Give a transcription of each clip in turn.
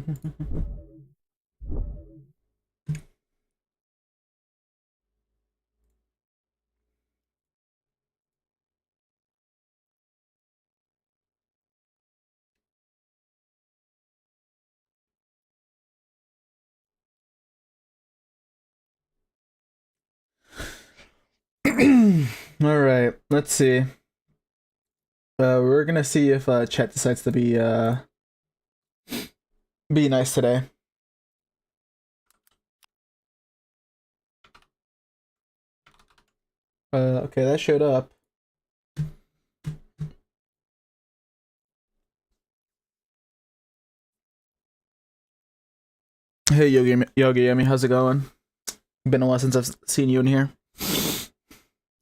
All right, let's see. We're gonna see if chat decides to be nice today. Okay, that showed up. Hey Yogi, how's it going? Been a while since I've seen you in here.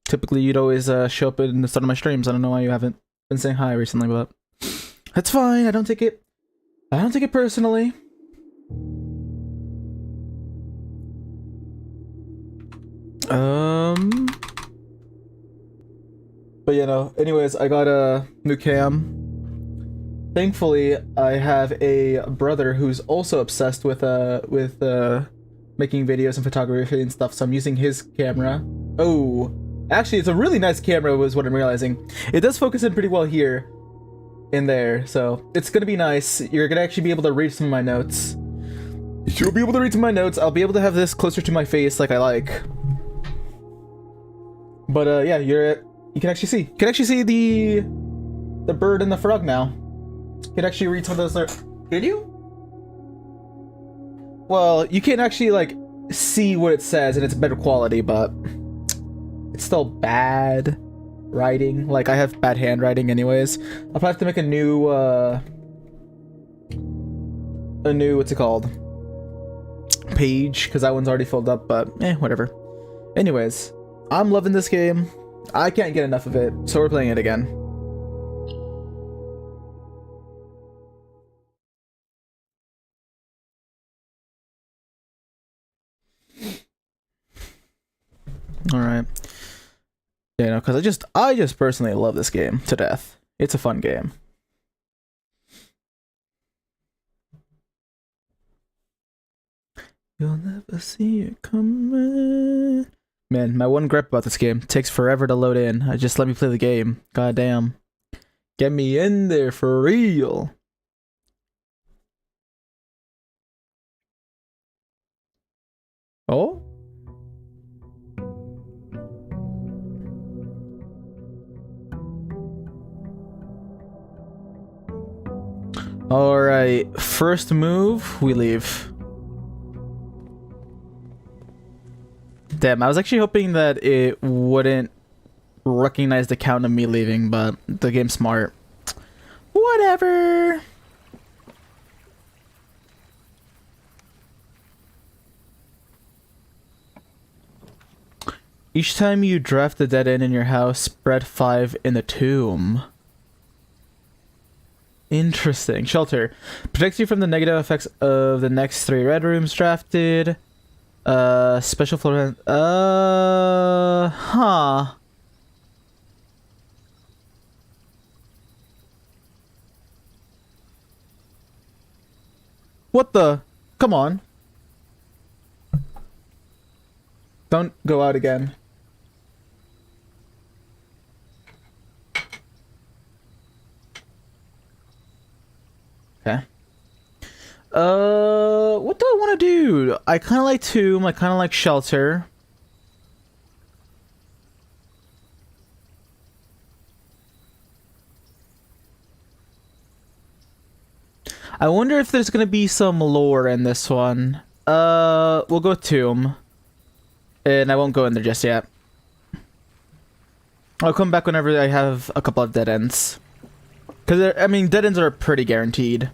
Typically, you'd always show up in the start of my streams. I don't know why you haven't been saying hi recently, but that's fine. I don't take it personally. But you know, anyways, I got a new cam. Thankfully, I have a brother who's also obsessed with making videos and photography and stuff. So I'm using his camera. Oh, actually, it's a really nice camera, was what I'm realizing. It does focus in pretty well here, in there. So it's gonna be nice. You're gonna actually be able to read some of my notes. You'll be able to read some of my notes. I'll be able to have this closer to my face, like I like. But yeah, you can actually see. You can actually see the bird and the frog now. You can actually read some of those there. Can you? Well, you can actually like see what it says and it's better quality, but it's still bad writing. Like I have bad handwriting anyways. I'll probably have to make a new what's it called? Page, because that one's already filled up, but whatever. Anyways, I'm loving this game. I can't get enough of it, so we're playing it again. All right. Yeah, no, because I just personally love this game to death. It's a fun game. You'll never see it coming. Man, my one gripe about this game, it takes forever to load in. Just let me play the game. God damn. Get me in there for real. Oh? Alright, first move, we leave. Damn, I was actually hoping that it wouldn't recognize the count of me leaving, but the game's smart. Whatever. Each time you draft the dead end in your house, spread 5 in the tomb. Interesting. Shelter. Protects you from the negative effects of the next 3 red rooms drafted. Special floor. Huh. What the? Come on. Don't go out again. Okay. What do I want to do? I kind of like Tomb. I kind of like Shelter. I wonder if there's gonna be some lore in this one. We'll go with Tomb. And I won't go in there just yet. I'll come back whenever I have a couple of dead ends. Because, I mean, dead ends are pretty guaranteed.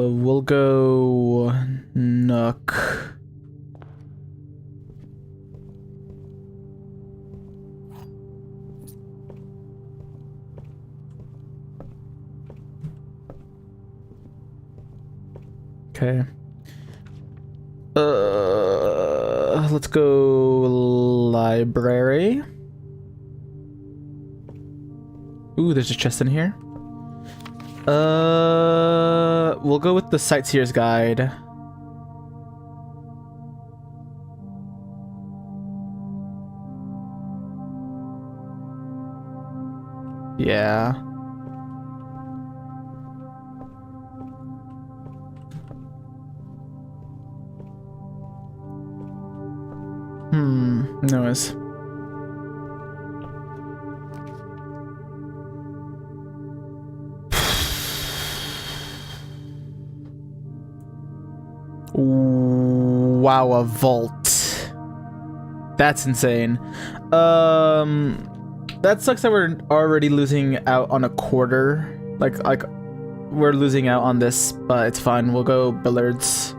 We'll go Nook. Okay. Let's go library. Ooh, there's a chest in here. We'll go with the Sightseer's Guide. Yeah. Anyways. Wow, a vault. That's insane. That sucks that we're already losing out on a quarter. Like we're losing out on this, but it's fine. We'll go billiards.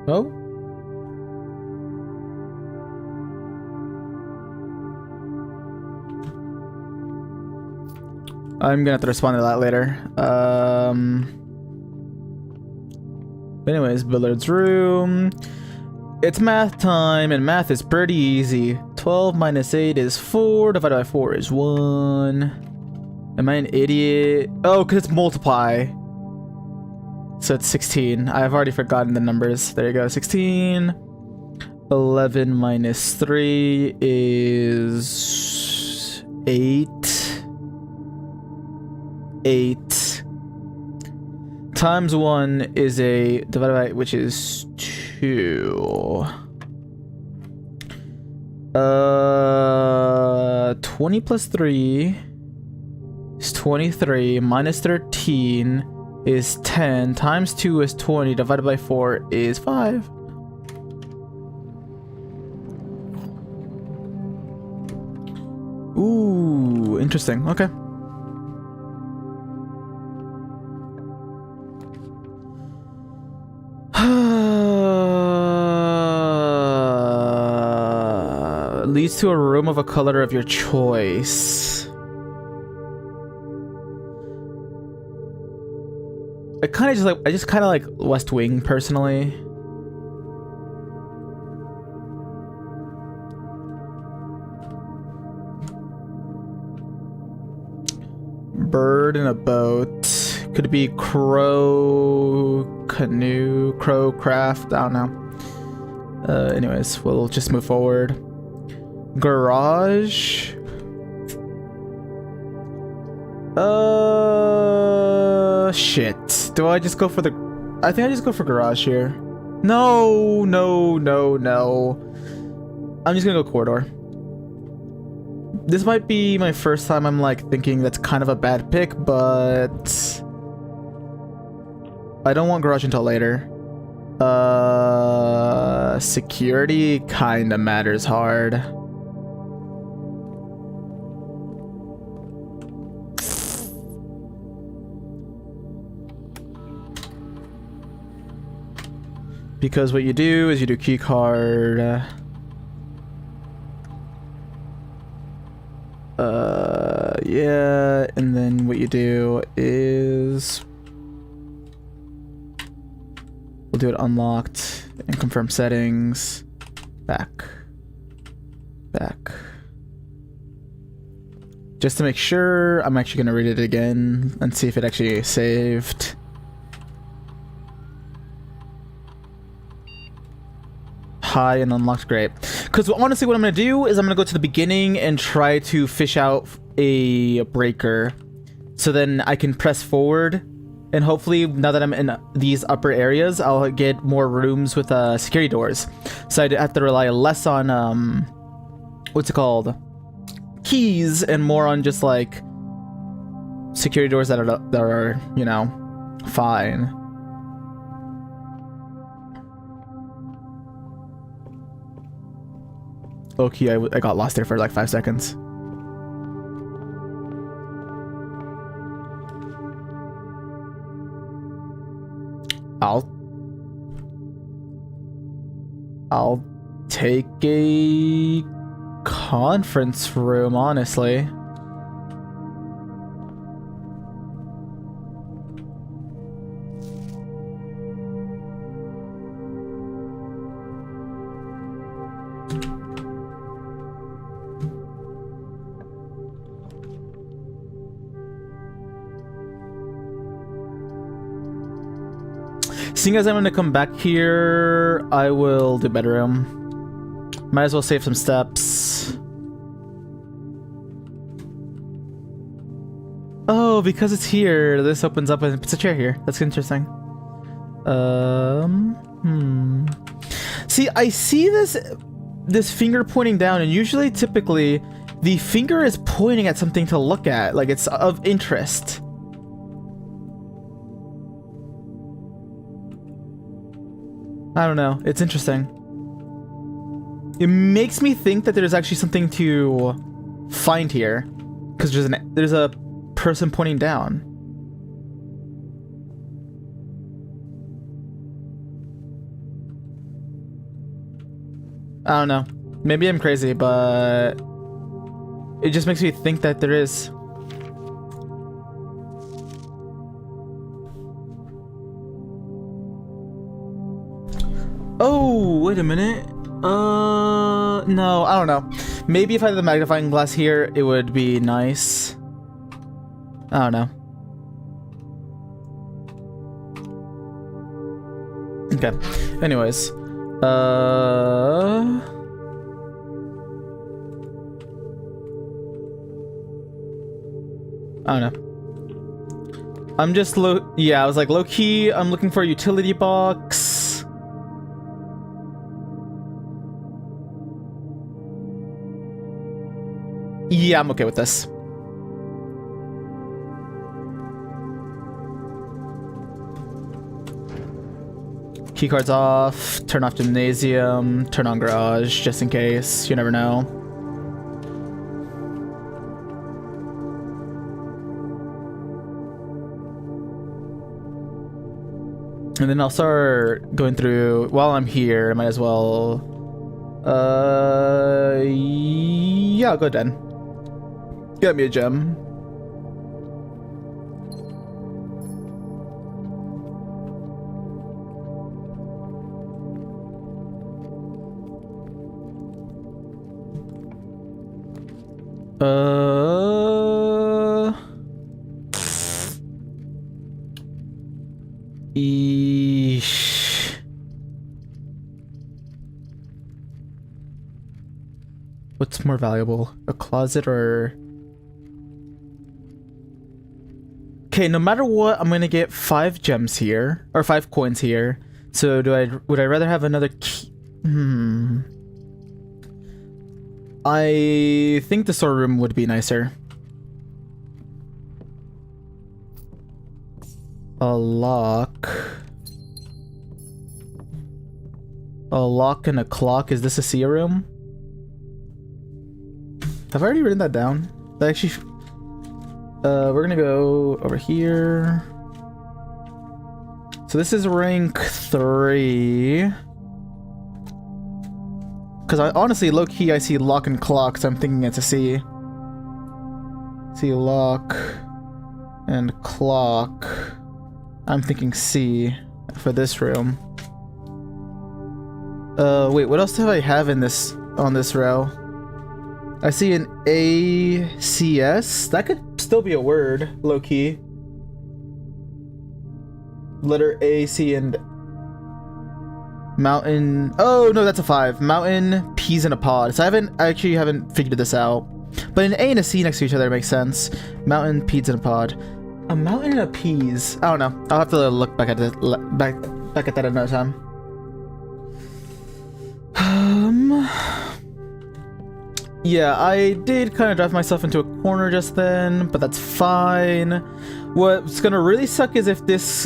Oh? I'm gonna have to respond to that later. Anyways, billiards room. It's math time, and math is pretty easy. 12 minus 8 is 4, divided by 4 is 1. Am I an idiot? Oh, because it's multiply. So it's 16. I've already forgotten the numbers. There you go, 16. 11 minus 3 is 8. 8. Times 1 is a divided by, which is 2. 20 plus 3 is 23. Minus 13 is 10. Times 2 is 20. Divided by 4 is 5. Ooh, interesting. Okay. Leads to a room of a color of your choice. I just kind of like West Wing personally. Bird in a boat. Could it be crow, canoe, crow craft? I don't know. Anyways, we'll just move forward. Garage. Shit. Do I just go for the... I think I just go for garage here. No, no, no, no. I'm just gonna go corridor. This might be my first time I'm like thinking that's kind of a bad pick, but... I don't want garage until later. Security kinda matters hard. Because what you do is you do key card. Yeah, and then what you do is we'll do it unlocked and confirm settings. Back. Just to make sure, I'm actually gonna read it again and see if it actually saved. High and unlocked, great. Because honestly what I'm gonna do is I'm gonna go to the beginning and try to fish out a breaker, so then I can press forward, and hopefully now that I'm in these upper areas I'll get more rooms with security doors, so I'd have to rely less on what's it called, keys, and more on just like security doors that are you know, fine. Okay, I got lost there for like 5 seconds. I'll take a conference room, honestly. Seeing as I'm gonna come back here, I will do bedroom. Might as well save some steps. Oh, because it's here, this opens up and puts a chair here. That's interesting. See, I see this finger pointing down, and usually, typically, the finger is pointing at something to look at, like it's of interest. I don't know. It's interesting. It makes me think that there's actually something to find here, because there's a person pointing down. I don't know. Maybe I'm crazy, but it just makes me think that there is. Oh, wait a minute. No, I don't know. Maybe if I had the magnifying glass here, it would be nice. I don't know. Okay. Anyways. I don't know. I'm just yeah, I was like low key, I'm looking for a utility box. Yeah, I'm okay with this. Keycards off, turn off gymnasium, turn on garage, just in case. You never know. And then I'll start going through, while I'm here, I might as well... yeah, I'll go then. Get me a gem. Eesh. What's more valuable? A closet or... Okay, no matter what, I'm gonna get 5 gems here. Or 5 coins here. So would I rather have another key? I think the storeroom would be nicer. A lock. A lock and a clock. Is this a see room? Have I already written that down? That actually... we're gonna go over here. So this is rank 3. Because I honestly, low-key, I see lock and clock, so I'm thinking it's a C. See lock and clock. I'm thinking C for this room. Wait, what else do I have in this, on this row? I see an ACS. That could still be a word, low-key. Letter A, C, and mountain. Oh no, that's a 5. Mountain, peas in a pod. So I actually haven't figured this out. But an A and a C next to each other makes sense. Mountain, peas in a pod. A mountain and a peas. I don't know. I'll have to look back at it. Back at that another time. Yeah, I did kind of drive myself into a corner just then, but that's fine. What's gonna really suck is if this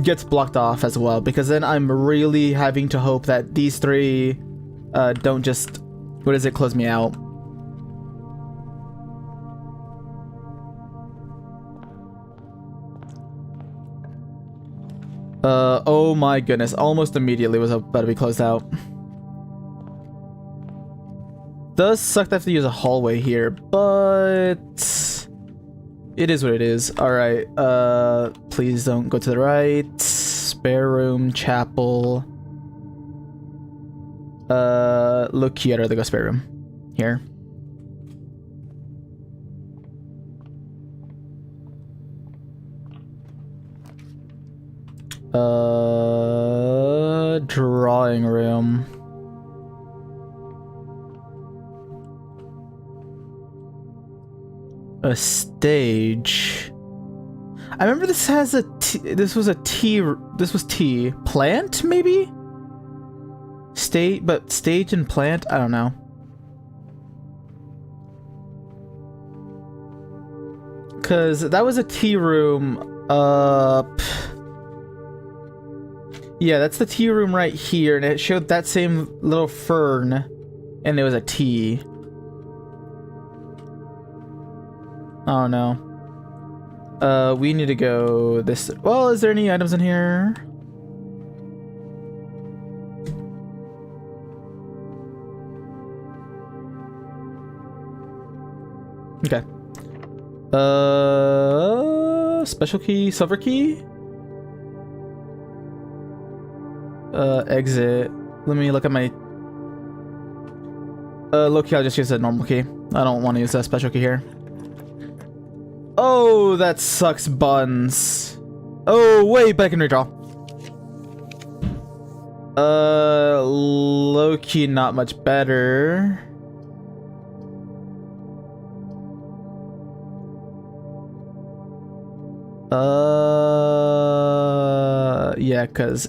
gets blocked off as well, because then I'm really having to hope that these 3 don't just, close me out. Oh my goodness, almost immediately was about to be closed out. Does suck to have to use a hallway here, but it is what it is. Alright, please don't go to the right. Spare room, chapel. Look here, I'd rather go spare room. Here. Drawing room. A stage. I remember this has a T. This was a T. This was T. Plant, maybe? But stage and plant? I don't know. Because that was a tea room up. Yeah, that's the tea room right here, and it showed that same little fern, and there was a T. Oh no. We need to go this. Well, is there any items in here? Okay. Special key, silver key? Exit. Let me look at my... low key, I'll just use a normal key. I don't want to use a special key here. Oh, that sucks buns. Oh, wait, but I can redraw. Low key, not much better.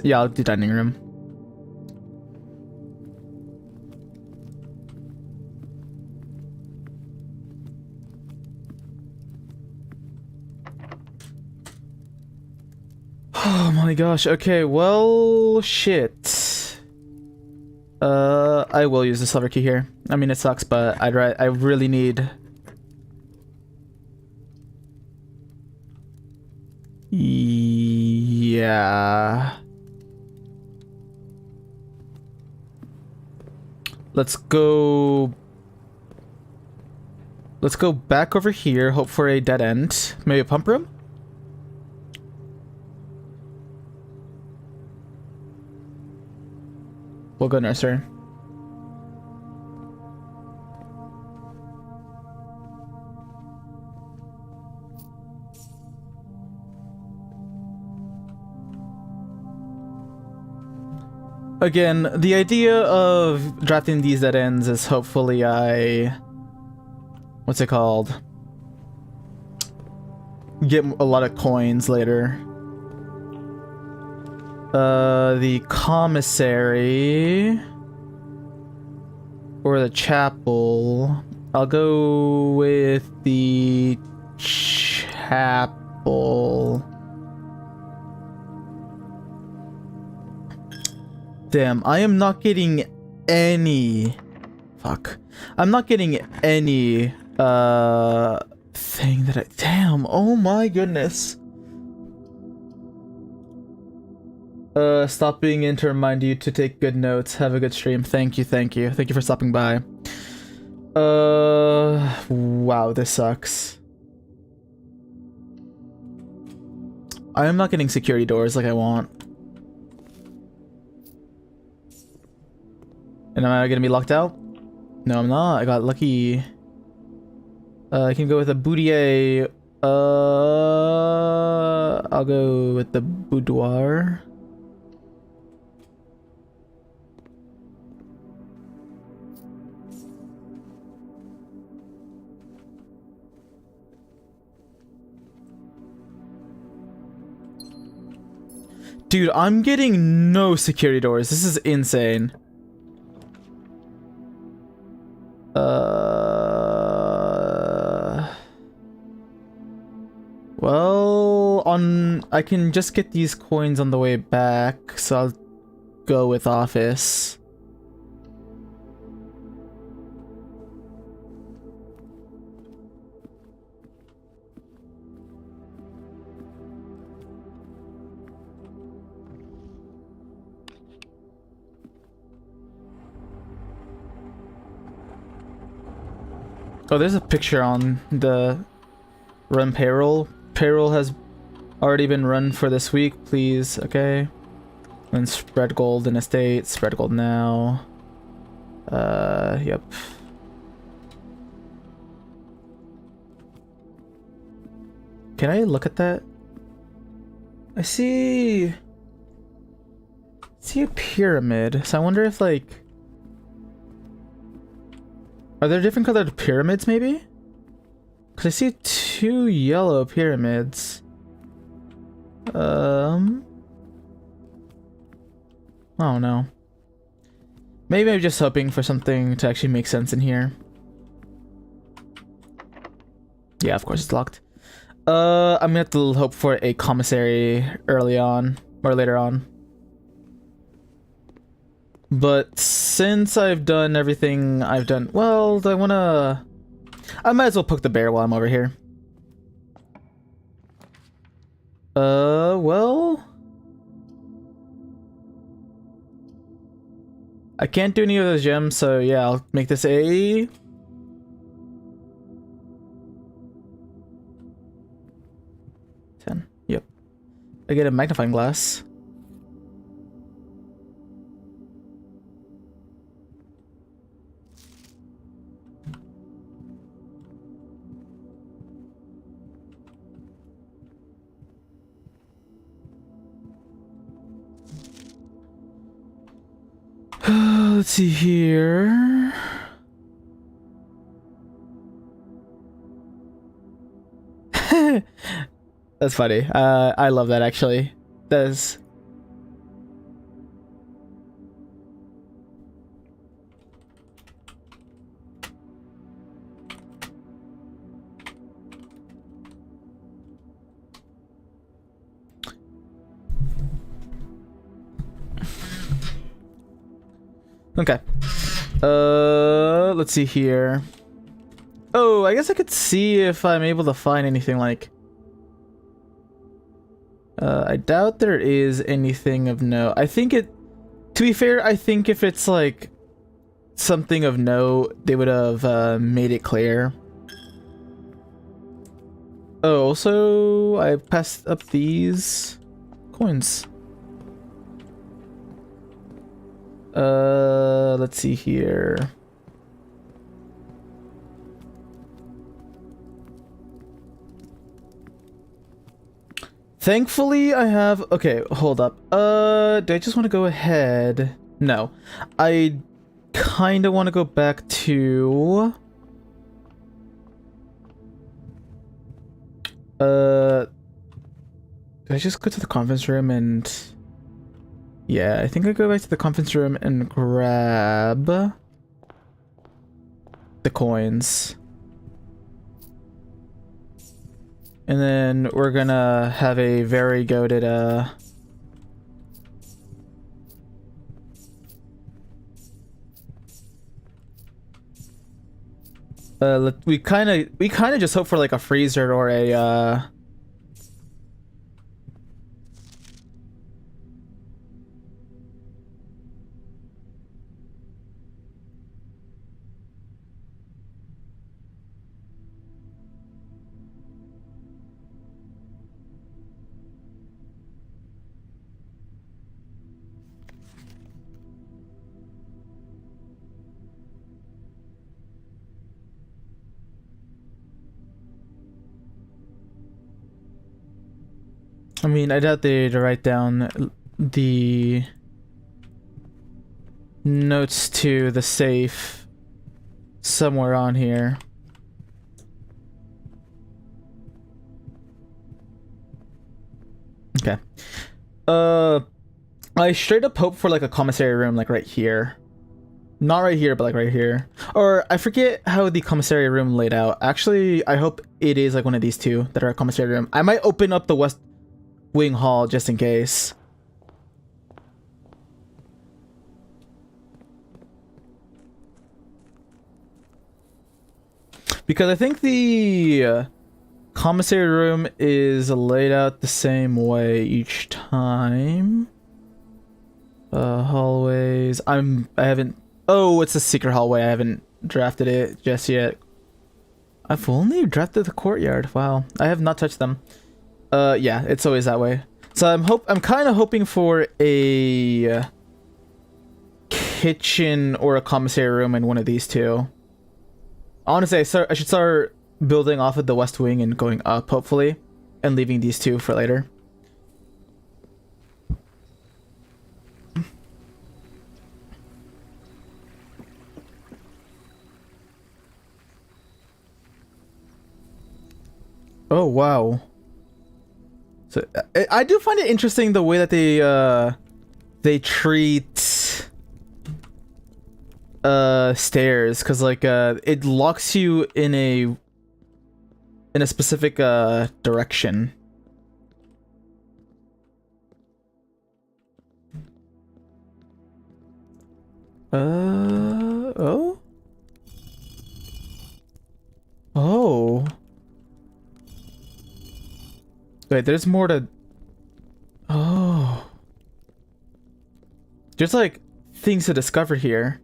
Yeah, I'll do dining room. Oh my gosh, okay, well, shit. I will use the silver key here. I mean, it sucks, but I really need... Yeah. Let's go back over here, hope for a dead end. Maybe a pump room? We'll go nursery. Again, the idea of drafting these dead ends is hopefully what's it called? Get a lot of coins later. The commissary or the chapel. I'll go with the chapel. Damn, I am not getting any... Fuck. I'm not getting any, thing that I... Damn, oh my goodness. Stopping in to remind you to take good notes. Have a good stream. Thank you, thank you. Thank you for stopping by. Wow, this sucks. I am not getting security doors like I want. And am I gonna be locked out? No, I'm not. I got lucky. I can go with a boudier. I'll go with the boudoir. Dude, I'm getting no security doors. This is insane. Well, I can just get these coins on the way back, so I'll go with office. Oh, there's a picture on the run payroll. Payroll has already been run for this week, please. Okay. And spread gold in estate. Spread gold now. Yep. Can I look at that? I see. see a pyramid, so I wonder if, like... Are there different colored pyramids, maybe? Because I see 2 yellow pyramids. I don't know. Maybe I'm just hoping for something to actually make sense in here. Yeah, of course it's locked. I'm gonna have to hope for a commissary early on, or later on. But since I've done everything I've done, well, I might as well poke the bear while I'm over here. Well... I can't do any of those gems, so yeah, I'll make this a... Yep. I get a magnifying glass. Let's see here. That's funny. I love that actually. That's okay. Let's see here. Oh, I guess I could see if I'm able to find anything like... I doubt there is anything of note. I think it... To be fair, I think if it's like something of note, they would have made it clear. Oh, also, I passed up these coins. Let's see here. Thankfully, I have... Okay, hold up. Do I just want to go ahead? No. I kind of want to go back to... Did I just go to the conference room and... Yeah, I think I go back to the conference room and grab... the coins. And then we're gonna have a very goated, we kind of just hope for like a freezer or a, I mean, I doubt they'd write down the notes to the safe somewhere on here. Okay. I straight up hope for like a commissary room like right here. Not right here, but like right here. Or I forget how the commissary room laid out. Actually, I hope it is like one of these two that are a commissary room. I might open up the West Wing Hall just in case. Because I think the commissary room is laid out the same way each time. Hallways. I haven't... Oh, it's a secret hallway. I haven't drafted it just yet. I've only drafted the courtyard. Wow. I have not touched them. Yeah, it's always that way. So I'm kind of hoping for a kitchen or a commissary room in one of these two. Honestly, I should start building off of the West Wing and going up, hopefully, and leaving these two for later. Oh wow. So I do find it interesting the way that they treat stairs, because like it locks you in a specific direction. Oh. Oh. Wait, there's more to... Oh. There's like things to discover here.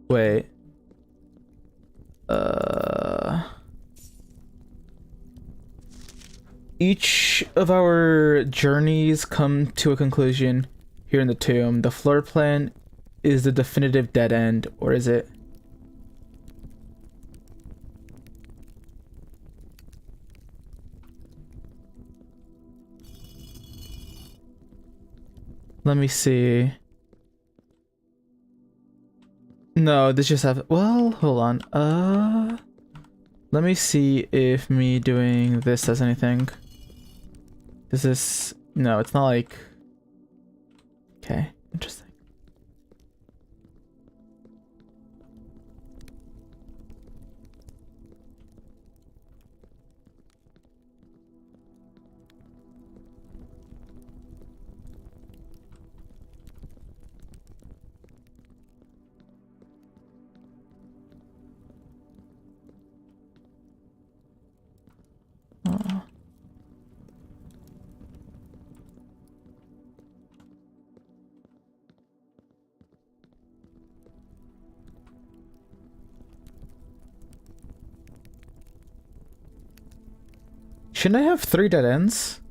Wait. Each of our journeys come to a conclusion here in the tomb. The floor plan is the definitive dead end, or is it? Let me see. No, this just have... Well, hold on. Let me see if me doing this does anything. Does this... No, it's not like... Okay, interesting. Shouldn't I have 3 dead ends?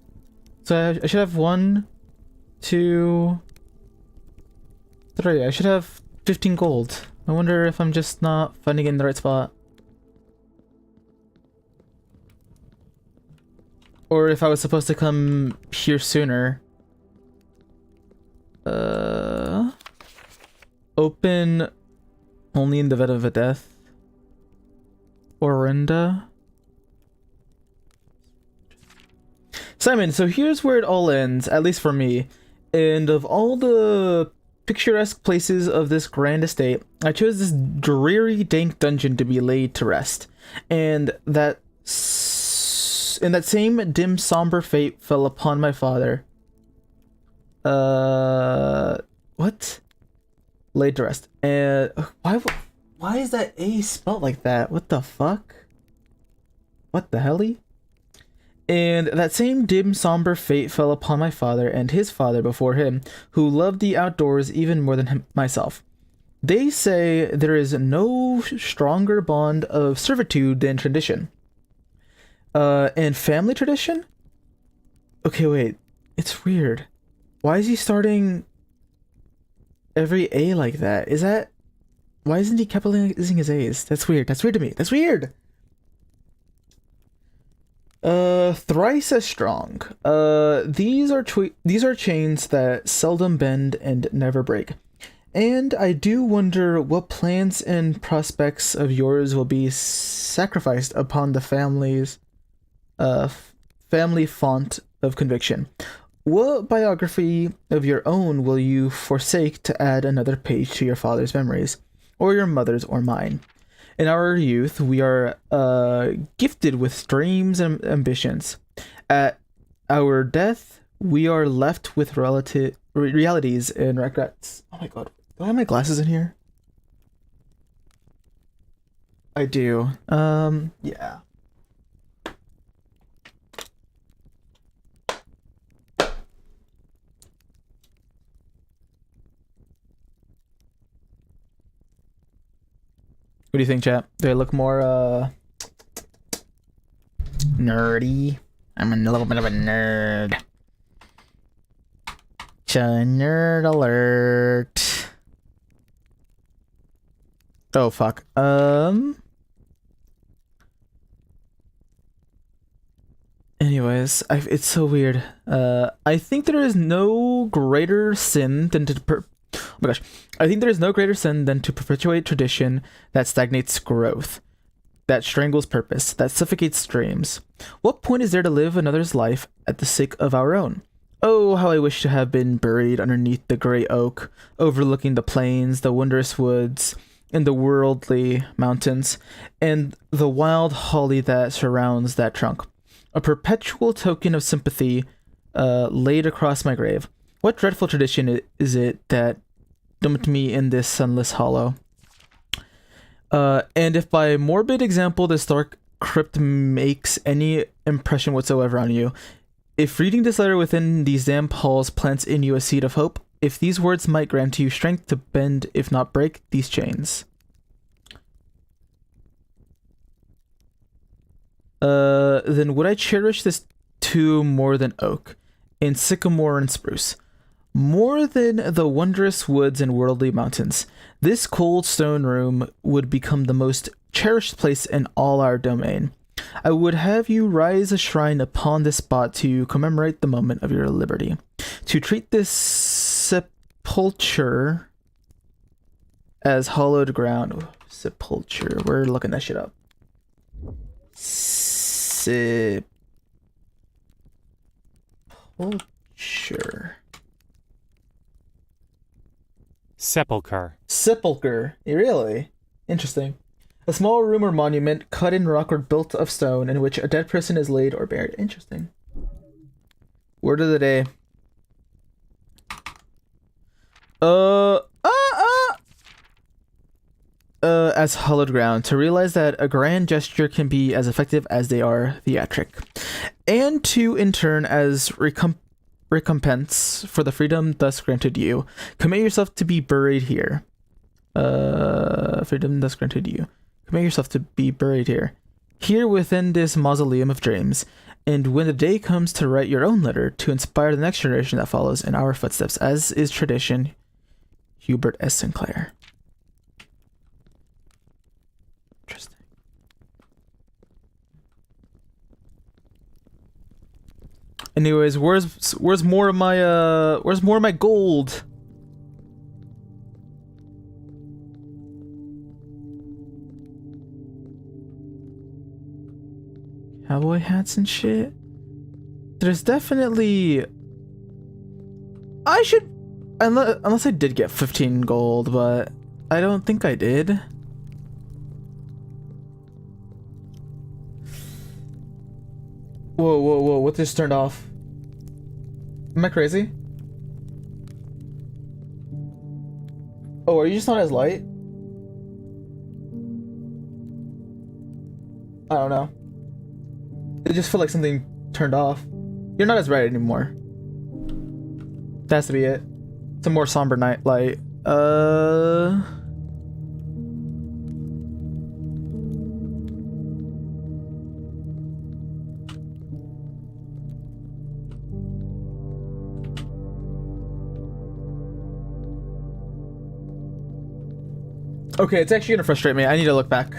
So I should have 1, 2, 3. I should have 15 gold. I wonder if I'm just not finding it in the right spot. Or if I was supposed to come here sooner. Open only in the event of a death. Orinda. Simon, so here's where it all ends, at least for me. And of all the picturesque places of this grand estate, I chose this dreary, dank dungeon to be laid to rest. And that same dim, somber fate fell upon my father. What? Laid to rest. And why is that A spelled like that? What the fuck? What the helly? And that same dim, somber fate fell upon my father and his father before him, who loved the outdoors even more than myself. They say there is no stronger bond of servitude than tradition. And family tradition? Okay, wait. It's weird. Why is he starting every A like that? Is that... Why isn't he capitalizing his A's? That's weird. That's weird to me. That's weird! Thrice as strong. These are chains that seldom bend and never break. And I do wonder what plans and prospects of yours will be sacrificed upon the family's family font of conviction. What biography of your own will you forsake to add another page to your father's memories, or your mother's or mine? In our youth, we are gifted with dreams and ambitions. At our death, we are left with realities and regrets. Oh my god, do I have my glasses in here? I do. Yeah. What do you think, chat? Do I look more, nerdy? I'm a little bit of a nerd. Nerd alert. Oh, fuck. Anyways, it's so weird. I think there is no greater sin than to... Oh my gosh. I think there is no greater sin than to perpetuate tradition that stagnates growth. that strangles purpose, that suffocates dreams. What point is there to live another's life at the sake of our own? Oh, how I wish to have been buried underneath the great oak, overlooking the plains, the wondrous woods, and the worldly mountains, and the wild holly that surrounds that trunk. A perpetual token of sympathy laid across my grave. What dreadful tradition is it that dumped me in this sunless hollow? And if by morbid example this dark crypt makes any impression whatsoever on you, if reading this letter within these damp halls plants in you a seed of hope, if these words might grant you strength to bend, if not break, these chains. Then would I cherish this tomb more than oak, and sycamore and spruce, more than the wondrous woods and worldly mountains. This cold stone room would become the most cherished place in all our domain. I would have you rise a shrine upon this spot to commemorate the moment of your liberty, to treat this sepulture as hallowed ground. Sepulture, we're looking that shit up. Sepulture. Sepulcher. Sepulcher. Really? Interesting. A small room or monument cut in rock or built of stone in which a dead person is laid or buried. Interesting. Word of the day. As hallowed ground, to realize that a grand gesture can be as effective as they are theatric, and to, in turn, as recompense for the freedom thus granted you, commit yourself to be buried here. Freedom thus granted you. Commit yourself to be buried here. Here within this mausoleum of dreams, and when the day comes to write your own letter, to inspire the next generation that follows in our footsteps, as is tradition, Hubert S. Sinclair. Interesting. Anyways, where's more of my gold? Cowboy hats and shit. There's definitely. I should, unless I did get 15 gold, but I don't think I did. Whoa! What just turned off? Am I crazy? Oh, are you just not as light? I don't know. It just felt like something turned off. You're not as bright anymore. That has to be it. It's a more somber night light. Okay, it's actually gonna frustrate me. I need to look back.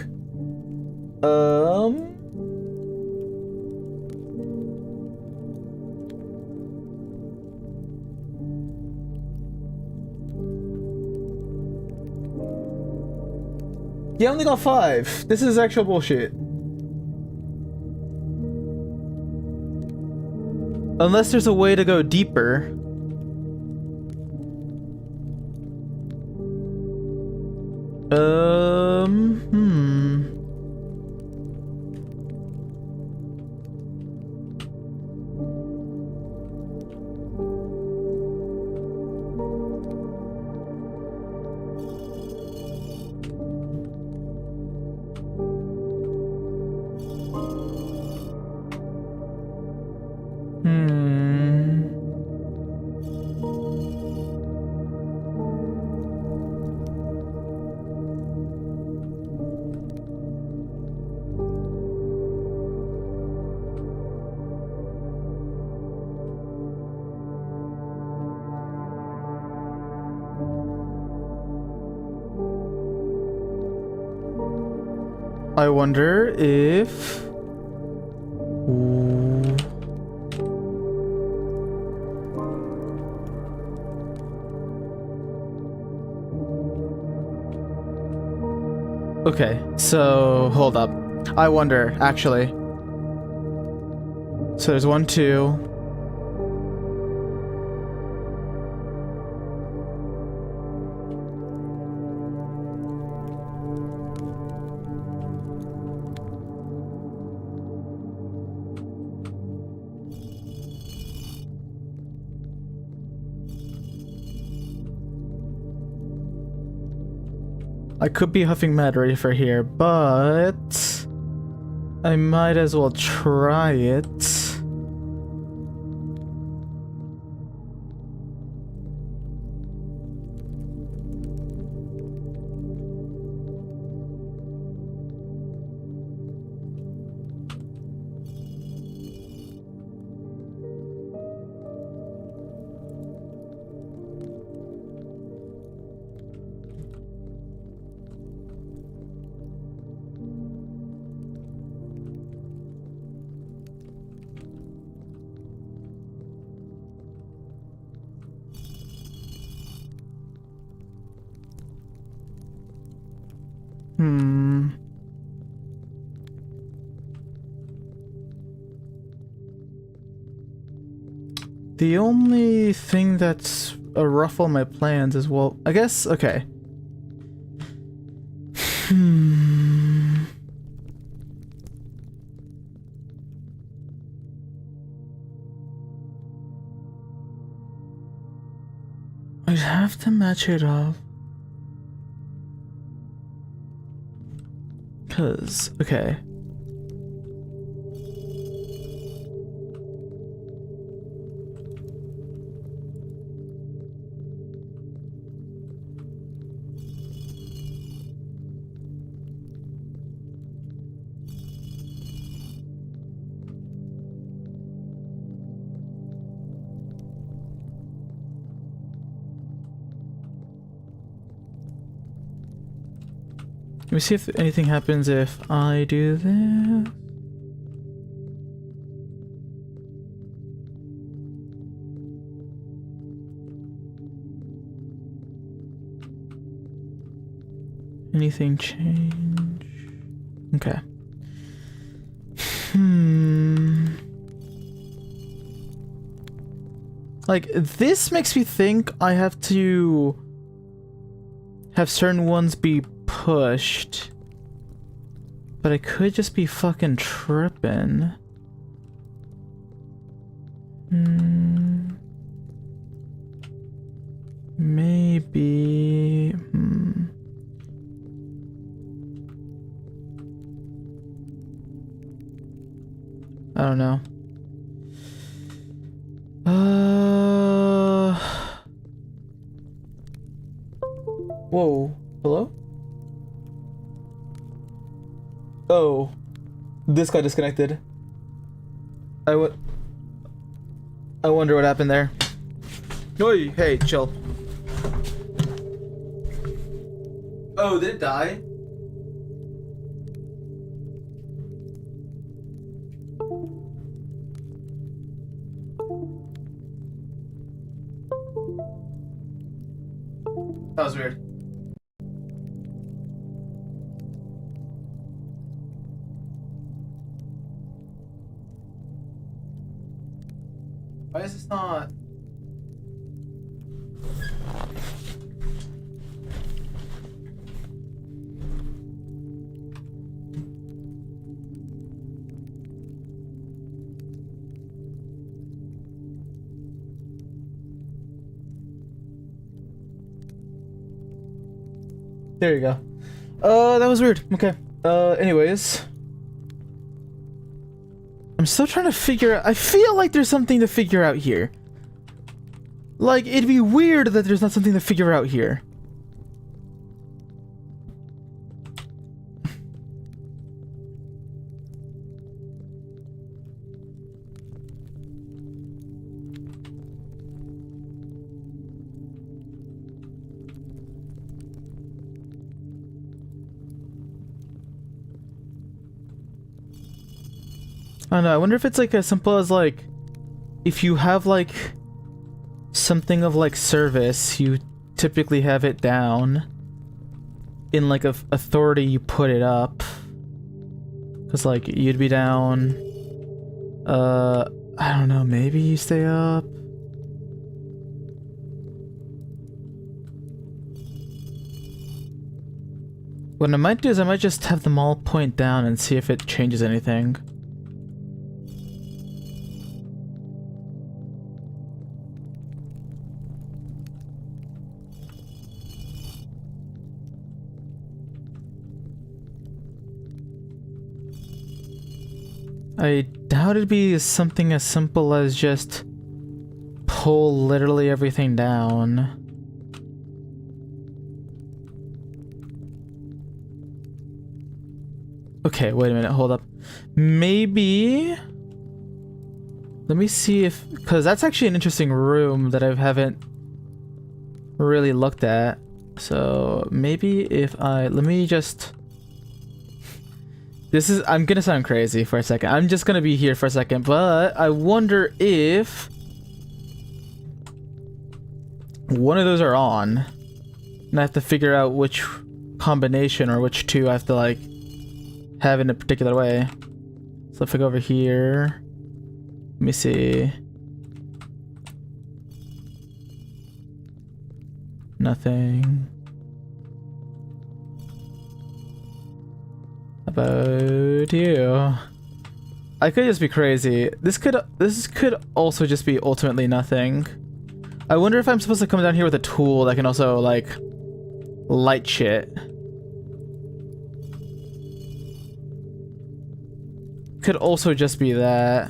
Yeah, I only got 5. This is actual bullshit. Unless there's a way to go deeper. I wonder if... Ooh. Okay, so hold up. I wonder, actually. So there's 1, 2. I could be huffing mad ready for here, but I might as well try it. The only thing that's a ruffle my plans is, well, I guess, okay. I'd have to match it up. Cause, okay. Let me see if anything happens if I do this. Anything change? Okay. Like, this makes me think I have to have certain ones be pushed, but I could just be fucking tripping. Maybe. I don't know. Whoa. Hello? Oh, this got disconnected. I wonder what happened there. Oi, hey, chill. Oh, did it die? That was weird. Why is this not? There you go. That was weird. Okay. Anyways. I'm still trying to figure out. I feel like there's something to figure out here. Like, it'd be weird that there's not something to figure out here. I don't know, I wonder if it's like as simple as like, if you have like something of like service, you typically have it down. In like a authority, you put it up. Cause like you'd be down. I don't know, maybe you stay up. What I might do is I might just have them all point down and see if it changes anything. I doubt it'd be something as simple as just pull literally everything down. Okay, wait a minute, hold up. Maybe... Let me see if... Because that's actually an interesting room that I haven't really looked at. So maybe if I... Let me just... This is... I'm gonna sound crazy for a second. I'm just gonna be here for a second, but I wonder if... one of those are on. And I have to figure out which combination or which two I have to, like, have in a particular way. So if I go over here... Let me see... Nothing... About you. I could just be crazy. This could also just be ultimately nothing. I wonder if I'm supposed to come down here with a tool that can also like light shit. Could also just be that.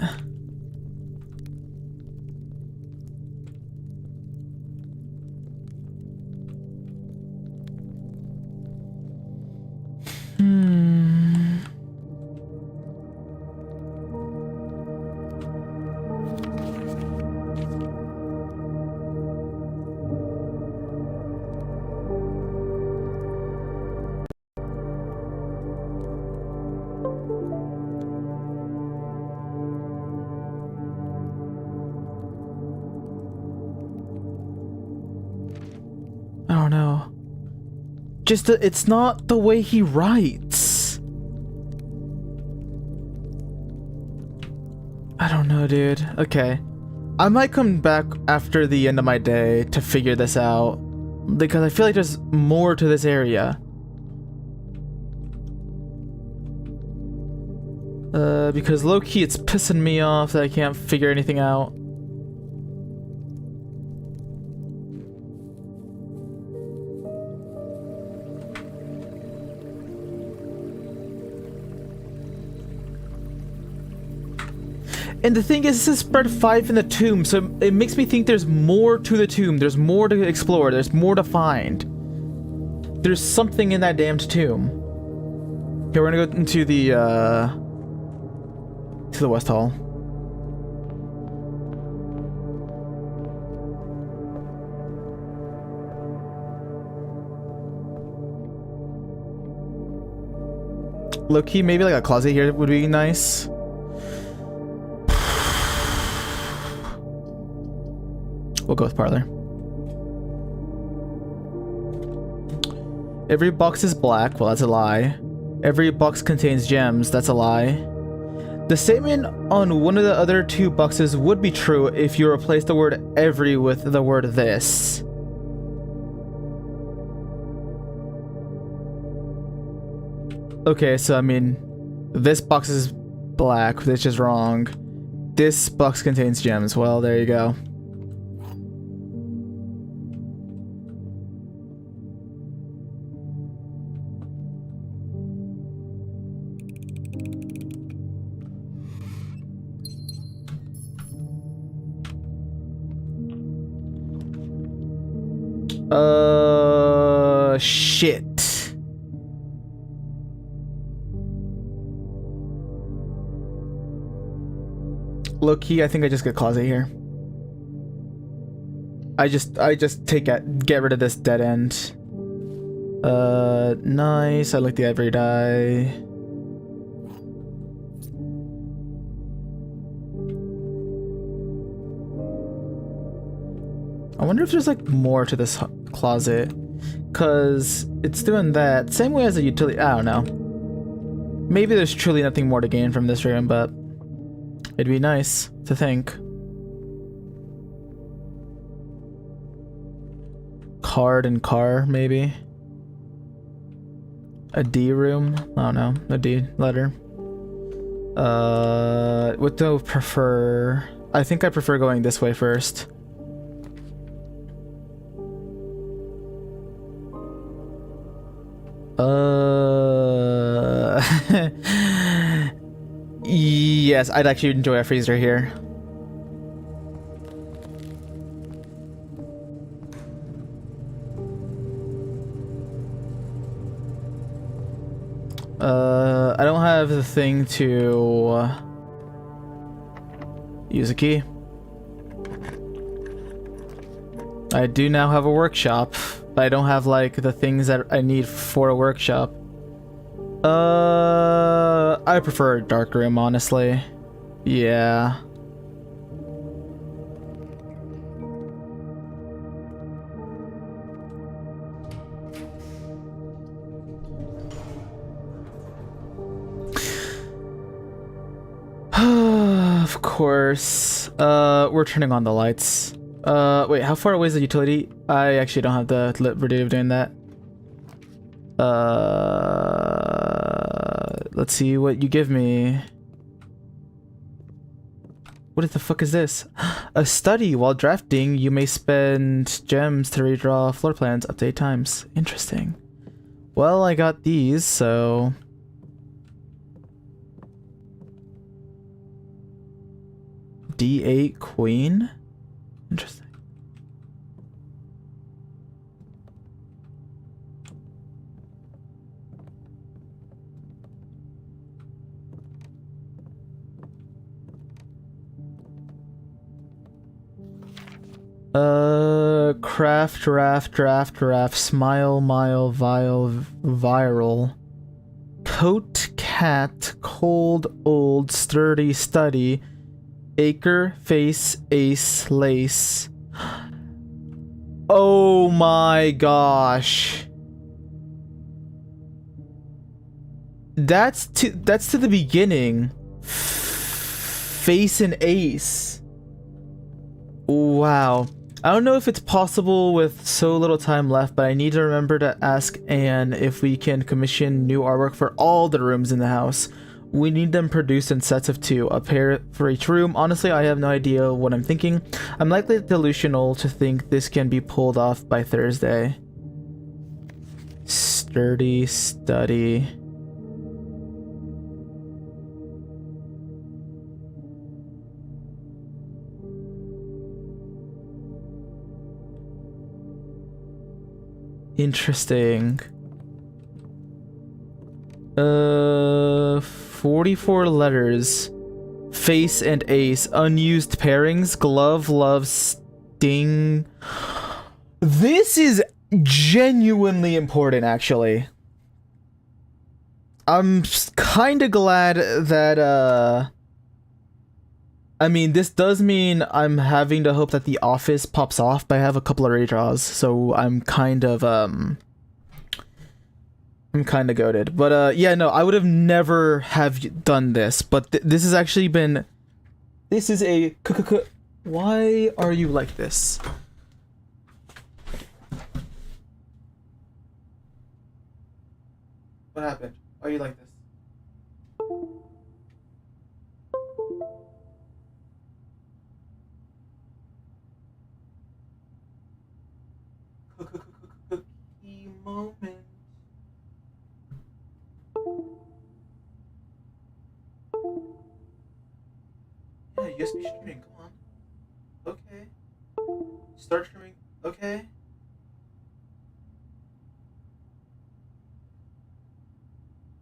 I don't know. Just it's not the way he writes. I don't know, dude. Okay. I might come back after the end of my day to figure this out. Because I feel like there's more to this area. Because low-key it's pissing me off that I can't figure anything out. And the thing is, this is spread 5 in the tomb, so it makes me think there's more to the tomb. There's more to explore. There's more to find. There's something in that damned tomb. Okay, we're gonna go into the, to the West Hall. Low-key, maybe like a closet here would be nice. We'll go with parlor. Every box is black. Well, that's a lie. Every box contains gems. That's a lie. The statement on one of the other 2 boxes would be true if you replace the word every with the word this. Okay, so I mean, this box is black, which is wrong. This box contains gems. Well, there you go. Shit. Low-key, I think I just get closet here. I just get rid of this dead end. Nice. I like the every die. I wonder if there's like more to this closet, cause it's doing that same way as a utility. I don't know. Maybe there's truly nothing more to gain from this room, but it'd be nice to think. Card and car, maybe. A D room? I don't know. A D letter. What do I prefer? I think I prefer going this way first. Yes, I'd actually enjoy a freezer here. I don't have the thing to use a key. I do now have a workshop, but I don't have like the things that I need for a workshop. I prefer a dark room, honestly. Yeah. Of course. We're turning on the lights. Wait, how far away is the utility? I actually don't have the liberty of doing that. Let's see what you give me. What the fuck is this? A study. While drafting, you may spend gems to redraw floor plans up to 8 times. Interesting. Well, I got these, so... D8 queen? Interesting. Draft, smile, mile, viral. Coat, cat, cold, old, sturdy, study. Acre, face, ace, lace. Oh my gosh. That's to the beginning. Face and ace. Wow. I don't know if it's possible with so little time left, but I need to remember to ask Anne if we can commission new artwork for all the rooms in the house. We need them produced in sets of 2, a pair for each room. Honestly, I have no idea what I'm thinking. I'm likely delusional to think this can be pulled off by Thursday. Sturdy, study. Interesting. 44 letters. Face and ace. Unused pairings. Glove, love, sting. This is genuinely important, actually. I'm kind of glad that, I mean, this does mean I'm having to hope that the office pops off, but I have a couple of redraws, so I'm kind of goated. But, yeah, no, I would have never have done this, but this has actually been... This is a... Why are you like this? What happened? Why are you like this? Cookie moment. Yeah, USB streaming, come on. Okay. Start streaming, okay.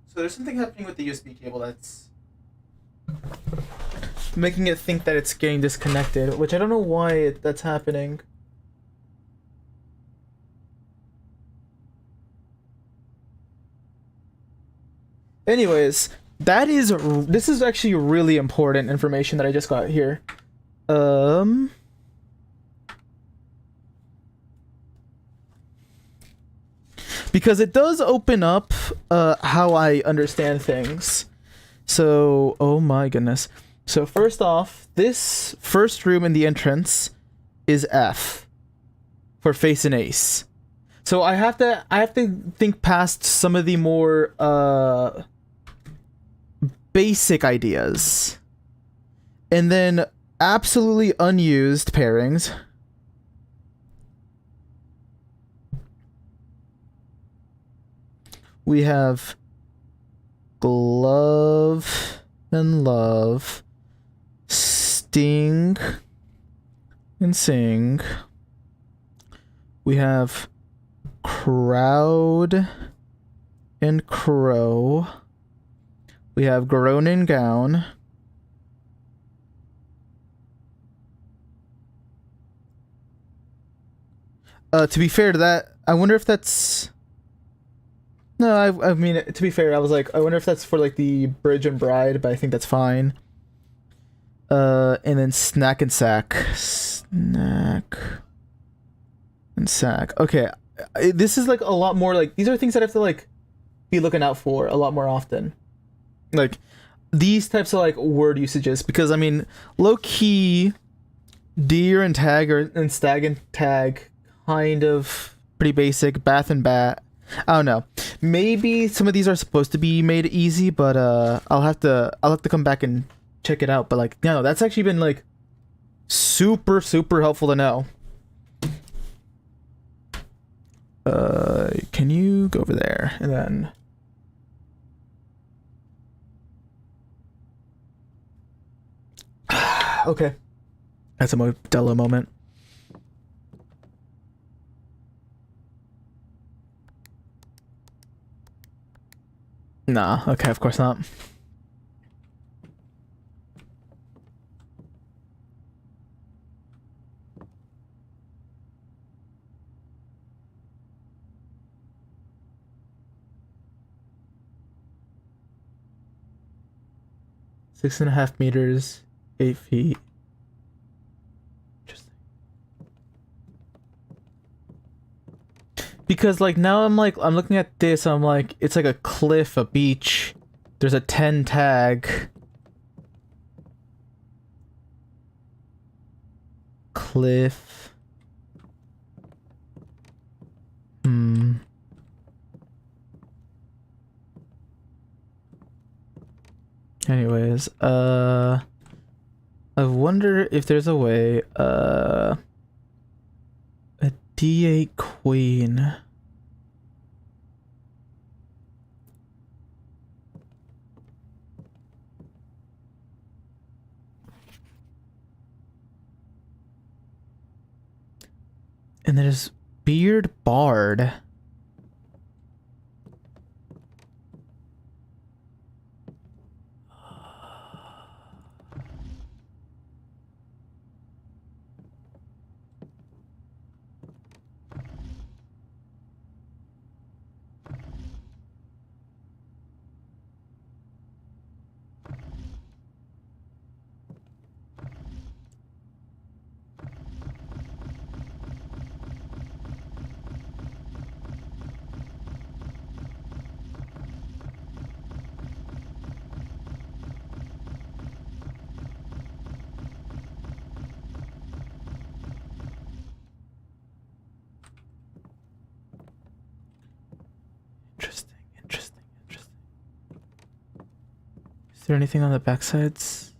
So there's something happening with the USB cable that's making it think that it's getting disconnected, which I don't know why that's happening. Anyways, this is actually really important information that I just got here. because it does open up how I understand things. So, oh my goodness. So first off, this first room in the entrance is F for face and ace. So I have to think past some of the more basic ideas. And then absolutely unused pairings. We have glove and love, sting and sing. We have crowd and crow. We have groan and gown. To be fair to that, I wonder if that's... No, I mean, to be fair, I was like, I wonder if that's for like the bridge and bride, but I think that's fine. And then snack and sack. Snack and sack. Okay, this is like a lot more like, these are things that I have to like be looking out for a lot more often. Like these types of like word usages, because I mean, low key, deer and tag and stag and tag, kind of pretty basic. Bath and bat. I don't know. Maybe some of these are supposed to be made easy, but I'll have to come back and check it out. But like, no, that's actually been like super helpful to know. Can you go over there and then okay. That's a Modelo moment. Nah, okay, of course not. Six and a half meters, 8 feet. Interesting. Because like now I'm looking at this, I'm like, it's like a cliff, a beach. There's a 10 tag. Cliff. Anyways, I wonder if there's a way, a D8 queen. And there's beard bard. Interesting. Is there anything on the backsides?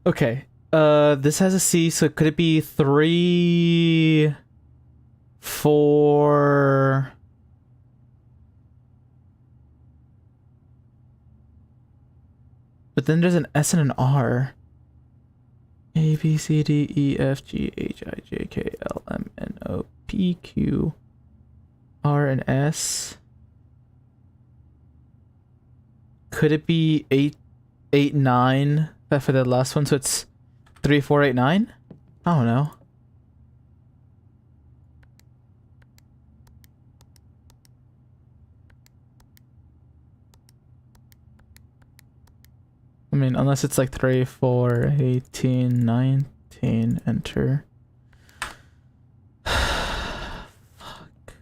Okay. This has a C, so could it be 3, 4? But then there's an S and an R. A, B, C, D, E, F, G, H, I, J, K, L, M, N, O, P, Q, R and S. Could it be 889 for the last one? So it's 3489? I don't know. I mean, unless it's like 3, 4, 18, 19, enter. Fuck.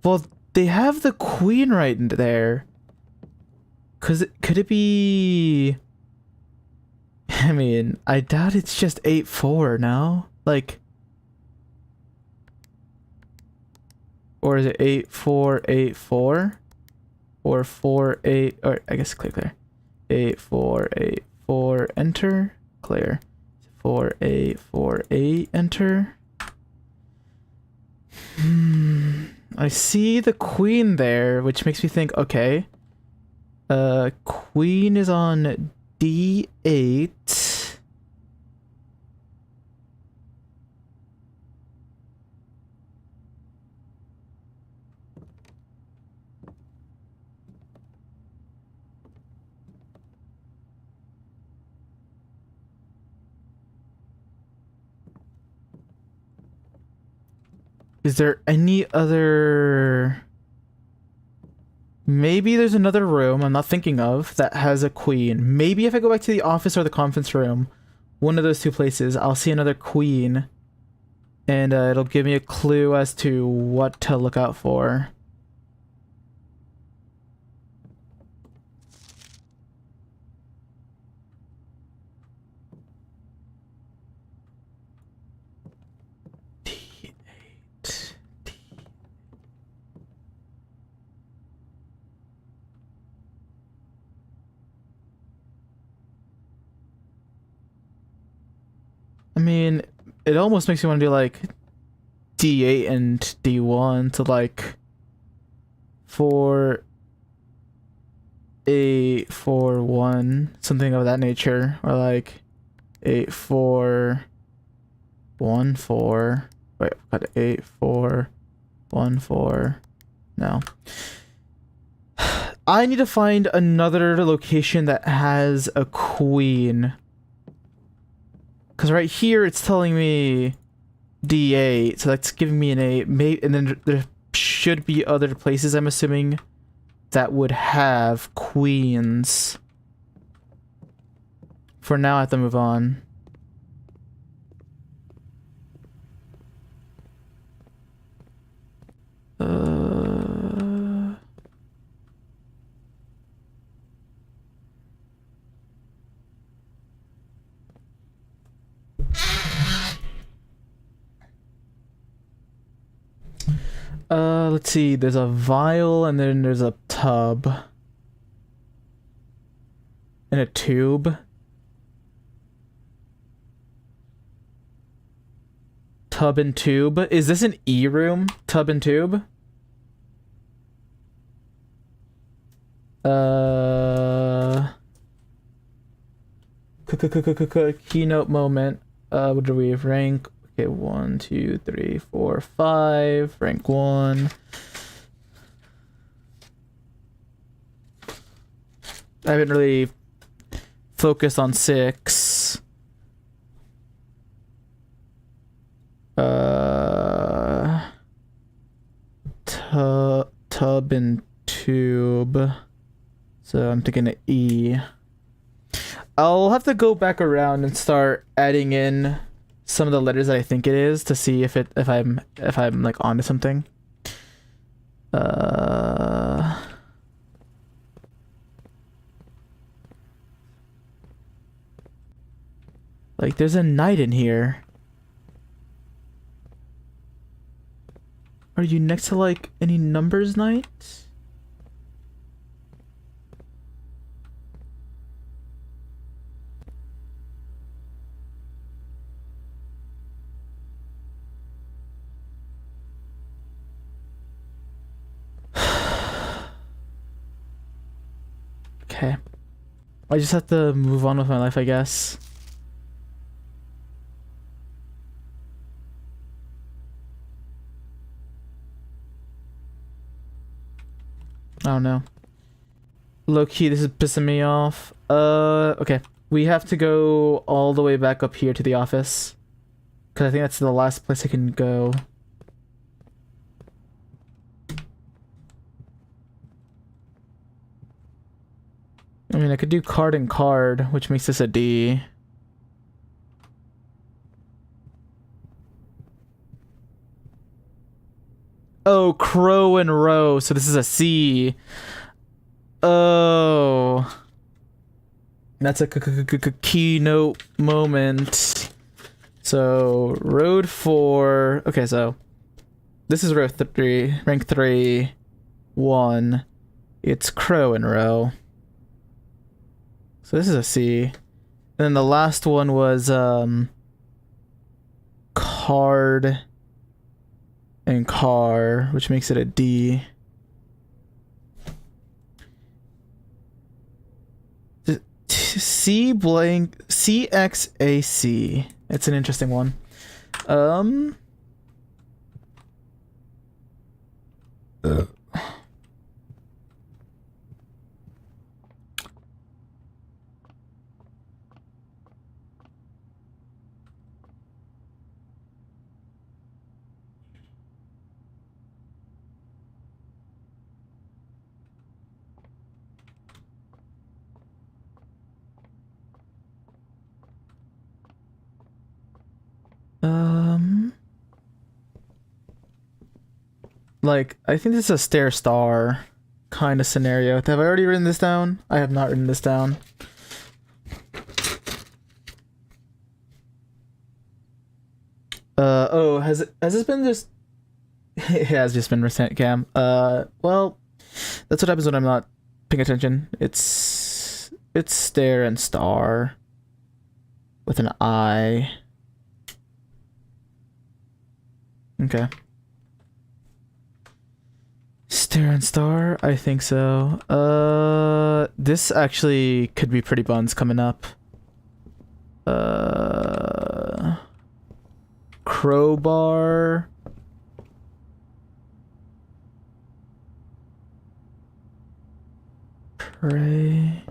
Well, they have the queen right in there. Could it be... I mean, I doubt it's just 8-4 now. Like... Or is it 8-4-8-4? Or 4-8... Or I guess click there. 8-4-8-4, enter. Clear. 4-8-4-8, enter. I see the queen there, which makes me think, okay. Queen is on D8. Is there any other... Maybe there's another room I'm not thinking of that has a queen. Maybe if I go back to the office or the conference room, one of those two places, I'll see another queen. And it'll give me a clue as to what to look out for. I mean, it almost makes me want to do like D8 and D1 to like 4-8-4-1, something of that nature, or like 8-4-1-4. Wait, got 8-4-1-4. No. I need to find another location that has a queen. Because right here it's telling me D8, so that's giving me an 8. And then there should be other places, I'm assuming, that would have queens. For now, I have to move on. Let's see, there's a vial and then there's a tub. And a tube. Tub and tube. Is this an E room? Tub and tube? Keynote moment. What do we rank? Okay, 1, 2, 3, 4, 5. Rank 1. I haven't really focused on 6. Tub and tube. So I'm thinking of E. I'll have to go back around and start adding in some of the letters that I think it is to see if I'm like onto something. Like there's a knight in here. Are you next to like any numbers knight? Okay. I just have to move on with my life, I guess. I don't know. Low key, this is pissing me off. Okay. We have to go all the way back up here to the office. Because I think that's the last place I can go. I mean, I could do card and card, which makes this a D. Oh, crow and row. So this is a C. Oh. That's a keynote moment. So, road 4. Okay, so this is row 3, rank 3, 1. It's crow and row. So this is a C. And then the last one was card and car, which makes it a D. C blank CXAC. It's an interesting one. Like, I think this is a stair star kind of scenario. Have I already written this down? I have not written this down. Oh, has this been just... It has just been recent cam. Well, that's what happens when I'm not paying attention. It's stair and star with an I. Okay. Stair and star, I think so. This actually could be pretty buns coming up. Crowbar. Pray.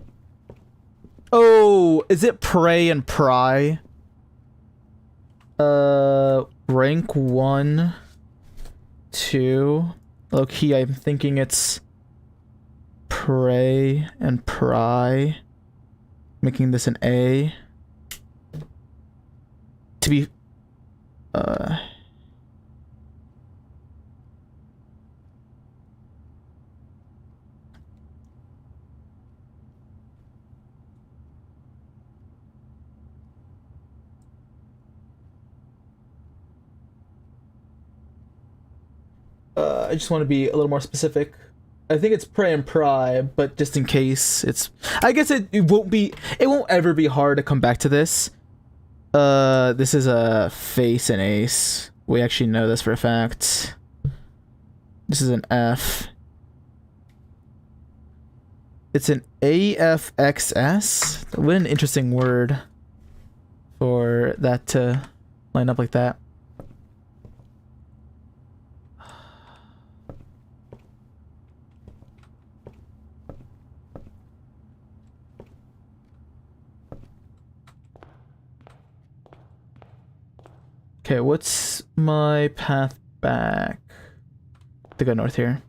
Oh, is it pray and pry? Rank 1, 2. Low key, I'm thinking it's pray and pry, making this an A. To be, I just want to be a little more specific. I think it's pray and pry, but just in case it's... I guess it won't ever be hard to come back to this. This is a face and ace. We actually know this for a fact. This is an F. It's an AFXS? What an interesting word for that to line up like that. Okay, what's my path back? To go north here.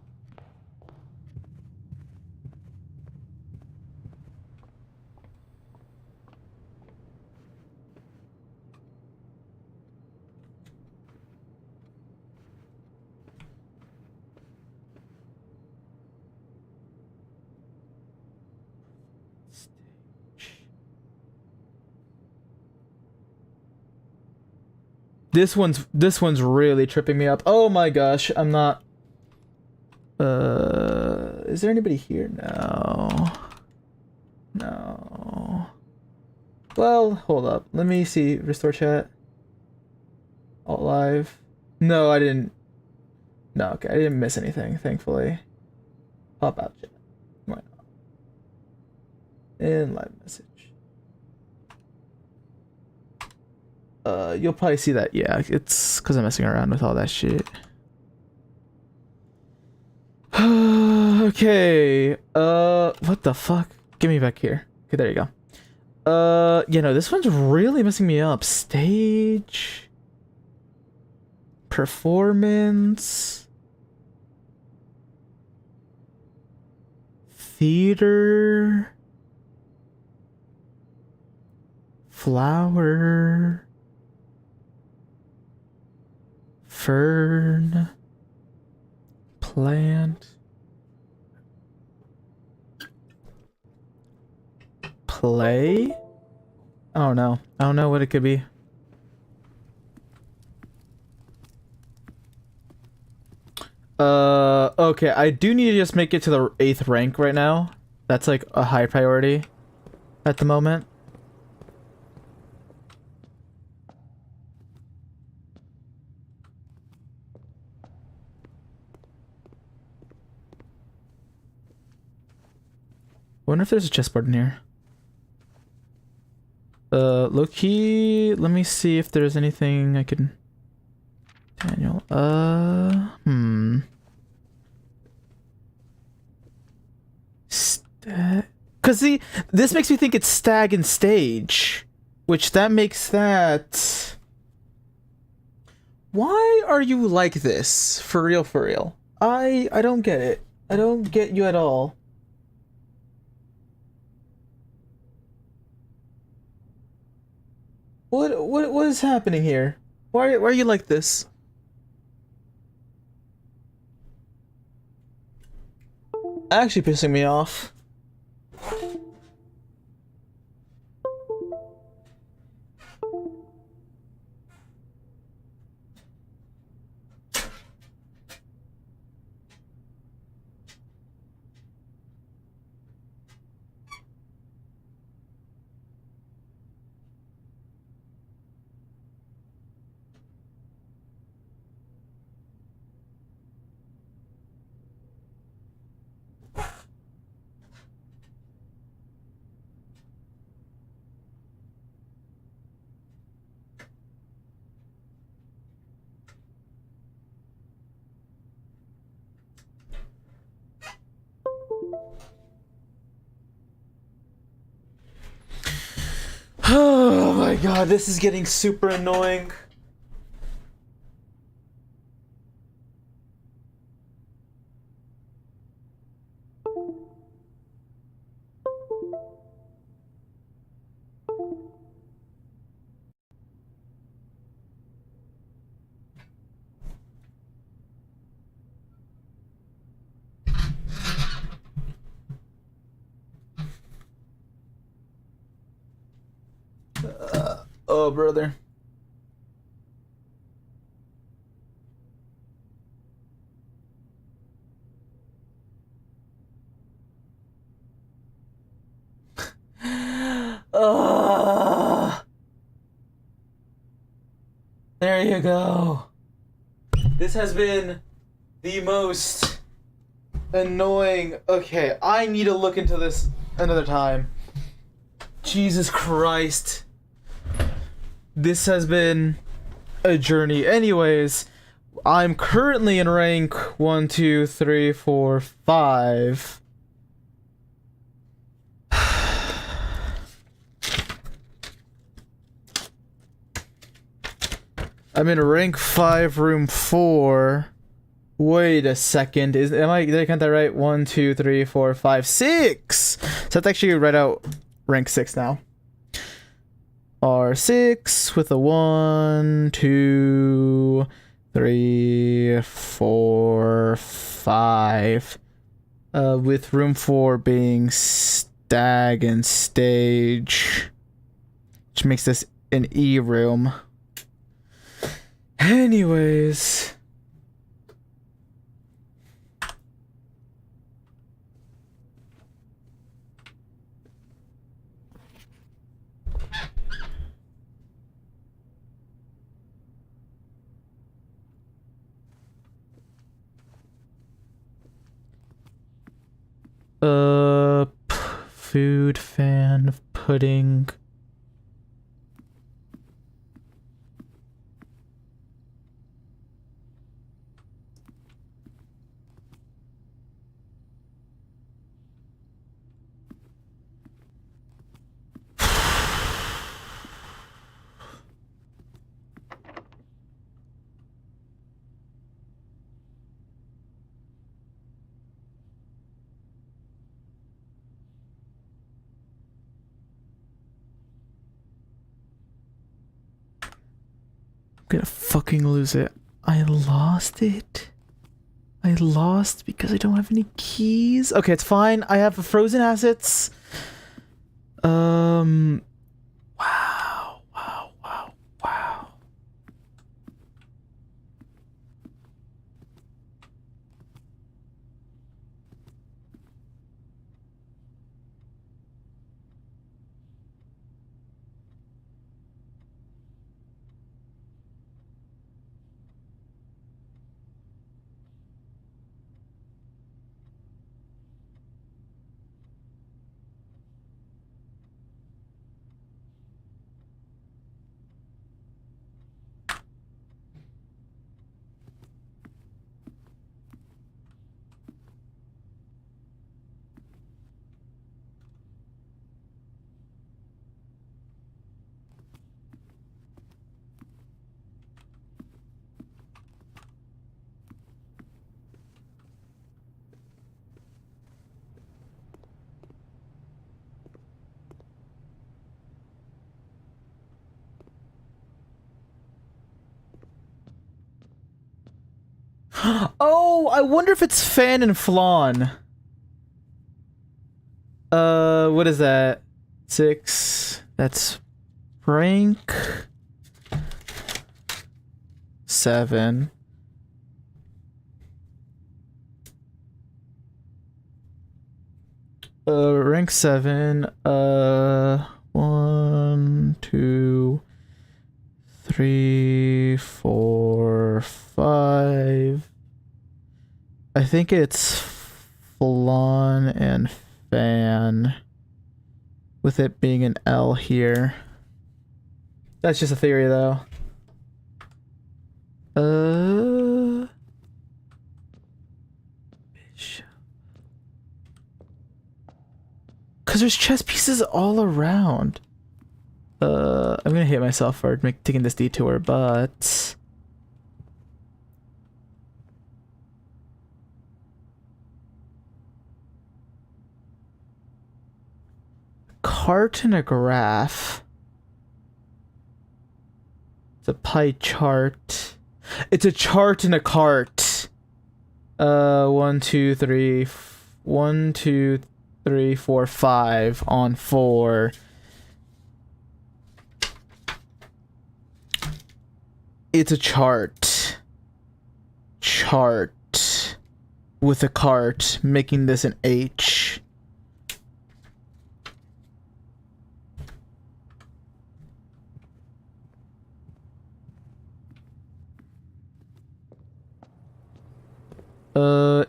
This one's really tripping me up. Oh my gosh, I'm not... is there anybody here? No. No. Well, hold up. Let me see. Restore chat. Alt live. No, I didn't. No, okay. I didn't miss anything, thankfully. Pop out chat. Why not? And live message. You'll probably see that. Yeah, it's because I'm messing around with all that shit. Okay, Okay. What the fuck? Give me back here. Okay, there you go. You know, this one's really messing me up. Stage. Performance. Theater. Flower. Fern. Plant. Play? I don't know. I don't know what it could be. Okay, I do need to just make it to the 8th rank right now. That's like a high priority at the moment. Wonder if there's a chessboard in here. Low key, let me see if there's anything I can... Daniel, Cause see, this makes me think it's stag and stage. Which that makes that... Why are you like this? For real, for real. I don't get it. I don't get you at all. What is happening here? Why are you like this? Actually pissing me off. Oh my god, this is getting super annoying. Oh, brother. There you go. This has been the most annoying. Okay, I need to look into this another time. Jesus Christ. This has been a journey. Anyways, I'm currently in rank 1, 2, 3, 4, 5. I'm in rank 5, room 4. Wait a second. Did I count that right? 1, 2, 3, 4, 5, 6! So that's actually right out rank 6 now. R6 with a 1, 2, 3, 4, 5. With room 4 being stag and stage. Which makes this an E room. Anyways. Food, fan, pudding. gonna fucking lose it. I lost it. I lost because I don't have any keys. Okay, it's fine. I have frozen assets. Wow, wow, wow, wow. Oh, I wonder if it's Fan and Flan. What is that? 6. That's rank 7. Rank 7. 1, 2, 3, 4, 5. I think it's Flan and Fan, with it being an L here. That's just a theory, though. Because there's chess pieces all around. I'm gonna hate myself for taking this detour, but... Cart and a graph. It's a pie chart. It's a chart and a cart. 1, 2, 3, 1, 2, 3, 4, 5 on 4. It's a chart. Chart with a cart, making this an H.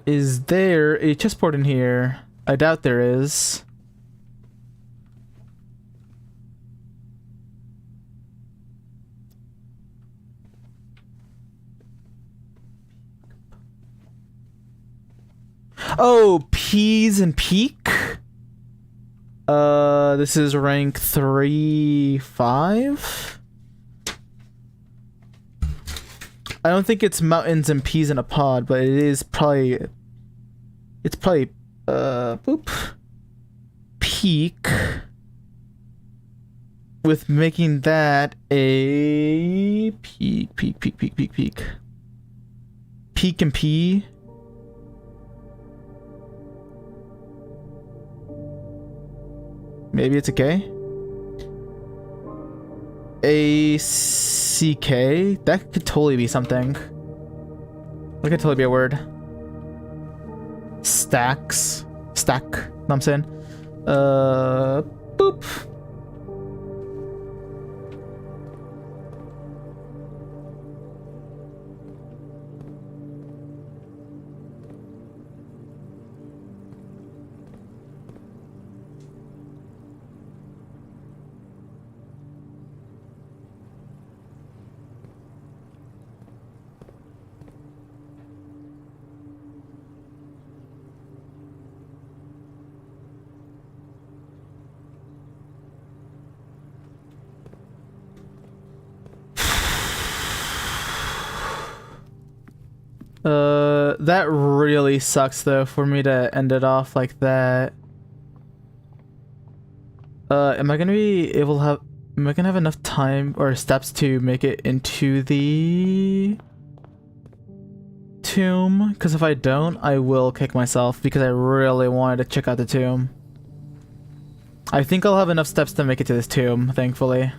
Is there a chessboard in here? I doubt there is. Oh, peas and peak? This is rank 3, 5? I don't think it's mountains and peas in a pod, but it is probably... It's probably, boop. Peak. With making that a... Peak. Peak and P. Maybe it's a K? A-C-K? That could totally be something. That could totally be a word. Stacks. Stack. Know what I'm saying? Boop. That really sucks though for me to end it off like that. Am I gonna be able to have... Am I gonna have enough time or steps to make it into the tomb? Because if I don't, I will kick myself because I really wanted to check out the tomb. I think I'll have enough steps to make it to this tomb, thankfully.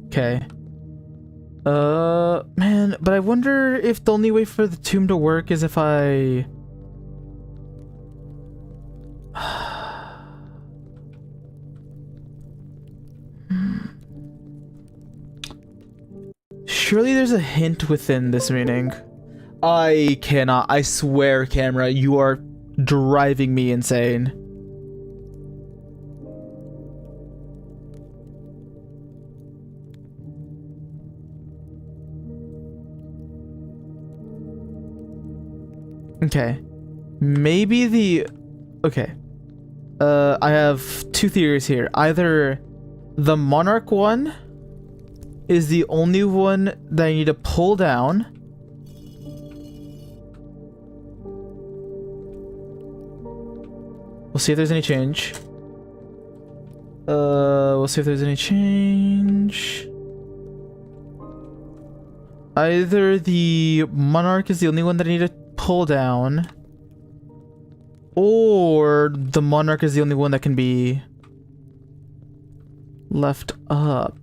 Okay. Man, but I wonder if the only way for the tomb to work is if I... Surely there's a hint within this meaning. I cannot. I swear, camera, you are driving me insane. Okay. Maybe the... Okay. I have two theories here. Either the Monarch one is the only one that I need to pull down. We'll see if there's any change. We'll see if there's any change. Either the Monarch is the only one that I need to pull down, or the Monarch is the only one that can be left up.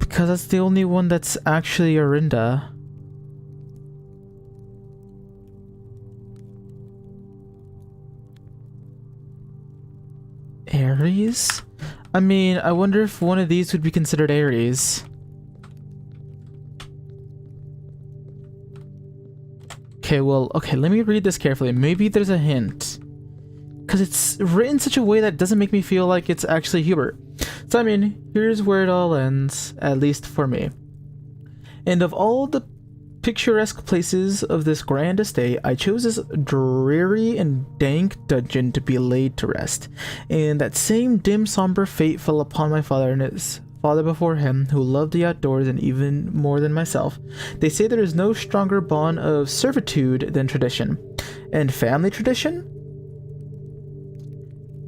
Because that's the only one that's actually Orinda. Ares? I mean, I wonder if one of these would be considered Ares. Okay, well, okay, let me read this carefully. Maybe there's a hint. Because it's written in such a way that doesn't make me feel like it's actually Hubert. So, I mean, here's where it all ends, at least for me. And of all the picturesque places of this grand estate, I chose this dreary and dank dungeon to be laid to rest. And that same dim, somber fate fell upon my father and his father before him, who loved the outdoors and even more than myself. They say there is no stronger bond of servitude than tradition. And family tradition?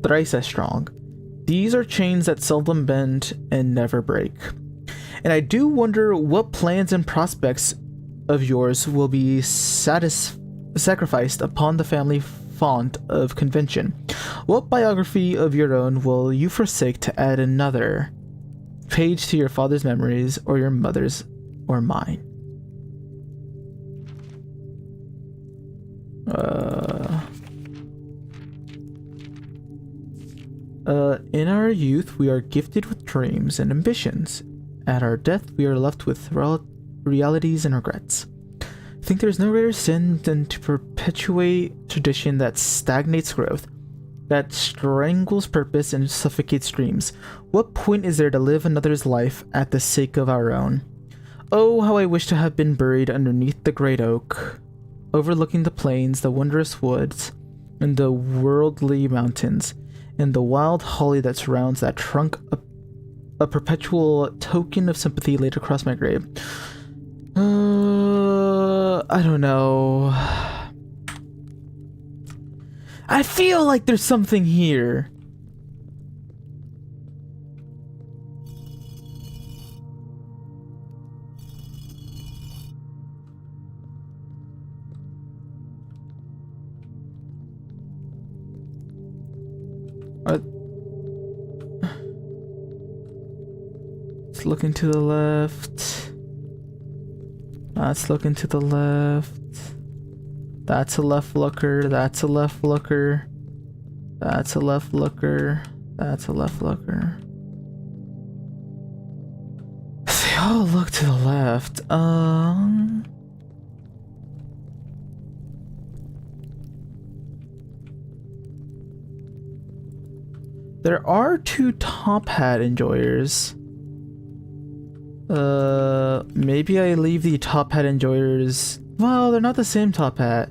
Thrice as strong. These are chains that seldom bend and never break. And I do wonder what plans and prospects of yours will be sacrificed upon the family font of convention. What biography of your own will you forsake to add another page to your father's memories, or your mother's, or mine? In our youth, we are gifted with dreams and ambitions. At our death, we are left with realities and regrets. I think there's no greater sin than to perpetuate tradition that stagnates growth, that strangles purpose and suffocates dreams. What point is there to live another's life at the sake of our own? Oh, how I wish to have been buried underneath the great oak, overlooking the plains, the wondrous woods, and the worldly mountains, and the wild holly that surrounds that trunk, a perpetual token of sympathy laid across my grave. I don't know. I feel like there's something here. It's looking to the left. That's looking to the left. That's a left looker. That's a left looker. That's a left looker. That's a left looker. They all look to the left. There are 2 top hat enjoyers. Maybe I leave the top hat enjoyers. Well, they're not the same top hat.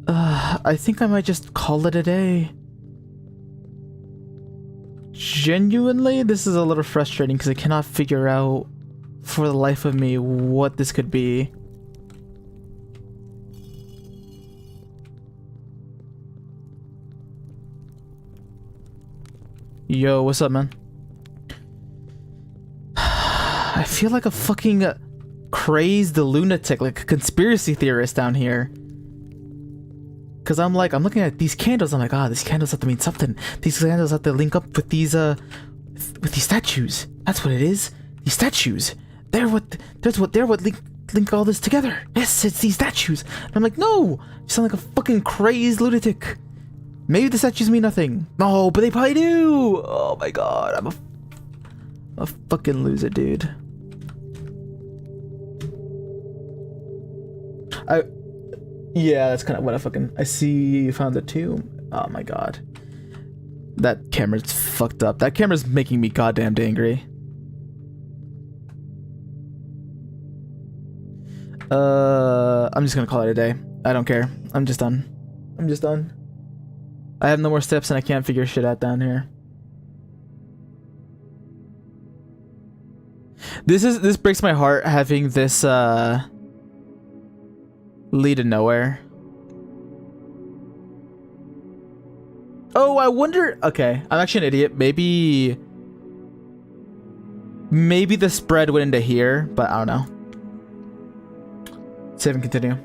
I think I might just call it a day. Genuinely, this is a little frustrating because I cannot figure out for the life of me what this could be. Yo, what's up, man? I feel like a fucking crazed lunatic, like a conspiracy theorist down here. Cause I'm looking at these candles. I'm like, these candles have to mean something. These candles have to link up with these statues. That's what it is. These statues. They're what link all this together. Yes, it's these statues. And I'm like, no, you sound like a fucking crazed lunatic. Maybe the statues mean nothing. No, but they probably do. Oh my god, I'm a fucking loser, dude. Yeah, that's kind of what I see you found the tomb. Oh my god. That camera's fucked up. That camera's making me goddamn angry. I'm just gonna call it a day. I don't care. I'm just done. I have no more steps and I can't figure shit out down here. This breaks my heart having this lead to nowhere. Oh, I wonder. Okay, I'm actually an idiot. Maybe the spread went into here, but I don't know. Save and continue.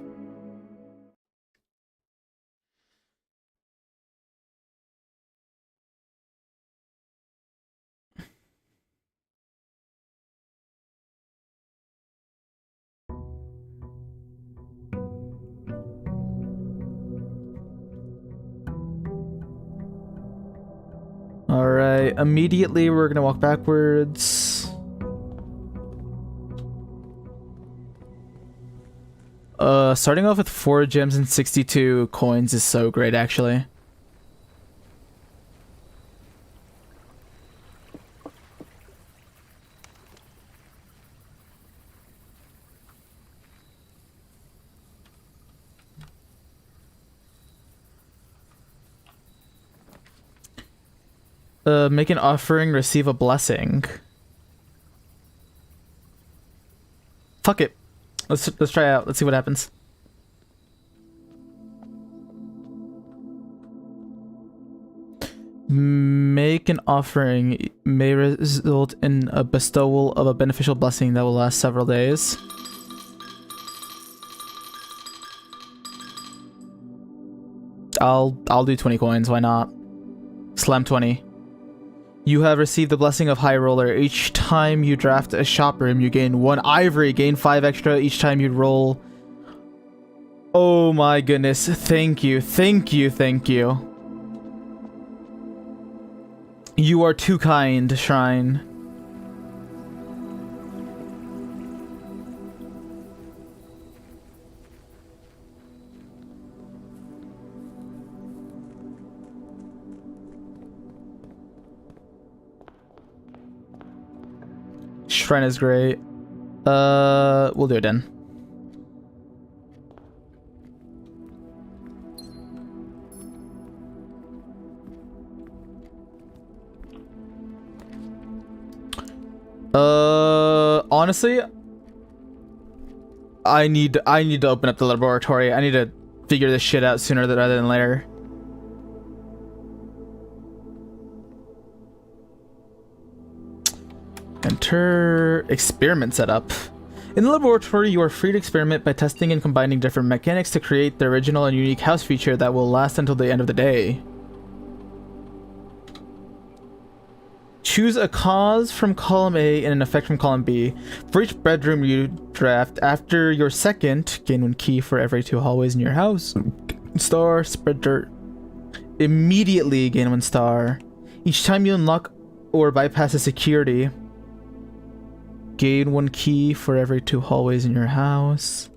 Alright, immediately we're gonna walk backwards. Starting off with 4 gems and 62 coins is so great, actually. Make an offering, receive a blessing. Fuck it. Let's try it out. Let's see what happens. Make an offering may result in a bestowal of a beneficial blessing that will last several days. I'll do 20 coins, why not? Slam 20. You have received the blessing of High Roller. Each time you draft a shop room, you gain 1 ivory. Gain 5 extra each time you roll. Oh my goodness. Thank you. Thank you. Thank you. You are too kind, Shrine. Shrine is great. We'll do it then. Honestly, I need to open up the laboratory. I need to figure this shit out sooner rather than later. Enter experiment setup. In the laboratory, you are free to experiment by testing and combining different mechanics to create the original and unique house feature that will last until the end of the day. Choose a cause from column A and an effect from column B. For each bedroom you draft, after your second, gain 1 key for every 2 hallways in your house. Star, spread dirt. Immediately gain 1 star. Each time you unlock or bypass a security, gain 1 key for every 2 hallways in your house.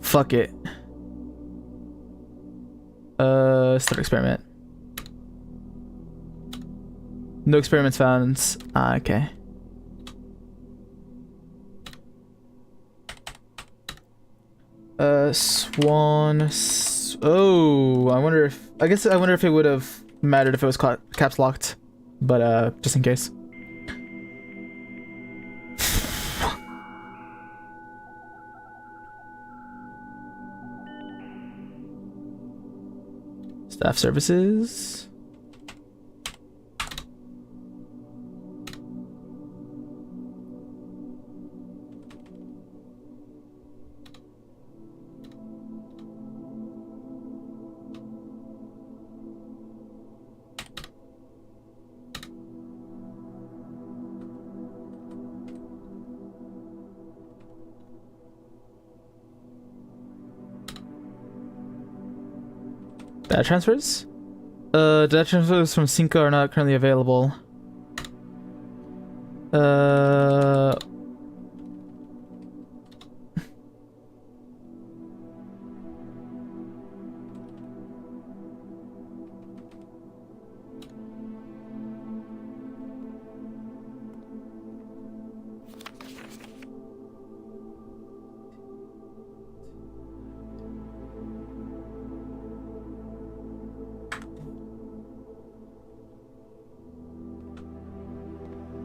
Fuck it. Start experiment. No experiments found. Okay. Swan. Oh, I wonder if. I wonder if it would have mattered if it was caps locked, but just in case. Staff services. Data transfers? Data transfers from Cinco are not currently available.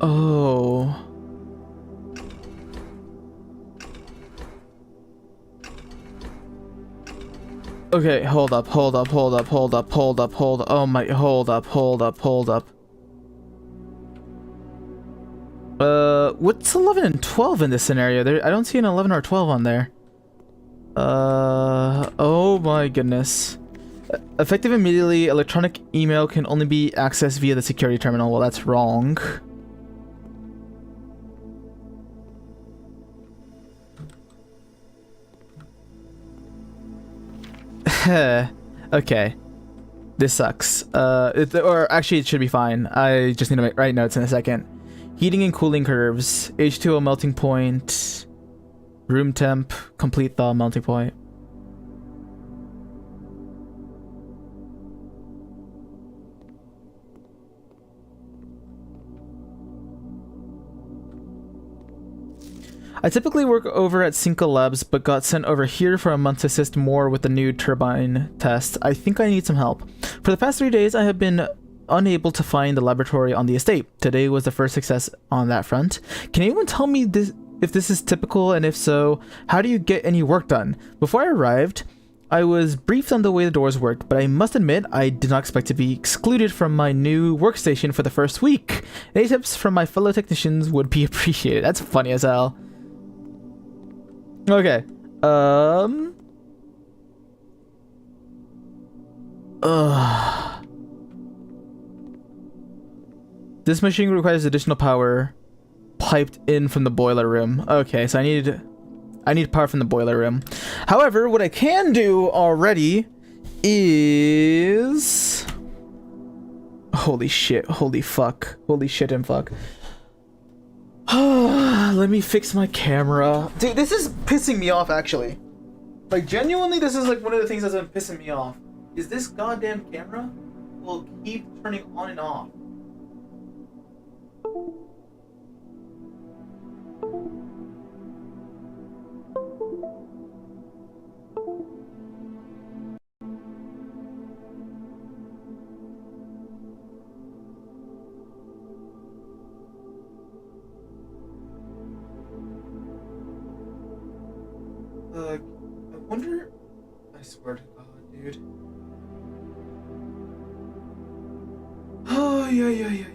Oh. Okay, hold up. Oh my, hold up. What's 11 and 12 in this scenario? I don't see an 11 or 12 on there. Oh my goodness. Effective immediately, electronic email can only be accessed via the security terminal. Well, that's wrong. Okay. This sucks. Or actually it should be fine. I just need to write notes in a second. Heating and cooling curves. H2O melting point. Room temp. Complete thaw melting point. I typically work over at Cinco Labs, but got sent over here for a month to assist more with the new turbine test. I think I need some help. For the past 3 days, I have been unable to find the laboratory on the estate. Today was the first success on that front. Can anyone tell me if this is typical, and if so, how do you get any work done? Before I arrived, I was briefed on the way the doors worked, but I must admit I did not expect to be excluded from my new workstation for the first week. Any tips from my fellow technicians would be appreciated. That's funny as hell. Okay. This machine requires additional power piped in from the boiler room. Okay, so I need power from the boiler room. However, what I can do already is holy shit, holy fuck, holy shit and fuck. Let me fix my camera. Dude, this is pissing me off, actually. Like, genuinely, this is like one of the things that's been pissing me off. Is this goddamn camera will keep turning on and off. wonder. I swear to God, dude. Oh yeah.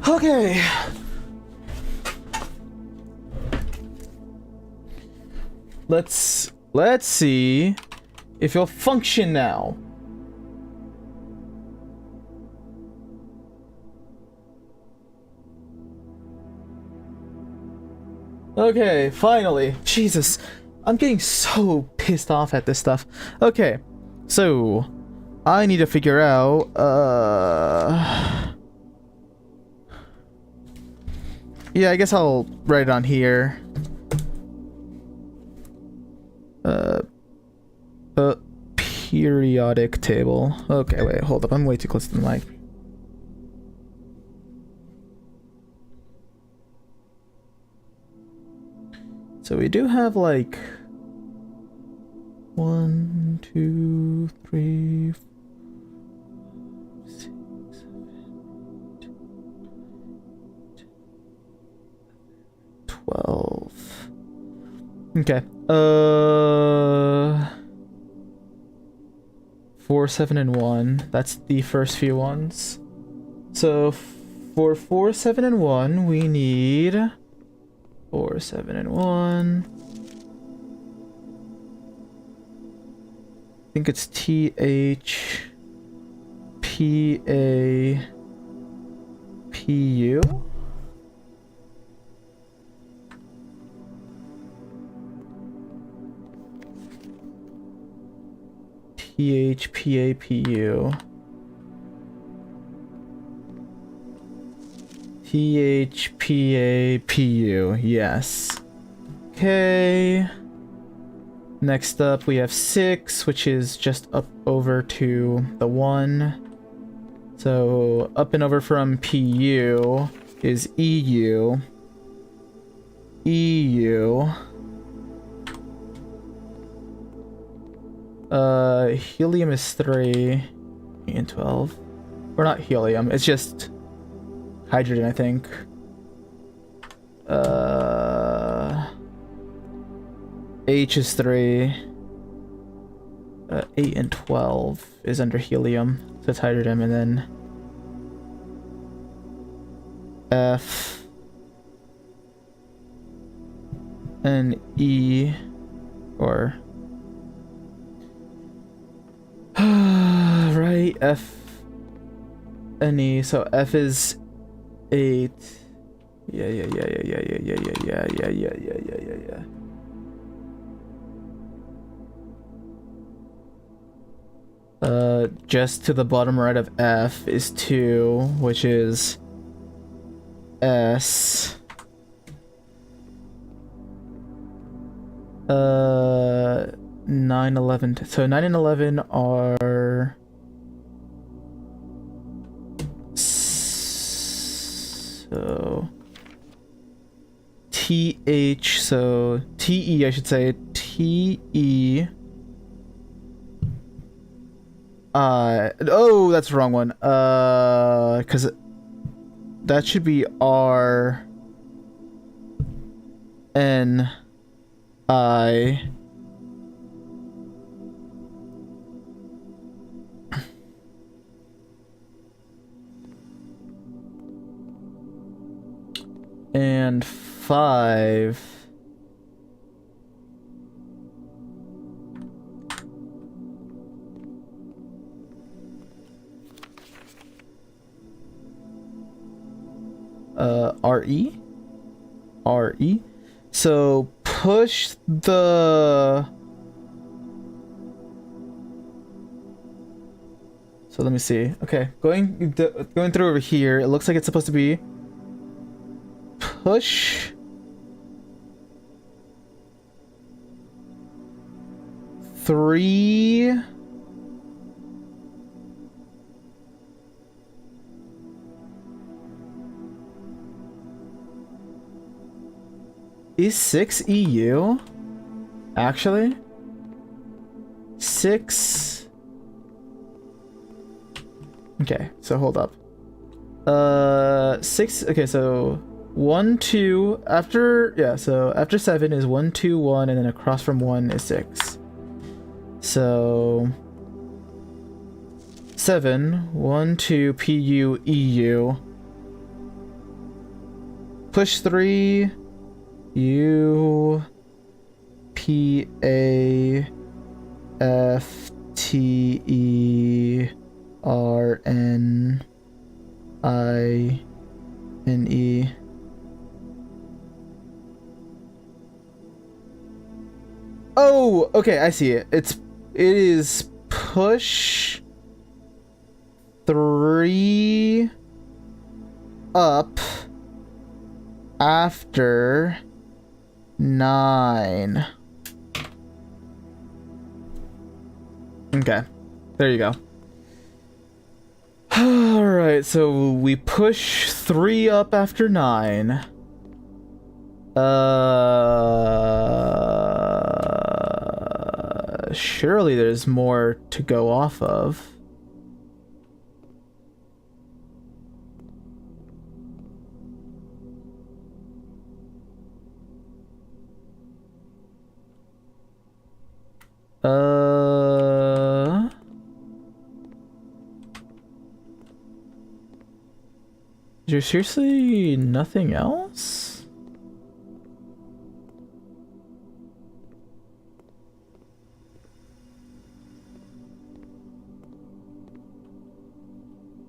Okay. Let's see if you'll function now. Okay, finally. Jesus, I'm getting so pissed off at this stuff. Okay, so I need to figure out yeah, I guess I'll write it on here. Periodic table. Okay, wait, hold up. I'm way too close to the mic. So we do have like 1, 2, 3, 4, 6, 7, 12. Okay. 4, 7, and 1. That's the first few ones. So for 4, 7, and 1, we need 4, 7, and 1. I think it's THPAPU. THPAPU. THPAPU, yes. Okay. Next up, we have 6, which is just up over to the 1. So up and over from PU is EU. EU. Helium is 3 and 12. Or not helium, it's just hydrogen, I think. H is 3. 8 and 12 is under helium, so it's hydrogen, and then F and E, or right, F and E. So F is 8. Yeah. Just to the bottom right of F is 2, which is S. 9, 11. So 9 and 11 are so TH, so TE, I should say TE. Oh, that's the wrong one. Because that should be R N I. And 5. RE? RE? So push the... So let me see. Okay, going through over here, it looks like it's supposed to be push three Is 6 EU? Actually? 6... Okay, so hold up. 6... Okay, so... 1, 2... After... Yeah, so after 7 is 1, 2, 1, and then across from 1 is 6. So... 7, 1, 2, PU, EU. Push 3... U... P, A... F, T, E... R, N... I... N, E... Oh, okay, I see it. It is push 3 up after 9. Okay, there you go. Alright, so we push 3 up after 9. Surely there's more to go off of. Is there seriously nothing else?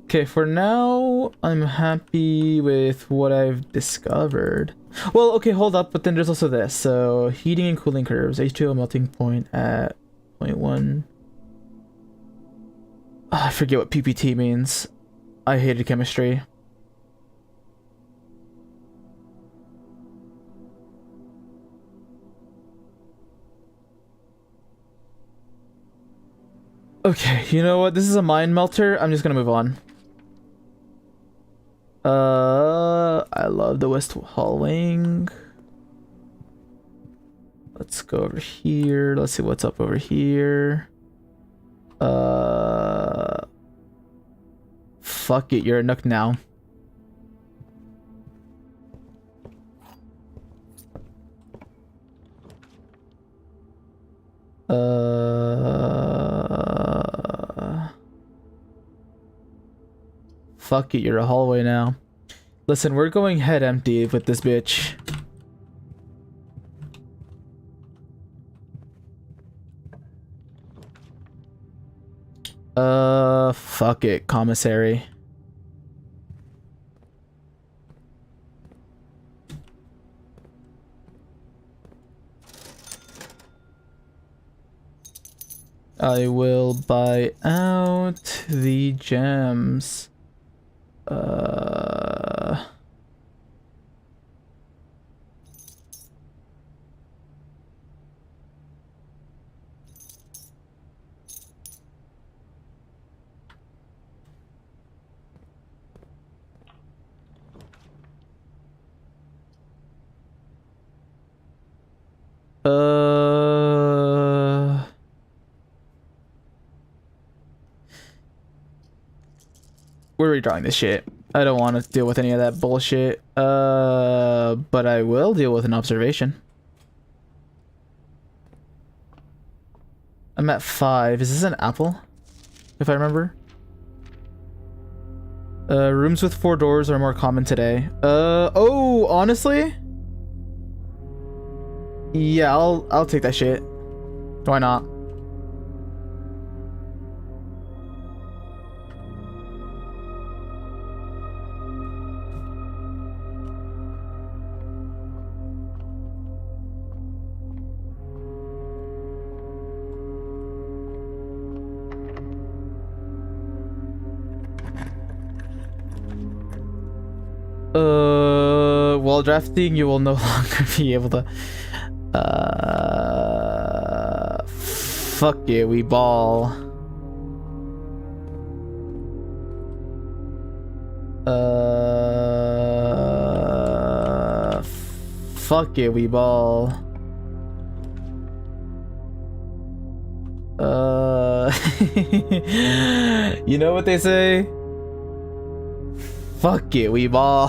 Okay, for now, I'm happy with what I've discovered. Well, okay, hold up, but then there's also this. So, heating and cooling curves. H2O melting point at 0.1. Oh, I forget what PPT means. I hated chemistry. Okay, you know what? This is a mind melter. I'm just gonna move on. I love the West Hall wing. Let's go over here. Let's see what's up over here. Fuck it, you're a nook now. Fuck it, you're a hallway now. Listen, we're going head empty with this bitch. Fuck it, commissary. I will buy out the gems. We're redrawing this shit. I don't want to deal with any of that bullshit. But I will deal with an observation. I'm at 5. Is this an apple? If I remember. Rooms with 4 doors are more common today. Oh, honestly? Yeah, I'll take that shit. Why not? While drafting, you will no longer be able to. Fuck it, we ball. Fuck it, we ball. You know what they say? Fuck it, we ball.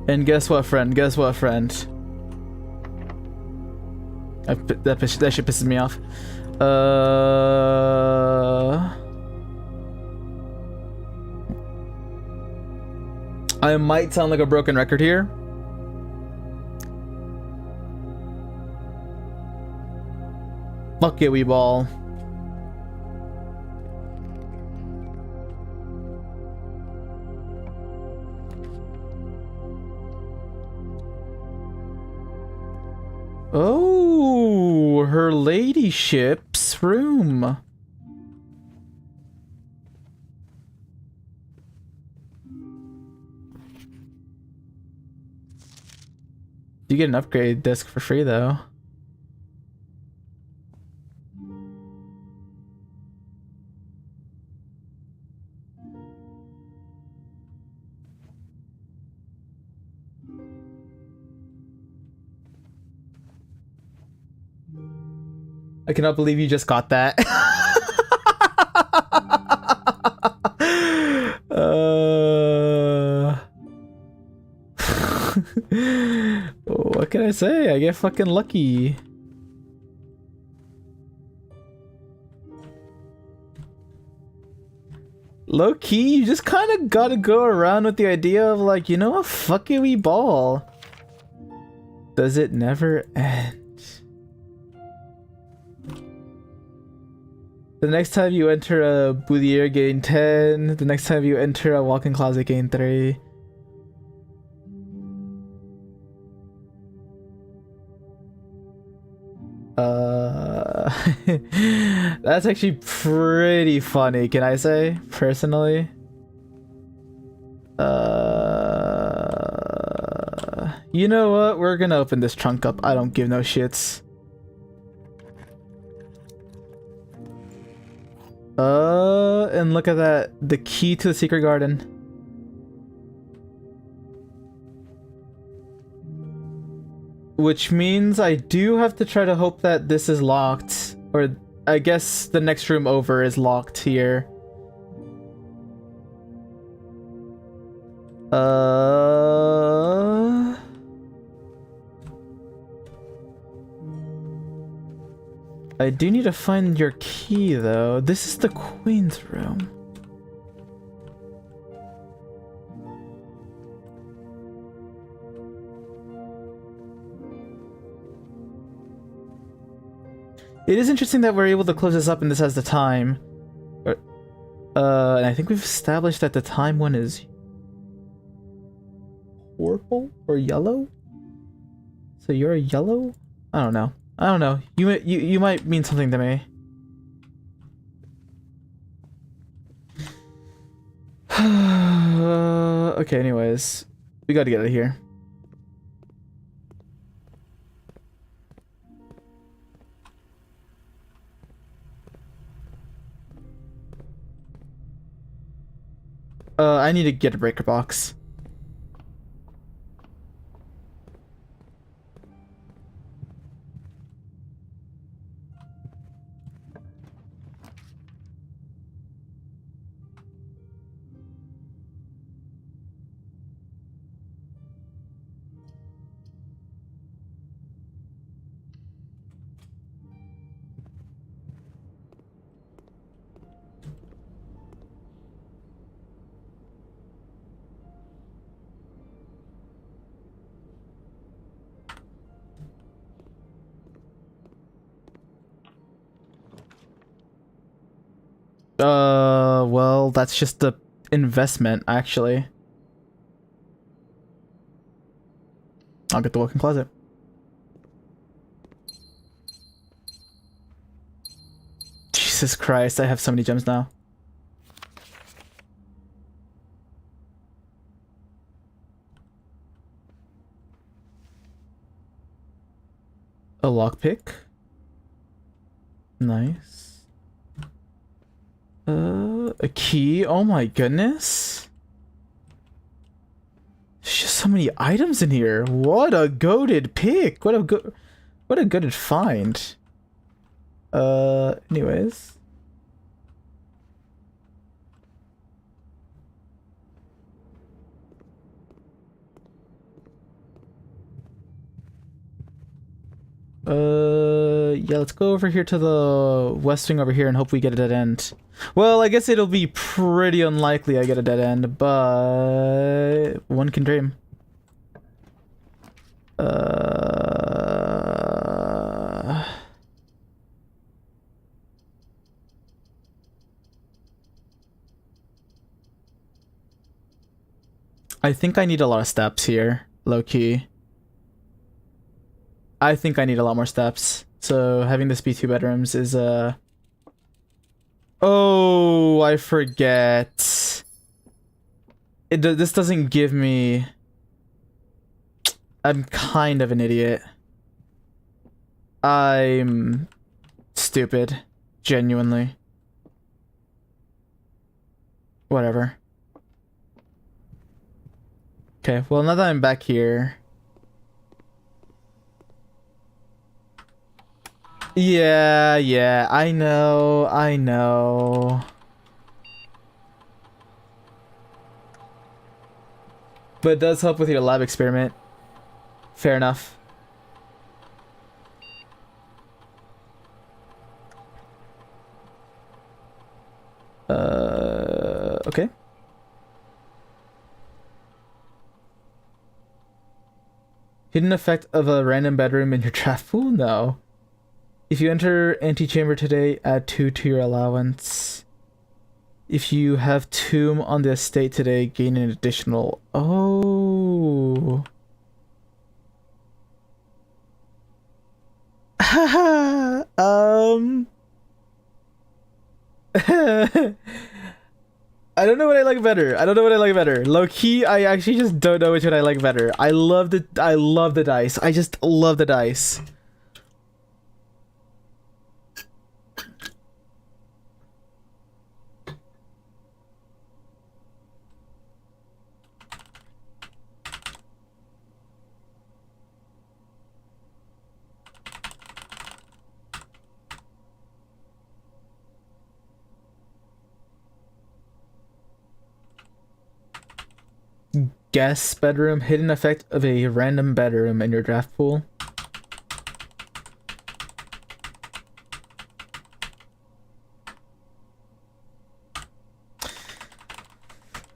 And guess what, friend? Guess what, friend? That shit pisses me off. I might sound like a broken record here. Fuck it, we ball. Oh, her ladyship's room. You get an upgrade disc for free though. I cannot believe you just got that. What can I say? I get fucking lucky. Low key, you just kind of gotta go around with the idea of like, you know what? Fuck it, we ball. Does it never end? The next time you enter a boudier, gain 10. The next time you enter a walk-in closet, gain 3. That's actually pretty funny, can I say, personally? You know what? We're gonna open this trunk up. I don't give no shits. And look at that. The key to the secret garden. Which means I do have to try to hope that this is locked. Or I guess the next room over is locked here. I do need to find your key though. This is the queen's room. It is interesting that we're able to close this up and this has the time. And I think we've established that the time one is purple or yellow. So you're a yellow? I don't know. I don't know. You might mean something to me. Okay, anyways. We gotta get out of here. I need to get a breaker box. Well, that's just the investment, actually. I'll get the walk-in closet. Jesus Christ, I have so many gems now. A lockpick. Nice. A key. Oh my goodness. There's just so many items in here. What a goated pick. What a goated find. Anyways. Yeah, let's go over here to the west wing over here and hope we get a dead end. Well, I guess it'll be pretty unlikely I get a dead end, but one can dream. I think I need a lot of steps here, low key. I think I need a lot more steps. So having this be 2 bedrooms is oh, I forget. This doesn't give me. I'm kind of an idiot. I'm stupid, genuinely. Whatever. Okay, well now that I'm back here. Yeah, I know. But it does help with your lab experiment. Fair enough. Okay. Hidden effect of a random bedroom in your draft pool? No. If you enter antechamber today, add 2 to your allowance. If you have tomb on the estate today, gain an additional. Oh. I don't know what I like better. Low key, I actually just don't know which one I like better. I love the dice. I just love the dice. Guest bedroom, hidden effect of a random bedroom in your draft pool.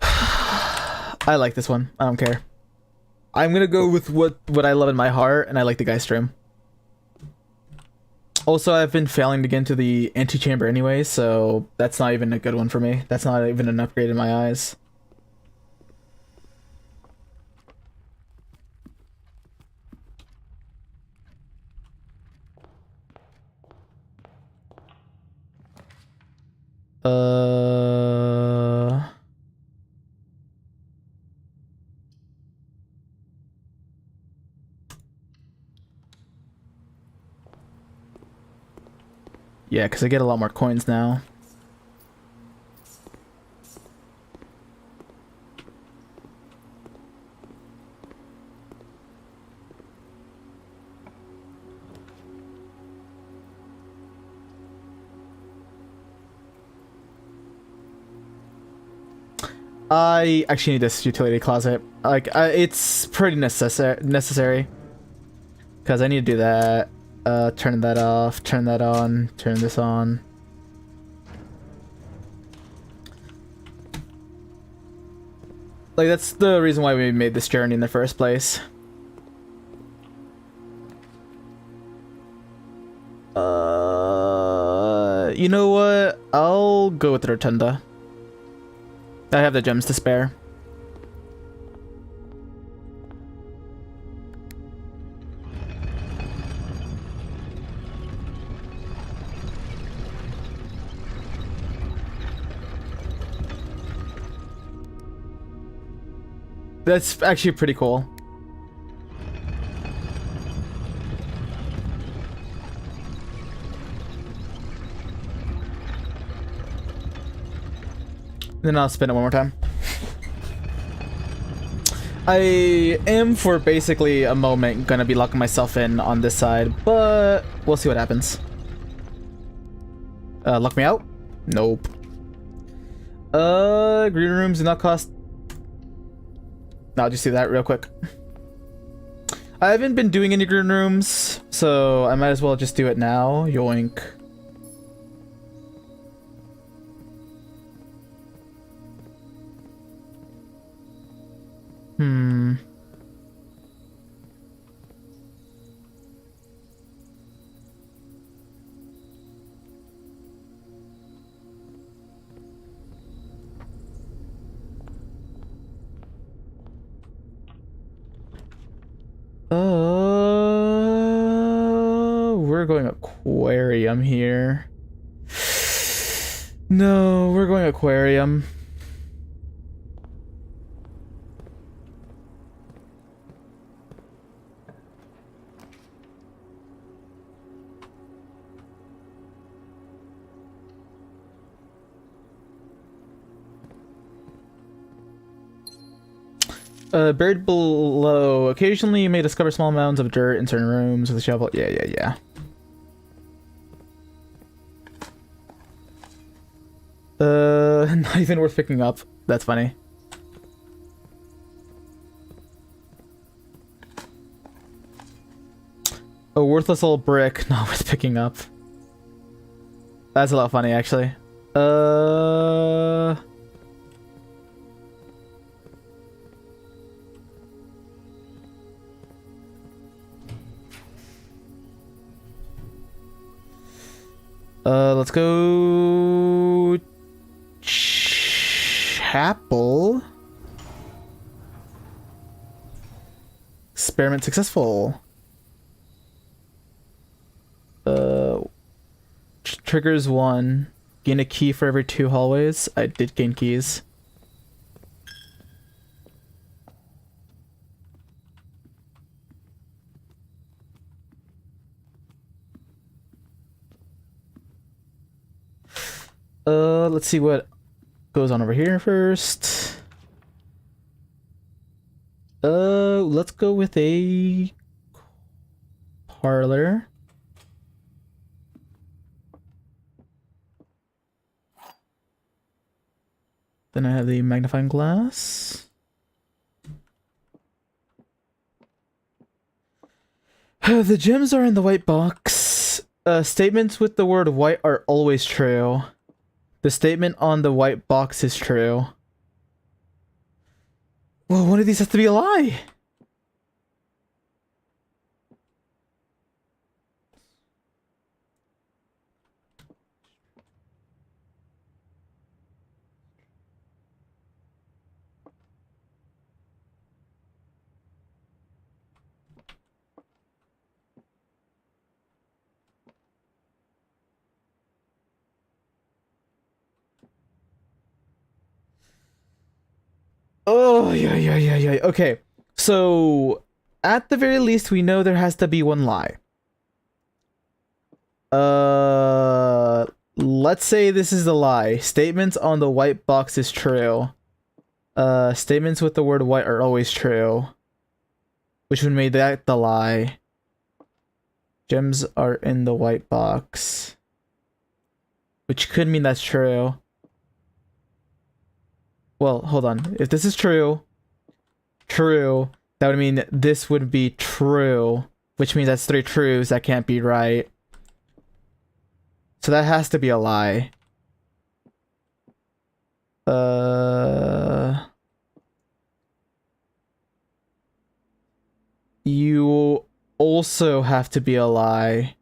I like this one. I don't care. I'm gonna go with what I love in my heart, and I like the geist room. Also, I've been failing to get into the antechamber anyway, so that's not even a good one for me. That's not even an upgrade in my eyes. Yeah, because I get a lot more coins now. I actually need this utility closet. Like, it's pretty necessary. Because I need to do that. Turn that off, turn that on, turn this on. Like, that's the reason why we made this journey in the first place. You know what? I'll go with the Rotunda. I have the gems to spare. That's actually pretty cool. Then I'll spin it one more time. I am, for basically a moment, gonna be locking myself in on this side, but we'll see what happens. Lock me out? Nope. Green rooms do not cost... No, I'll just do that real quick. I haven't been doing any green rooms, so I might as well just do it now. Yoink. We're going aquarium here. No, we're going aquarium. Buried below. Occasionally you may discover small mounds of dirt in certain rooms with a shovel. Yeah. Not even worth picking up. That's funny. A worthless old brick, not worth picking up. That's a lot funny, actually. Let's go... Chapel. Experiment successful. Triggers 1. Gain a key for every 2 hallways. I did gain keys. Let's see what goes on over here first. Let's go with a parlor. Then I have the magnifying glass. The gems are in the white box. Statements with the word white are always true. The statement on the white box is true. Well, one of these has to be a lie. Oh, yeah. Okay, so at the very least, we know there has to be one lie. Let's say this is the lie. Statements on the white box is true. Statements with the word white are always true. Which would make that the lie. Gems are in the white box. Which could mean that's true. Well, hold on. If this is true, that would mean this would be true, which means that's 3 truths. That can't be right. So that has to be a lie. You also have to be a lie.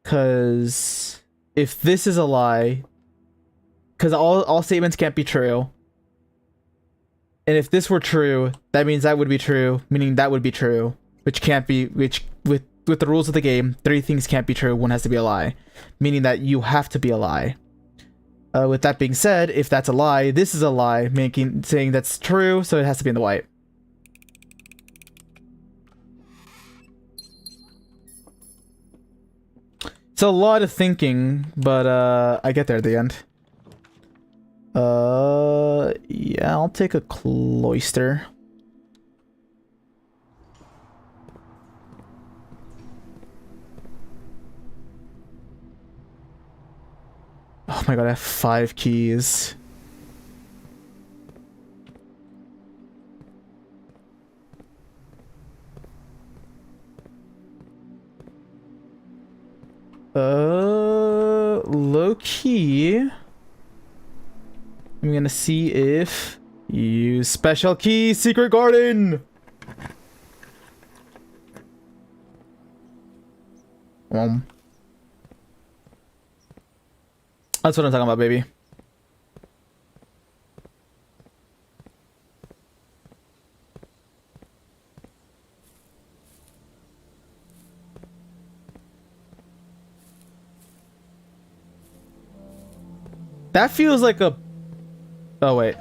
'Cause if this is a lie, because all statements can't be true. And if this were true, that means that would be true, meaning that would be true, which can't be, which with the rules of the game, 3 things can't be true, 1 has to be a lie, meaning that you have to be a lie. With that being said, if that's a lie, this is a lie, saying that's true, so it has to be in the white. It's a lot of thinking, but I get there at the end. Yeah, I'll take a cloister. Oh my god, I have 5 keys. Low key. I'm gonna see if use special key secret garden. That's what I'm talking about, baby. That feels like a... Oh, wait.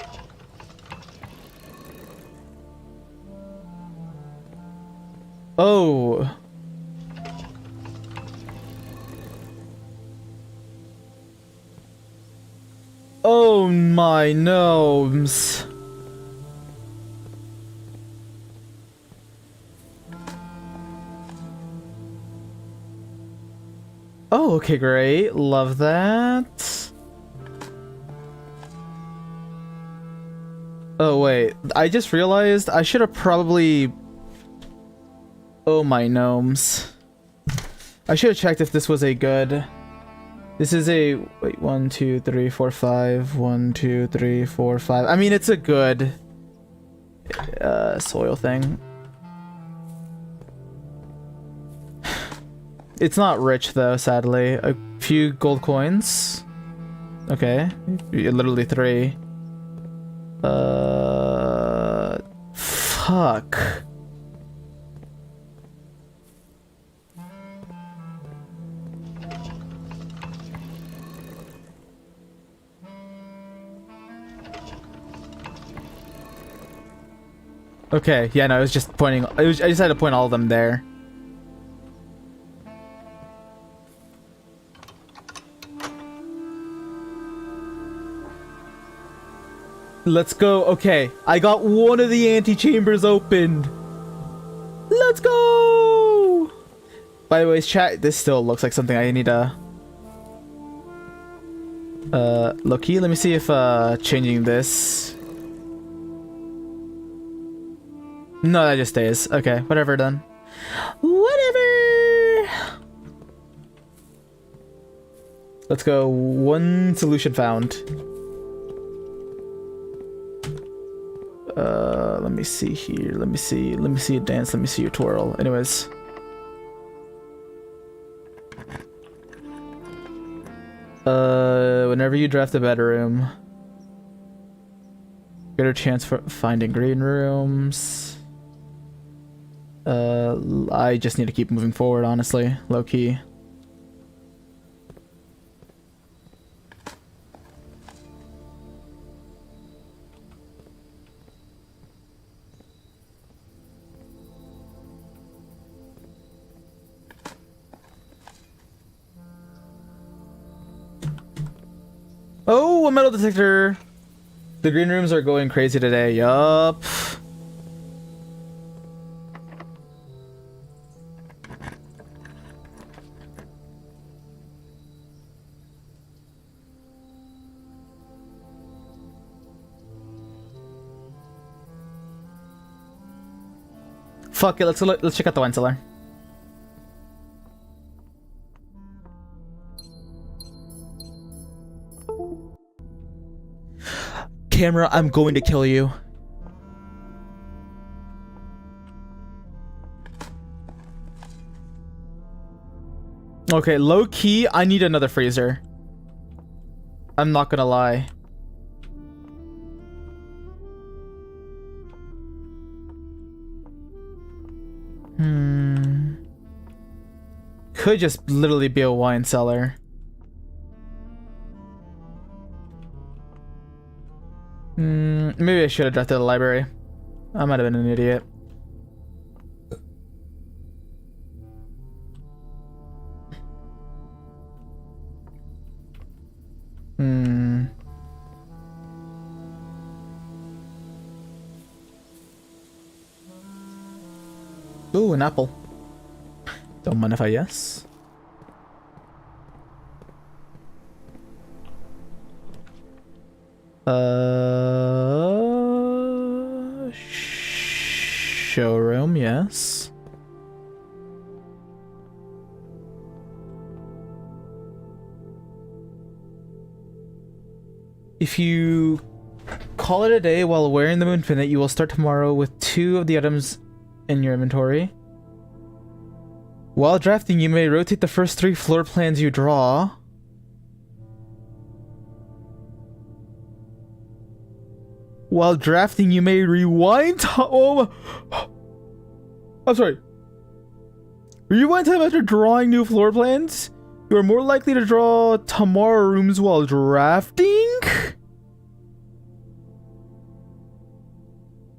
Oh. Oh my gnomes. Oh, okay, great. Love that. Oh, wait. I just realized I should have probably... Oh, my gnomes. I should have checked if this was a good... This is a... Wait, 1, 2, 3, 4, 5. 1, 2, 3, 4, 5. I mean, it's a good... soil thing. It's not rich, though, sadly. A few gold coins. Okay. Literally 3. Fuck. Okay, yeah, no, I was just pointing. I just had to point all of them there. Let's go. Okay, I got one of the antechambers opened. Let's go. By the way, chat, this still looks like something I need to... Loki, let me see if changing this... No, that just stays. Okay, whatever then. Whatever! Let's go. 1 solution found. Let me see here. Let me see you dance. Let me see you twirl. Anyways. Whenever you draft a bedroom, greater chance for finding green rooms. I just need to keep moving forward, honestly. Low key. Oh, a metal detector. The green rooms are going crazy today. Yup. Fuck it, let's check out the wine cellar. Camera, I'm going to kill you. Okay, low key, I need another freezer. I'm not gonna lie. Could just literally be a wine cellar. Maybe I should have drafted the library. I might have been an idiot. Ooh, an apple. Don't mind if I yes. Showroom, yes. If you call it a day while wearing the moon pendant, you will start tomorrow with 2 of the items in your inventory. While drafting, you may rotate the first 3 floor plans you draw. While drafting, you may rewind time. Oh, I'm sorry. Rewind time after drawing new floor plans. You are more likely to draw tomorrow rooms while drafting.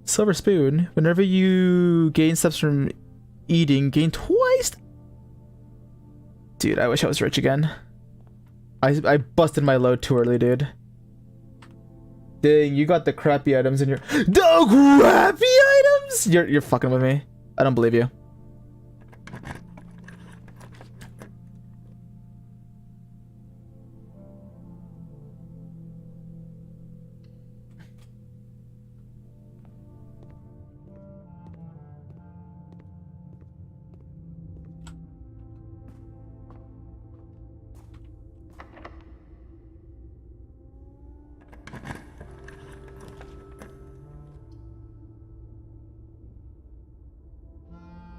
Silver spoon. Whenever you gain steps from eating, gain twice. Dude, I wish I was rich again. I busted my load too early, dude. Dang, you got the crappy items in your... The crappy items?! You're fucking with me. I don't believe you.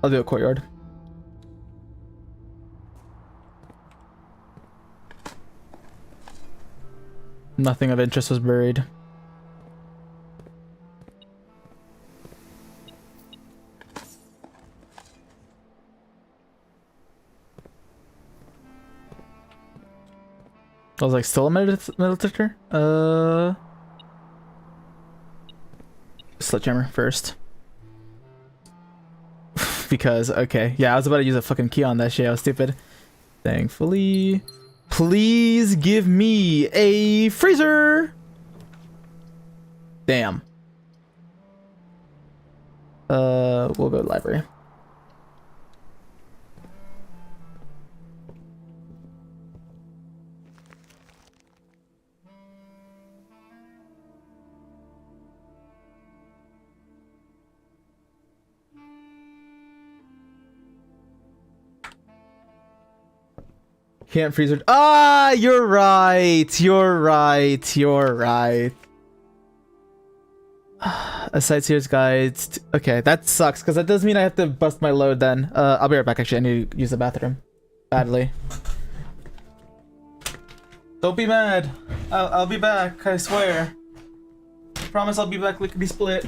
I'll do a courtyard. Nothing of interest was buried. I was like, still a metal detector? Sledgehammer first. Because, okay. Yeah, I was about to use a fucking key on that shit. I was stupid. Thankfully. Please give me a freezer! Damn. We'll go to the library. Can't freeze it. Ah, you're right. You're right. You're right. A sightseer's guide. Okay, that sucks because that does mean I have to bust my load then. I'll be right back. Actually, I need to use the bathroom badly. Don't be mad. I'll be back. I swear. Promise I'll be back lickety split.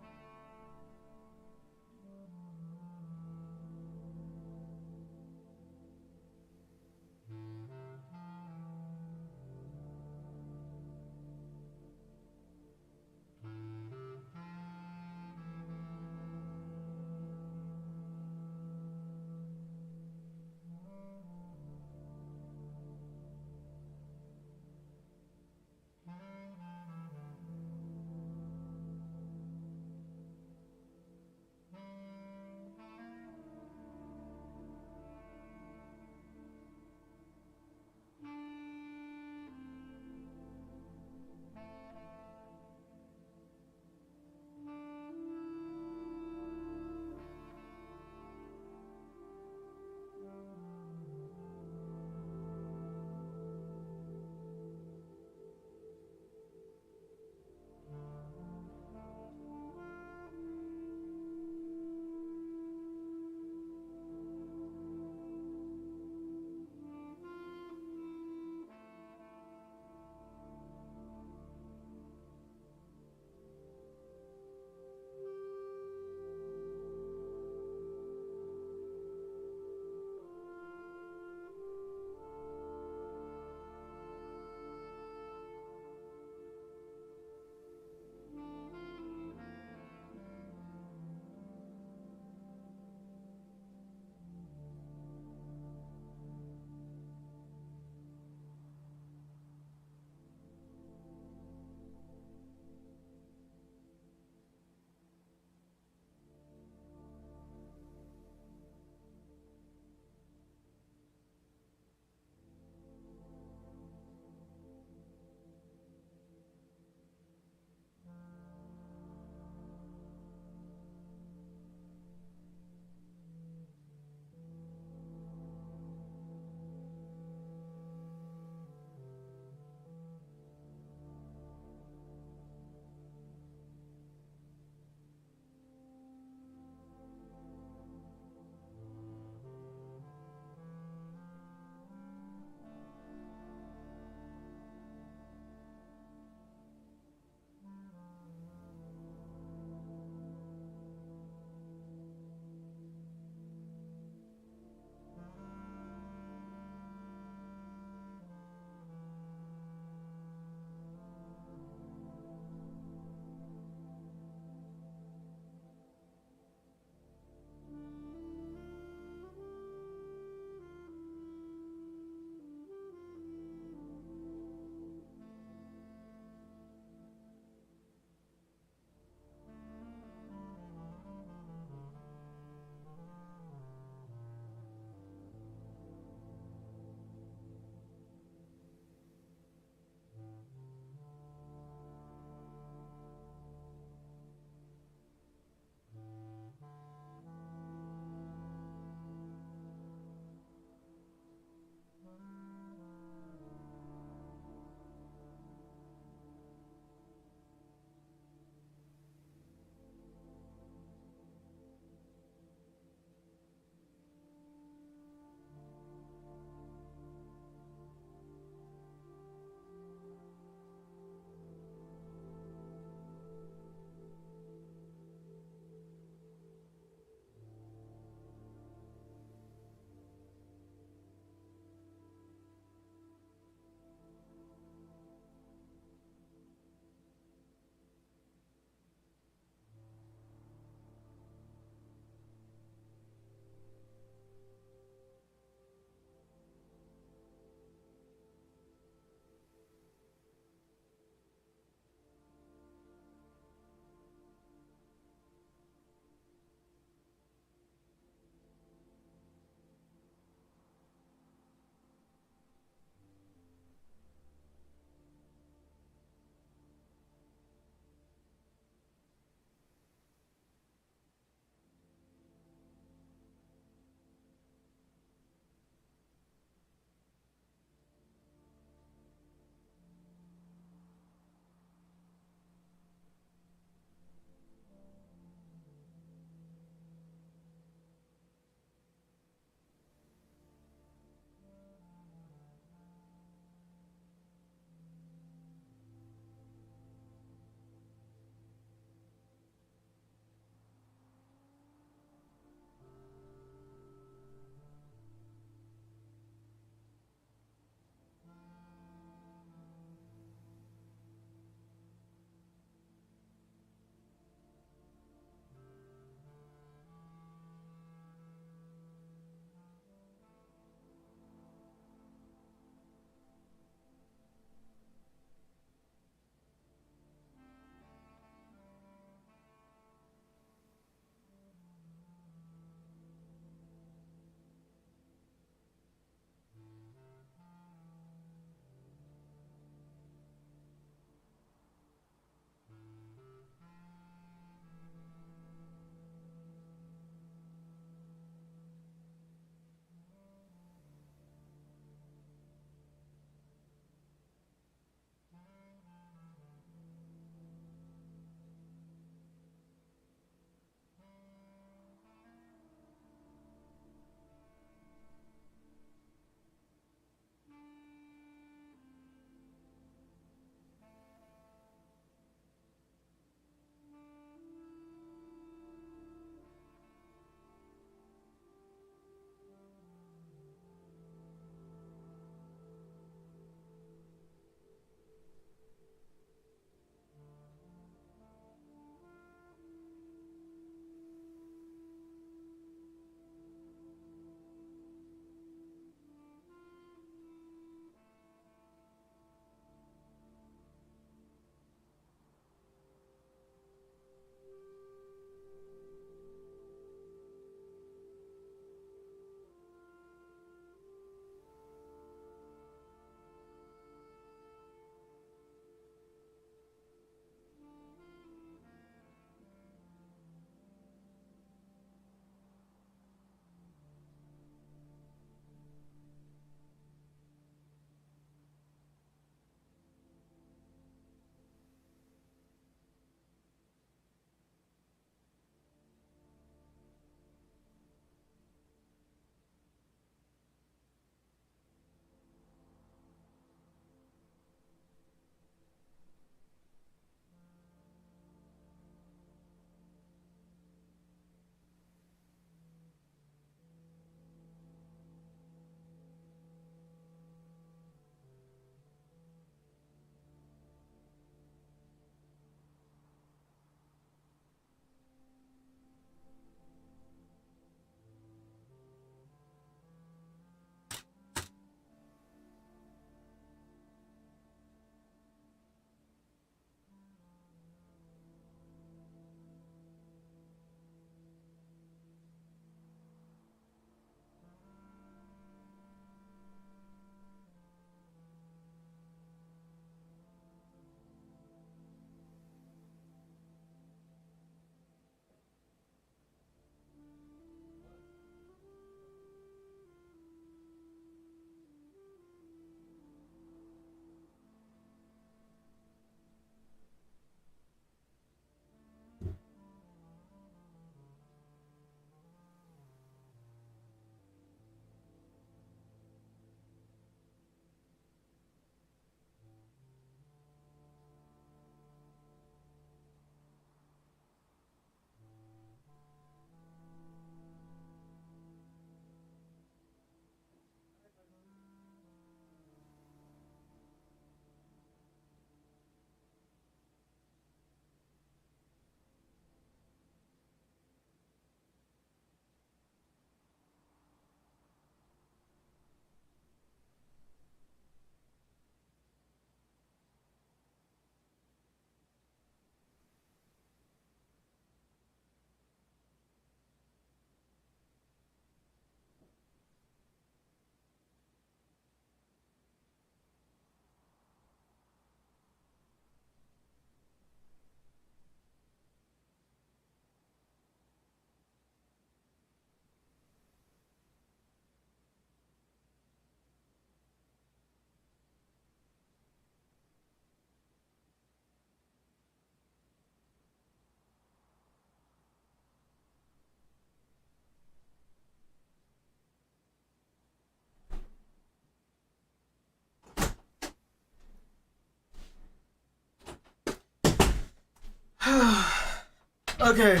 Okay.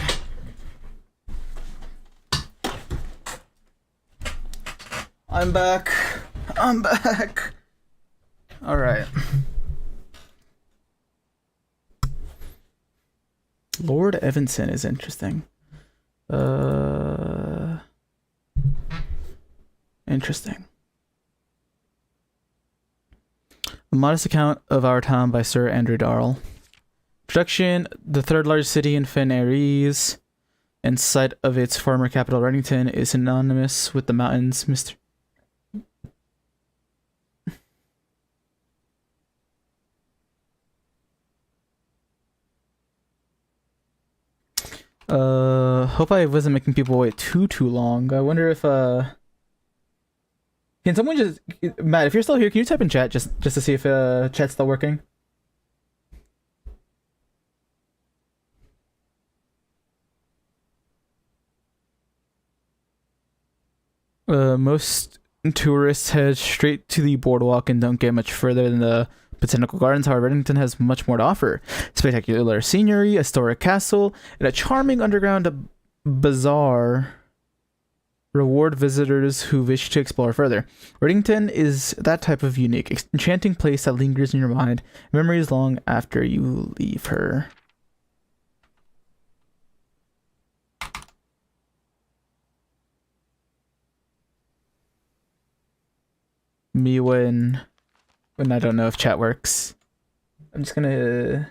I'm back. I'm back. All right. Lord Evanson is interesting. Interesting. A modest account of our town by Sir Andrew Darrell. Introduction: the third largest city in Fen Aries and site of its former capital, Reddington, is synonymous with the mountains. Mr. Hope I wasn't making people wait too long. I wonder if can someone just, Matt, if you're still here, can you type in chat just to see if chat's still working? Most tourists head straight to the boardwalk and don't get much further than the botanical gardens. However, Reddington has much more to offer: spectacular scenery, a historic castle, and a charming underground bazaar reward visitors who wish to explore further. Reddington is that type of unique, enchanting place that lingers in your mind, memories long after you leave her. Me when I don't know if chat works. I'm just gonna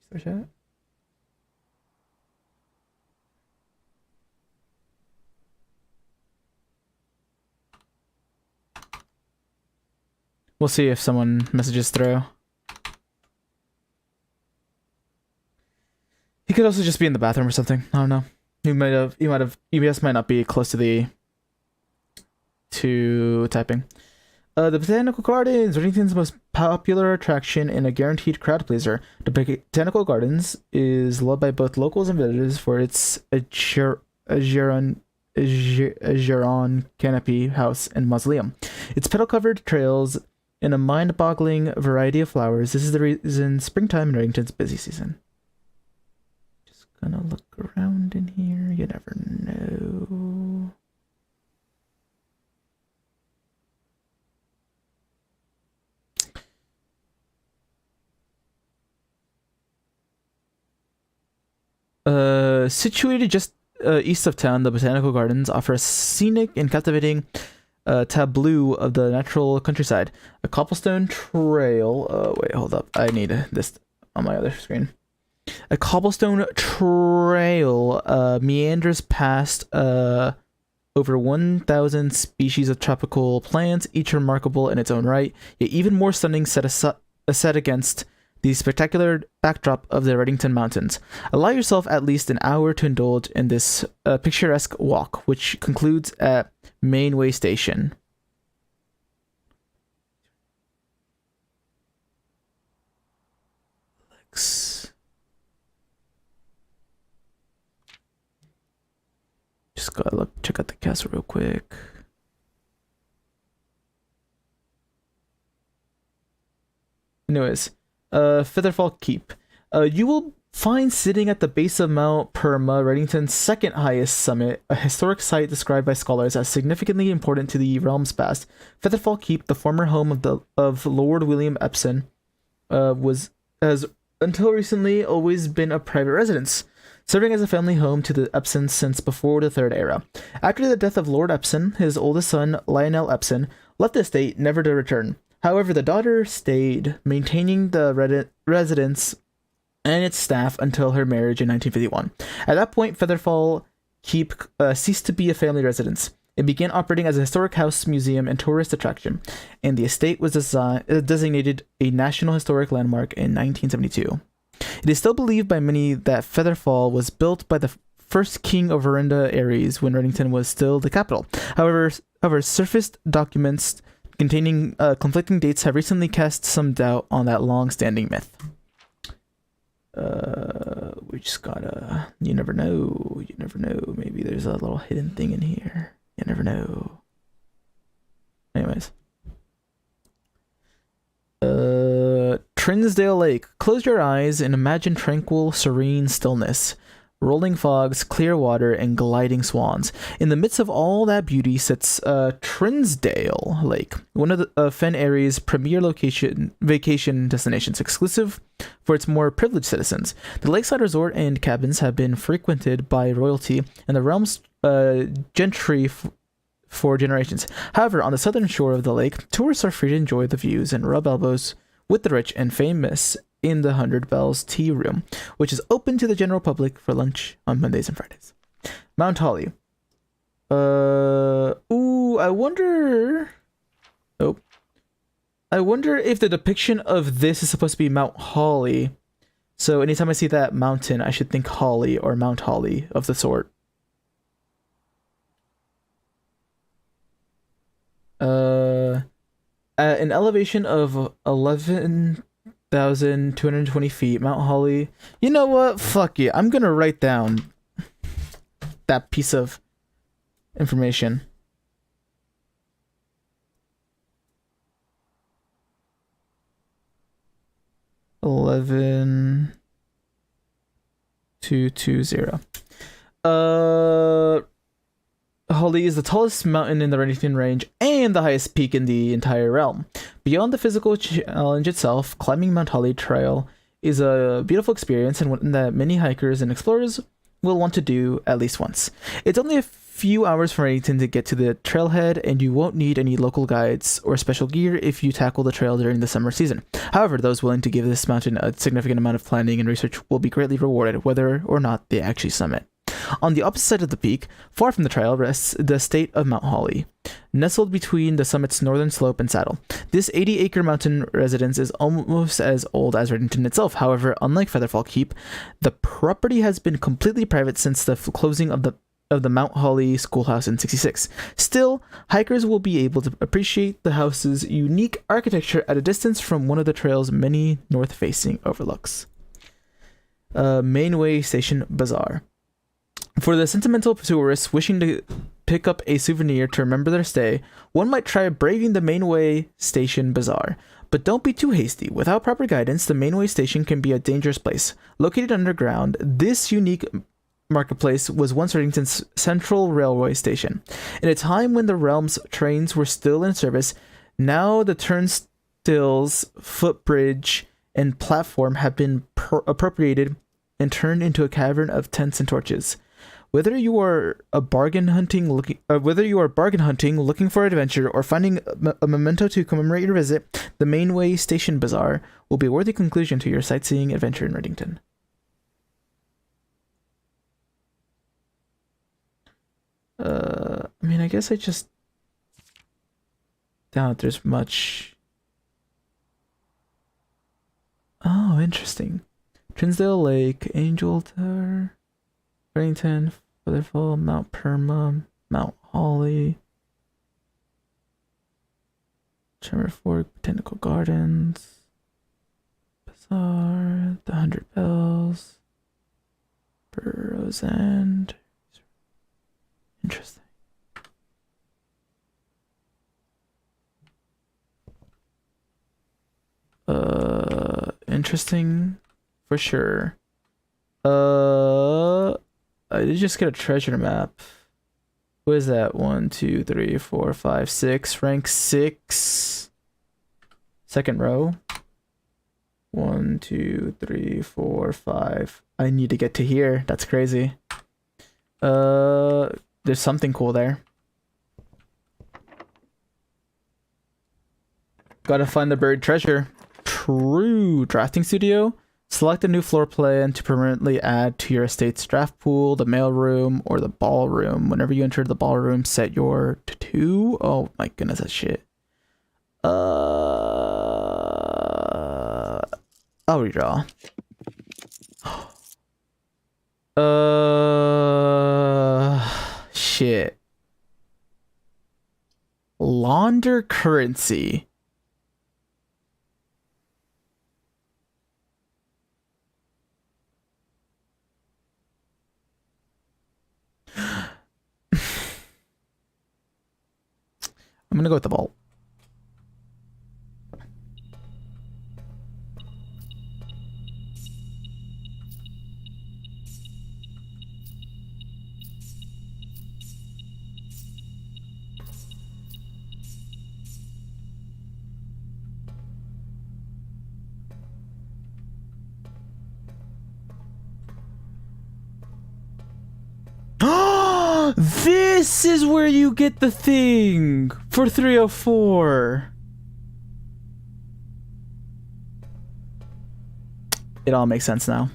start chat. We'll see if someone messages through. He could also just be in the bathroom or something. I don't know. EBS might not be close to typing. The Botanical Gardens, Reddington's most popular attraction and a guaranteed crowd pleaser. The Botanical Gardens is loved by both locals and visitors for its Ageron canopy house and mausoleum. Its petal-covered trails and a mind-boggling variety of flowers. This is the reason springtime in Reddington's busy season. Just gonna look around in here. You never know. Situated just east of town, the Botanical Gardens offer a scenic and captivating tableau of the natural countryside. A cobblestone trail. Wait, hold up. I need this on my other screen. A cobblestone trail meanders past over 1,000 species of tropical plants, each remarkable in its own right, yet even more stunning set against the spectacular backdrop of the Reddington Mountains. Allow yourself at least an hour to indulge in this picturesque walk, which concludes at Mainway Station. Just gotta check out the castle real quick. Anyways. Featherfall Keep. You will find sitting at the base of Mount Perma, Reddington's second highest summit, a historic site described by scholars as significantly important to the realm's past. Featherfall Keep, the former home of Lord William Epsom, has until recently always been a private residence, serving as a family home to the Epsons since before the Third Era. After the death of Lord Epsom, his oldest son, Lionel Epsom, left the estate, never to return. However, the daughter stayed, maintaining the residence and its staff until her marriage in 1951. At that point, Featherfall Keep ceased to be a family residence. It began operating as a historic house, museum, and tourist attraction, and the estate was designated a National Historic Landmark in 1972. It is still believed by many that Featherfall was built by the first king of Verinda Aries when Reddington was still the capital. However, surfaced documents containing conflicting dates have recently cast some doubt on that long-standing myth. We just gotta... You never know. You never know. Maybe there's a little hidden thing in here. You never know. Anyways. Trinsdale Lake. Close your eyes and imagine tranquil, serene stillness. Rolling fogs, clear water, and gliding swans. In the midst of all that beauty sits Trinsdale Lake, one of the Fen Area's premier vacation destinations, exclusive for its more privileged citizens. The lakeside resort and cabins have been frequented by royalty and the realm's gentry for generations. However, on the southern shore of the lake, tourists are free to enjoy the views and rub elbows with the rich and famous in the 100 Bells Tea Room, which is open to the general public for lunch on Mondays and Fridays. Mount Holly. I wonder... Oh. I wonder if the depiction of this is supposed to be Mount Holly. So anytime I see that mountain, I should think Holly or Mount Holly of the sort. At an elevation of 11,220 feet, Mount Holly. You know what? Fuck it. I'm gonna write down that piece of information. $11,220. Holly is the tallest mountain in the Reddington Range and the highest peak in the entire realm. Beyond the physical challenge itself, climbing Mount Holly Trail is a beautiful experience and one that many hikers and explorers will want to do at least once. It's only a few hours from Reddington to get to the trailhead, and you won't need any local guides or special gear if you tackle the trail during the summer season. However, those willing to give this mountain a significant amount of planning and research will be greatly rewarded, whether or not they actually summit. On the opposite side of the peak, far from the trail, rests the estate of Mount Holly, nestled between the summit's northern slope and saddle. This 80-acre mountain residence is almost as old as Reddington itself. However, unlike Featherfall Keep, the property has been completely private since the closing of the Mount Holly Schoolhouse in '66. Still, hikers will be able to appreciate the house's unique architecture at a distance from one of the trail's many north-facing overlooks. Mainway Station Bazaar. For the sentimental tourists wishing to pick up a souvenir to remember their stay, one might try braving the Mainway Station Bazaar. But don't be too hasty. Without proper guidance, the Mainway Station can be a dangerous place. Located underground, this unique marketplace was once Reddington's central railway station. In a time when the realm's trains were still in service, now the turnstiles, footbridge, and platform have been appropriated and turned into a cavern of tents and torches. Whether you are bargain hunting looking for adventure or finding a memento to commemorate your visit, the Mainway Station Bazaar will be a worthy conclusion to your sightseeing adventure in Reddington. I mean, I guess I just doubt there's much. Oh, interesting. Trinsdale Lake, Angel Tower, Reddington, Featherfall, Mount Perma, Mount Holly, Tremor Fork, Botanical Gardens, Bazaar, the 100 Bells, Burrows End. Interesting. Interesting for sure. I did just get a treasure map. What is that? 1, 2, 3, 4, 5, 6. Rank 6. Second row. 1, 2, 3, 4, 5. I need to get to here. That's crazy. There's something cool there. Gotta find the buried treasure. True. Drafting studio. Select a new floor plan to permanently add to your estate's draft pool, the mailroom, or the ballroom. Whenever you enter the ballroom, set your to 2. Oh my goodness, that shit. I'll redraw. Shit. Launder currency. I'm gonna go with the vault. This is where you get the thing for 304. It all makes sense now.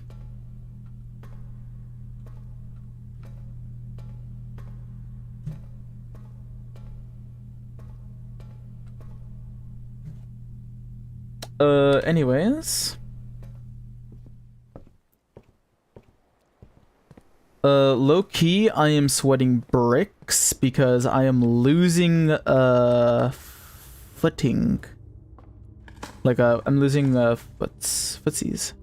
Anyways. Low key, I am sweating bricks because I am losing, footing. Like, I'm losing, footsies.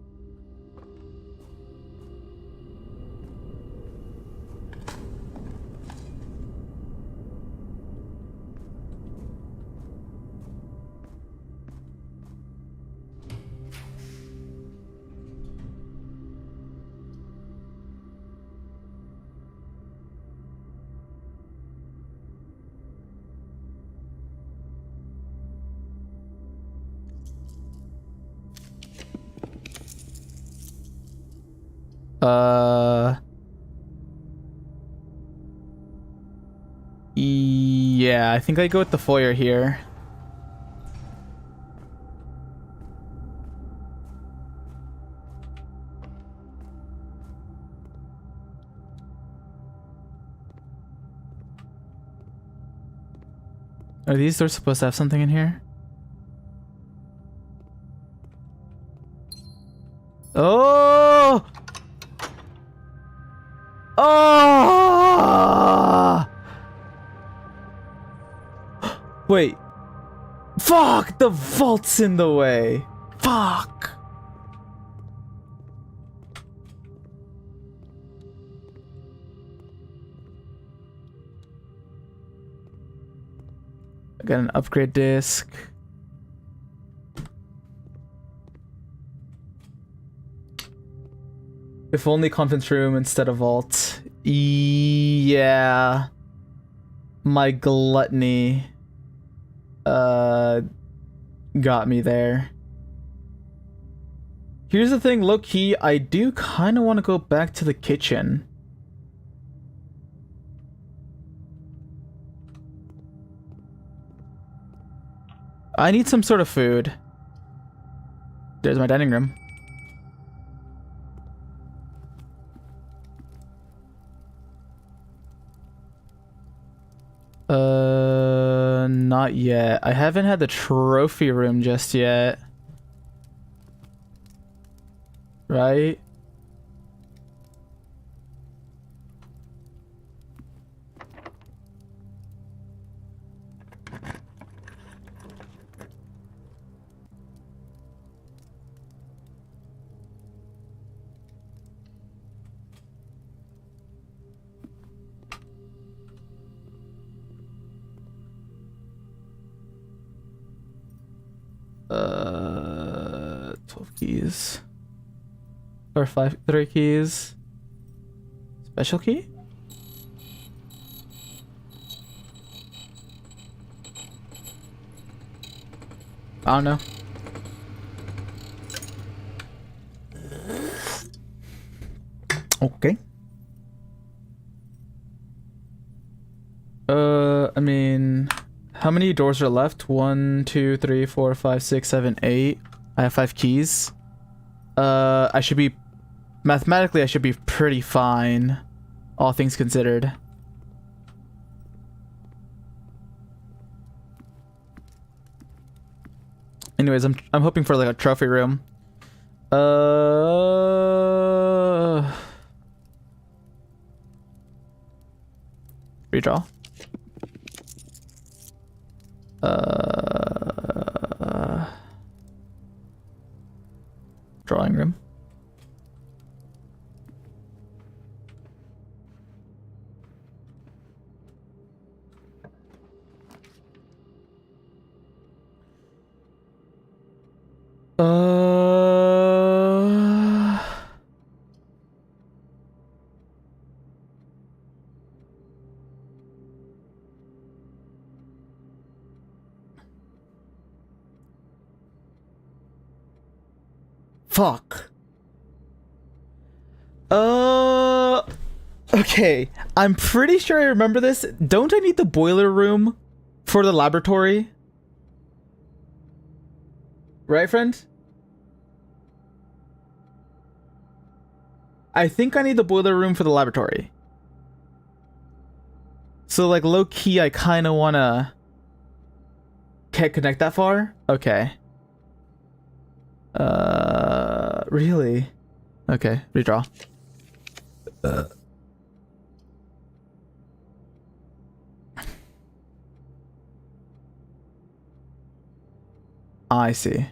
Yeah, I think I go with the foyer here. Are these doors supposed to have something in here? Oh! Oh! Wait. Fuck! The vault's in the way. Fuck! I got an upgrade disc. If only conference room instead of vault. Yeah. My gluttony got me there. Here's the thing, low key, I do kind of want to go back to the kitchen. I need some sort of food. There's my dining room. Not yet. I haven't had the trophy room just yet. Right? Uh, 12 keys. Or 3 keys. Special key? I don't know. Okay. I mean, how many doors are left? 1, 2, 3, 4, 5, 6, 7, 8. I have 5 keys. I should be... Mathematically, I should be pretty fine. All things considered. Anyways, I'm hoping for like a trophy room. Redraw. Drawing room. Fuck. Okay. Okay, I'm pretty sure I remember this. Don't I need the boiler room for the laboratory? Right, friend? I think I need the boiler room for the laboratory. So, like, low-key, I kind of want to... Can't connect that far? Okay. Really? Okay, redraw. I see.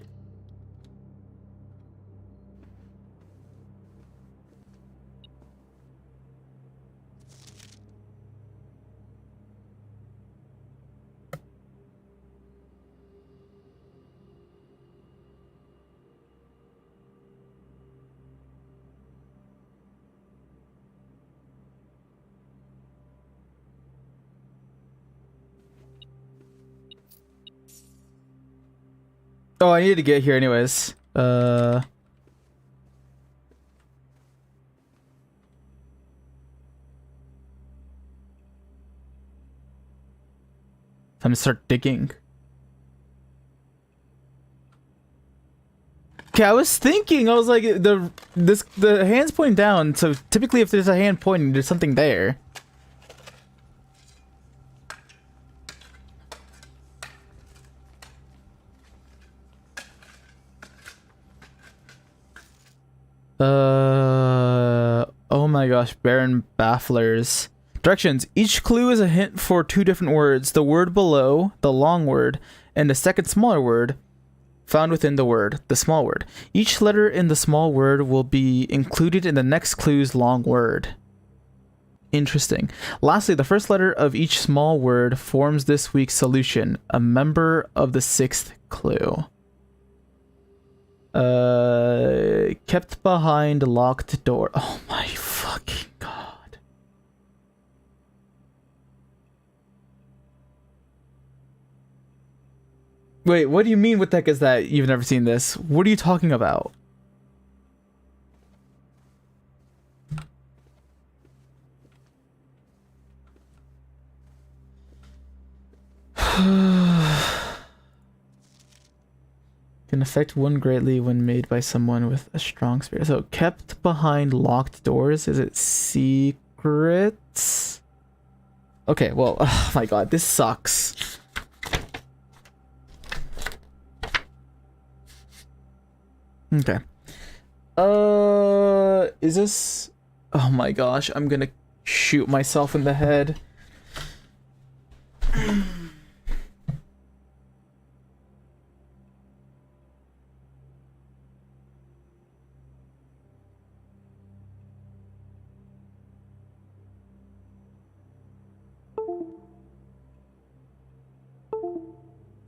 Oh, I needed to get here anyways. Time to start digging. Okay, I was thinking, I was like, the hand's pointing down, so typically if there's a hand pointing, there's something there. Oh my gosh, Baron Bafflers. Directions. Each clue is a hint for two different words. The word below, the long word, and the second smaller word found within the word, the small word. Each letter in the small word will be included in the next clue's long word. Interesting. Lastly, the first letter of each small word forms this week's solution, a member of the sixth clue. Kept behind locked door. Oh my fucking god. Wait, what do you mean what the heck is that? You've never seen this? What are you talking about? Can affect one greatly when made by someone with a strong spirit. So, kept behind locked doors. Is it secrets? Okay, well, oh my god, this sucks. Okay. Is this... Oh my gosh, I'm gonna shoot myself in the head.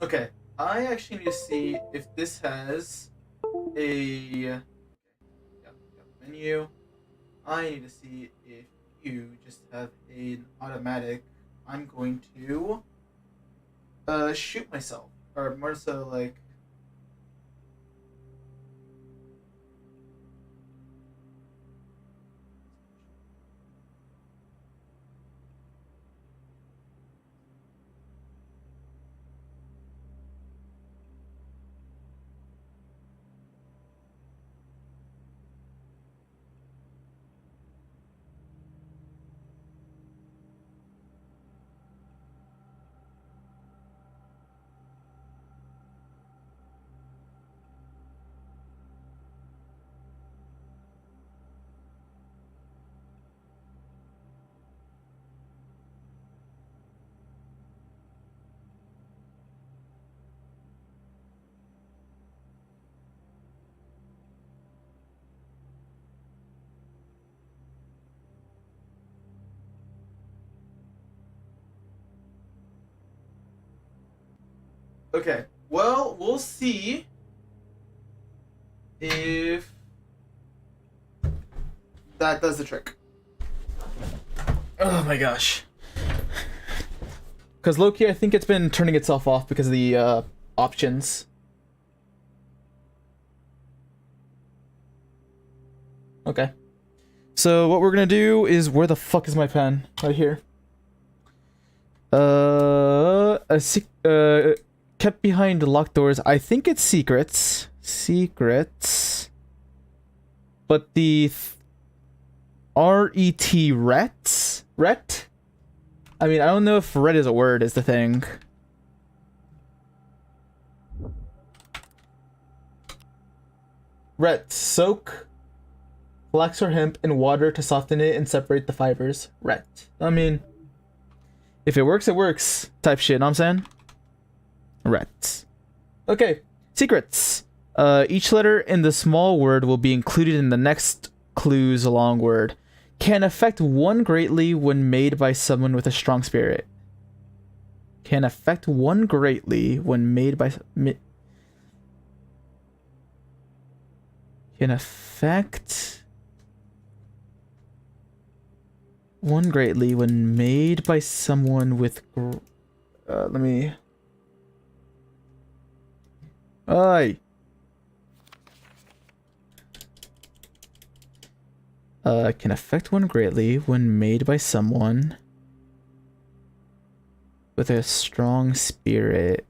Okay, I actually need to see if this has a menu. I need to see if you just have an automatic. I'm going to shoot myself, or more so like. Okay, well, we'll see if that does the trick. Oh my gosh. Because low-key, I think it's been turning itself off because of the options. Okay. So what we're gonna do is, where the fuck is my pen? Right here. Kept behind locked doors. I think it's secrets. Secrets. But the R-E-T, rets? Ret? I mean, I don't know if ret is a word, is the thing. Ret. Soak flax or hemp in water to soften it and separate the fibers. Ret. I mean, if it works, it works. Type shit, know what I'm saying? Ret. Okay. Secrets. Each letter in the small word will be included in the next clue's long word. Can affect one greatly when made by someone with a strong spirit. Can affect one greatly when made by... Can affect one greatly when made by someone with... let me... Aye. Can affect one greatly when made by someone with a strong spirit.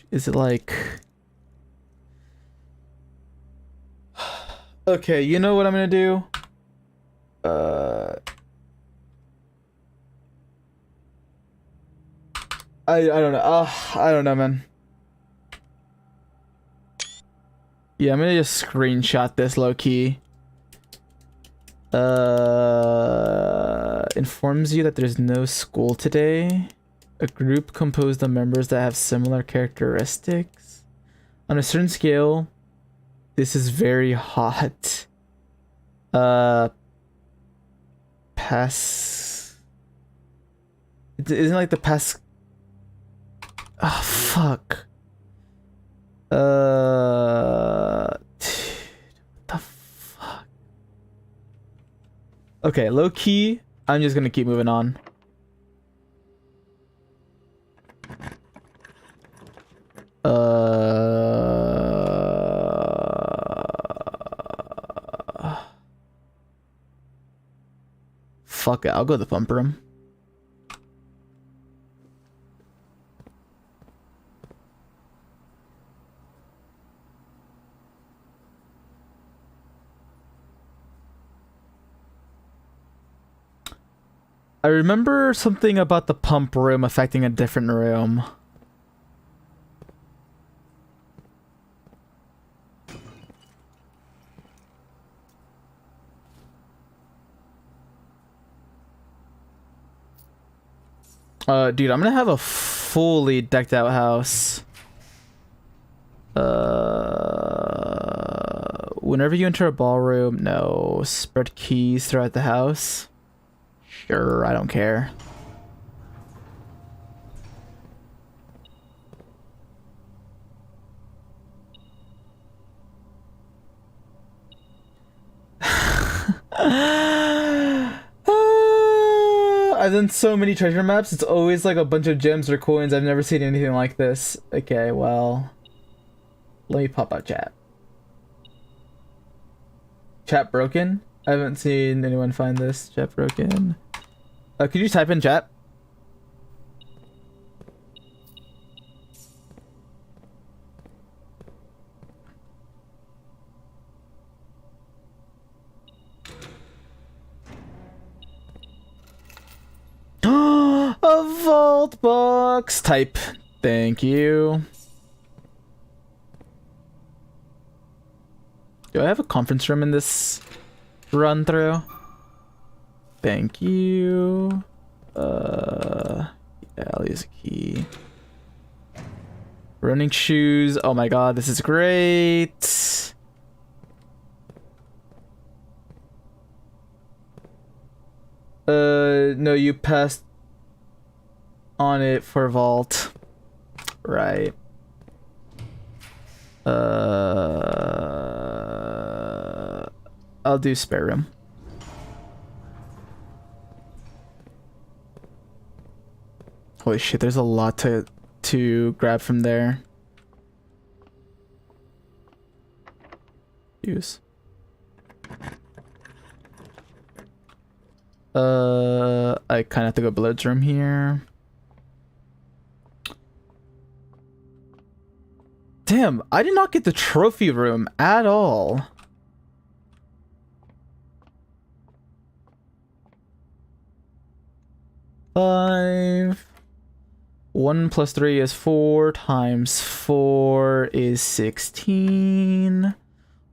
Is it like... Okay, you know what I'm gonna do? I don't know. I don't know, man. Yeah, I'm gonna just screenshot this low key. Informs you that there's no school today. A group composed of members that have similar characteristics. On a certain scale, this is very hot. Pass. Isn't like the pass. Oh, fuck. Dude, what the fuck? Okay, low key, I'm just gonna keep moving on. Fuck it, I'll go to the pump room. I remember something about the pump room affecting a different room. Dude, I'm gonna have a fully decked out house. Whenever you enter a ballroom, no, spread keys throughout the house. Sure, I don't care. I've done so many treasure maps, it's always like a bunch of gems or coins. I've never seen anything like this. Okay, well, let me pop out chat. Chat broken? I haven't seen anyone find this. Chat broken. Could you type in chat? A vault box type. Thank you. Do I have a conference room in this run through? Thank you. Yeah, I'll use a key. Running shoes. Oh my god, this is great. No, you passed on it for vault. Right. I'll do spare room. Holy shit, there's a lot to grab from there. Use. I kind of have to go Blood's room here. Damn, I did not get the trophy room at all. Five. 1 plus 3 is 4 times 4 is 16.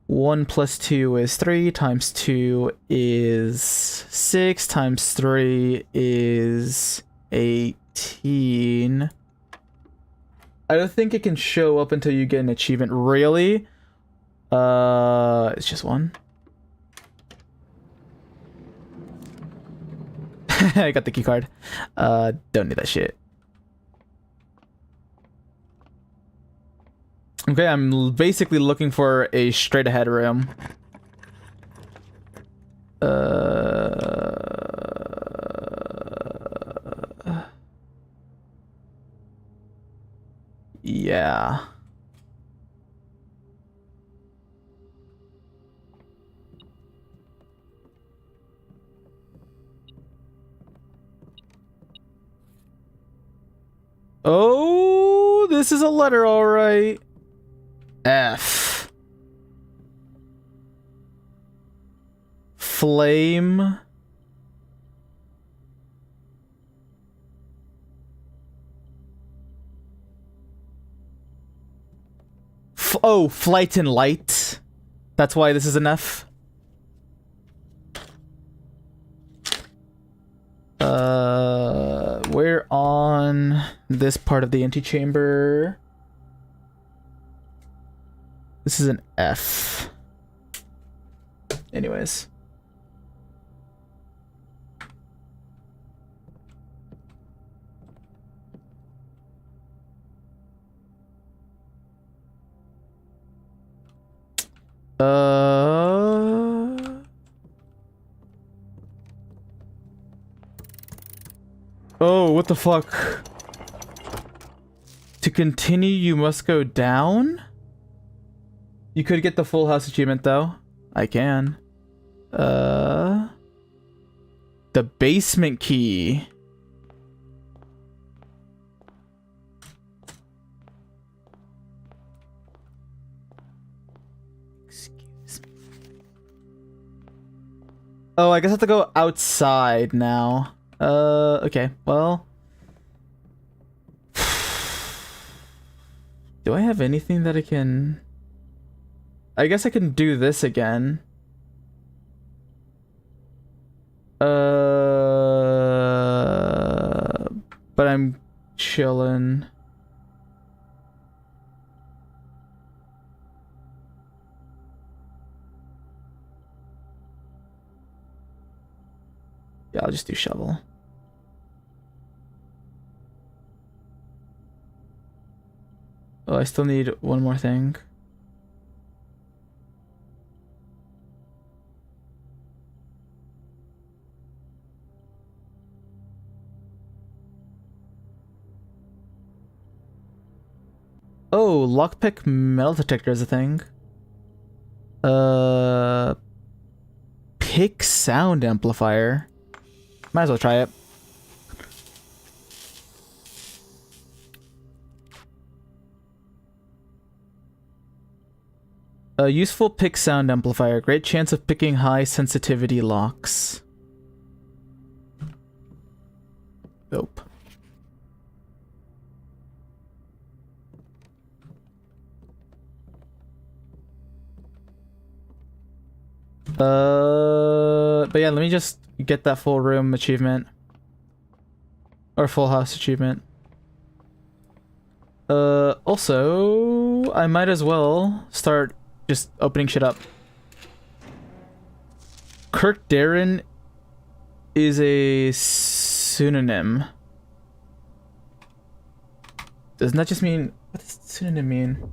1 plus 2 is 3 times 2 is 6 times 3 is 18. I don't think it can show up until you get an achievement. Really? It's just 1. I got the key card. Don't need that shit. Okay, I'm basically looking for a straight ahead room. Yeah. Oh, this is a letter, all right. F. Flame. Oh, flight and light. That's why this is an F. We're on this part of the antechamber. This is an F. Anyways. Oh, what the fuck? To continue, you must go down? You could get the full house achievement, though. I can. The basement key. Excuse me. Oh, I guess I have to go outside now. Okay, well. Do I have anything that I can... I guess I can do this again. But I'm chilling. Yeah, I'll just do shovel. Oh, I still need one more thing. Oh, lockpick metal detector is a thing. Pick sound amplifier. Might as well try it. A useful pick sound amplifier. Great chance of picking high sensitivity locks. Nope. But yeah, let me just get that full room achievement. Or full house achievement. Also, I might as well start just opening shit up. Kirk Darren is a pseudonym. Doesn't that just mean... What does pseudonym mean?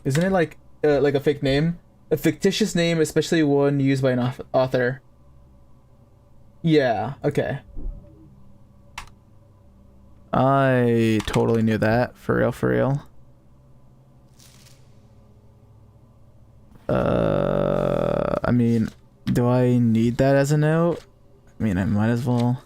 Isn't it like a fake name? A fictitious name, especially one used by an author. Yeah, okay. I totally knew that. For real, for real. mean, do I need that as a note? I mean, I might as well.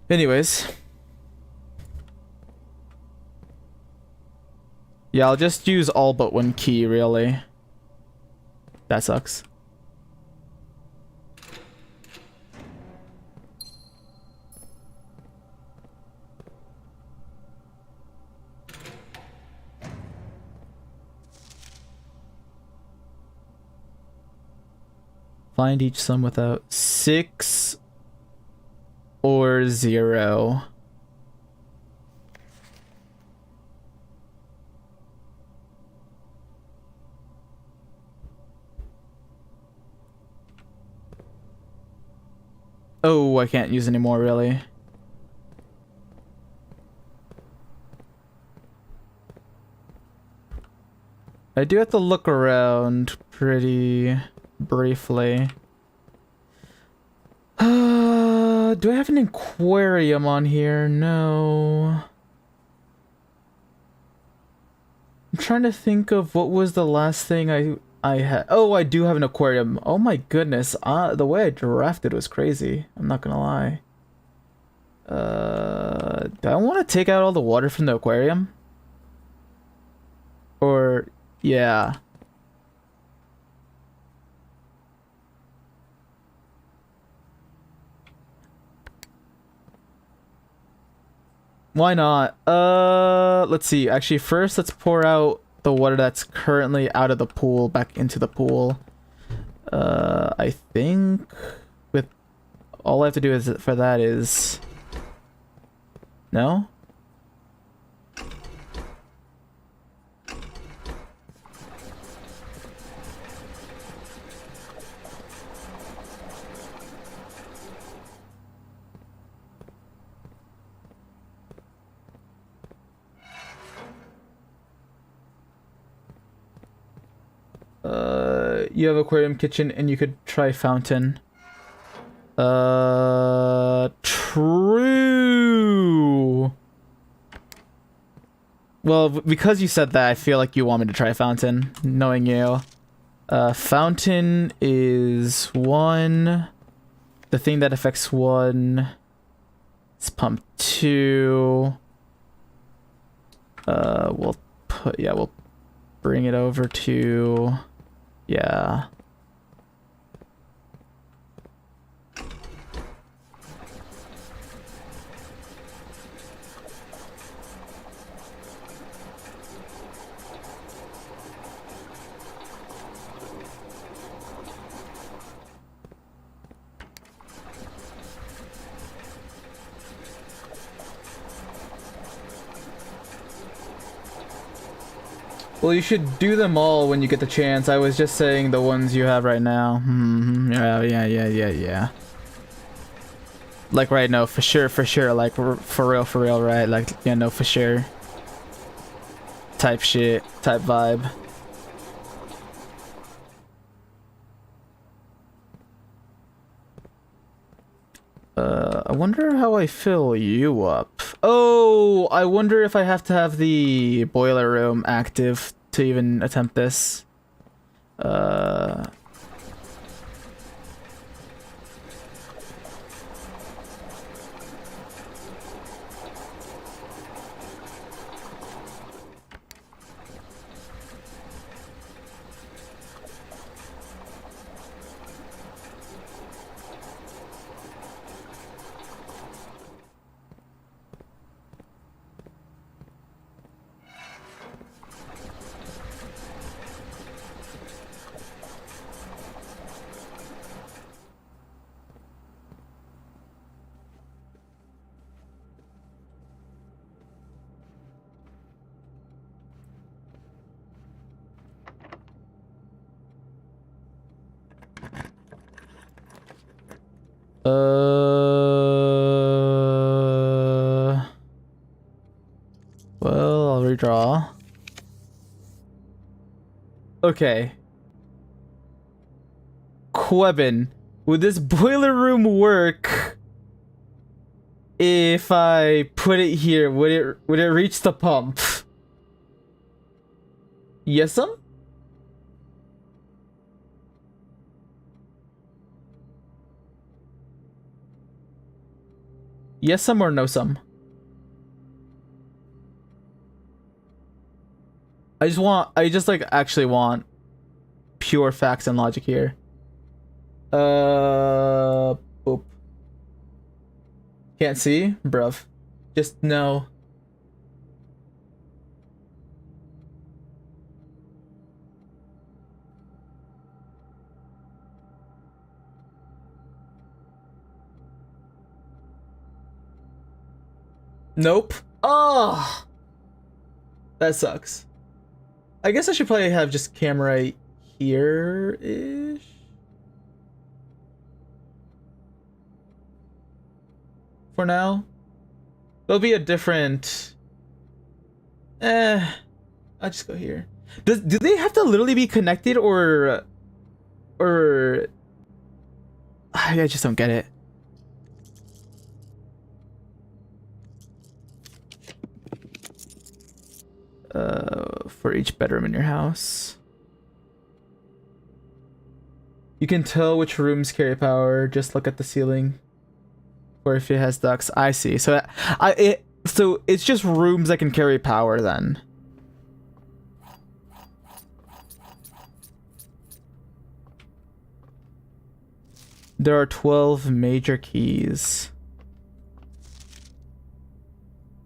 Anyways. Yeah, I'll just use all but one key, really. That sucks. Find each sum without 6 or 0. Oh, I can't use anymore, really. I do have to look around pretty briefly. Do I have an aquarium on here? No. I'm trying to think of what was the last thing I had. Oh, I do have an aquarium. Oh my goodness. The way I drafted was crazy. I'm not gonna lie. Do I want to take out all the water from the aquarium? Or, yeah. Why not? Let's see. Actually, first let's pour out the water that's currently out of the pool back into the pool. I think with all I have to do is for that is no? You have aquarium kitchen and you could try fountain. True. Well, because you said that, I feel like you want me to try fountain, knowing you. Fountain is 1. The thing that affects 1. It's pump 2. We'll bring it over to, yeah. Well, you should do them all when you get the chance. I was just saying the ones you have right now. Yeah. Like right now, for sure. Like for real, right? Like, yeah, no, for sure. Type shit, type vibe. I wonder how I fill you up. Oh, I wonder if I have to have the boiler room active to even attempt this. Well, I'll redraw. Okay. Quebin, would this boiler room work if I put it here? Would it reach the pump? Yes'm? Yes'm or no-sum? I just like actually want pure facts and logic here. Boop. Can't see? Bruv. Just no. Nope. Oh, that sucks. I guess I should probably have just camera here-ish. For now. There'll be a different... I'll just go here. Do they have to literally be connected or... I just don't get it. For each bedroom in your house. You can tell which rooms carry power. Just look at the ceiling. Or if it has ducts. I see. So so it's just rooms that can carry power then. There are 12 major keys.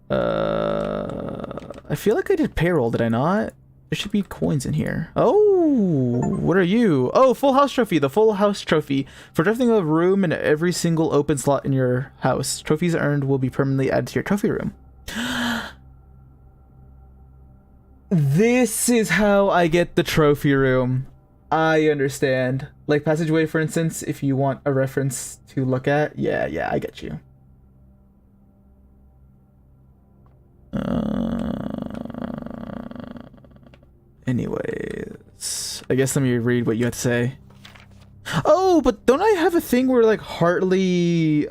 I feel like I did payroll, did I not? There should be coins in here. Oh, what are you? Oh, full house trophy. The full house trophy. For drafting a room in every single open slot in your house. Trophies earned will be permanently added to your trophy room. This is how I get the trophy room. I understand. Like passageway, for instance, if you want a reference to look at. Yeah, I get you. Anyways, I guess let me read what you had to say. Oh, but don't I have a thing where like Hartley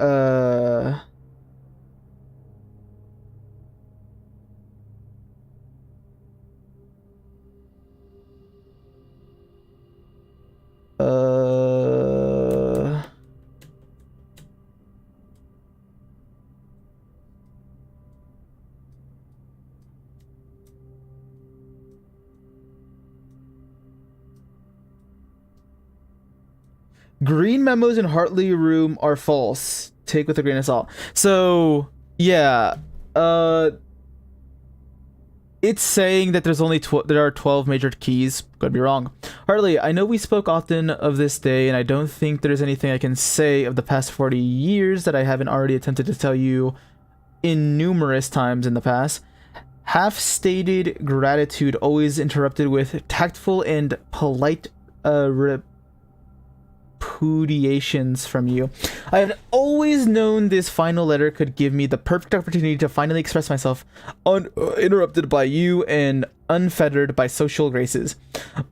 green memos in Hartley room are false. Take with a grain of salt. So, yeah. It's saying that there's only there are 12 major keys. Could be wrong. Hartley, I know we spoke often of this day, and I don't think there's anything I can say of the past 40 years that I haven't already attempted to tell you in numerous times in the past. Half-stated gratitude always interrupted with tactful and polite repudiations from you. I have always known this final letter could give me the perfect opportunity to finally express myself uninterrupted by you and unfettered by social graces.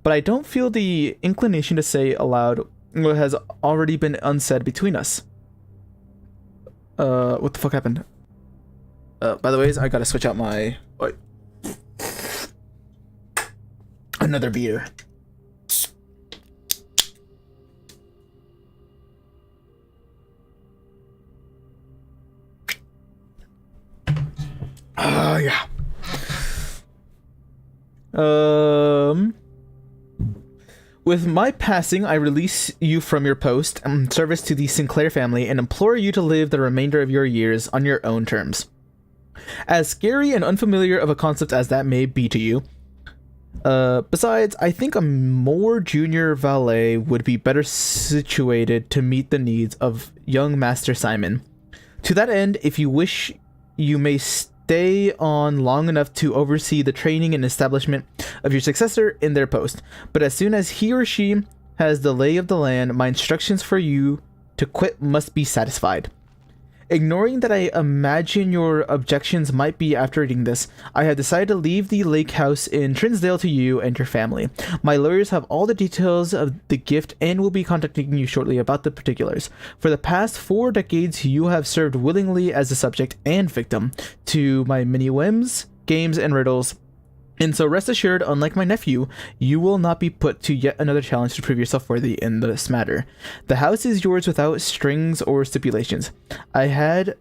But I don't feel the inclination to say aloud what has already been unsaid between us. What the fuck happened? By the way, I gotta switch out my... Wait. Another beer. Yeah. With my passing, I release you from your post and service to the Sinclair family and implore you to live the remainder of your years on your own terms. As scary and unfamiliar of a concept as that may be to you, besides, I think a more junior valet would be better situated to meet the needs of young Master Simon. To that end, if you wish, you may stay on long enough to oversee the training and establishment of your successor in their post. But as soon as he or she has the lay of the land, my instructions for you to quit must be satisfied. Ignoring that I imagine your objections might be after reading this, I have decided to leave the lake house in Trinsdale to you and your family. My lawyers have all the details of the gift and will be contacting you shortly about the particulars. For the past 4 decades, you have served willingly as the subject and victim to my many whims, games, and riddles. And so rest assured, unlike my nephew, you will not be put to yet another challenge to prove yourself worthy in this matter. The house is yours without strings or stipulations. I had,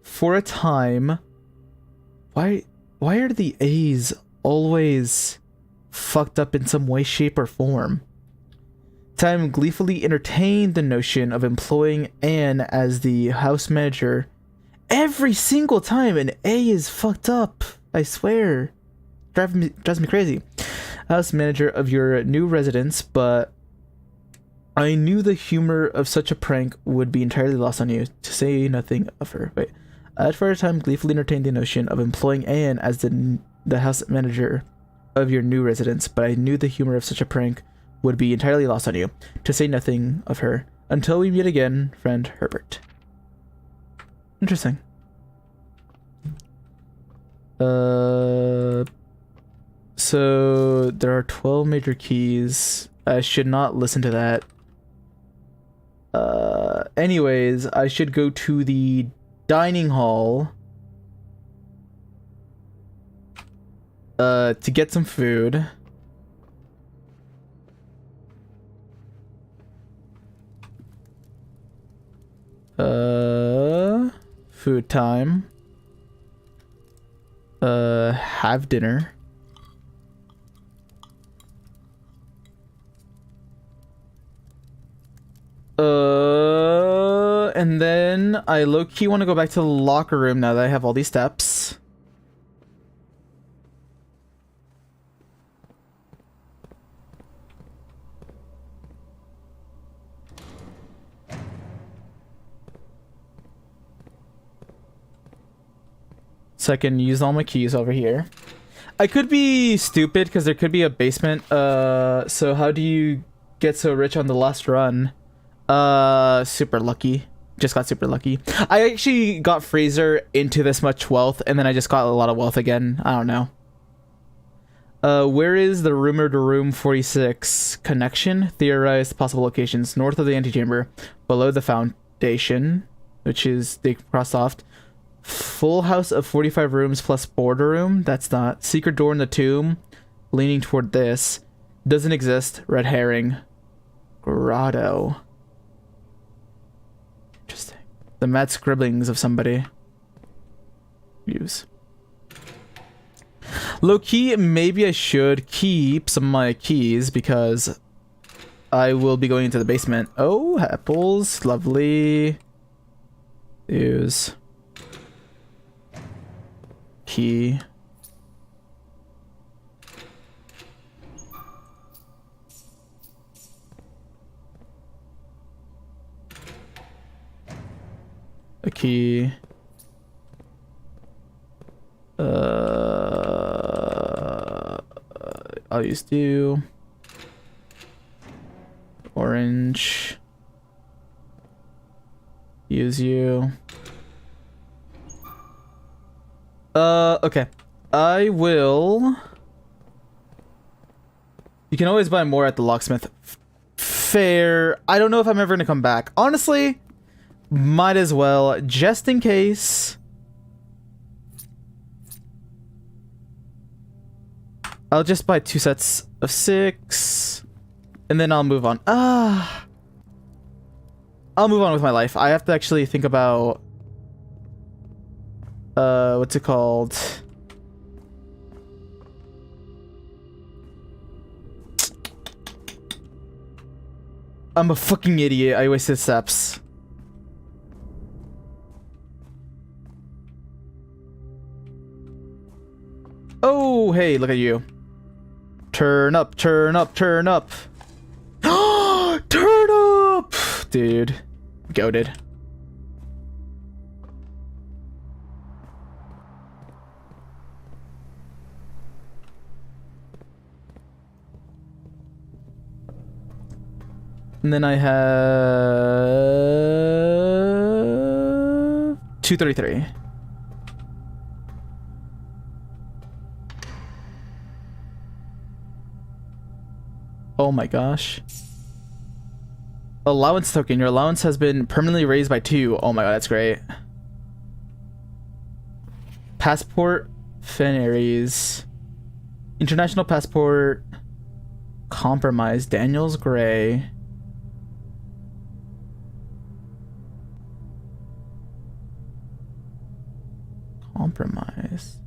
for a time... Why are the A's always fucked up in some way, shape, or form? Time gleefully entertained the notion of employing Anne as the house manager. Every single time an A is fucked up, I swear. Drives me crazy. House manager of your new residence, but I knew the humor of such a prank would be entirely lost on you, to say nothing of her. Wait. I had for a time gleefully entertained the notion of employing Anne as the house manager of your new residence, but I knew the humor of such a prank would be entirely lost on you, to say nothing of her. Until we meet again, friend Herbert. Interesting. So there are 12 major keys. I should not listen to that. Anyways, I should go to the dining hall to get some food. Food time. Have dinner. And then I low-key want to go back to the locker room now that I have all these steps. So I can use all my keys over here. I could be stupid because there could be a basement. So how do you get so rich on the last run? Super lucky. Just got super lucky. I actually got Fraser into this much wealth, and then I just got a lot of wealth again. I don't know. Where is the rumored room 46? Connection? Theorized possible locations. North of the antechamber. Below the foundation, which is they crossed off. Full house of 45 rooms plus border room. That's not. Secret door in the tomb. Leaning toward this. Doesn't exist. Red herring. Grotto. Interesting. The mad scribblings of somebody. Views. Low key, maybe I should keep some of my keys because I will be going into the basement. Oh, apples. Lovely. Use. Key. A key. I'll use two. Orange. Use you. Okay. I will... You can always buy more at the locksmith. Fair. I don't know if I'm ever gonna come back. Honestly, might as well, just in case. I'll just buy 2 sets of 6. And then I'll move on. I'll move on with my life. I have to actually think about... what's it called? I'm a fucking idiot. I wasted steps. Oh, hey, look at you. Turn up, turn up, turn up. Turn up! Dude. Goated. And then I have 233. Oh my gosh. Allowance token. Your allowance has been permanently raised by 2. Oh my god, that's great. Passport Fenaries. International passport. Compromise. Daniels Gray. Compromise.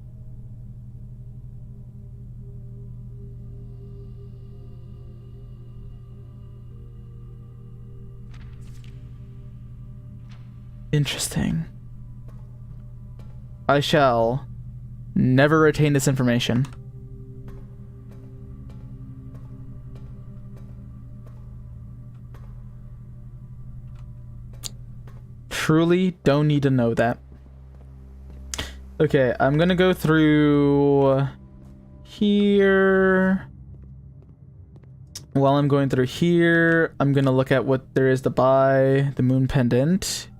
Interesting. I shall never retain this information. Truly don't need to know that. Okay, I'm gonna go through here. While I'm going through here, I'm gonna look at what there is to buy. The moon pendant.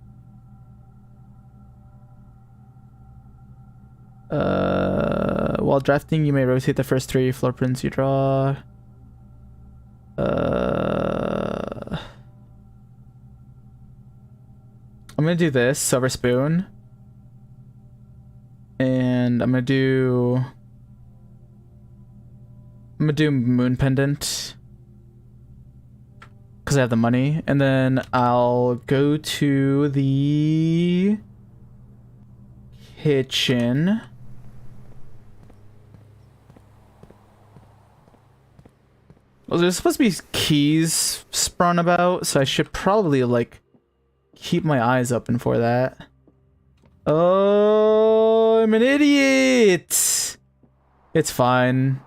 While drafting, you may rotate the first 3 floor prints you draw. I'm gonna do this silver spoon, and I'm gonna do moon pendant because I have the money, and then I'll go to the kitchen. Well, there's supposed to be keys sprung about, so I should probably like keep my eyes open for that. Oh, I'm an idiot. It's fine.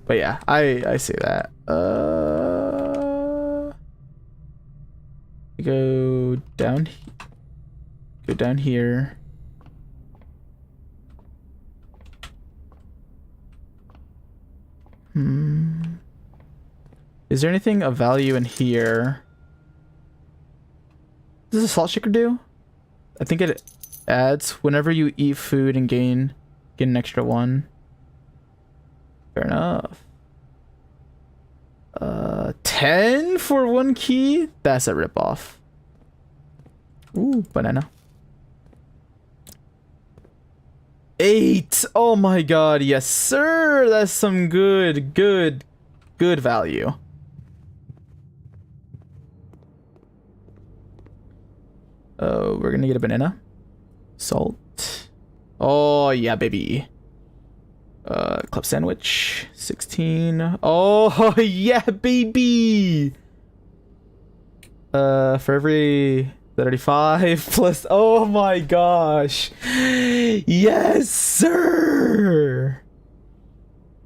But yeah, I see that. Go down. Go down here. Is there anything of value in here? What does a salt shaker do? I think it adds whenever you eat food and gain an extra 1. Fair enough. 10 for 1 key? That's a ripoff. Ooh, banana. 8! Oh my god, yes sir! That's some good value. Oh, we're gonna get a banana. Salt. Oh yeah, baby. Club sandwich. 16. Oh yeah, baby! For every 35 plus, oh my gosh. Yes, sir.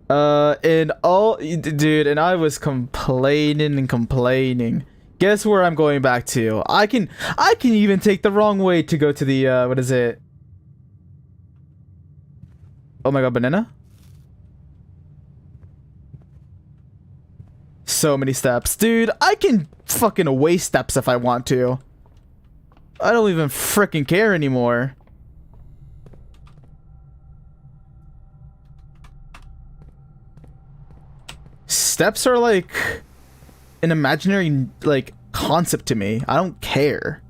And all, dude, and I was complaining and complaining. Guess where I'm going back to? I can even take the wrong way to go to the, what is it? Oh my god, banana? So many steps. Dude, I can fucking waste steps if I want to. I don't even freaking care anymore. Steps are like an imaginary like concept to me. I don't care.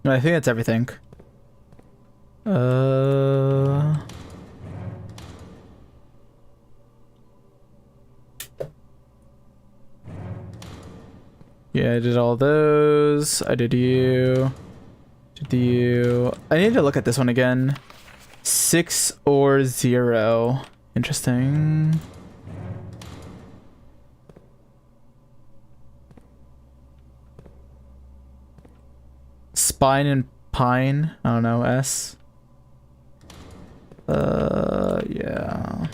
I think that's everything. Yeah, I did all those. I did you. Did you. I need to look at this one again. 6 or 0. Interesting. Spine and pine. I don't know. S. Yeah.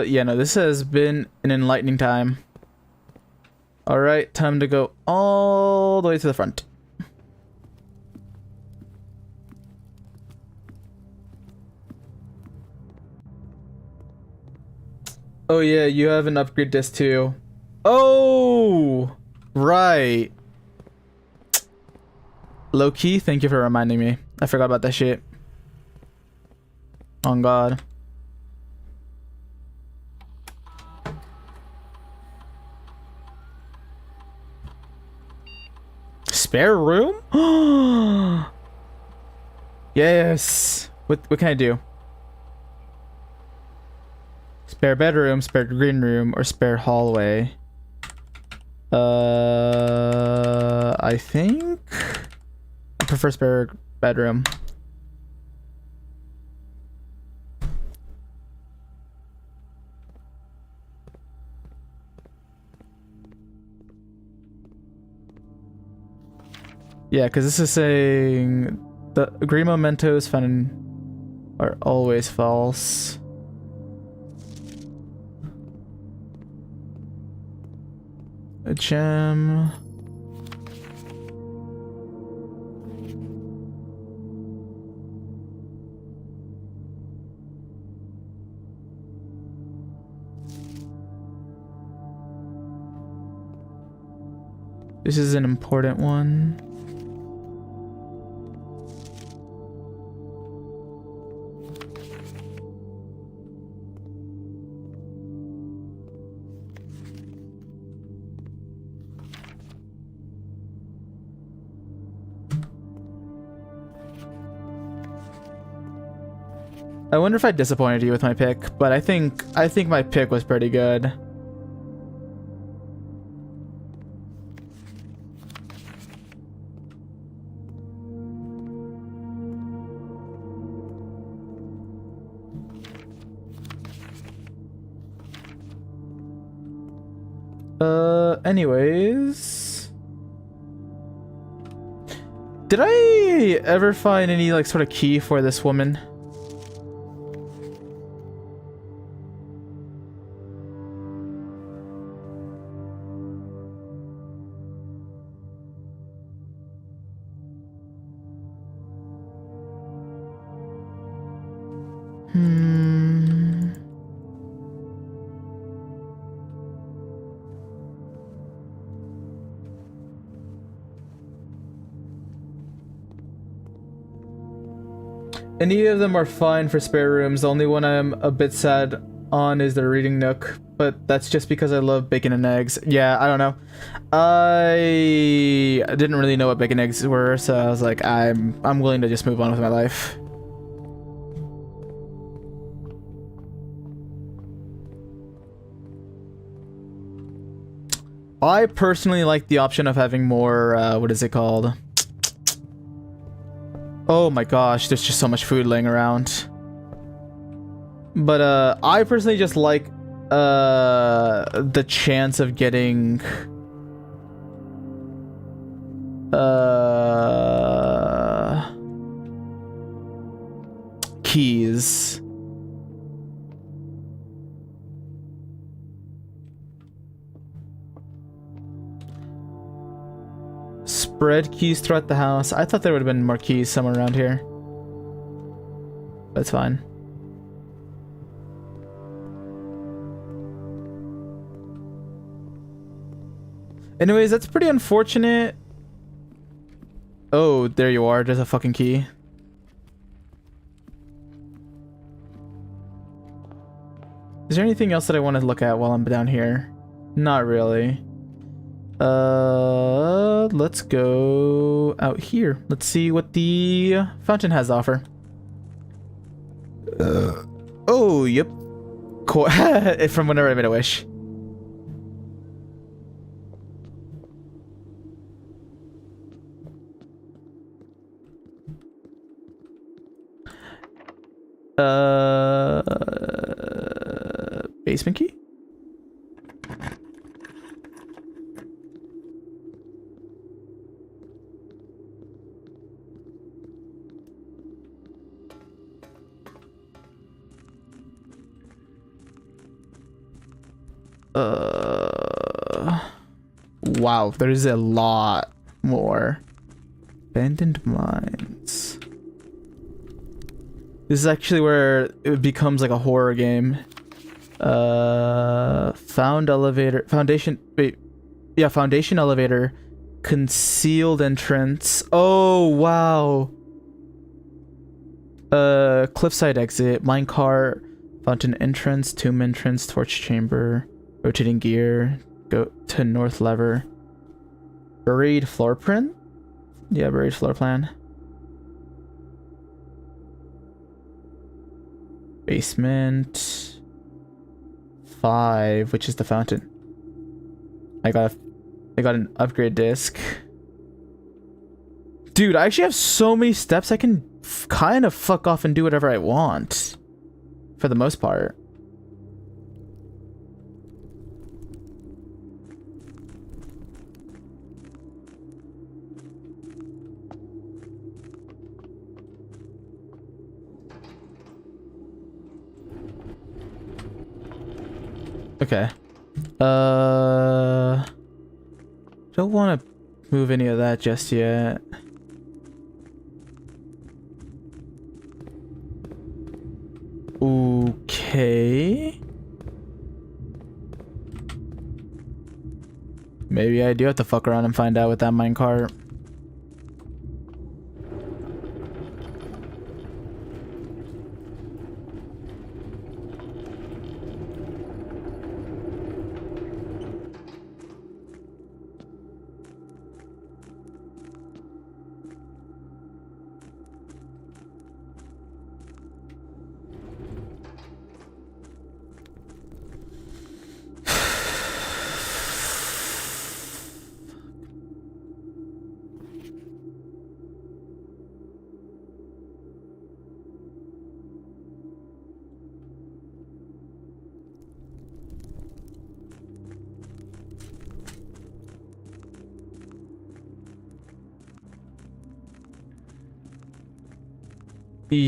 Yeah, no, this has been an enlightening time. Alright, time to go all the way to the front. Oh yeah, you have an upgrade disc too. Oh! Right. Low key, thank you for reminding me. I forgot about that shit. Oh god. Spare room? Yes. What can I do? Spare bedroom, spare green room, or spare hallway? I think I prefer spare bedroom. Yeah, because this is saying the green mementos found in are always false. A gem. This is an important one. I wonder if I disappointed you with my pick, but I think my pick was pretty good. Anyways, did I ever find any like sort of key for this woman? Any of them are fine for spare rooms. The only one I'm a bit sad on is the reading nook, but that's just because I love bacon and eggs. Yeah, I don't know. I didn't really know what bacon and eggs were, so I was like, I'm willing to just move on with my life. I personally like the option of having more, what is it called? Oh my gosh, there's just so much food laying around. But I personally just like the chance of getting keys. Spread keys throughout the house. I thought there would have been more keys somewhere around here. That's fine. Anyways, that's pretty unfortunate. Oh, there you are. There's a fucking key. Is there anything else that I want to look at while I'm down here? Not really. Let's go out here. Let's see what the fountain has to offer. Oh, yep. Cool. From whenever I made a wish. Basement key? Wow, there's a lot more. Abandoned mines. This is actually where it becomes like a horror game. Found elevator, foundation, wait, yeah, foundation elevator, concealed entrance. Oh, wow. Cliffside exit, minecart, fountain entrance, tomb entrance, torch chamber, rotating gear, go to north lever. Buried floor print? Yeah, buried floor plan. Basement 5, which is the fountain. I got an upgrade disc. Dude, I actually have so many steps I can kind of fuck off and do whatever I want. For the most part. Okay. Don't want to move any of that just yet. Okay. Maybe I do have to fuck around and find out with that minecart.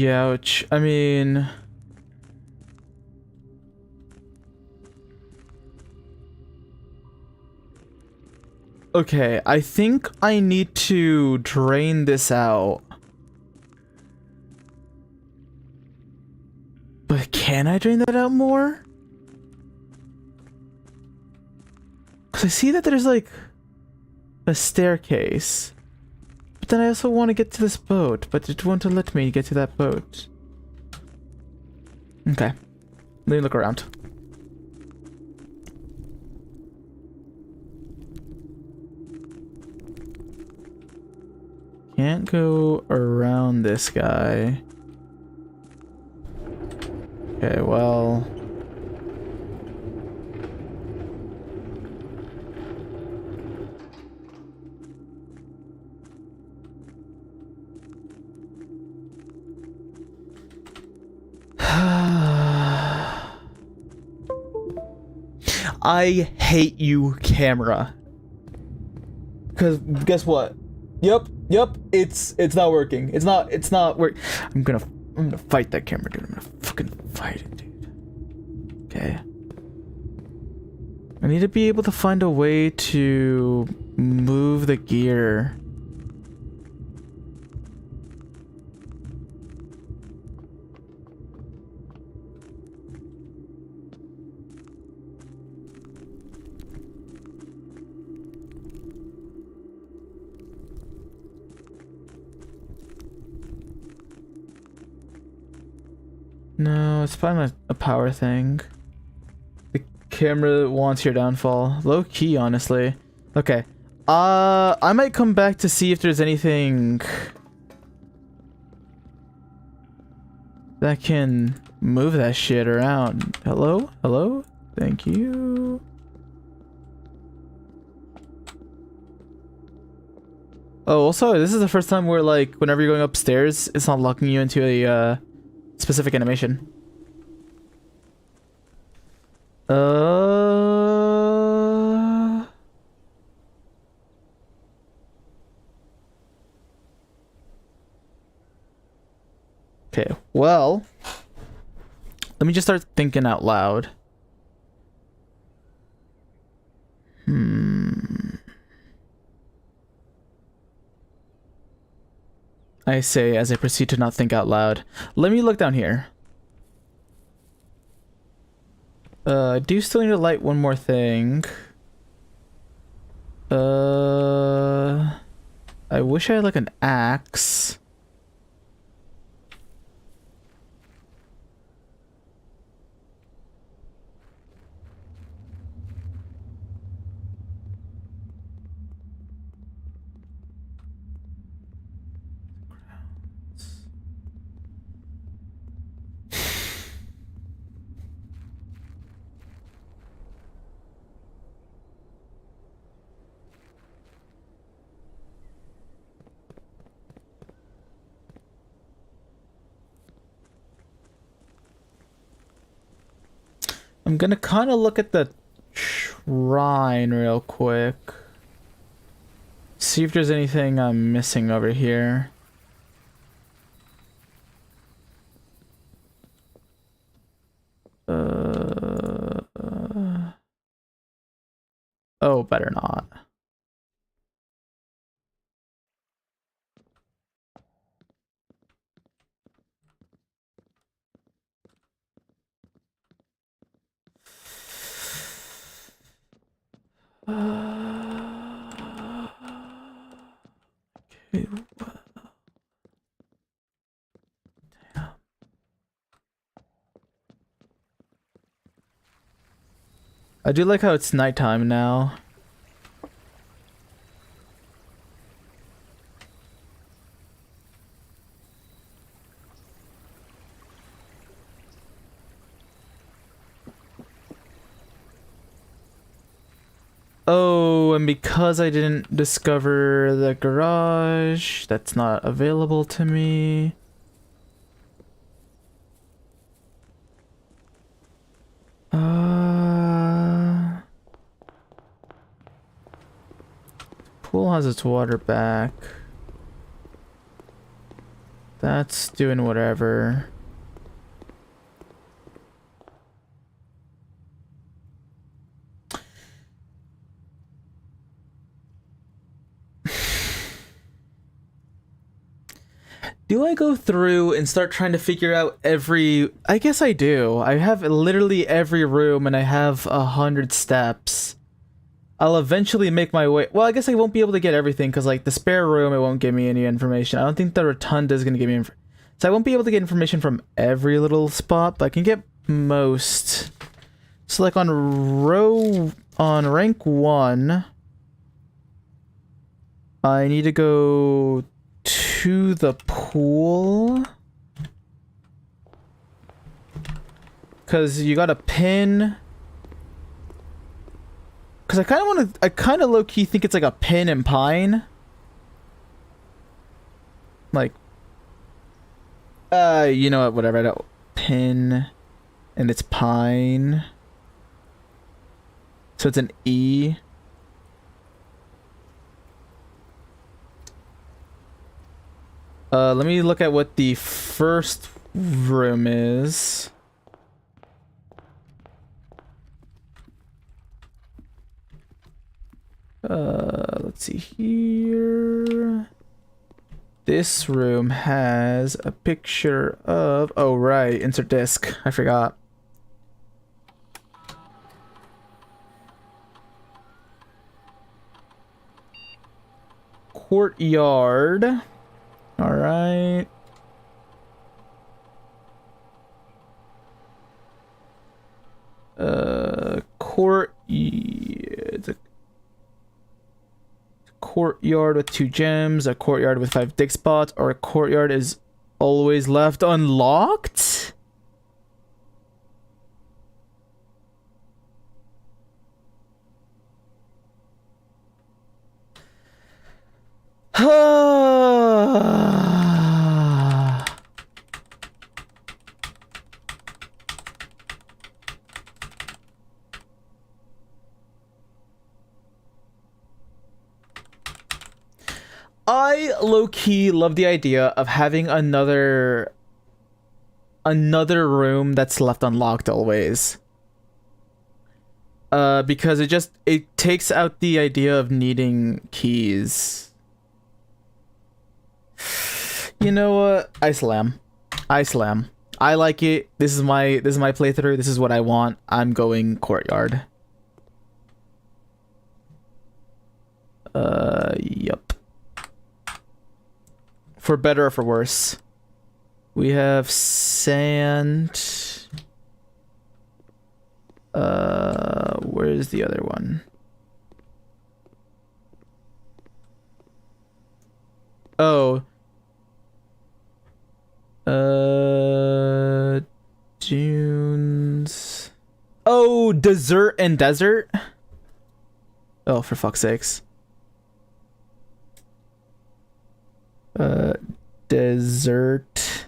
Ouch. I mean... Okay, I think I need to drain this out. But can I drain that out more? Because I see that there's like a staircase. But then I also want to get to this boat, but it won't let me get to that boat. Okay. Let me look around. Can't go around this guy. Okay, well... I hate you, camera. Cause guess what? Yep, it's not working. It's not work. I'm gonna fight that camera, dude. I'm gonna fucking fight it, dude. Okay. I need to be able to find a way to move the gear. No, it's probably a power thing. The camera wants your downfall. Low key, honestly. Okay. I might come back to see if there's anything that can move that shit around. Hello? Hello? Thank you. Oh, also, this is the first time where, like, whenever you're going upstairs, it's not locking you into a, specific animation. Okay, well, let me just start thinking out loud. I say as I proceed to not think out loud. Let me look down here. I do still need to light one more thing. I wish I had like an axe. I'm gonna kind of look at the shrine real quick. See if there's anything I'm missing over here. Oh, better not. Okay. Damn. I do like how it's nighttime now. Oh, and because I didn't discover the garage, that's not available to me. Pool has its water back. That's doing whatever. Do I go through and start trying to figure out every... I guess I do. I have literally every room and I have 100 steps. I'll eventually make my way... Well, I guess I won't be able to get everything because, like, the spare room, it won't give me any information. I don't think the rotunda is going to give me... So I won't be able to get information from every little spot, but I can get most. So, like, on rank 1, I need to go to the pool. Because you got a pin... Because I kind of low-key think it's like a pin and pine. Like, you know what, whatever, I don't... Pin, and it's pine. So it's an E. Let me look at what the first room is. Let's see here. This room has a picture of... Oh, right. Insert disc. I forgot. Courtyard. All right. Courtyard with 2 gems, a courtyard with 5 dig spots, or a courtyard is always left unlocked? I low-key love the idea of having another room that's left unlocked always. Because it takes out the idea of needing keys. You know what? I slam. I like it. This is my playthrough. This is what I want. I'm going courtyard. Yup. For better or for worse. We have sand. Where's the other one? Oh. Dunes. Oh, dessert and desert? Oh, for fuck's sakes. Desert.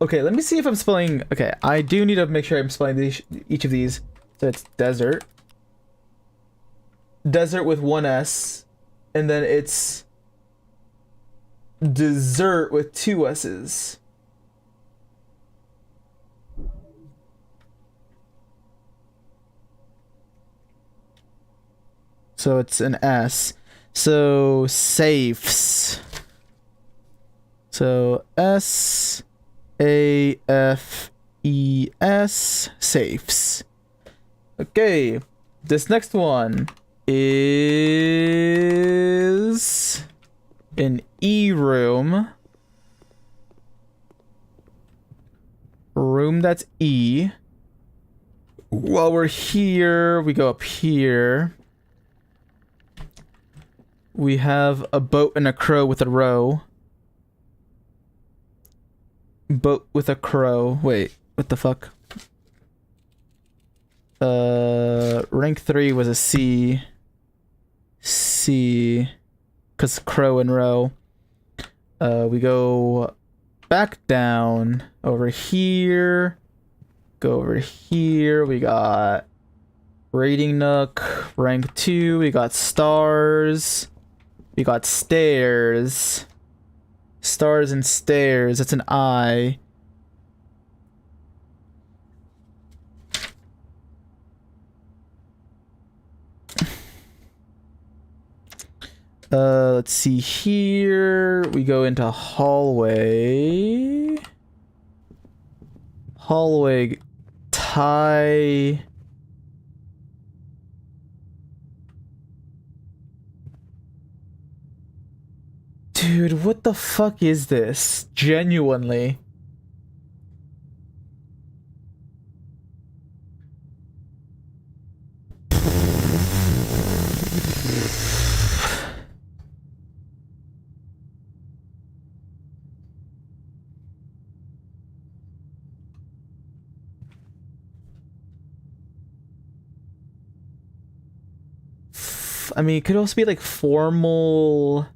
Okay, let me see if I'm spelling. Okay, I do need to make sure I'm spelling each of these. So it's desert. Desert with one S. And then it's dessert with two S's. So it's an S. So safes. So SAFES, safes. Okay, this next one is an E room. Room that's E. While we're here, we go up here. We have a boat and a crow with a row. Boat with a crow. Wait, what the fuck? Rank 3 was a C. C. Because crow and row. We go back down. Over here. Go over here. We got Raiding Nook. Rank 2. We got stars. We got stairs. Stars and stairs. That's an I. Let's see here. We go into hallway. Hallway tie. Dude, what the fuck is this? Genuinely. I mean, it could also be like formal.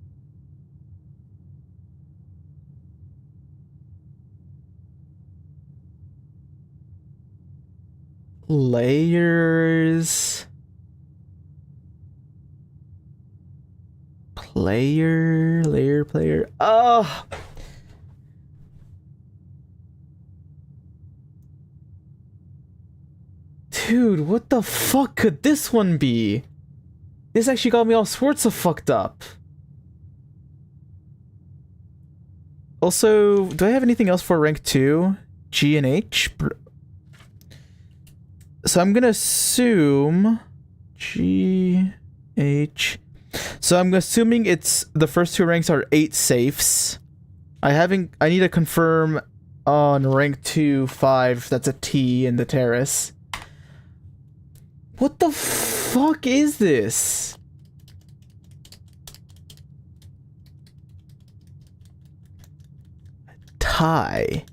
Layers. Player. Oh. Dude, what the fuck could this one be? This actually got me all sorts of fucked up. Also, do I have anything else for rank 2? G and H? So I'm gonna assume G, H. So I'm assuming it's the first two ranks are 8 safes. I need to confirm on rank 2, 5, that's a T in the terrace. What the fuck is this? Tie.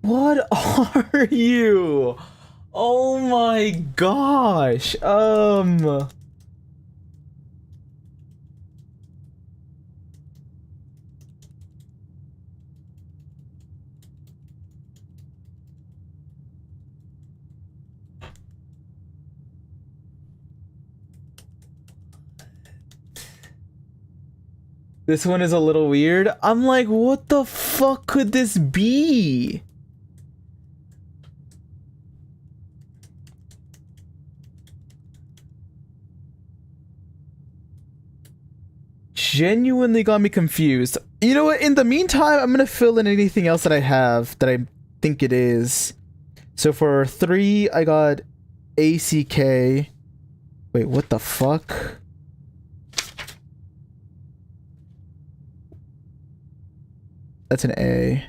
What are you? Oh my gosh. This one is a little weird. I'm like, what the fuck could this be? Genuinely got me confused. You know what? In the meantime, I'm gonna fill in anything else that I have that I think it is. So for 3, I got ACK. Wait, what the fuck? That's an A.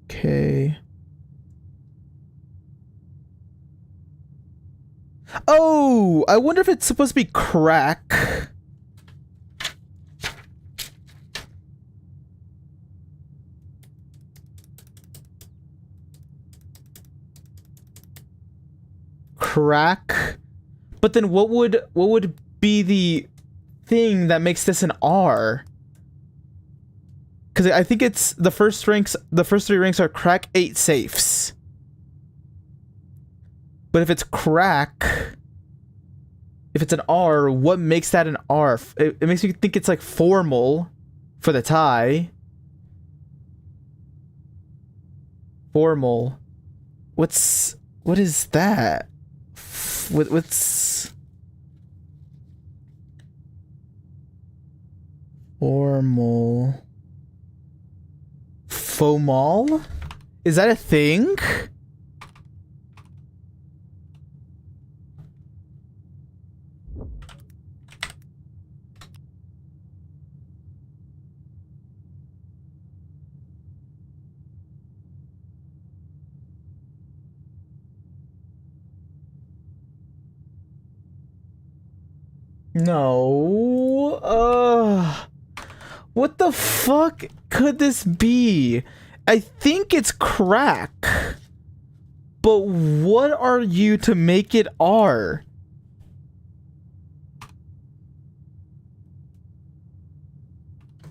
Okay. Oh, I wonder if it's supposed to be crack. Crack. But then what would be the thing that makes this an R? Because I think it's the first 3 ranks are crack 8 safes. But if it's crack, if it's an R, what makes that an R? It makes me think it's like formal for the tie. Formal. What is that? What's formal? Fomal? Is that a thing? No. What the fuck could this be? I think it's crack. But what are you to make it R?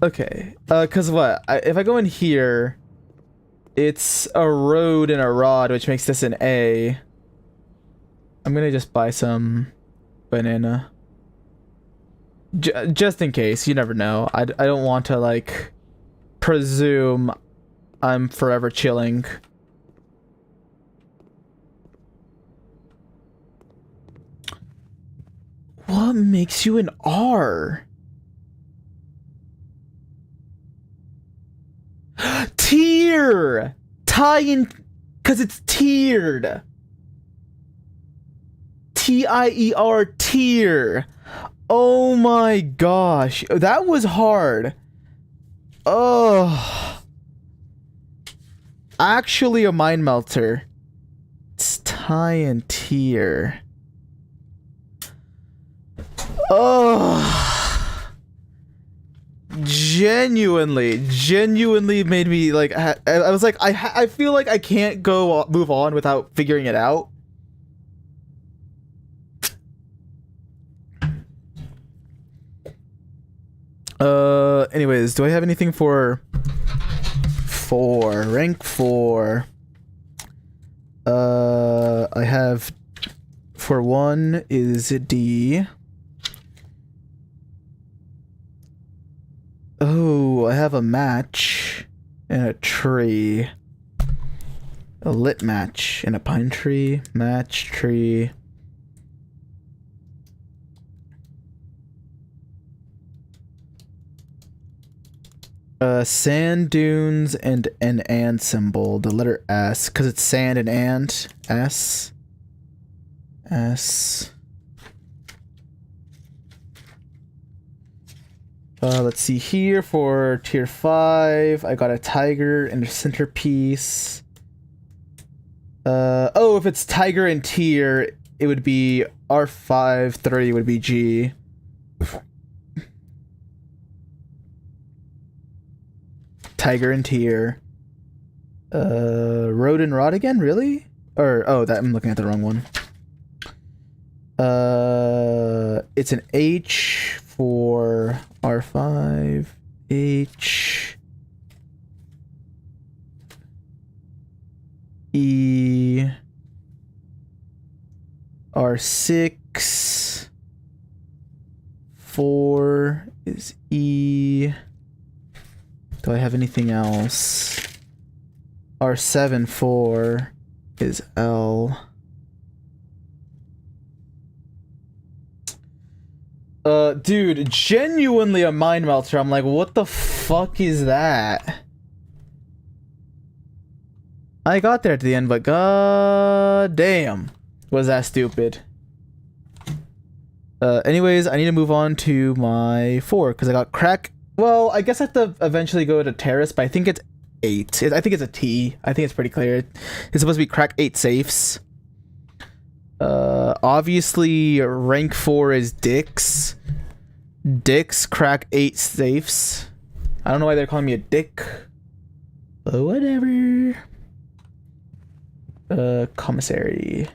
Okay. Cause what? If I go in here, it's a road and a rod, which makes this an A. I'm gonna just buy some banana. Just in case, you never know. I don't want to, like, presume I'm forever chilling. What makes you an R? Tier! Tie-in, because it's tiered. T-I-E-R, tier. Oh my gosh, that was hard. Oh, actually a mind melter. It's tie and tier. Oh, genuinely made me like. I was like, I feel like I can't move on without figuring it out. Anyways, do I have anything for rank 4? I have for 1 is D. Oh, I have a match and a tree. A lit match and a pine tree, match tree. Sand dunes and an and symbol, the letter S, because it's sand and S. S. Let's see here for tier 5. I got a tiger and a centerpiece. Oh, if it's tiger and tier, it would be R5, 30 would be G. Tiger and tier. Road and rod again? Really? Or, oh, that I'm looking at the wrong one. It's an H for R5. H. E. R6. 4 is E. Do I have anything else? R7-4 is L. Dude, genuinely a mind melter. I'm like, what the fuck is that? I got there at the end, but god damn, was that stupid. Anyways, I need to move on to my 4 because I got crack. Well, I guess I have to eventually go to terrace, but I think it's 8. I think it's a T. I think it's pretty clear. It's supposed to be crack 8 safes. Obviously rank 4 is dicks. Dicks crack 8 safes. I don't know why they're calling me a dick, but whatever. Commissary.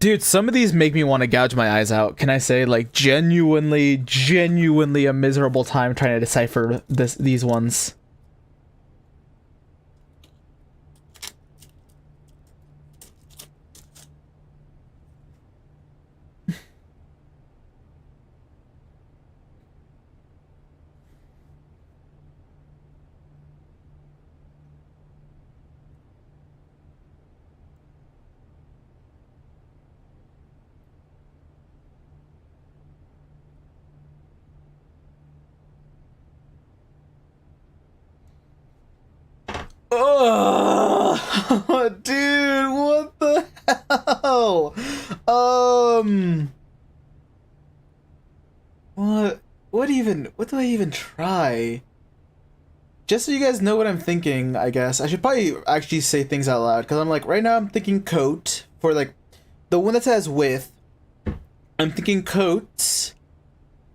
Dude, some of these make me want to gouge my eyes out. Can I say, like, genuinely a miserable time trying to decipher these ones. Oh, dude, what the hell? What do I even try? Just so you guys know what I'm thinking, I guess. I should probably actually say things out loud, because I'm like, right now I'm thinking coat for, like, the one that says with. I'm thinking coats.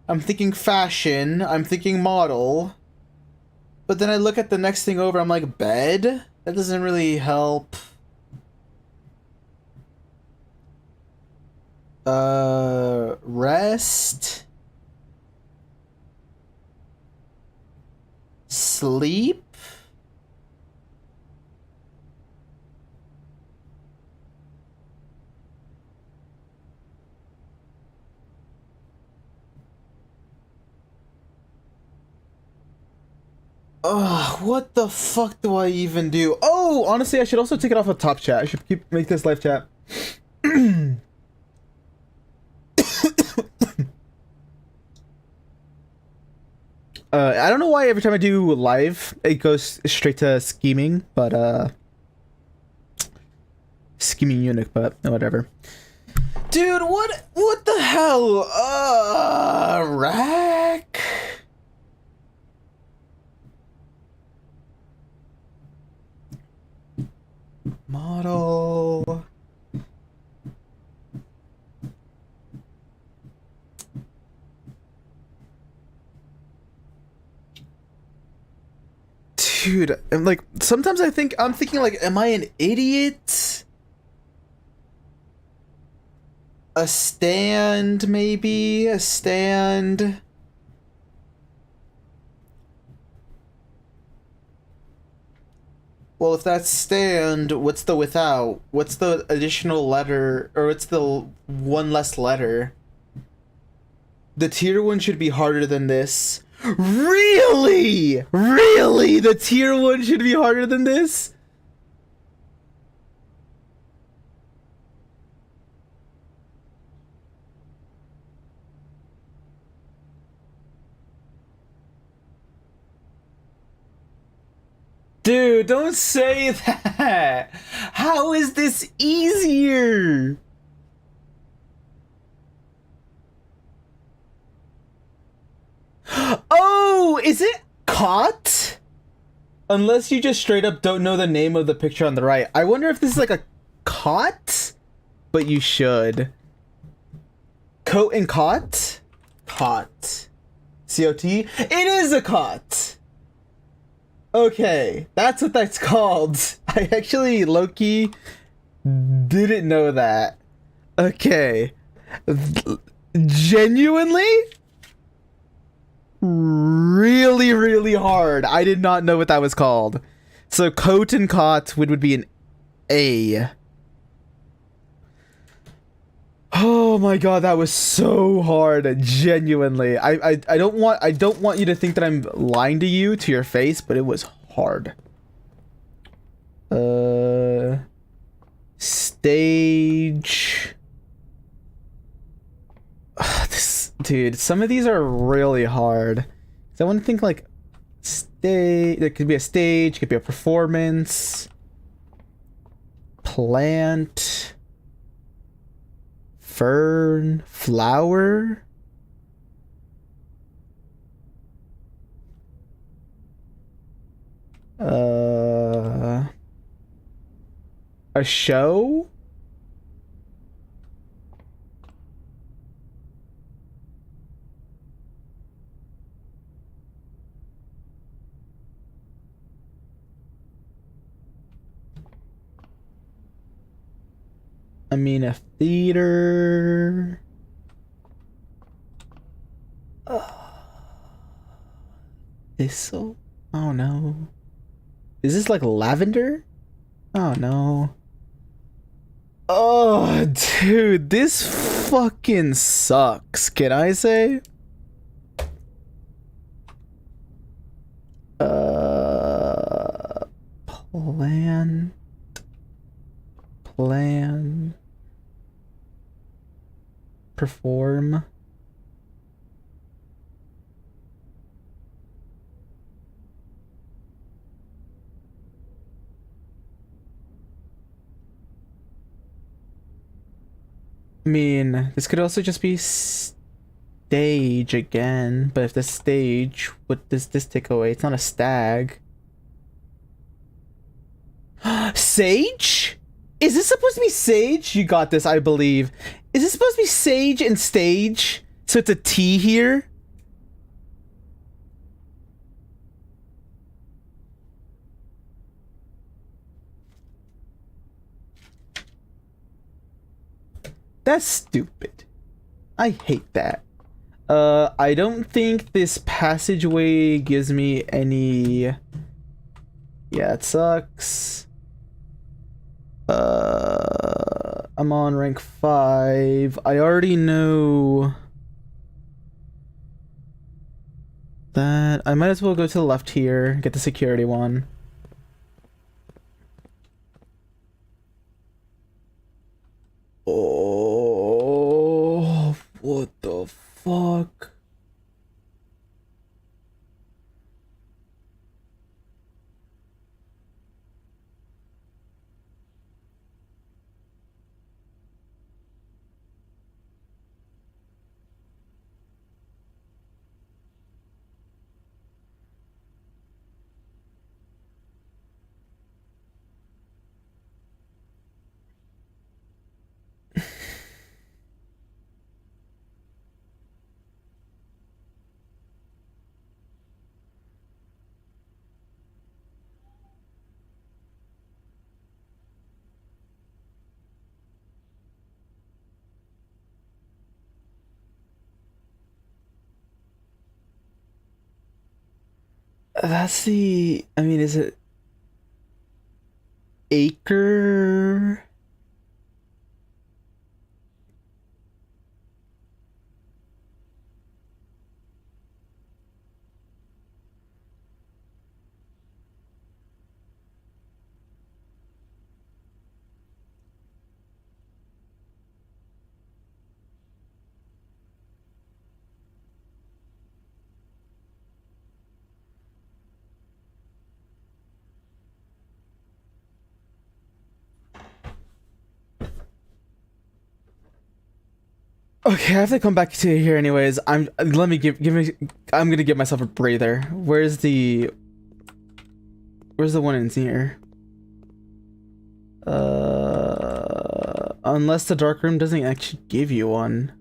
I'm thinking fashion. I'm thinking model. But then I look at the next thing over, I'm like, bed? That doesn't really help. Rest? Sleep? Ugh, what the fuck do I even do? Oh, honestly, I should also take it off of top chat. I should make this live chat. I don't know why every time I do live, it goes straight to scheming, but scheming eunuch, but whatever. Dude, what the hell? Rack? Model. Dude, I'm like, sometimes I'm thinking like, am I an idiot? A stand, maybe? A stand? Well, if that's stand, what's the without? What's the additional letter, or what's the one less letter? The tier 1 should be harder than this. Really? Really? The tier 1 should be harder than this? Dude, don't say that. How is this easier? Oh, is it caught? Unless you just straight up don't know the name of the picture on the right. I wonder if this is like a cot, but you should. Coat and cot? Cot. C-O-T? It is a cot! Okay, that's what that's called. I actually, low-key, didn't know that. Okay. Genuinely? Really, really hard. I did not know what that was called. So coat and cot would be an A. Oh my god, that was so hard. Genuinely. I don't want you to think that I'm lying to you to your face, but it was hard. Stage. Dude, some of these are really hard. So I want to think like stage. It could be a stage, it could be a performance. Plant. Fern. Flower. A show? I mean, a theater. Thistle? Oh no. Is this like lavender? Oh no. Oh, dude, this fucking sucks. Can I say? Plan. Plan. Perform. I mean, this could also just be stage again, but if the stage, what does this take away? It's not a stag. Sage? Is this supposed to be sage? You got this, I believe. Is this supposed to be sage and stage? So it's a T here? That's stupid. I hate that. I don't think this passageway gives me any... Yeah, it sucks. I'm on rank 5. I already know that. I might as well go to the left here, get the security one. Oh, what the fuck? That's the... I mean, is it... Acre? Okay, I have to come back to here anyways. Let me give me I'm gonna give myself a breather. Where's the one in here? Unless the dark room doesn't actually give you one.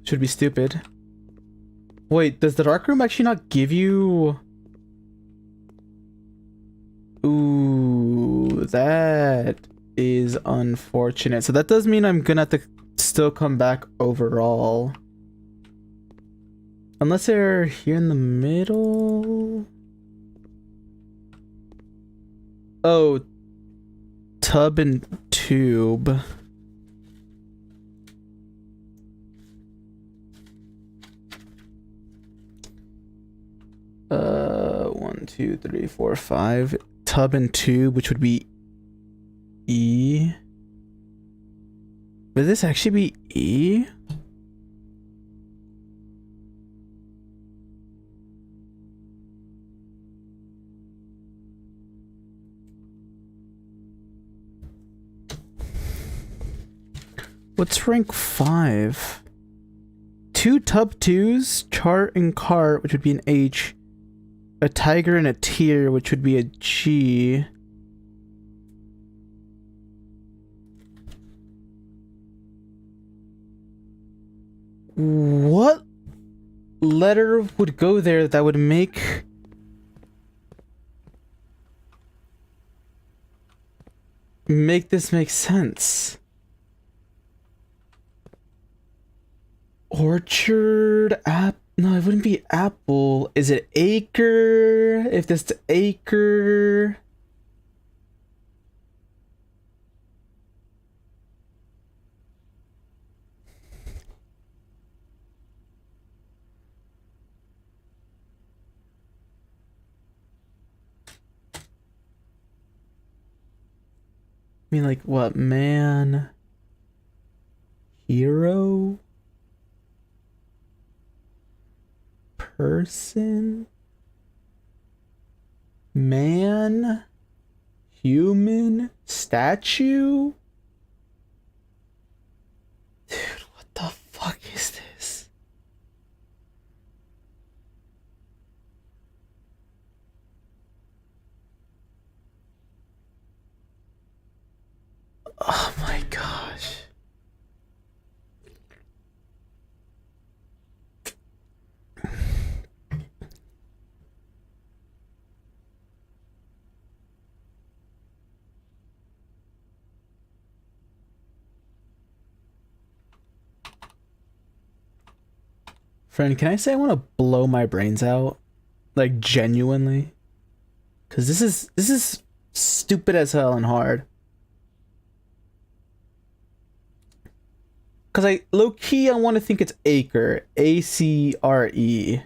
Should be stupid. Wait, does the dark room actually not give you? Ooh, that is unfortunate. So that does mean I'm gonna have to still come back overall. Unless they're here in the middle. Oh, tub and tube. 1, 2, 3, 4, 5. Tub and tube, which would be E. Would this actually be E? What's rank 5? 2 tub 2s, chart and cart, which would be an H. A tiger and a tier, which would be a G. What letter would go there that would make this make sense? Orchard, no, it wouldn't be apple. Is it acre? If this is acre. I mean, like, what, man? Hero? Person? Man? Human? Statue? Dude, what the fuck is this? Oh my gosh. Friend, can I say I want to blow my brains out? Like, genuinely? Because this is stupid as hell and hard. Because low-key, I want to think it's acre. A-C-R-E.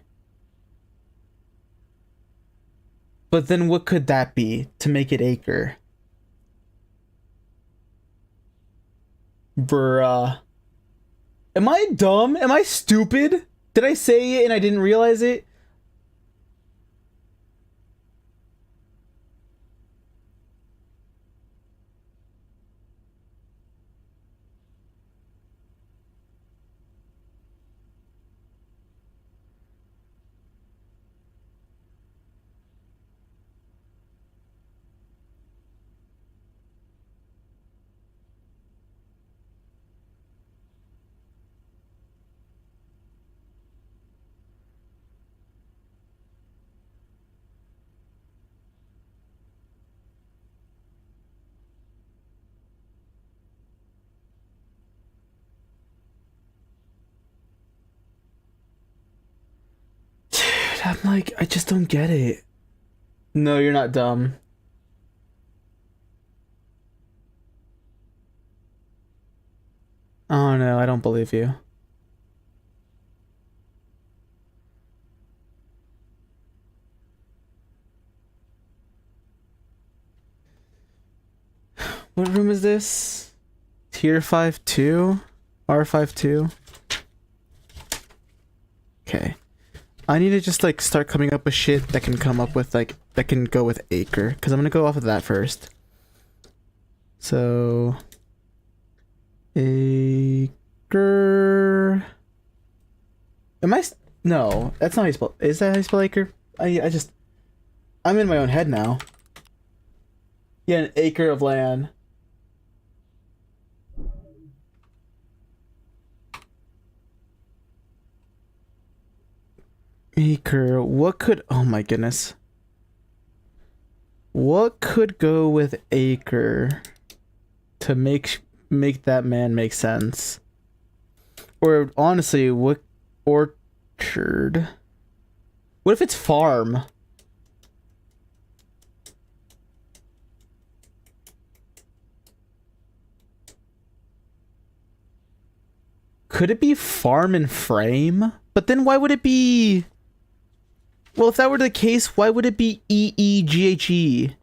But then what could that be to make it acre? Bruh. Am I dumb? Am I stupid? Did I say it and I didn't realize it? I'm like, I just don't get it. No, you're not dumb. Oh no, I don't believe you. What room is this? Tier 5-2? R5-2? Okay. I need to just like start coming up with shit that can come up with like that can go with acre, because I'm gonna go off of that first. So Acre. Am I? No, that's not how you spell. Is that how you spell acre? I'm in my own head now. Yeah, an acre of land. Acre. What could? Oh my goodness. What could go with acre to make that man make sense? Or honestly, what orchard? What if it's farm? Could it be farm and frame? But then why would it be? Well, if that were the case, why would it be EEGHE?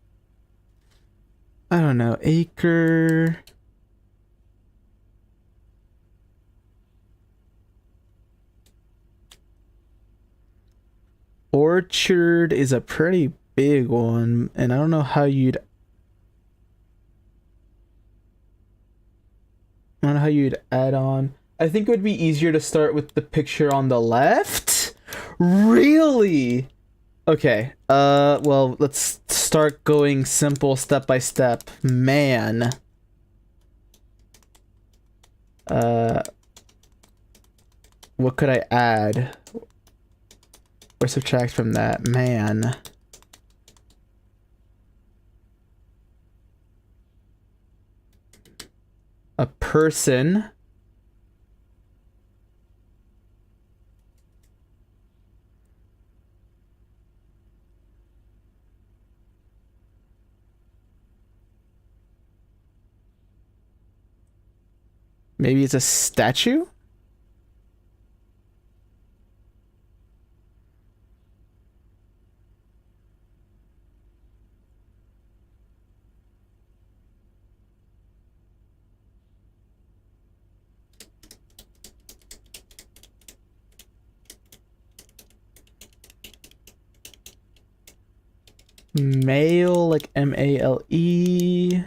I don't know. Acre. Orchard is a pretty big one, and I don't know how you'd. I don't know how you'd add on. I think it would be easier to start with the picture on the left. Really? Okay. Well, let's start going simple step by step. Man. What could I add? Or subtract from that? Man. A person. Maybe it's a statue? Male, like M-A-L-E.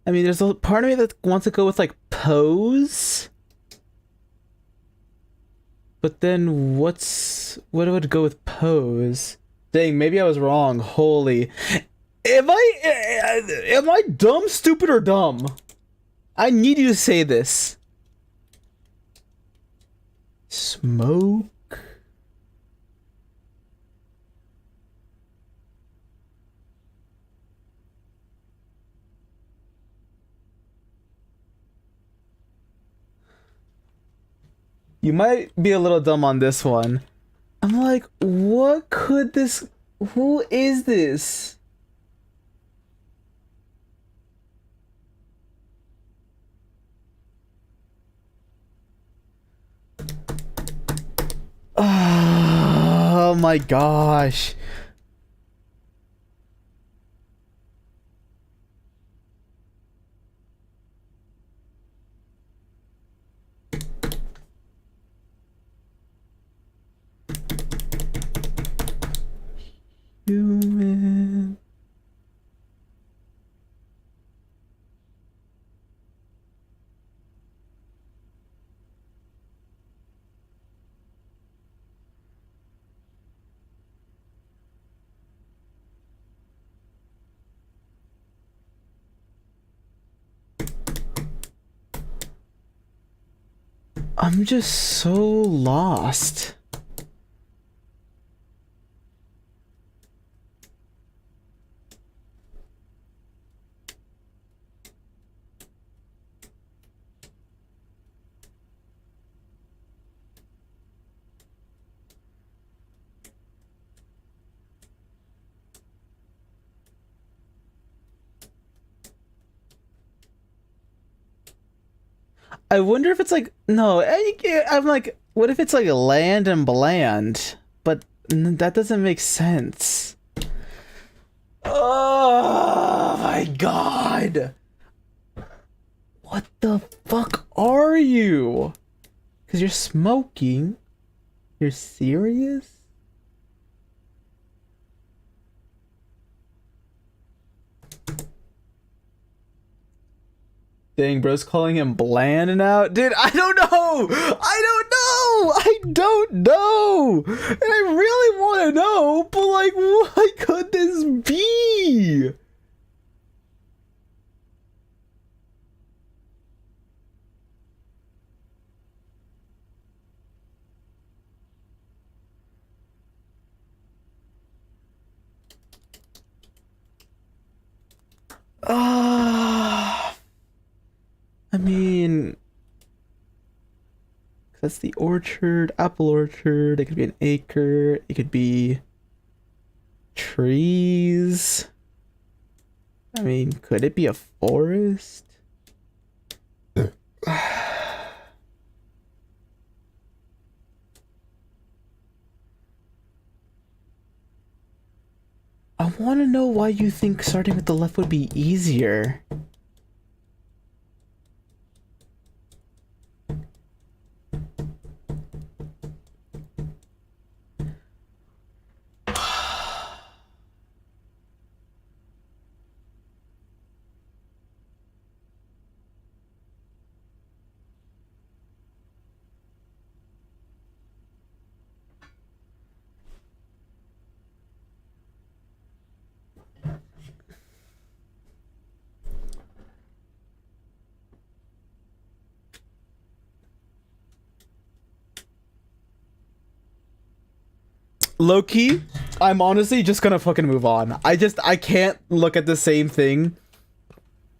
I mean, there's a part of me that wants to go with like pose. But then what would go with pose? Dang, maybe I was wrong. Holy. Am I dumb, stupid, or dumb? I need you to say this. Smoke. You might be a little dumb on this one. I'm like, what could this... Who is this? Oh my gosh. Human. I'm just so lost. I wonder if it's like, no, I'm like, what if it's like land and bland? But that doesn't make sense. Oh my god. What the fuck are you? Because you're smoking? You're serious? Dang, bro's calling him bland now? Dude, I don't know! I don't know! And I really want to know, but like, what could this be? I mean, that's the orchard, apple orchard. It could be an acre. It could be trees. I mean, could it be a forest? I want to know why you think starting with the left would be easier. Low key, I'm honestly just gonna fucking move on. I can't look at the same thing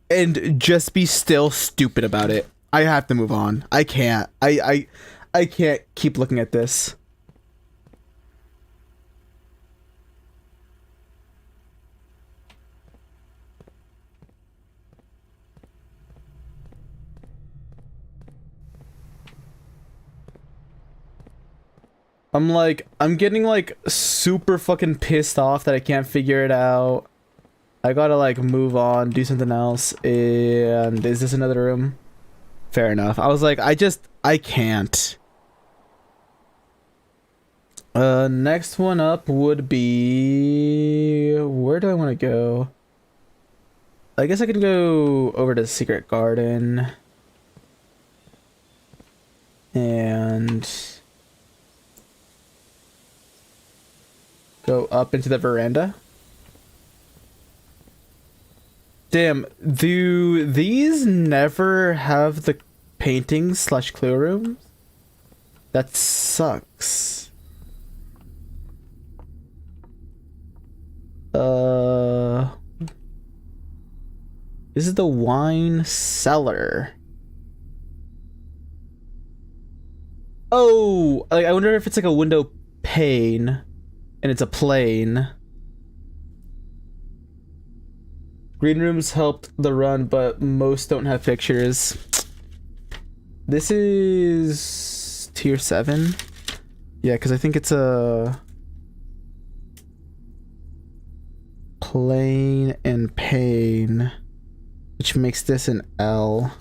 and just be still stupid about it. I have to move on. I can't. I can't keep looking at this. I'm getting like super fucking pissed off that I can't figure it out. I gotta like move on, do something else. And is this another room? Fair enough. I was like, I can't. Next one up would be, where do I want to go? I guess I could go over to Secret Garden. And go up into the veranda. Damn, do these never have the paintings slash clue rooms? That sucks. This is the wine cellar. Oh, I wonder if it's like a window pane and it's a plane. Green rooms helped the run, but most don't have pictures. This is tier 7. Yeah, because I think it's a plane and pane, which makes this an L.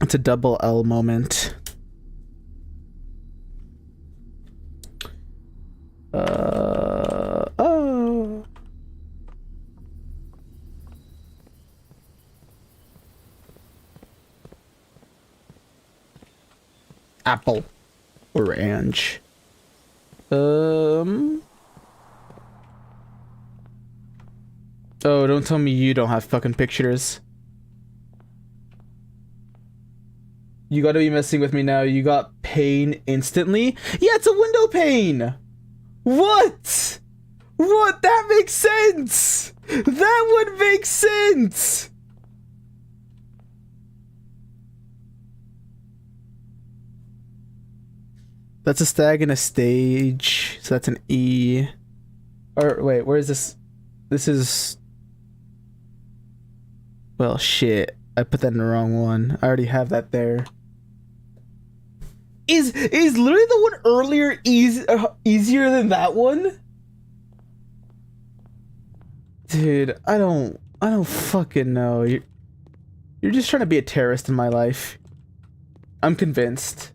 It's a double L moment. Oh. Apple. Orange. Oh, don't tell me you don't have fucking pictures. You gotta be messing with me now. You got pane instantly? Yeah, it's a window pane! What? What? That makes sense! That would make sense! That's a stag and a stage, so that's an E. Or wait, where is this? This is... Well, shit. I put that in the wrong one. I already have that there. Is literally the one earlier easier than that one? Dude, I don't fucking know. You're just trying to be a terrorist in my life. I'm convinced.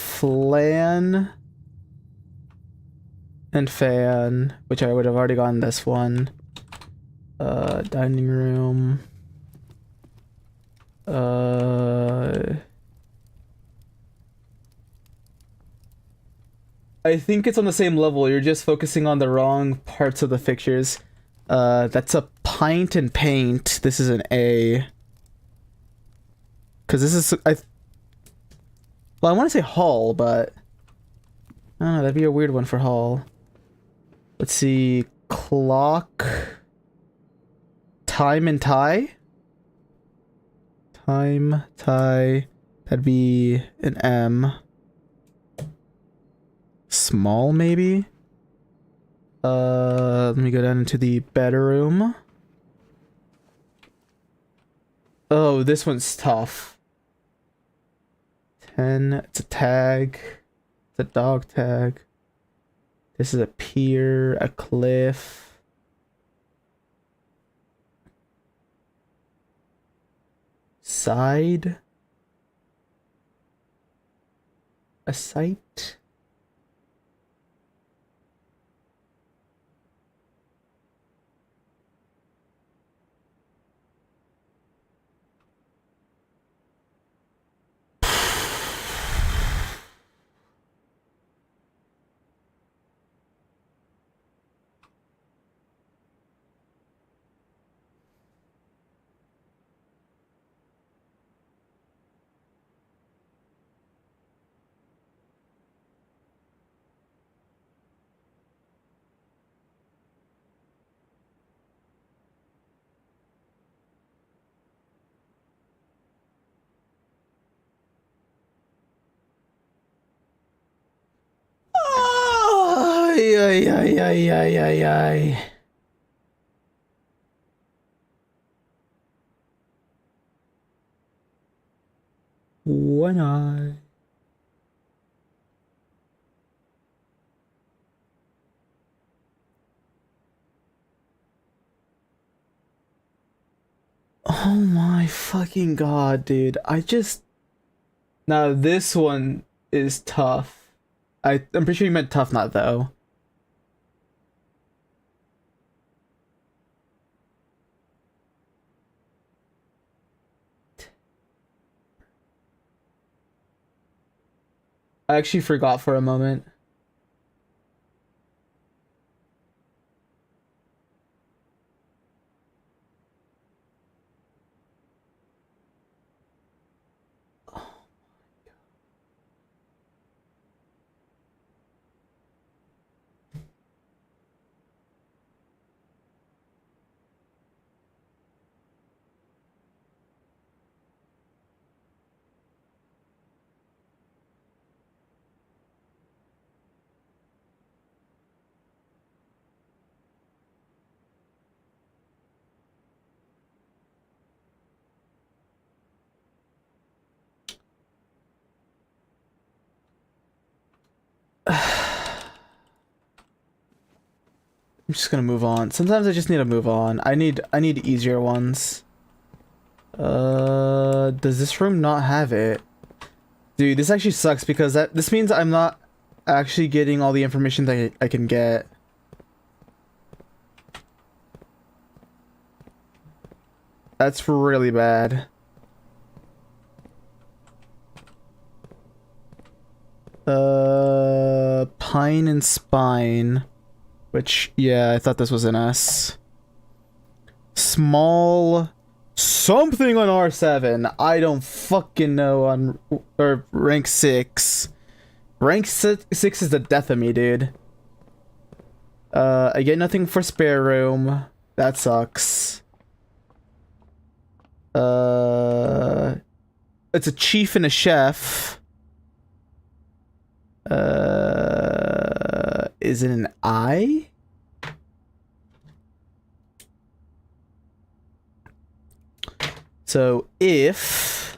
Flan and fan, which I would have already gotten this one. Dining room. I think it's on the same level. You're just focusing on the wrong parts of the fixtures. That's a pint and paint. This is an A. Because this is... well, I want to say hall, but... I don't know, that'd be a weird one for hall. Let's see... Clock... Time and tie? Time, tie... That'd be an M. Small, maybe? Let me go down into the bedroom. Oh, this one's tough. 10, it's a tag. It's a dog tag. This is a pier, a cliff. Side. A site. Ay, ay, ay, ay, ay, ay, ay. One eye. Oh my fucking god, dude. Now this one is tough. I'm pretty sure you meant tough, not though. I actually forgot for a moment. I'm just gonna move on. Sometimes I just need to move on. I need easier ones. Does this room not have it? Dude, this actually sucks because this means I'm not actually getting all the information that I can get. That's really bad. Pine and spine. Which, yeah, I thought this was an S. Small something on R7. I don't fucking know on or rank 6. Rank 6 is the death of me, dude. I get nothing for spare room. That sucks. It's a chief and a chef. Is it an I? So if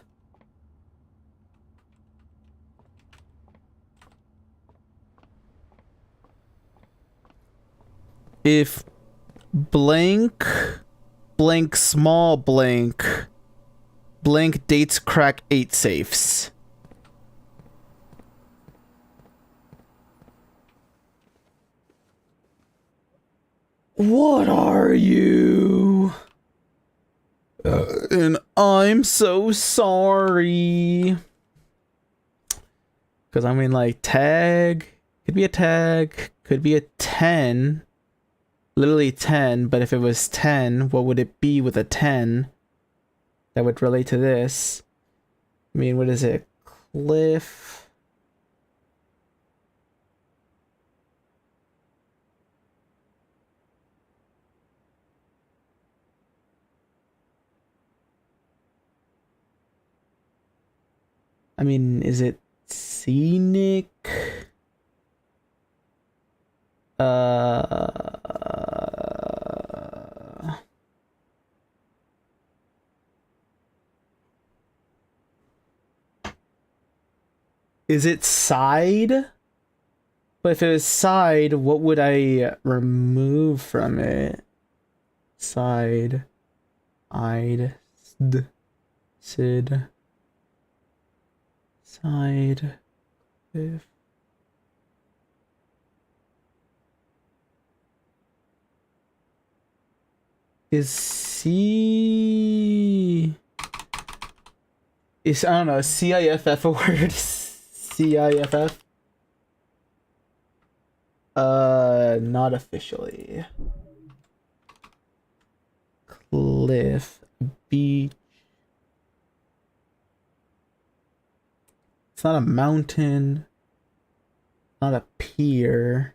blank, blank, small blank, blank dates crack 8 safes. What are you? And I'm so sorry. Because I mean, like, tag. Could be a tag. Could be a 10. Literally 10. But if it was 10, what would it be with a 10? That would relate to this. I mean, what is it? Cliff. I mean, is it scenic? Is it side? But if it was side, what would I remove from it? Side. I'd. Sid. Side. If. Is C. Is, I don't know, CIFF a word? CIFF? Not officially. Cliff. Beach. It's not a mountain. Not a pier.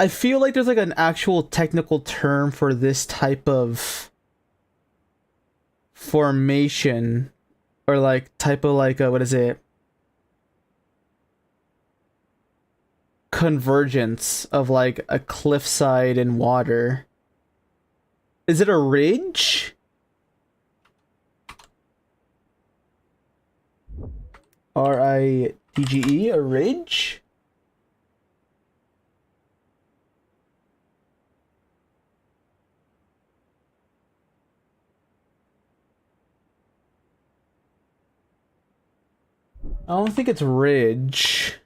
I feel like there's like an actual technical term for this type of formation, or like type of like what is it? Convergence of like a cliffside and water. Is it a ridge? RIDGE, a ridge? I don't think it's ridge.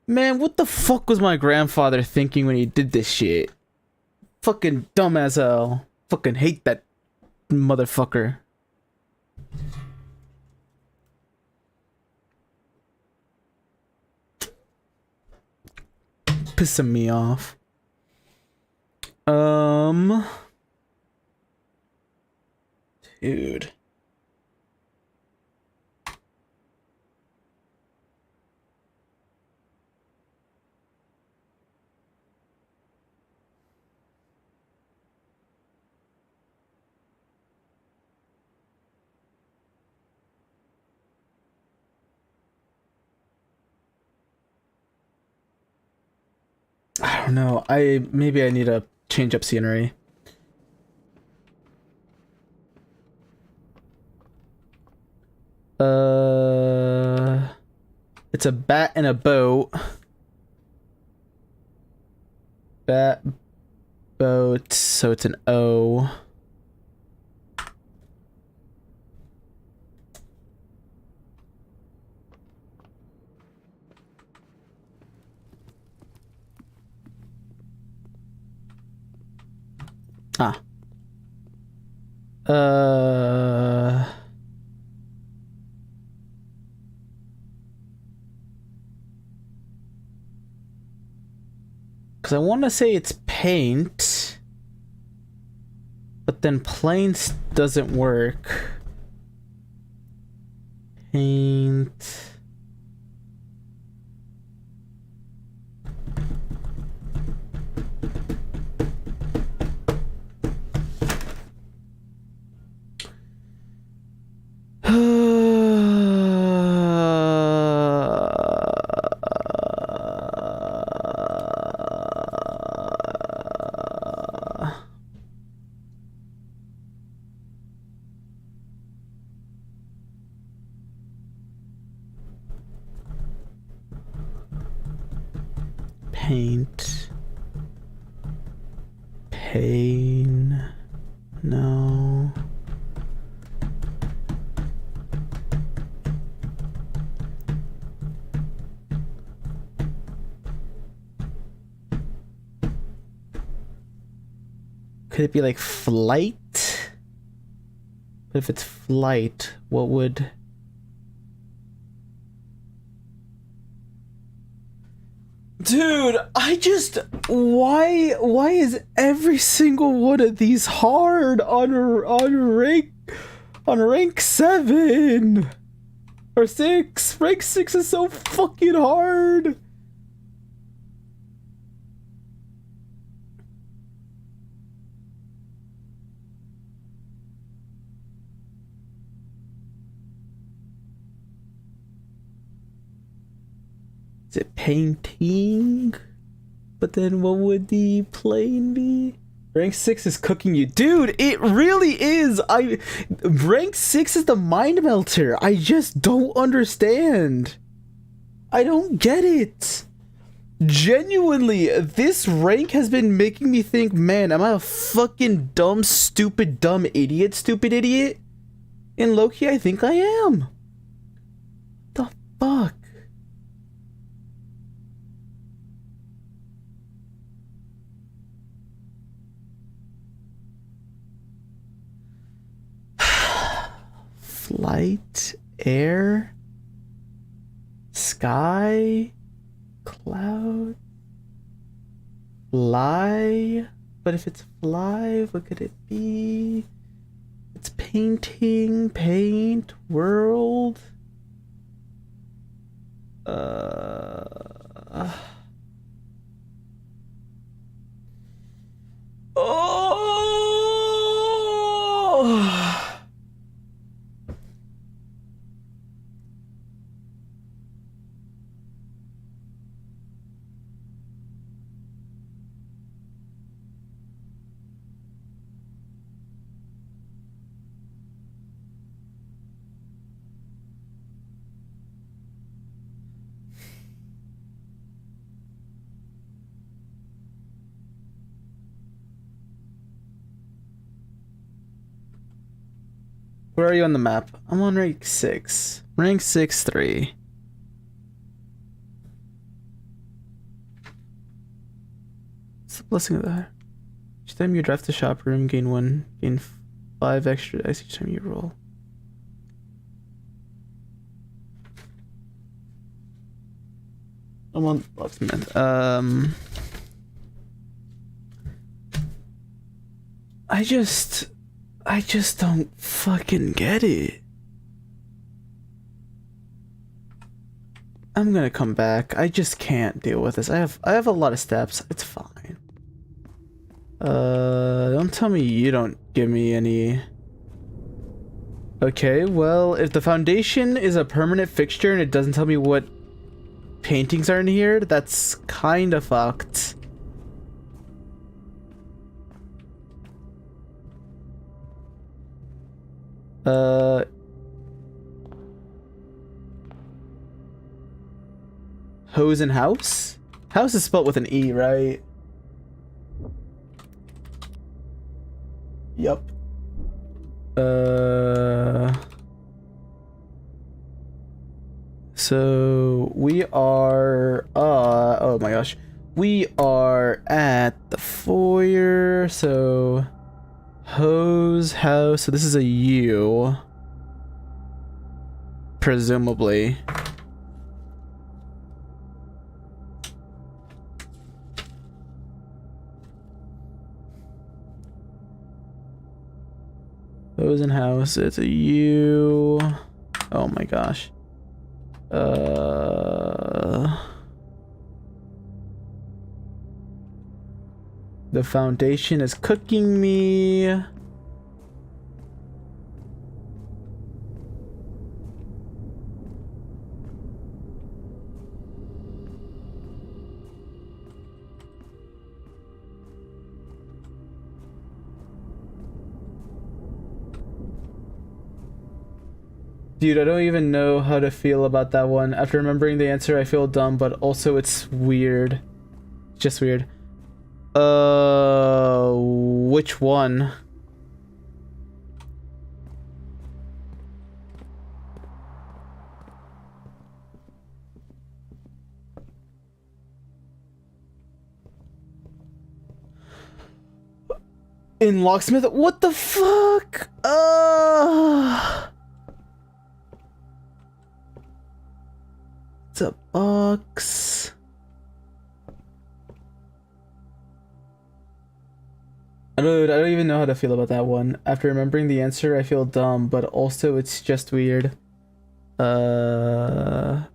Man, what the fuck was my grandfather thinking when he did this shit? Fucking dumb as hell. Fucking hate that motherfucker. Pissing me off. Dude. I don't know. Maybe I need to change up scenery. It's a bat and a boat. Bat, boat, so it's an O. Ah. Because I want to say it's paint, but then planes doesn't work. Paint. paint. Pain. No. Could it be like flight? But if it's flight, what would... Dude, why is every single one of these hard on rank 7 or 6? Rank 6 is so fucking hard. Is it painting? But then what would the plane be? Rank 6 is cooking you. Dude, it really is. Rank 6 is the mind melter. I just don't understand. I don't get it. Genuinely, this rank has been making me think, man, am I a fucking dumb, stupid idiot? In low-key, I think I am. The fuck? Flight, air, sky, cloud, fly. But if it's fly, what could it be? It's painting, paint, world. Oh! Where are you on the map? I'm on rank 6. Rank 6-3. What's the blessing of that? Each time you drive to the shop room, gain 5 extra dice each time you roll. I'm on locksmith. I just don't fucking get it. I'm gonna come back. I just can't deal with this. I have a lot of steps. It's fine. Don't tell me you don't give me any. Okay, well, if the foundation is a permanent fixture and it doesn't tell me what paintings are in here, that's kind of fucked. Hose and house? House is spelled with an E, right? Yup. So we are oh my gosh. We are at the foyer, so hose, house, so this is a U. Presumably. Hose and house, it's a U. Oh my gosh. The foundation is cooking me. Dude, I don't even know how to feel about that one. After remembering the answer, I feel dumb, but also it's weird. It's just weird. Which one? In locksmith? What the fuck? It's a box. I don't even know how to feel about that one. After remembering the answer, I feel dumb, but also it's just weird. Brush,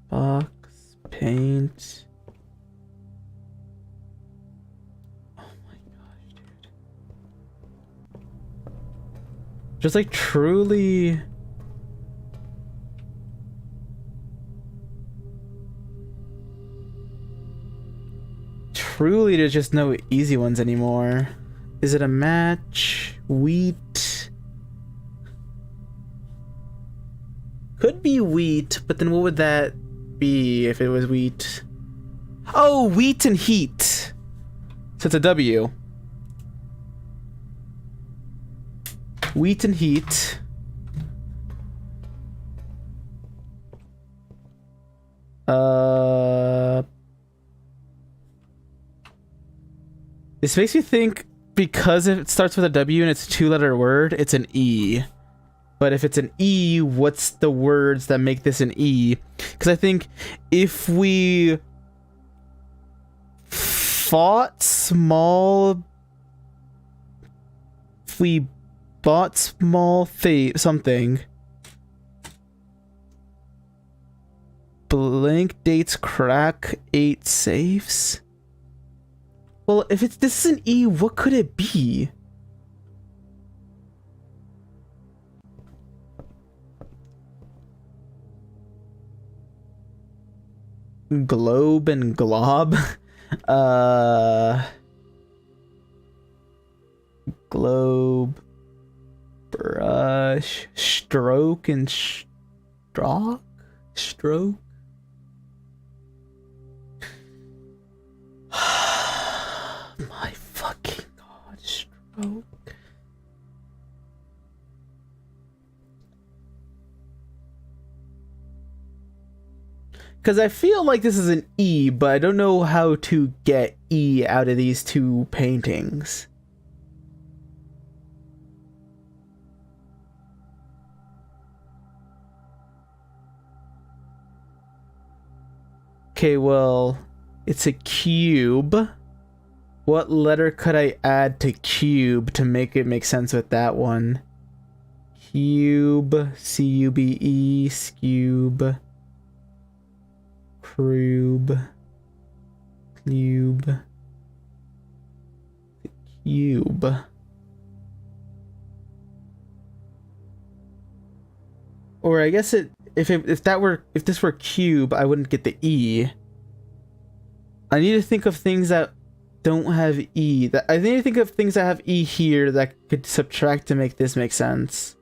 box, paint. Oh my gosh, dude. Just like truly. Truly, there's just no easy ones anymore. Is it a match? Wheat? Could be wheat, but then what would that be if it was wheat? Oh, wheat and heat. So it's a W. Wheat and heat. This makes me think because if it starts with a W and it's a two-letter word, it's an E. But if it's an E, what's the words that make this an E? Because I think if we bought small something, blank dates crack 8 safes. Well, if this is an E, what could it be? Globe and glob. Globe, brush, stroke and stroke. My fucking god, stroke. Because I feel like this is an E, but I don't know how to get E out of these two paintings. Okay, well, it's a cube. What letter could I add to cube to make it make sense with that one? Cube, C-U-B-E, scube, crube, cube, cube. Or I guess if this were cube, I wouldn't get the E. I need to think of things that don't have E. I need to think of things that have E here that could subtract to make this make sense.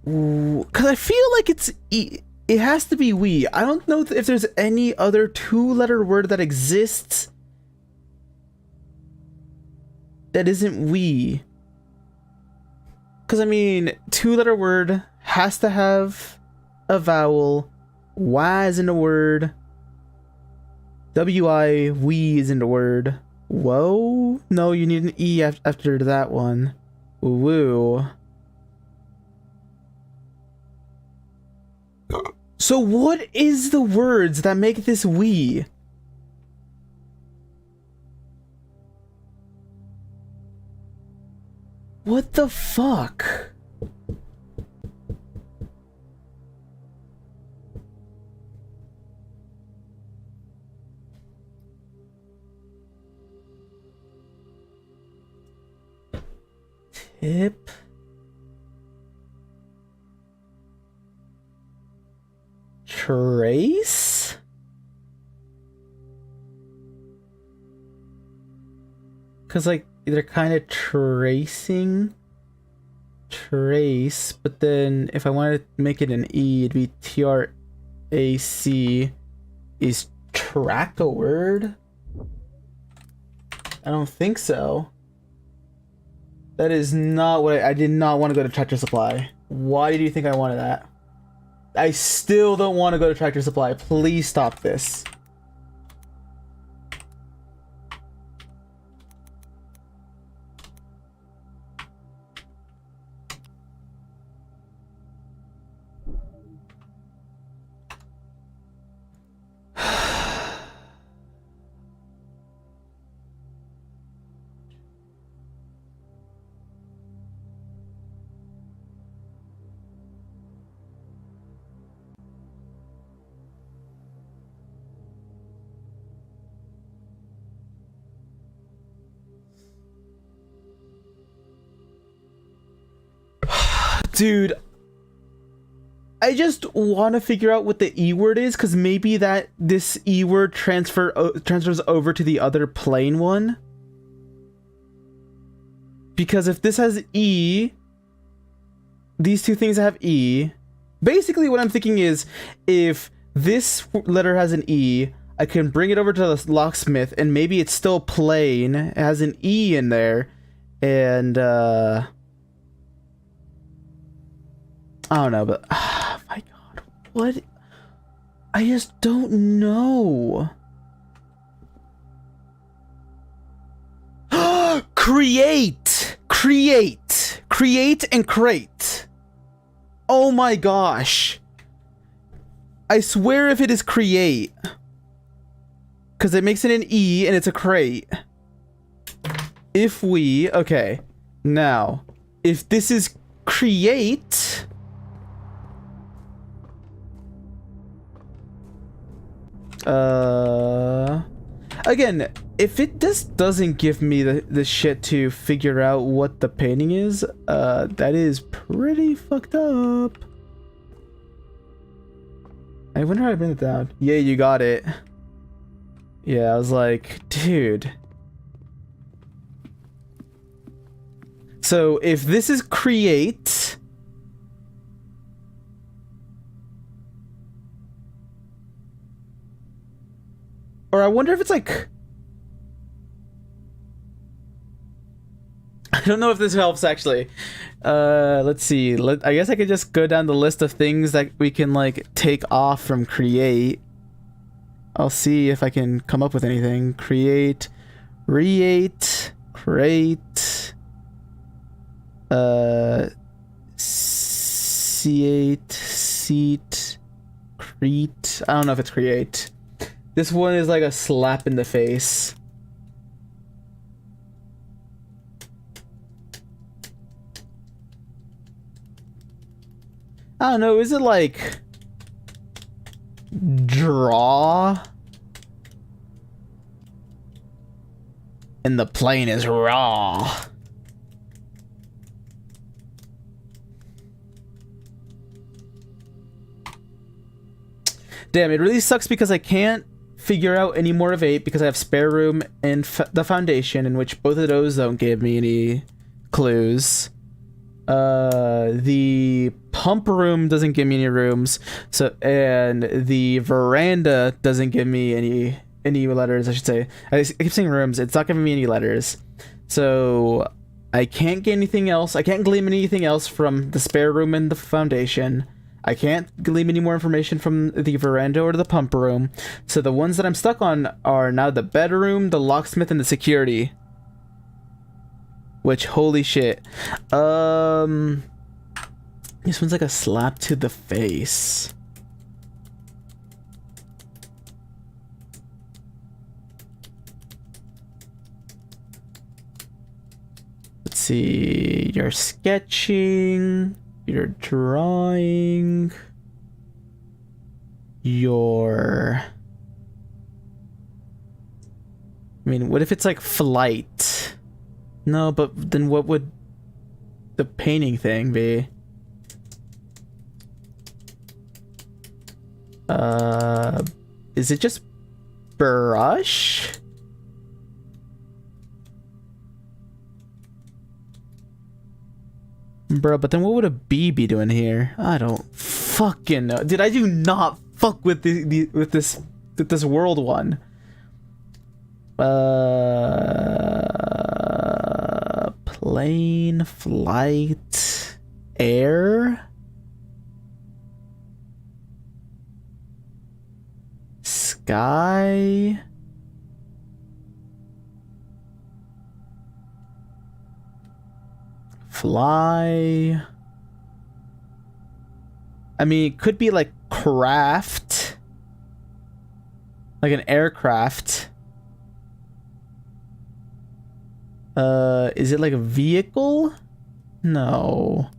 Because I feel like it's E. It has to be we. I don't know if there's any other two-letter word that exists that isn't we. Because, I mean, two-letter word has to have a vowel. Y is in the word. W-I, we is in the word. Whoa? No, you need an E after that one. Woo. So what is the words that make this we? What the fuck? Tip. trace? Because, like, they're kind of tracing. Trace, but then if I wanted to make it an E, it'd be TRAC. Is track a word? I don't think so. That is not what I did not want to go to Tractor Supply. Why do you think I wanted that? I still don't want to go to Tractor Supply. Please stop this. Dude, I just want to figure out what the E word is, because maybe that this E word transfers over to the other plain one. Because if this has E, these two things have E. Basically, what I'm thinking is, if this letter has an E, I can bring it over to the locksmith, and maybe it's still plain. It has an E in there, and I don't know, but oh my god, what? I just don't know. Create, and crate. Oh my gosh. I swear if it is create, because it makes it an E and it's a crate. If we, okay, now, if this is create, again, if it just doesn't give me the shit to figure out what the painting is, that is pretty fucked up. I wonder how I bring it down. Yeah, you got it. Yeah, I was like, dude. So if this is create, or I wonder if it's like, I don't know if this helps actually. Let's see. I guess I could just go down the list of things that we can like take off from create. I'll see if I can come up with anything. Create, create, seat, crete. I don't know if it's create. This one is like a slap in the face. I don't know, is it like draw? And the plane is raw. Damn, it really sucks because I can't figure out any more of 8 because I have spare room and the foundation, in which both of those don't give me any clues. The pump room doesn't give me any rooms, so, and the veranda doesn't give me any letters, I should say. I keep saying rooms, it's not giving me any letters. So I can't get anything else. I can't glean anything else from the spare room and the foundation. I can't glean any more information from the veranda or the pump room. So the ones that I'm stuck on are now the bedroom, the locksmith, and the security. Which, holy shit. This one's like a slap to the face. Let's see. You're sketching. You're drawing. You're... I mean, what if it's like flight? No, but then what would the painting thing be? Is it just brush? Bro, but then what would a bee be doing here? I don't fucking know. Dude, I do not fuck with with this world one. Plane, flight, air, sky. Fly. I mean, it could be like craft. Like an aircraft. Is it like a vehicle? No.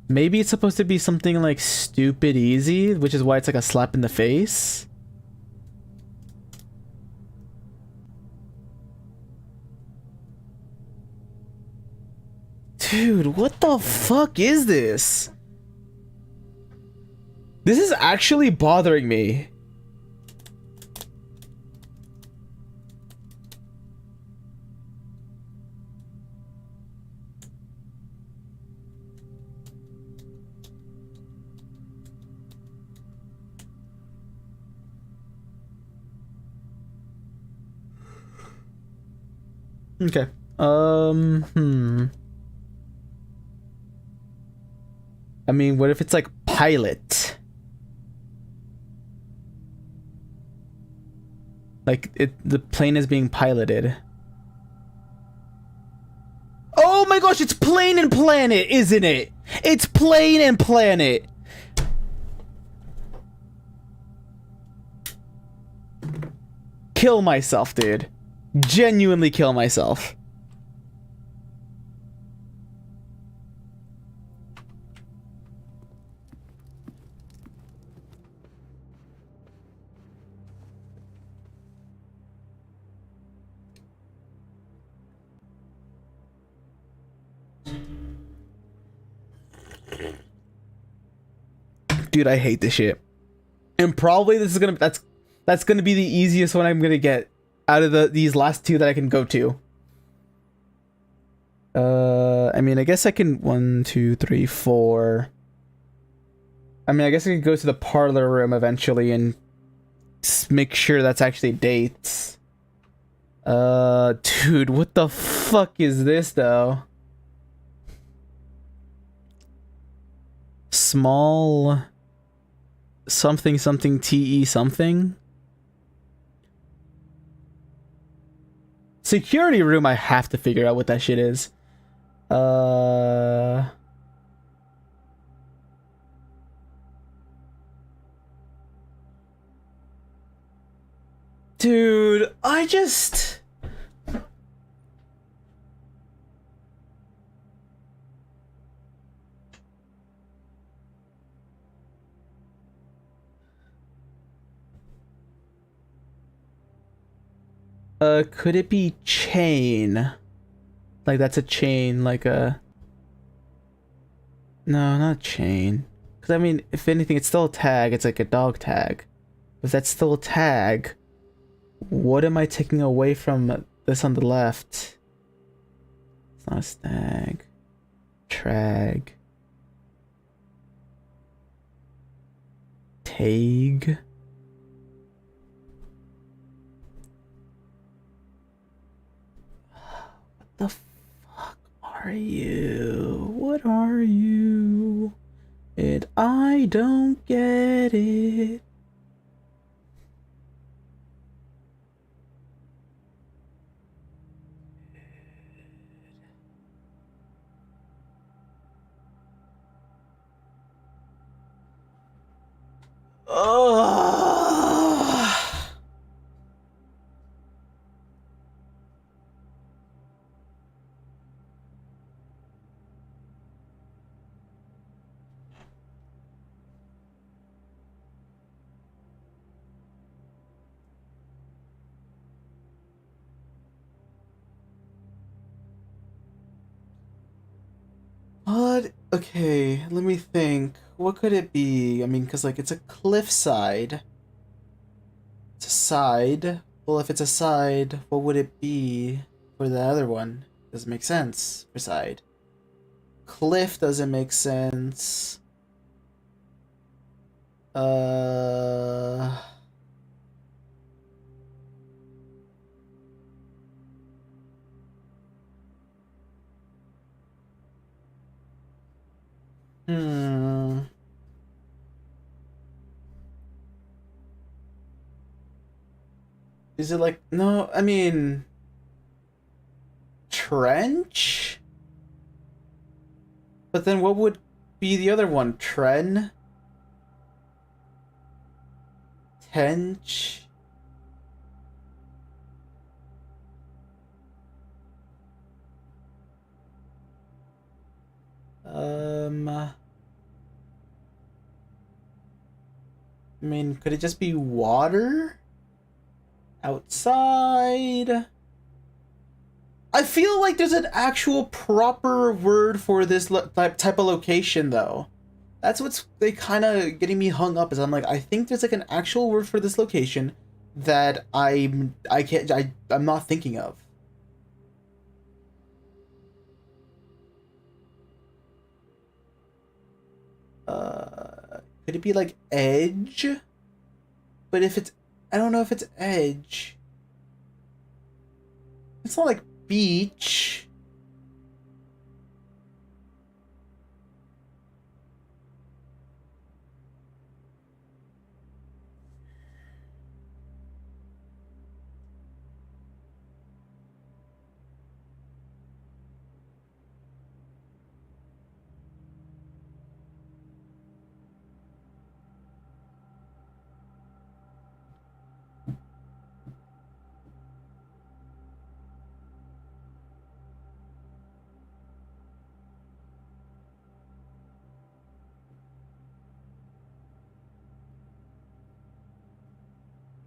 Maybe it's supposed to be something like stupid easy, which is why it's like a slap in the face. Dude, what the fuck is this? This is actually bothering me. Okay. I mean, what if it's like pilot? Like the plane is being piloted. Oh my gosh, it's plane and planet, isn't it? It's plane and planet. Kill myself, dude. Genuinely kill myself. Dude, I hate this shit. And probably this is gonna that's gonna be the easiest one I'm gonna get out of these last two that I can go to. I mean, I guess I can 1, 2, 3, 4. I mean, I guess I could go to the parlor room eventually and make sure that's actually dates. Dude, what the fuck is this though? Small something something TE something. Security room, I have to figure out what that shit is. Dude, I just... could it be chain? Like that's a chain, like a... No, not chain. Because I mean, if anything, it's still a tag. It's like a dog tag. If that's still a tag, what am I taking away from this on the left? It's not a stag. Trag. Tag. What the fuck are you? What are you? I don't get it. Ugh. What Okay, let me think. What could it be? I mean, because, like, it's a cliffside. It's a side. Well, if it's a side, what would it be for the other one? Doesn't make sense for side. Cliff doesn't make sense. Uh... Hmm. Is it like, no, I mean, trench? But then what would be the other one? Tench? I mean, could it just be water? Outside? I feel like there's an actual proper word for this type of location, though. That's what's they kind of getting me hung up. Is I'm like, I think there's like an actual word for this location that I'm not thinking of. Could it be like edge? But if it's, I don't know if it's edge. It's not like beach.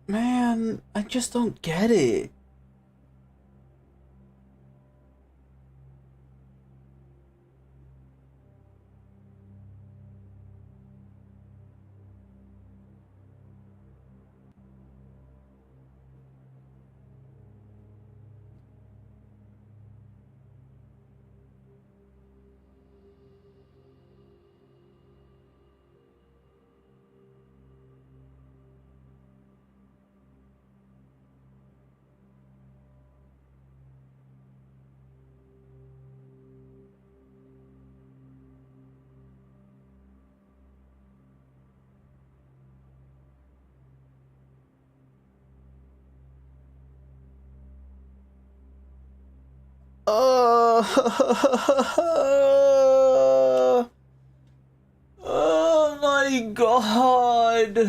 Man, I just don't get it. Oh, oh my god.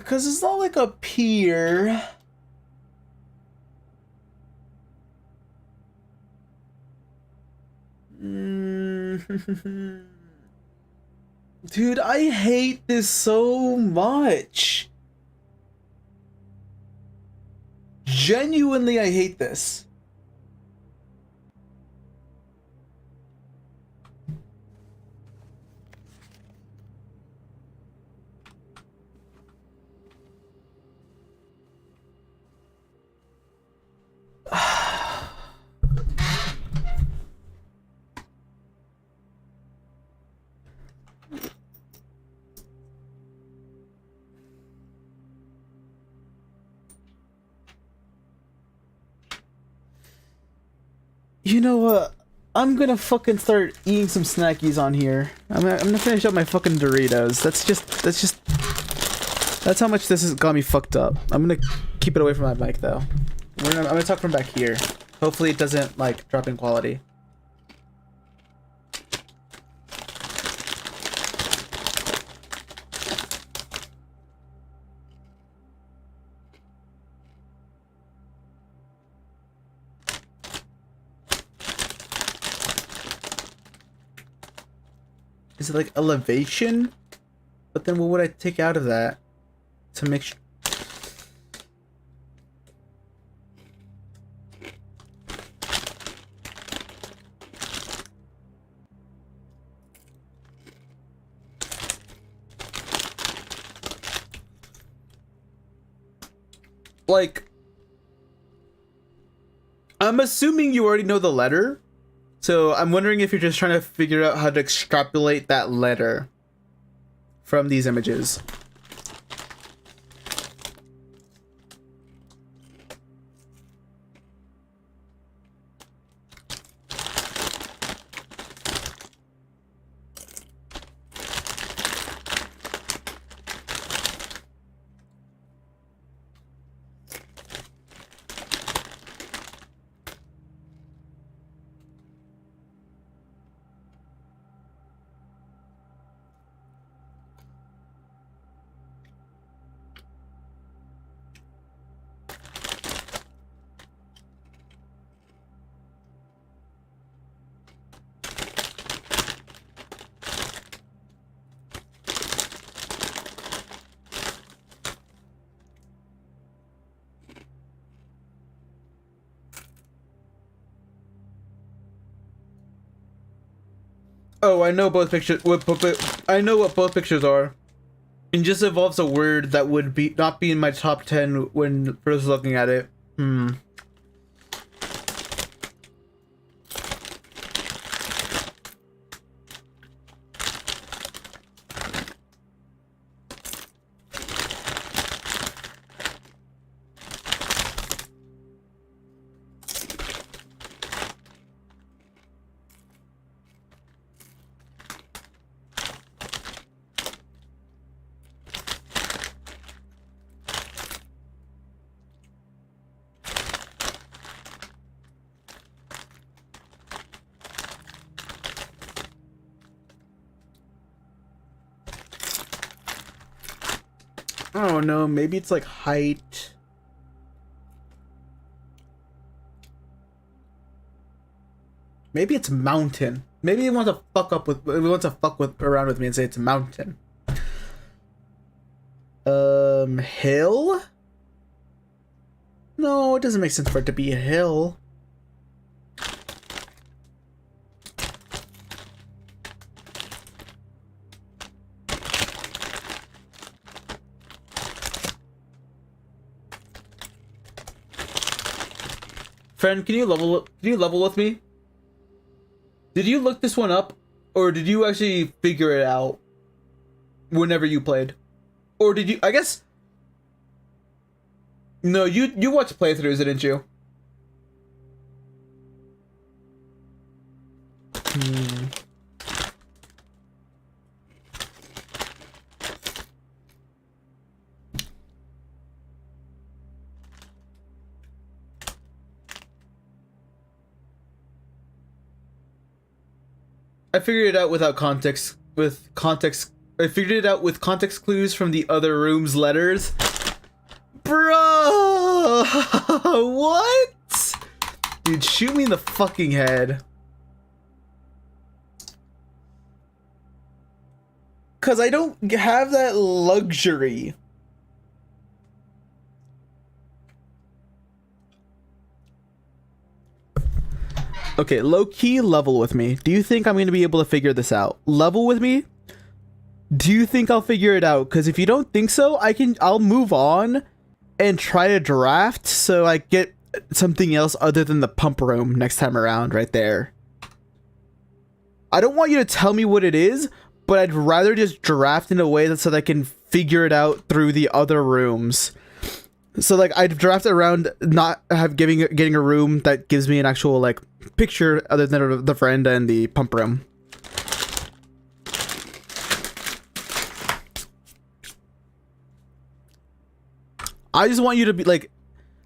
Cause it's not like a pier. Dude, I hate this so much. Genuinely, I hate this. You know what? I'm gonna fucking start eating some snackies on here. I'm gonna finish up my fucking Doritos. That's how much this has got me fucked up. I'm gonna keep it away from my mic though. I'm gonna talk from back here. Hopefully it doesn't like drop in quality. Is it like elevation? But then what would I take out of that to make sure? Like, I'm assuming you already know the letter, so I'm wondering if you're just trying to figure out how to extrapolate that letter from these images. Oh, I know both pictures. I know what both pictures are. It just involves a word that would be not be in my top 10 when first looking at it. I don't know, maybe it's like height. Maybe it's mountain. Maybe he wants to fuck around with me and say it's a mountain. Hill? No, it doesn't make sense for it to be a hill. Friend, can you level with me? Did you look this one up, or did you actually figure it out whenever you played? Or did you, I guess, no, you watched playthroughs, didn't you? I figured it out without context. I figured it out with context clues from the other room's letters. Bro, what? Dude, shoot me in the fucking head. Cause I don't have that luxury. Okay, low-key level with me. Do you think I'm going to be able to figure this out? Level with me? Do you think I'll figure it out? Because if you don't think so, I'll move on and try to draft so I get something else other than the pump room next time around right there. I don't want you to tell me what it is, but I'd rather just draft in a way so that I can figure it out through the other rooms. So like I'd draft around not getting a room that gives me an actual like picture other than the friend and the pump room. I just want you to be like,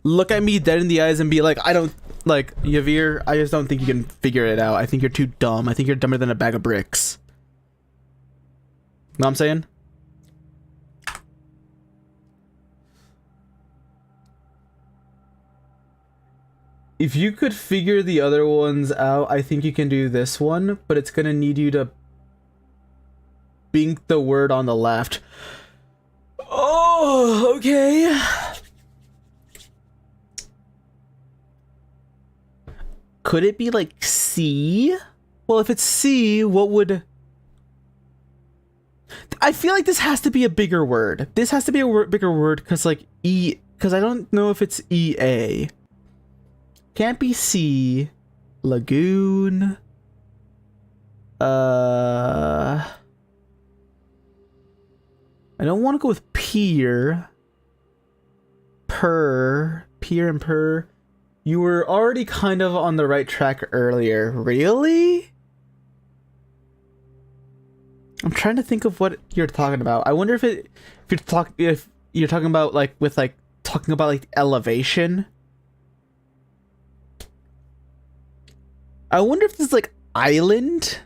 look at me dead in the eyes and be like, I don't like Yavir. I just don't think you can figure it out. I think you're too dumb. I think you're dumber than a bag of bricks. Know what I'm saying? If you could figure the other ones out, I think you can do this one, but it's gonna need you to... bink the word on the left. Oh, okay. Could it be like C? Well, if it's C, what would... I feel like this has to be a bigger word. This has to be a bigger word because like E... Because I don't know if it's EA. Can't be C. Lagoon. I don't want to go with peer. Peer and purr. You were already kind of on the right track earlier. Really? I'm trying to think of what you're talking about. I wonder if you're talking about like with like talking about like elevation. I wonder if this is like island.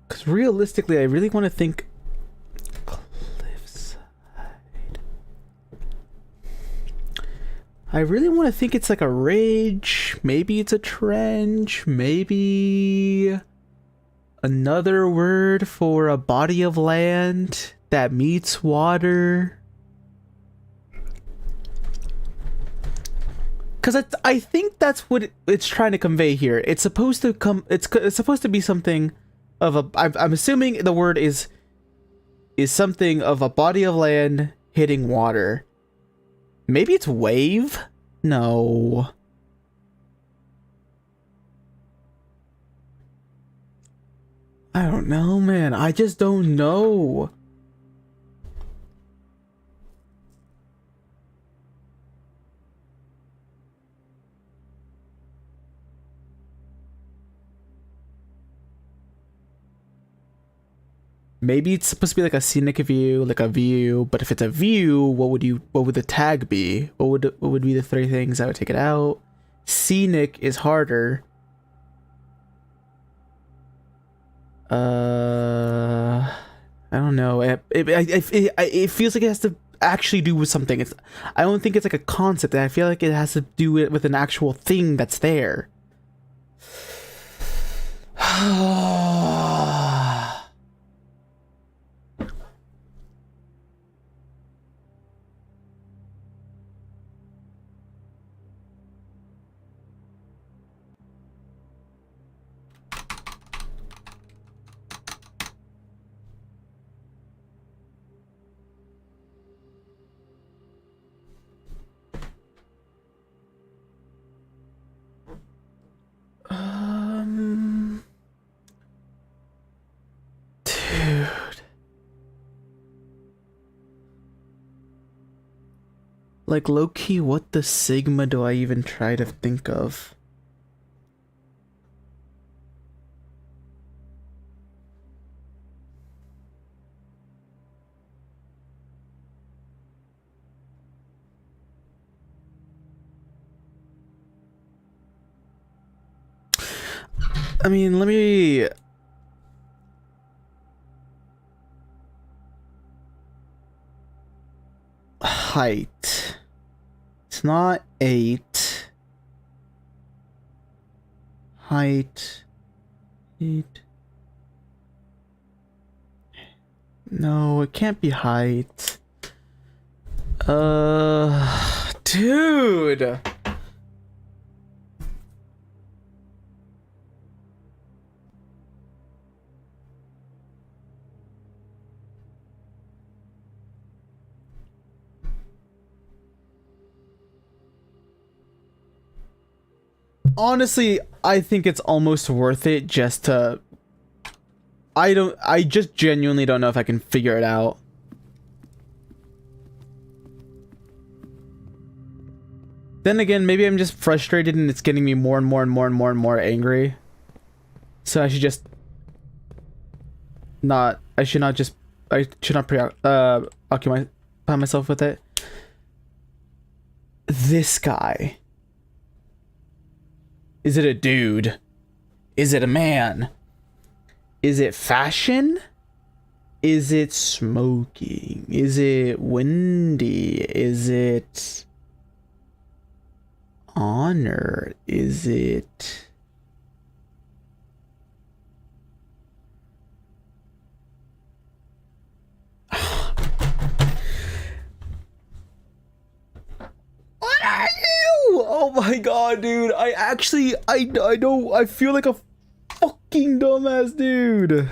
Because realistically, I really want to think cliffside. I really want to think it's like a ridge. Maybe it's a trench. Maybe another word for a body of land that meets water. Because I think that's what it's trying to convey here. It's supposed to come. It's supposed to be something of a. I'm assuming the word is something of a body of land hitting water. Maybe it's wave. No. I don't know, man. I just don't know. Maybe it's supposed to be like a scenic view, like a view. But if it's a view, what would the tag be? What would be the three things I would take it out? Scenic is harder. I don't know. It feels like it has to actually do with something. I don't think it's like a concept. I feel like it has to do it with an actual thing that's there. Dude. Like low-key, what the sigma do I even try to think of? I mean, let me... Height. It's not 8. Height. 8. No, it can't be height. Dude. Honestly, I think it's almost worth it just to... I just genuinely don't know if I can figure it out. Then again, maybe I'm just frustrated and it's getting me more and more and more and more and more angry. So I should just... I should not occupy myself with it. This guy. Is it a dude? Is it a man? Is it fashion? Is it smoking? Is it windy? Is it honor? Is it... What are you? Oh my god, dude. I know, I feel like a fucking dumbass, dude.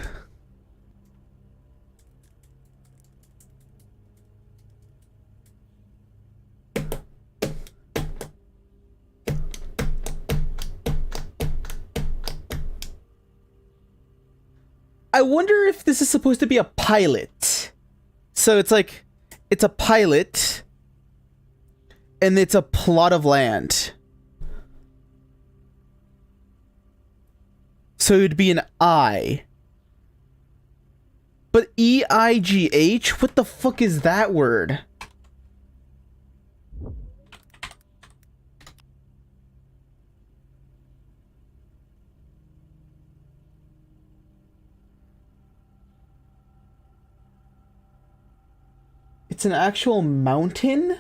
I wonder if this is supposed to be a pilot. So it's like, it's a pilot, and it's a plot of land. So it'd be an I. But EIGH? What the fuck is that word? It's an actual mountain?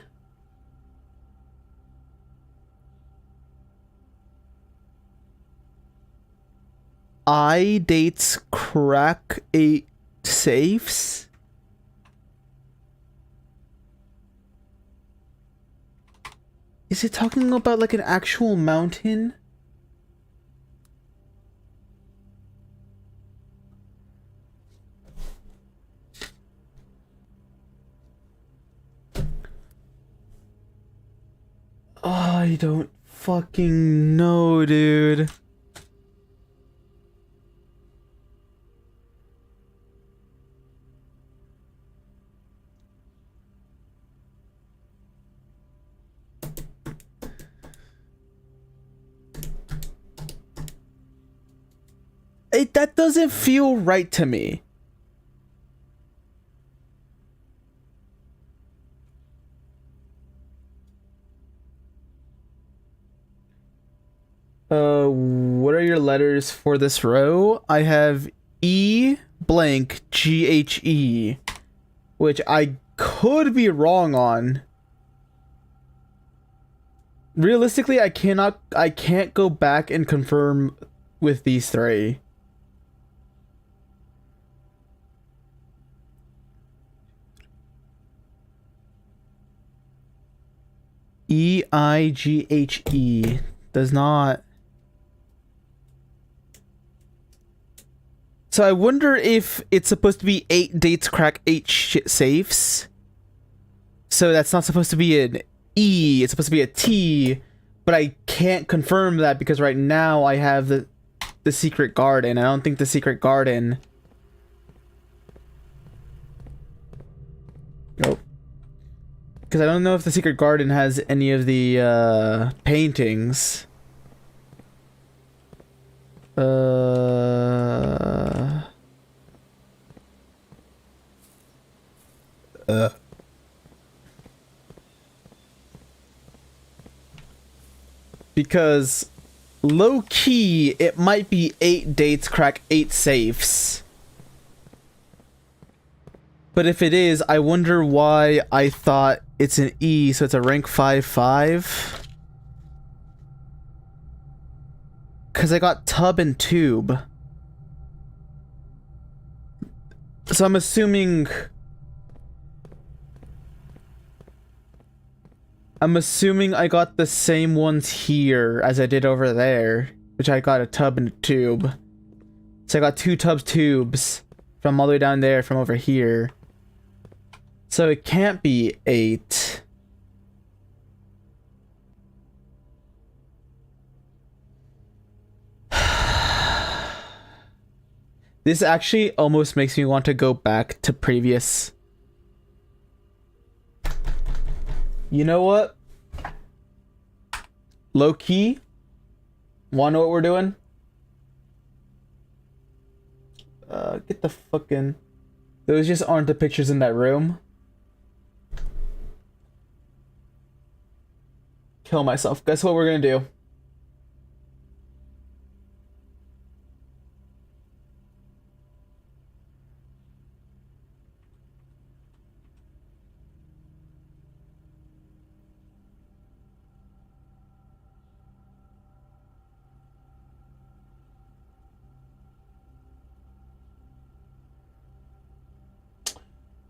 I dates crack 8 safes? Is it talking about like an actual mountain? I don't fucking know, dude. That doesn't feel right to me. What are your letters for this row? I have E blank GHE, which I could be wrong on. Realistically, I can't go back and confirm with these three. EIGHE does not. So I wonder if it's supposed to be 8 dates crack 8 shit safes. So that's not supposed to be an E, it's supposed to be a T, but I can't confirm that because right now I have the secret garden. I don't think the secret garden. Nope. Because I don't know if the secret garden has any of the paintings. Because low key, it might be 8 dates crack 8 safes. But if it is, I wonder why I thought it's an E, so it's a rank 5-5. Because I got tub and tube. So I'm assuming... I got the same ones here as I did over there, which I got a tub and a tube. So I got 2 tubes from all the way down there from over here. So it can't be 8. This actually almost makes me want to go back to previous. You know what? Low key. Wanna know what we're doing? Get the fucking... Those just aren't the pictures in that room. Kill myself. Guess what we're gonna do?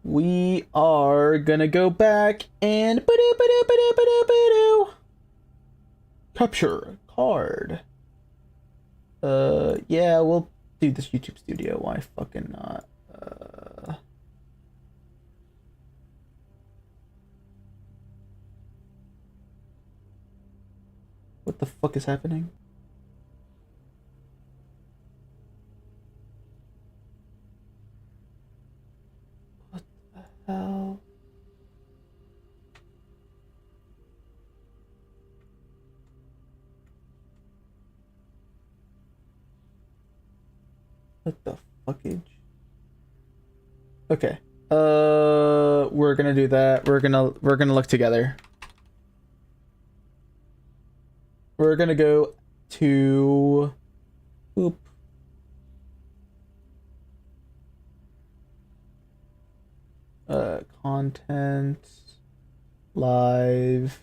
we are gonna go back and capture card. Yeah, we'll do this YouTube studio. Why fucking not? What the fuck is happening? What the hell? What the fuckage? Okay. We're gonna do that. We're gonna look together. We're gonna go to oop. Content live.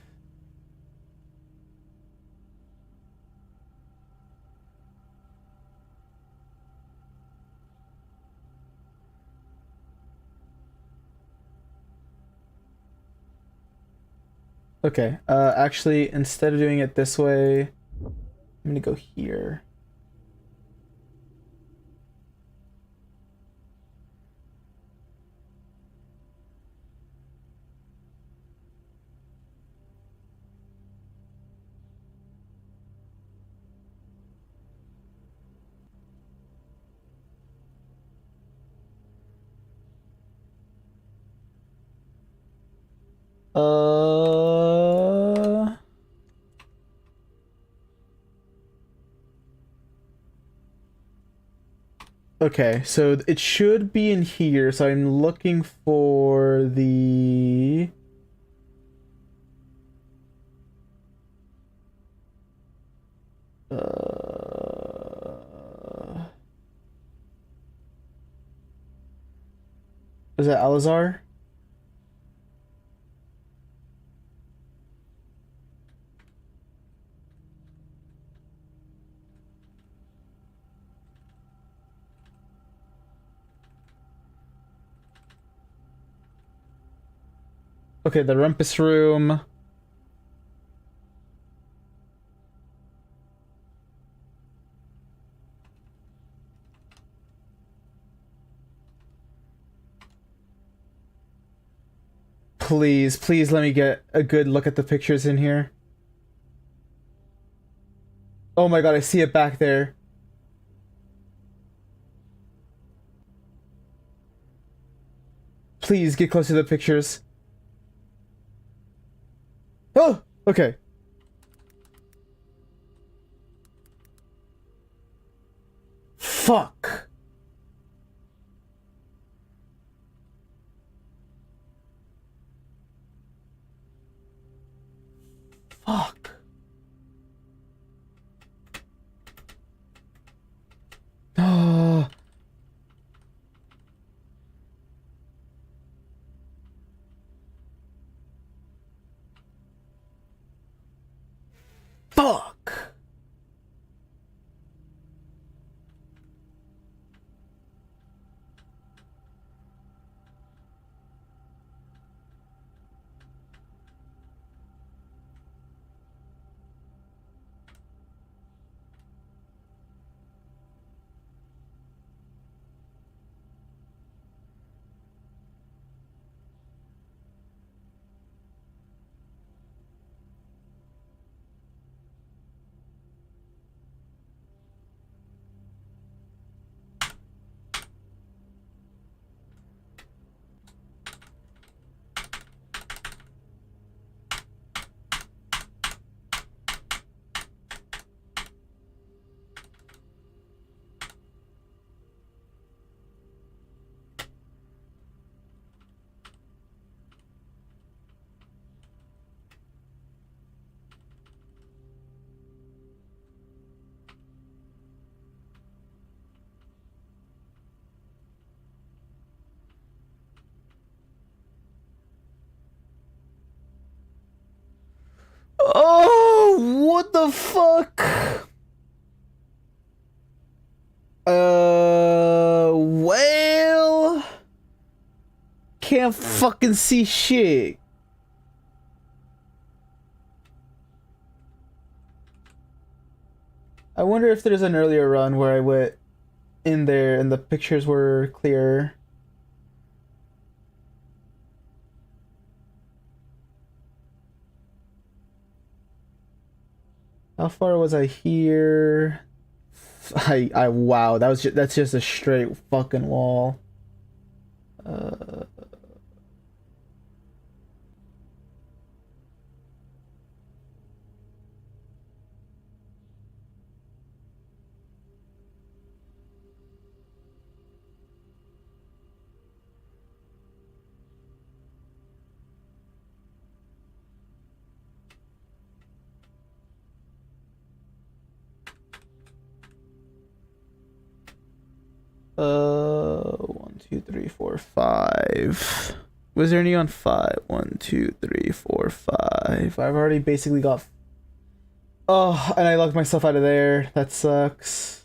Okay, actually, instead of doing it this way, I'm gonna go here. Okay, so it should be in here, so I'm looking for the... Is that Alizar? Okay, the Rumpus Room. Please, please let me get a good look at the pictures in here. Oh my god, I see it back there. Please get close to the pictures. Oh, okay. Fuck. Fuck. Oh. Fuck. Oh, what the fuck? Well, can't fucking see shit. I wonder if there's an earlier run where I went in there and the pictures were clearer. How far was I here? Wow, that's just a straight fucking wall. Uh, 1, 2, 3, 4, 5. Was there any on 5? 1, 2, 3, 4, 5. I've already basically got. Oh, and I locked myself out of there. That sucks.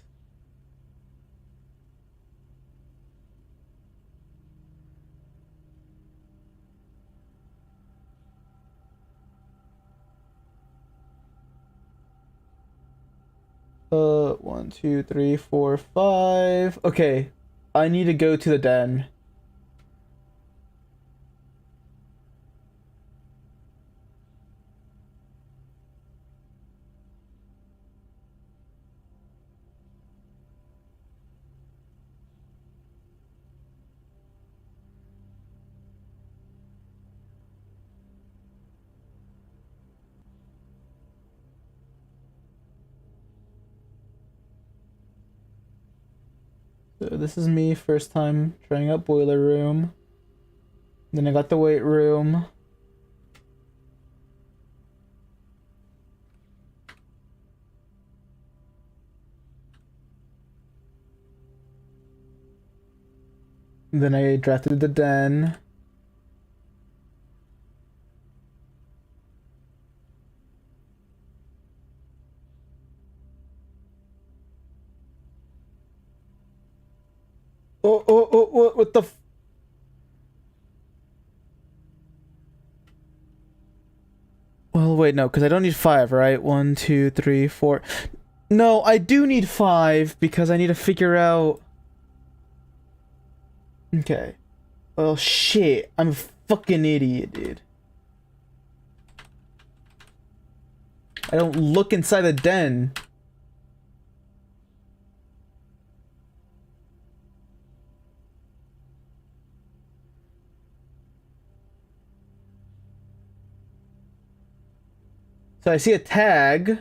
One, two, three, four, 5. Okay, I need to go to the den. So this is me first time trying out boiler room. Then I got the weight room. Then I drafted the den. What the Well, wait, no, because I don't need 5, right? 1, 2, 3, 4. No, I do need 5 because I need to figure out. Okay. Well, shit. I'm a fucking idiot, dude. I don't look inside the den. So I see a tag.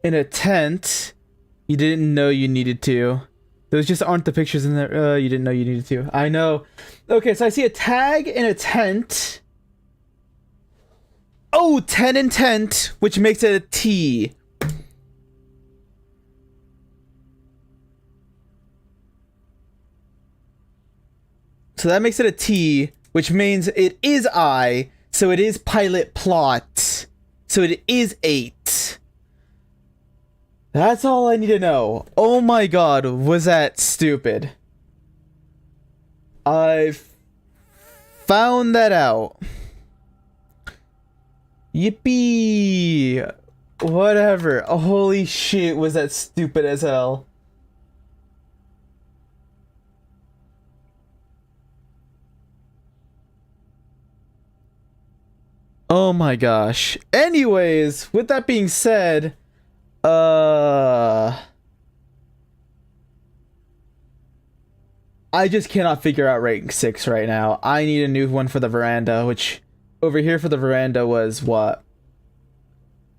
In a tent. You didn't know you needed to. Those just aren't the pictures in there. You didn't know you needed to. I know. Okay, so I see a tag in a tent. Oh, 10 and tent, which makes it a T. So that makes it a T, which means it is I, so it is pilot plot. So it is 8. That's all I need to know. Oh my god, was that stupid. I've found that out. Yippee! Whatever. Oh, holy shit, was that stupid as hell. Oh my gosh. Anyways, with that being said, I just cannot figure out rank 6 right now. I need a new one for the veranda, which over here for the veranda was what?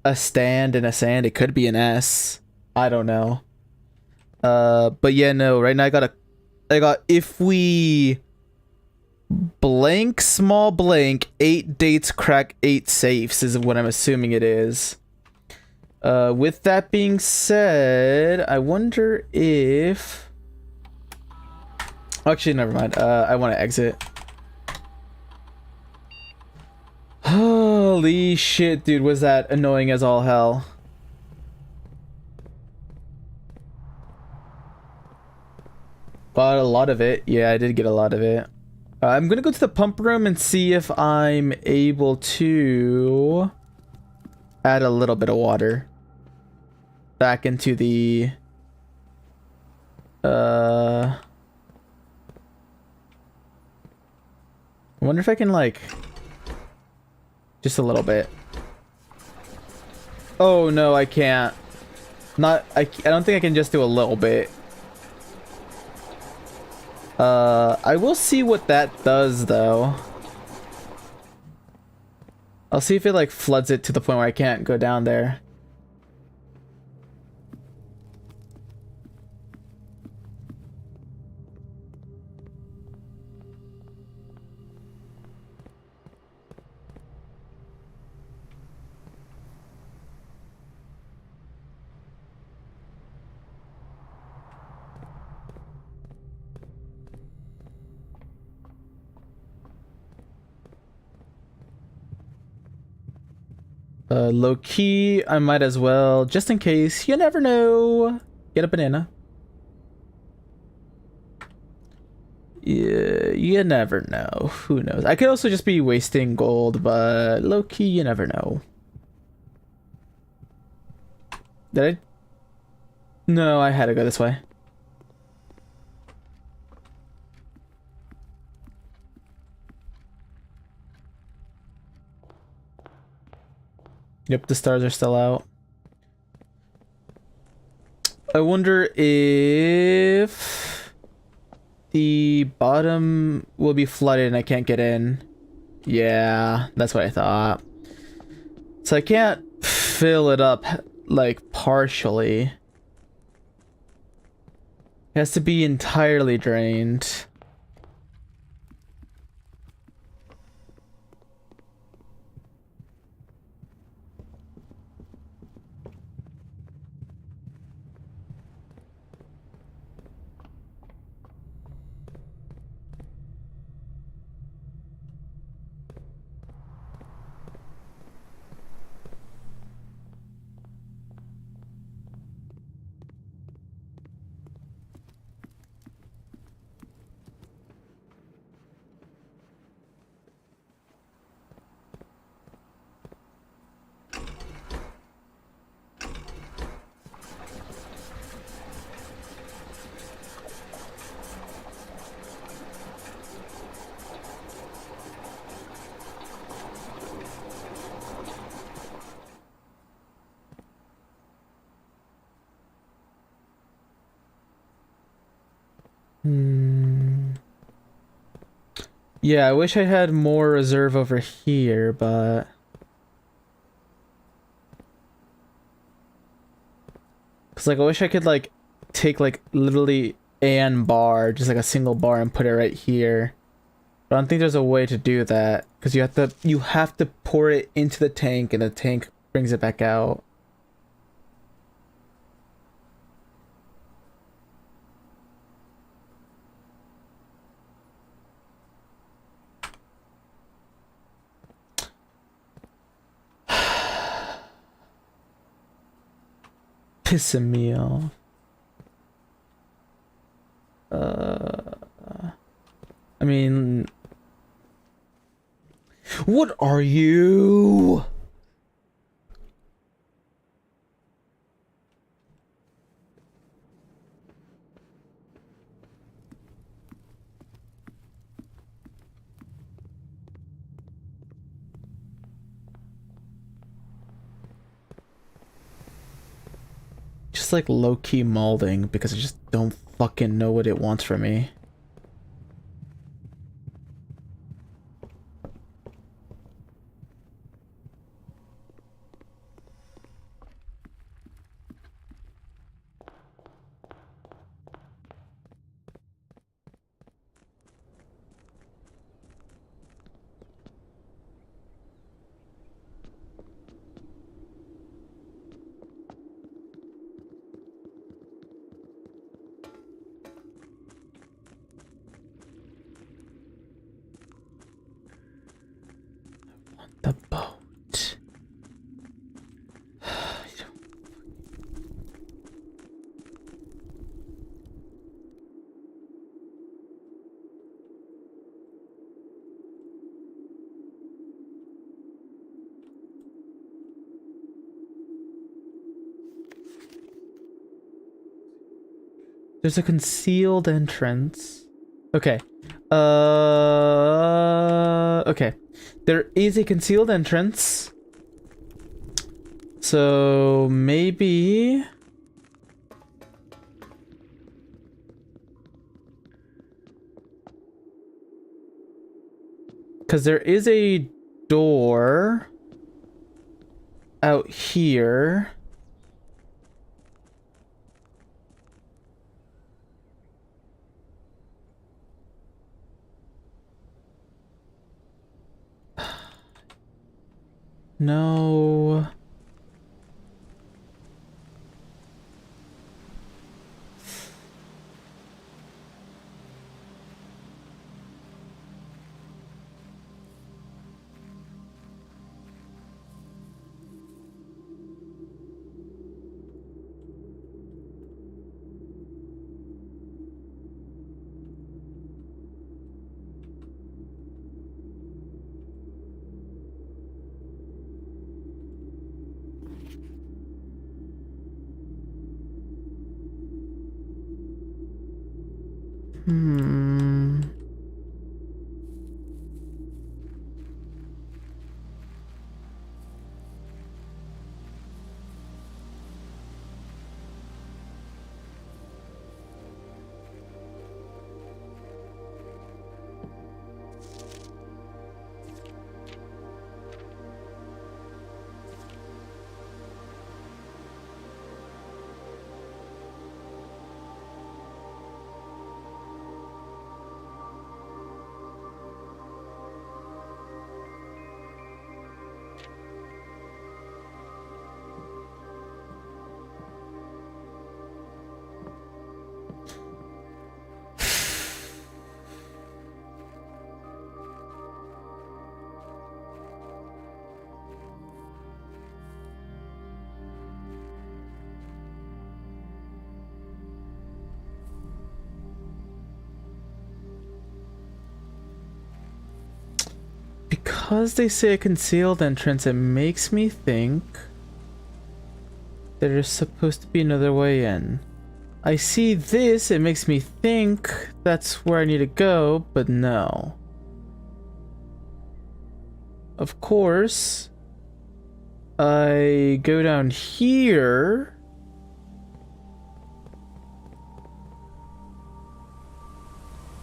A stand and a sand. It could be an S. I don't know. But yeah, no, right now I got if we blank small blank 8 dates crack 8 safes is what I'm assuming it is. With that being said, I wonder if actually never mind. I want to exit. Holy shit, dude, was that annoying as all hell. Bought a lot of it. Yeah, I did get a lot of it. I'm gonna go to the pump room and see if I'm able to add a little bit of water back into the I wonder if I can like just a little bit. Oh no, I can't. I don't think I can just do a little bit. I will see what that does though. I'll see if it like floods it to the point where I can't go down there. Low key, I might as well, just in case. You never know. Get a banana. Yeah, you never know. Who knows? I could also just be wasting gold, but low key, you never know. Did I? No, I had to go this way. Yep, the stars are still out. I wonder if the bottom will be flooded and I can't get in. Yeah, that's what I thought. So I can't fill it up like partially. It has to be entirely drained. Yeah, I wish I had more reserve over here, but... Cause like I wish I could like take like literally an bar, just like a single bar and put it right here. But I don't think there's a way to do that. Cause you have to pour it into the tank and the tank brings it back out. Pissing me off. I mean, what are you? Just like low-key molding because I just don't fucking know what it wants from me. There's a concealed entrance. Okay. Okay. There is a concealed entrance. So maybe... Because there is a door out here. No. Hmm. Because they say a concealed entrance, it makes me think there's supposed to be another way in. I see this, it makes me think that's where I need to go, but no. Of course, I go down here.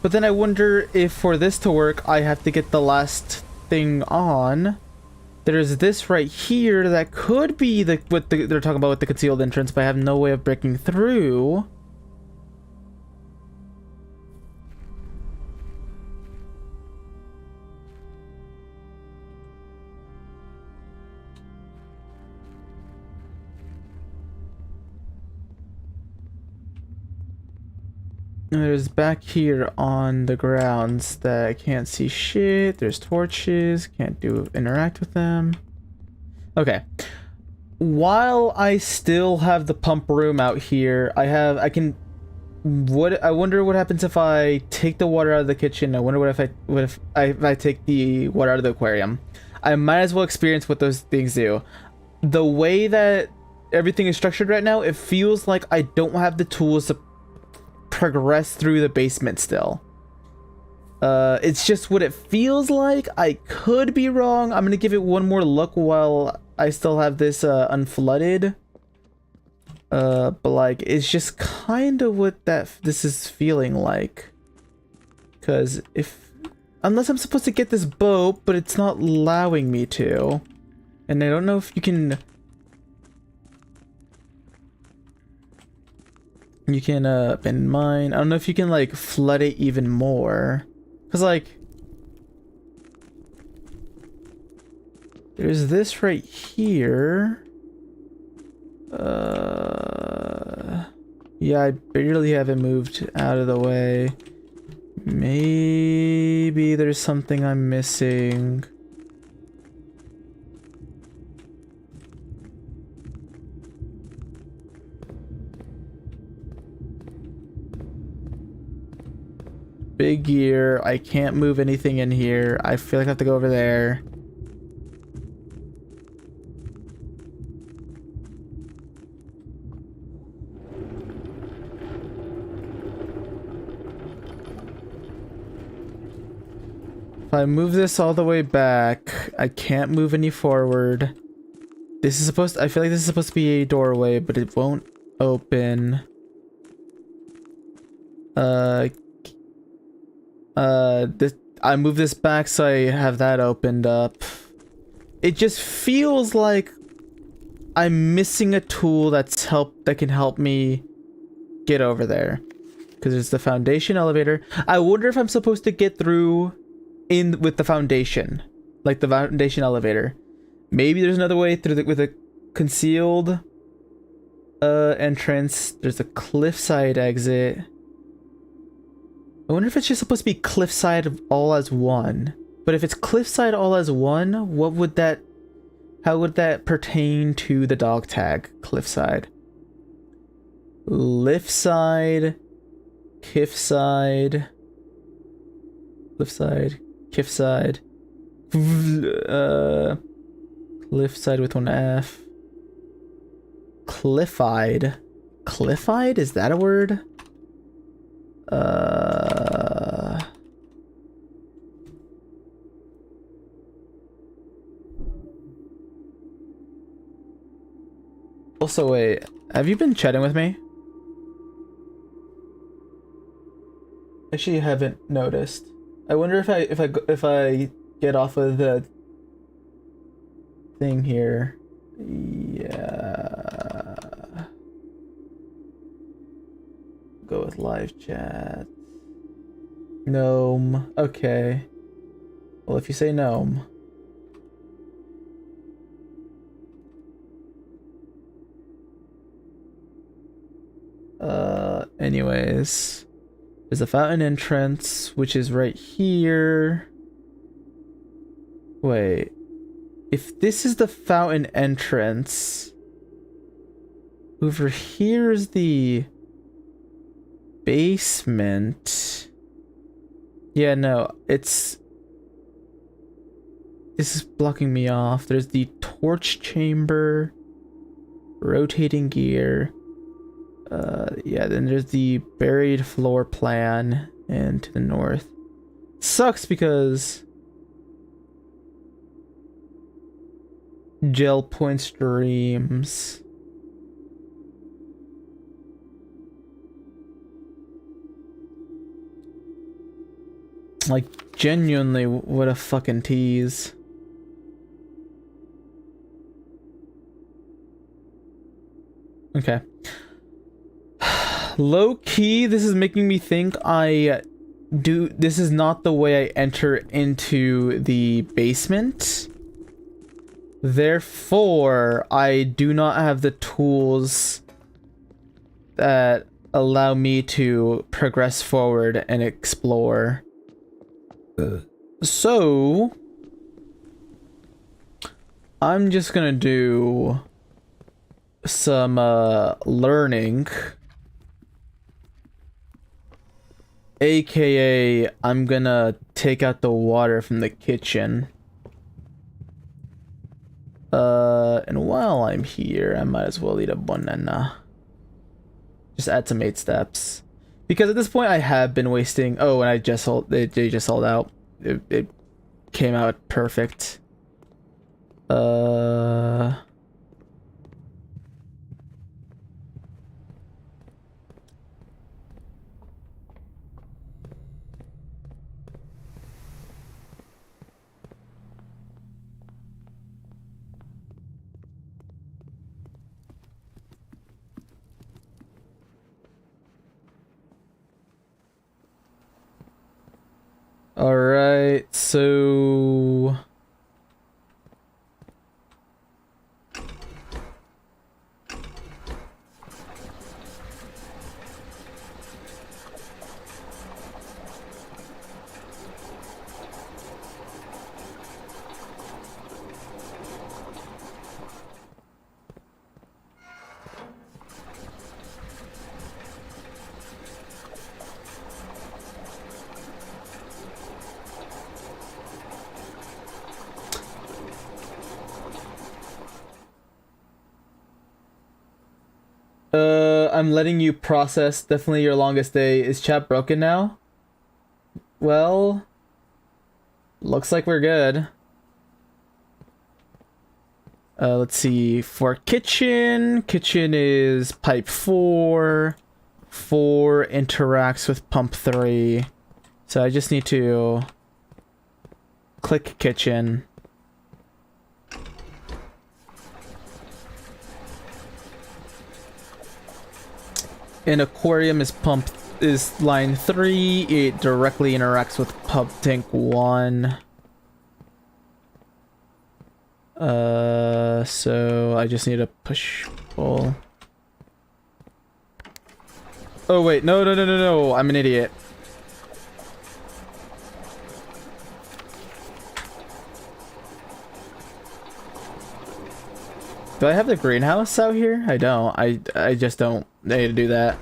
But then I wonder if for this to work, I have to get the last thing on. There's this right here that could be they're talking about with the concealed entrance, but I have no way of breaking through. And there's back here on the grounds that I can't see shit. There's torches, can't interact with them. Okay. While I still have the pump room out here, I wonder what happens if I take the water out of the kitchen. I wonder if I take the water out of the aquarium. I might as well experience what those things do. The way that everything is structured right now, it feels like I don't have the tools to progress through the basement still. It's just what it feels like. I could be wrong. I'm gonna give it one more look while I still have this unflooded. But like, it's just kind of what this is feeling like. Because unless I'm supposed to get this boat, but it's not allowing me to. And I don't know if you can bend mine. I don't know if you can like flood it even more. Cause like there's this right here. Yeah, I barely have it moved out of the way. Maybe there's something I'm missing. Big gear. I can't move anything in here. I feel like I have to go over there. If I move this all the way back, I can't move any forward. This is supposed to, I feel like this is supposed to be a doorway, but it won't open. This, I move this back so I have that opened up. It just feels like I'm missing a tool that can help me get over there. Because there's the foundation elevator. I wonder if I'm supposed to get through with the foundation, like the foundation elevator. Maybe there's another way through with a concealed entrance. There's a cliffside exit. I wonder if it's just supposed to be cliffside all as one. But if it's cliffside all as one, how would that pertain to the dog tag cliffside? Lift side, kiff side, lift side, kiff side, lift side with one F. Cliffide. Cliffide? Is that a word? Also, wait, have you been chatting with me? Actually, you haven't noticed. I wonder if I get off of the thing here. Yeah. Go with live chat. Gnome. Okay. Well, if you say gnome. Anyways. There's a fountain entrance, which is right here. Wait. If this is the fountain entrance, over here is the basement. Yeah, no, this is blocking me off. There's the torch chamber, rotating gear. Yeah, then there's the buried floor plan, and to the north. Sucks because gel point streams. Like, genuinely, what a fucking tease. Okay. Low key, this is making me think this is not the way I enter into the basement. Therefore, I do not have the tools that allow me to progress forward and explore. So, I'm just gonna do some learning. AKA, I'm gonna take out the water from the kitchen. And while I'm here, I might as well eat a banana. Just add some 8 steps. Because at this point, I have been wasting... Oh, and I just sold... They just sold out. It came out perfect. Alright, so... I'm letting you process definitely your longest day. Is chat broken now? Well, looks like we're good. Let's see. For kitchen is pipe 4. 4 interacts with pump 3. So I just need to click kitchen. In aquarium is line 3. It directly interacts with pump tank 1. So I just need to push pull. Oh wait, no, I'm an idiot. Do I have the greenhouse out here? I don't. I just don't need to do that.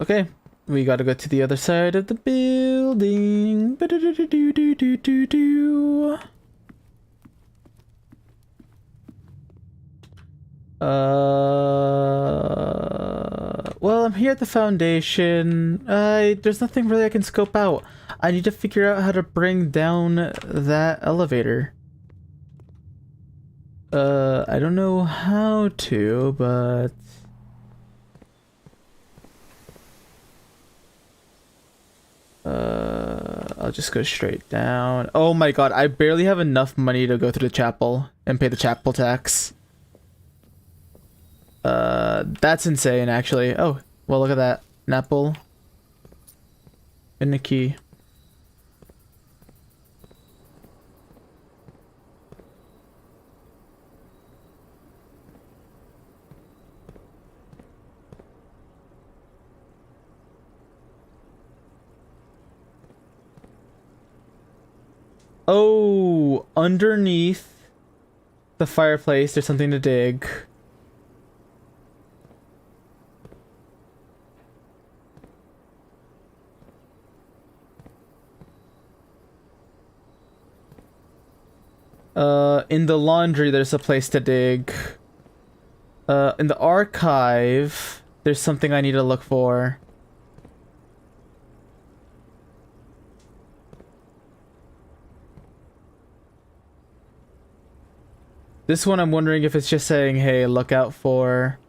Okay. We gotta go to the other side of the building. Well, I'm here at the foundation. There's nothing really I can scope out. I need to figure out how to bring down that elevator. I don't know how to, but... I'll just go straight down. Oh my god, I barely have enough money to go through the chapel and pay the chapel tax. That's insane, actually. Oh, well, look at that. An apple. And a key. Oh, underneath the fireplace, there's something to dig. In the laundry, there's a place to dig. In the archive, there's something I need to look for. This one, I'm wondering if it's just saying, hey, look out for...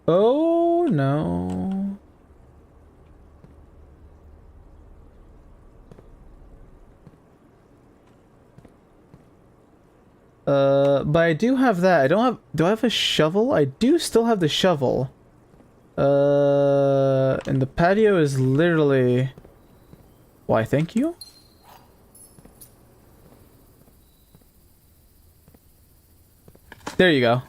Oh, no. But I do have that. I don't have... Do I have a shovel? I do still have the shovel. And the patio is literally... Why, thank you? There you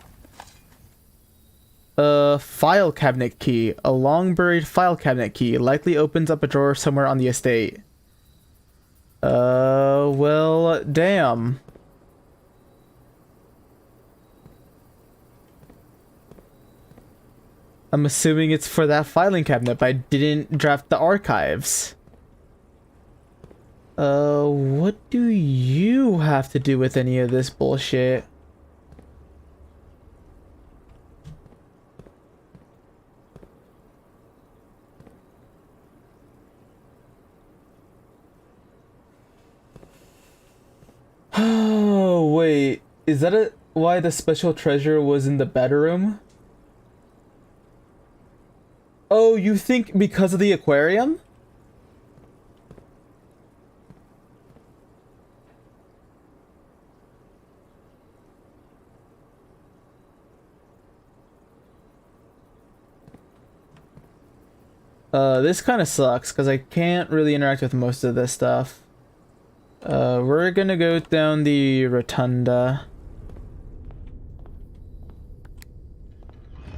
go. File cabinet key. A long buried file cabinet key. Likely opens up a drawer somewhere on the estate. Well, damn. I'm assuming it's for that filing cabinet, but I didn't draft the archives. What do you have to do with any of this bullshit? Oh, wait. Is that why the special treasure was in the bedroom? Oh, you think because of the aquarium? This kind of sucks because I can't really interact with most of this stuff. We're gonna go down the rotunda.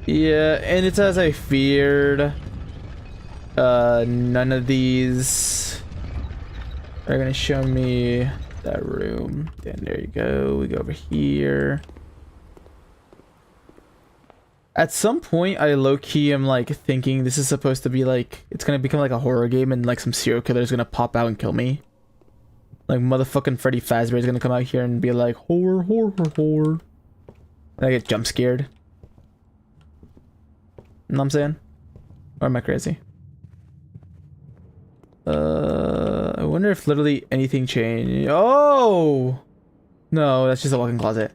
Yeah, and it's as I feared. None of these are gonna show me that room. And there you go. We go over here. At some point, I low-key am like thinking this is supposed to be like, it's gonna become like a horror game and like some serial killer is gonna pop out and kill me. Like motherfucking Freddy Fazbear is gonna come out here and be like, horror, horror, horror. And I get jump scared. You know what I'm saying? Or am I crazy? I wonder if literally anything changed. Oh! No, that's just a walk-in closet.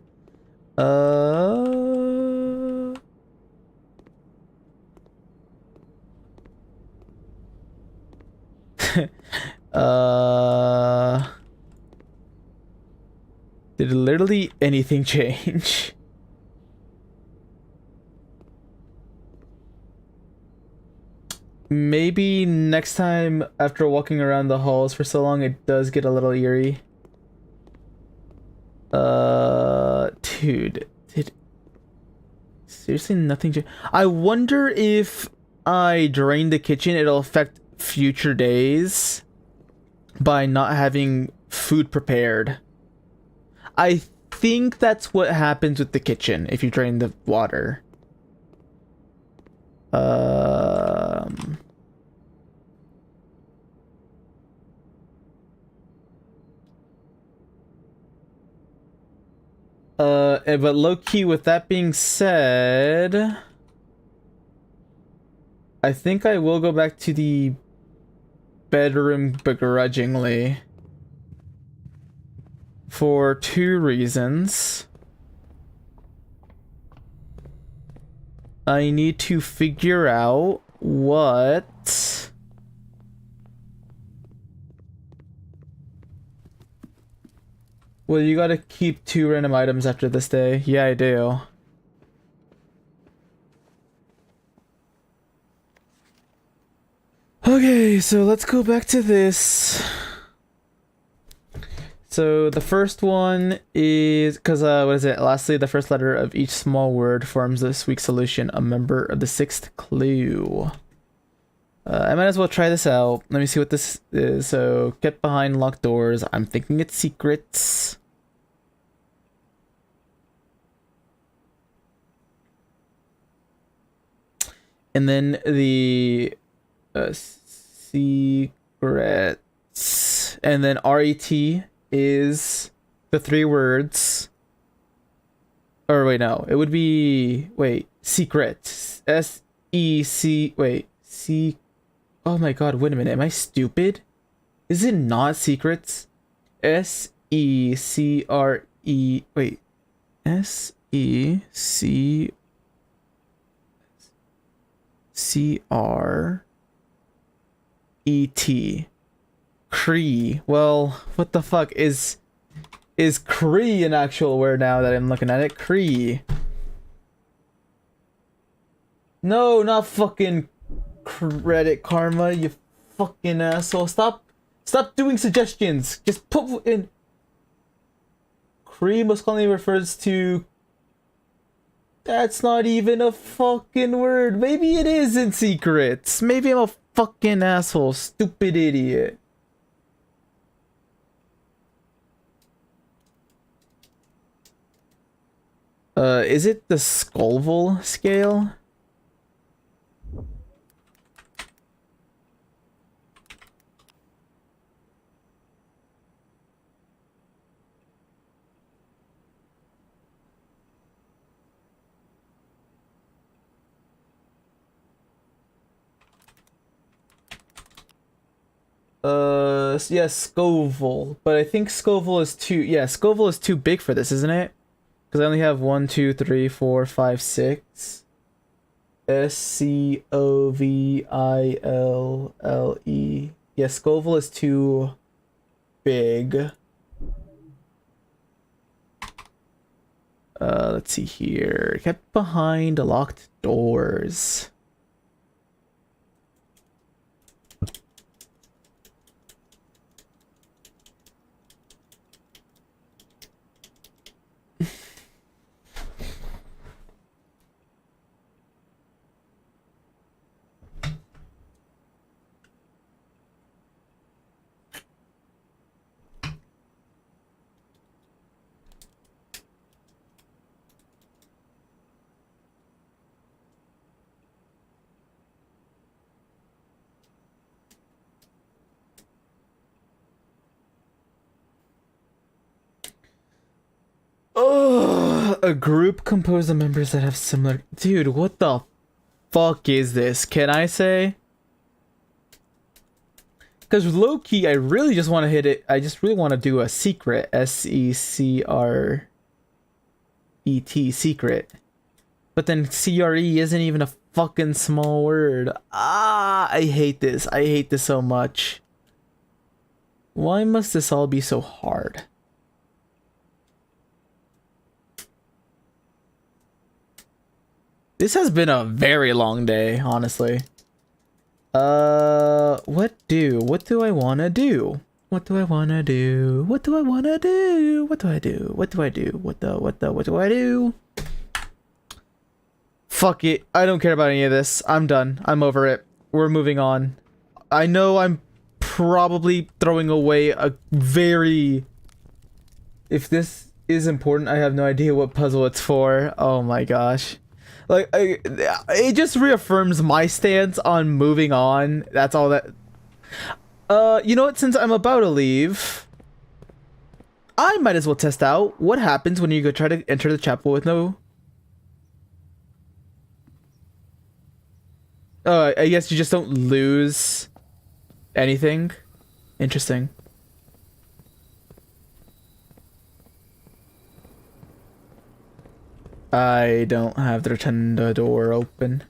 Did literally anything change? Maybe next time after walking around the halls for so long, it does get a little eerie. Dude, did seriously nothing changed? I wonder if I drain the kitchen, it'll affect future days by not having food prepared. I think that's what happens with the kitchen if you drain the water. But low-key, with that being said, I think I will go back to the bedroom begrudgingly. For two reasons. I need to figure out what... Well, you gotta keep 2 random items after this day. Yeah, I do. Okay, so let's go back to this. So the first one is, because, what is it? Lastly, the first letter of each small word forms this week's solution, a member of the 6th clue. I might as well try this out. Let me see what this is. So, get behind locked doors. I'm thinking it's secrets. And then the secrets. And then RET is the 3 words. Or wait, no. It would be... Wait. Secret. S-E-C... Wait. C... Oh my god, wait a minute. Am I stupid? Is it not secrets? S-E-C-R-E... Wait. S-E-C... C-R-E-T. Cree. Well, what the fuck is Cree an actual word now that I'm looking at it? Cree. No, not fucking Credit Karma, you fucking asshole. Stop doing suggestions. Just put in. Cree most commonly refers to. That's not even a fucking word. Maybe it is in secrets. Maybe I'm a fucking asshole. Stupid idiot. Is it the Scoville scale? Yeah, Scoville. But I think Scoville is too... Yeah, Scoville is too big for this, isn't it? Because I only have 1, 2, 3, 4, 5, 6. S-C-O-V-I-L-L-E. Yeah, Scoville is too big. Let's see here. Kept behind locked doors. A group composed of members that have similar... Dude, what the fuck is this? Can I say? Because low-key, I really just want to hit it. I just really want to do a secret. S-E-C-R-E-T, secret. But then C-R-E isn't even a fucking small word. Ah, I hate this. I hate this so much. Why must this all be so hard? This has been a very long day, honestly. What do I wanna do? What do I wanna do? What do I wanna do? What do I do? What do I do? What do I do? Fuck it. I don't care about any of this. I'm done. I'm over it. We're moving on. I know I'm probably throwing away a very... If this is important, I have no idea what puzzle it's for. Oh my gosh. Like, it just reaffirms my stance on moving on. That's all that... you know what? Since I'm about to leave, I might as well test out what happens when you go try to enter the chapel with no... I guess you just don't lose anything. Interesting. I don't have the rotunda door open.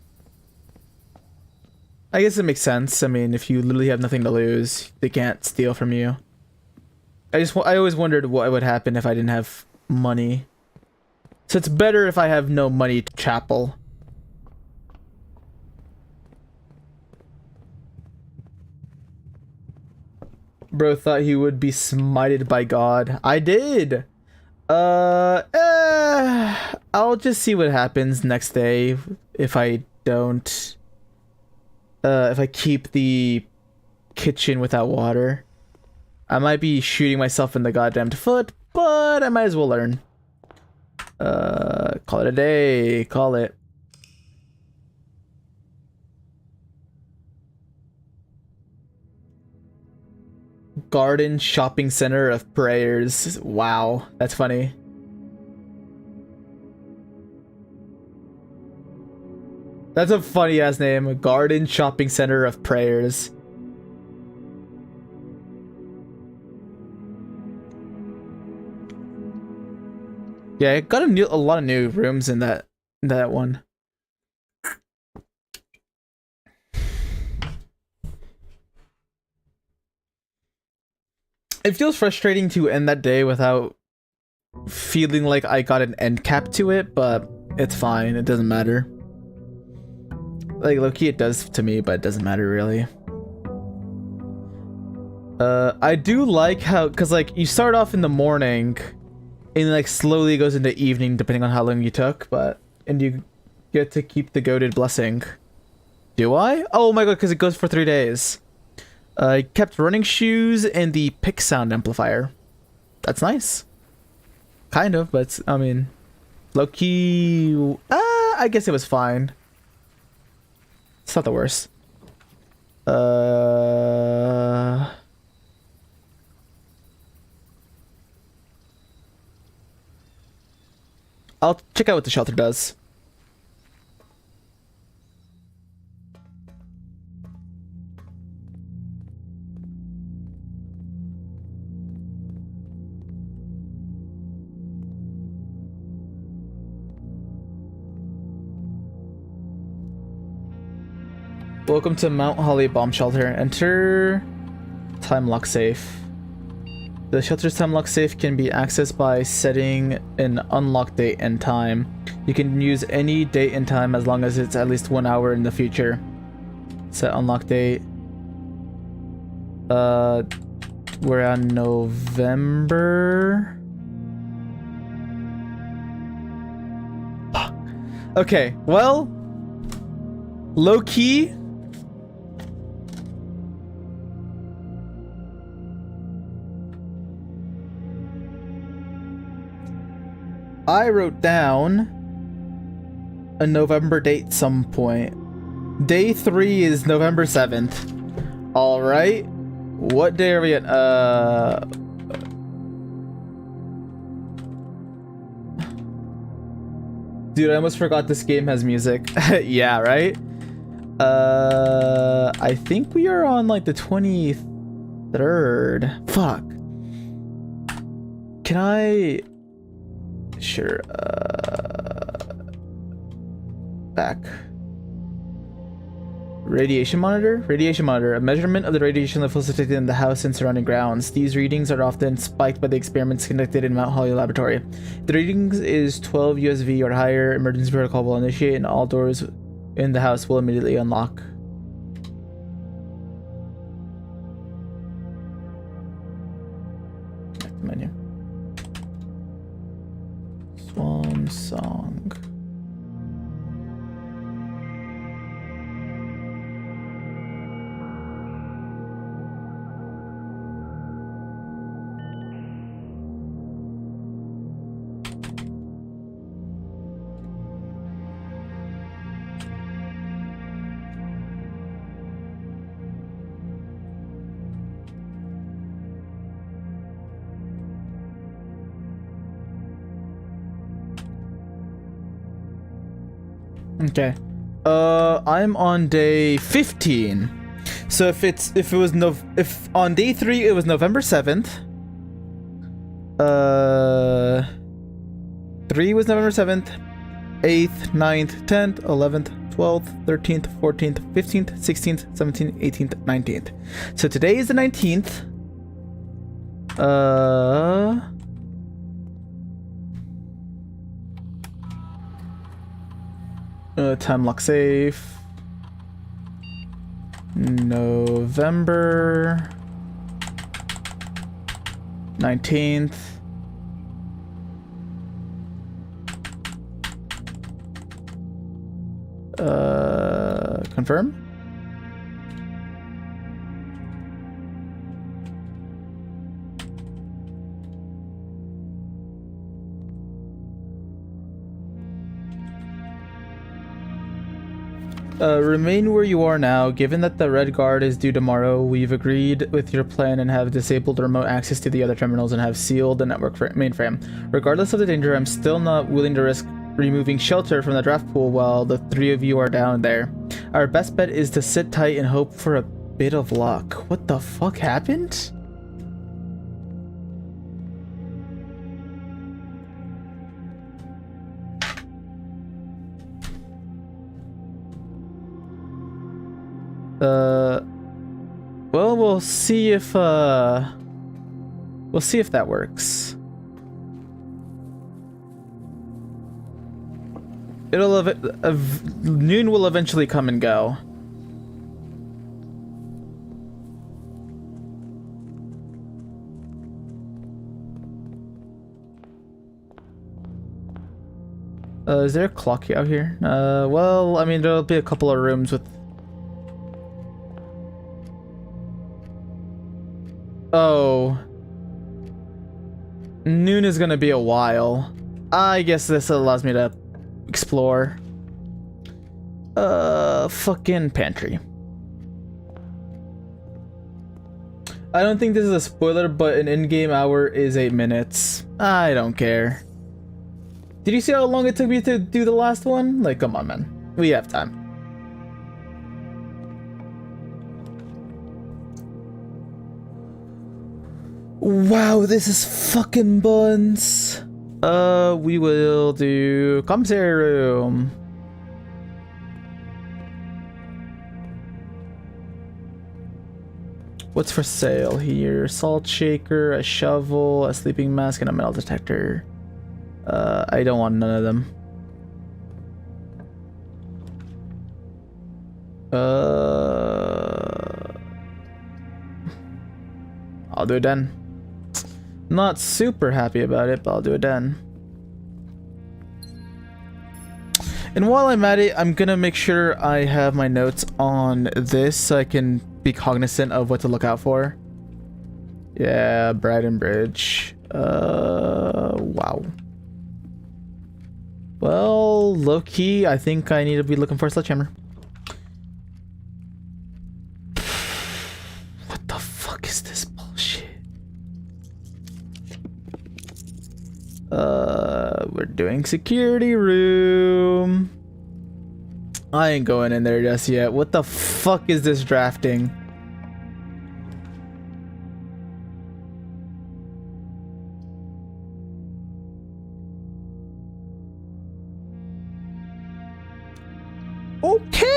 I guess it makes sense. I mean, if you literally have nothing to lose, they can't steal from you. I always wondered what would happen if I didn't have money. So it's better if I have no money to chapel. Bro thought he would be smited by God. I did. I'll just see what happens next day if I don't. If I keep the kitchen without water. I might be shooting myself in the goddamn foot, but I might as well learn. Call it a day. Call it. Garden Shopping Center of Prayers. Wow, that's funny. That's a funny ass name. Garden Shopping Center of Prayers. Yeah, it got a lot of new rooms in that one. It feels frustrating to end that day without feeling like I got an end cap to it, but it's fine. It doesn't matter. Like, low-key it does to me, but it doesn't matter really. I do like how, cause like you start off in the morning and like slowly goes into evening depending on how long you took, and you get to keep the goated blessing. Do I? Oh my god, cause it goes for 3 days. I kept running shoes and the pick sound amplifier. That's nice. Kind of, but I mean, low-key, I guess it was fine. It's not the worst. I'll check out what the shelter does. Welcome to Mount Holly Bomb Shelter. Enter time lock safe. The shelter's time lock safe can be accessed by setting an unlock date and time. You can use any date and time as long as it's at least 1 hour in the future. Set unlock date. We're on November. Okay, well, low key. I wrote down a November date some point. Day 3 is November 7th. Alright. What day are we at? Dude, I almost forgot this game has music. Yeah, right? I think we are on like the 23rd. Fuck. Can I... Sure, back. Radiation monitor? Radiation monitor, a measurement of the radiation levels detected in the house and surrounding grounds. These readings are often spiked by the experiments conducted in Mount Holly Laboratory. If the readings is 12 USV or higher, emergency protocol will initiate and all doors in the house will immediately unlock. Connect menu. Swan Song. Okay. I'm on day 15. So if on day 3 it was November 7th. 3 was November 7th, 8th, 9th, 10th, 11th, 12th, 13th, 14th, 15th, 16th, 17th, 18th, 19th. So today is the 19th. Time lock safe. November 19th. Confirm. Remain where you are now. Given that the Red Guard is due tomorrow, we've agreed with your plan and have disabled remote access to the other terminals and have sealed the network mainframe. Regardless of the danger, I'm still not willing to risk removing shelter from the draft pool while the 3 of you are down there. Our best bet is to sit tight and hope for a bit of luck. What the fuck happened? Well, we'll see if that works. Noon will eventually come and go. Is there a clock out here? Well, I mean, there'll be a couple of rooms with... Oh. Noon is gonna be a while. I guess this allows me to explore. Fucking pantry. I don't think this is a spoiler, but an in-game hour is 8 minutes. I don't care. Did you see how long it took me to do the last one? Like, come on, man. We have time. Wow, this is fucking buns. We will do commissary room. What's for sale here? Salt shaker, a shovel, a sleeping mask, and a metal detector. I don't want none of them. I'll do it then. Not super happy about it, but I'll do it then. And while I'm at it, I'm gonna make sure I have my notes on this so I can be cognizant of what to look out for. Yeah, Brighton Bridge. Wow. Well, low-key, I think I need to be looking for a sledgehammer. What the fuck is this bullshit? we're doing security room. I ain't going in there just yet. What the fuck is this drafting? Okay.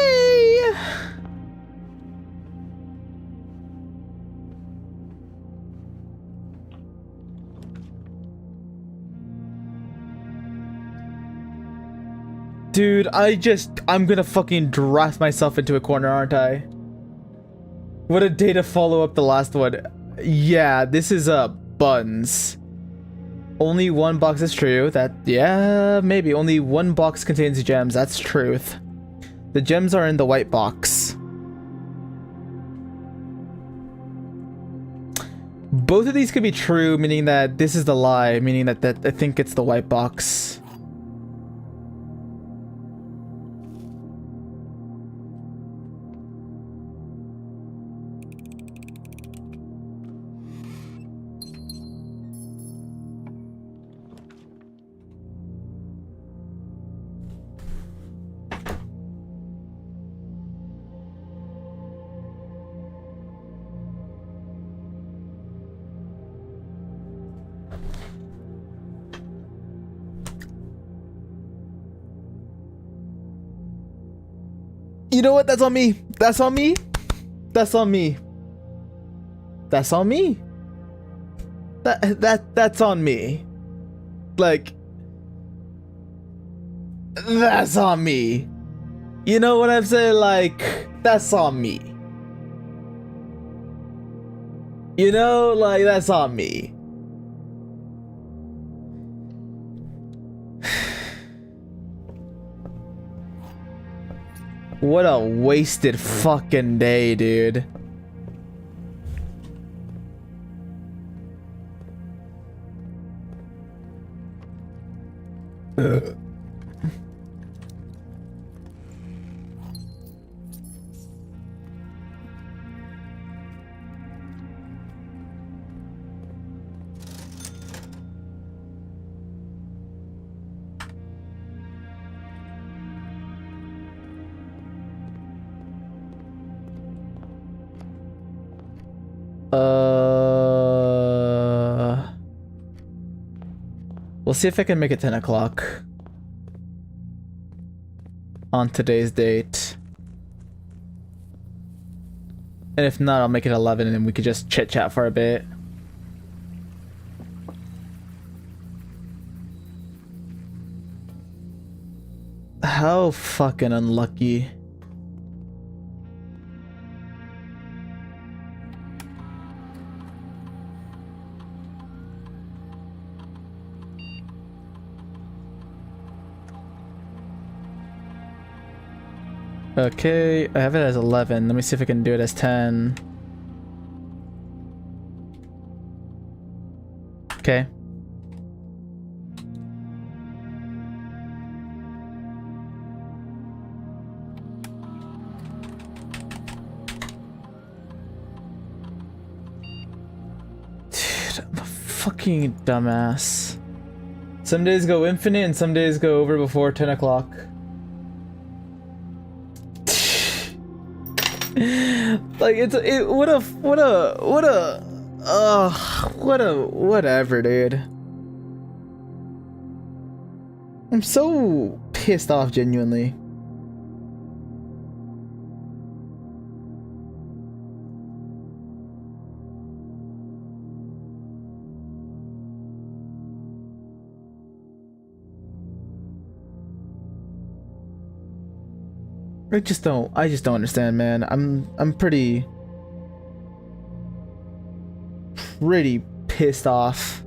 Dude, I'm gonna fucking draft myself into a corner, aren't I? What a day to follow up the last one. Yeah, this is buns. Only one box is true. Yeah, maybe. Only one box contains gems. That's truth. The gems are in the white box. Both of these could be true, meaning that this is the lie, meaning that I think it's the white box. You know what? That's on me. That's on me. That's on me. That's on me. That's on me. Like, that's on me. You know what I'm saying? Like, that's on me. You know, like, that's on me. What a wasted fucking day, dude. Ugh. We'll see if I can make it 10 o'clock on today's date. And if not, I'll make it 11 and we could just chit chat for a bit. How fucking unlucky. Okay, I have it as 11. Let me see if I can do it as 10. Okay. Dude, I'm a fucking dumbass. Some days go infinite and some days go over before 10 o'clock. Like whatever, dude. I'm so pissed off, genuinely. I just don't understand, man. I'm pretty pissed off.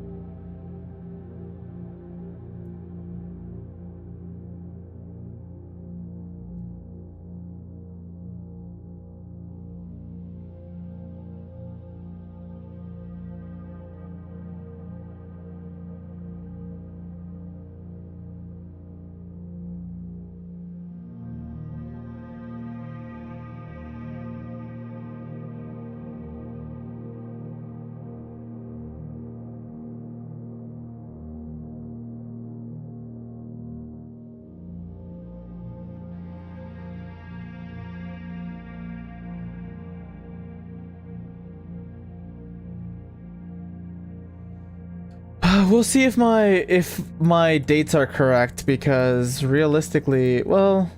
We'll see if my dates are correct, because realistically, well,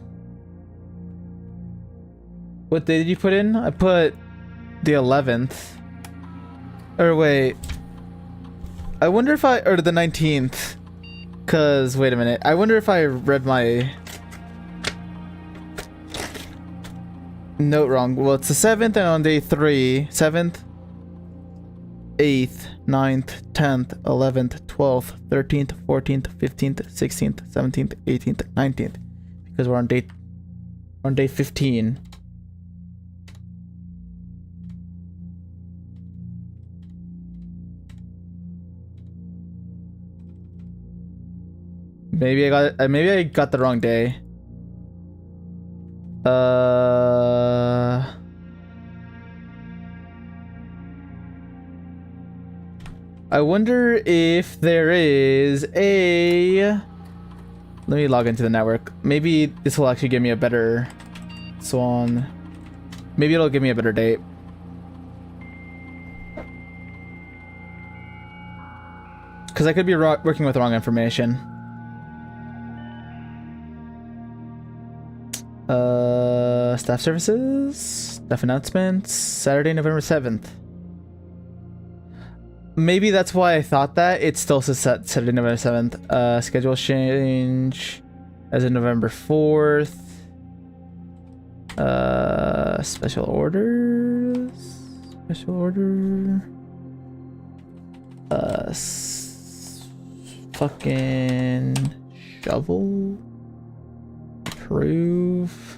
what day did you put in? I put the 11th. Or wait. I wonder if or the 19th. Cause wait a minute. I wonder if I read my note wrong. Well, it's the 7th, and on day 3, 7th, 8th, 9th, 10th, 11th, 12th, 13th, 14th, 15th, 16th, 17th, 18th, 19th. Because we're on day 15. Maybe I got the wrong day. I wonder if there is a... Let me log into the network. Maybe this will actually give me a better swan. Maybe it'll give me a better date. Because I could be working with wrong information. Staff services, staff announcements, Saturday, November 7th. Maybe that's why I thought that. It still says Saturday, November 7th. Schedule change as of November 4th. Special orders. Special order. Fucking shovel. Approve.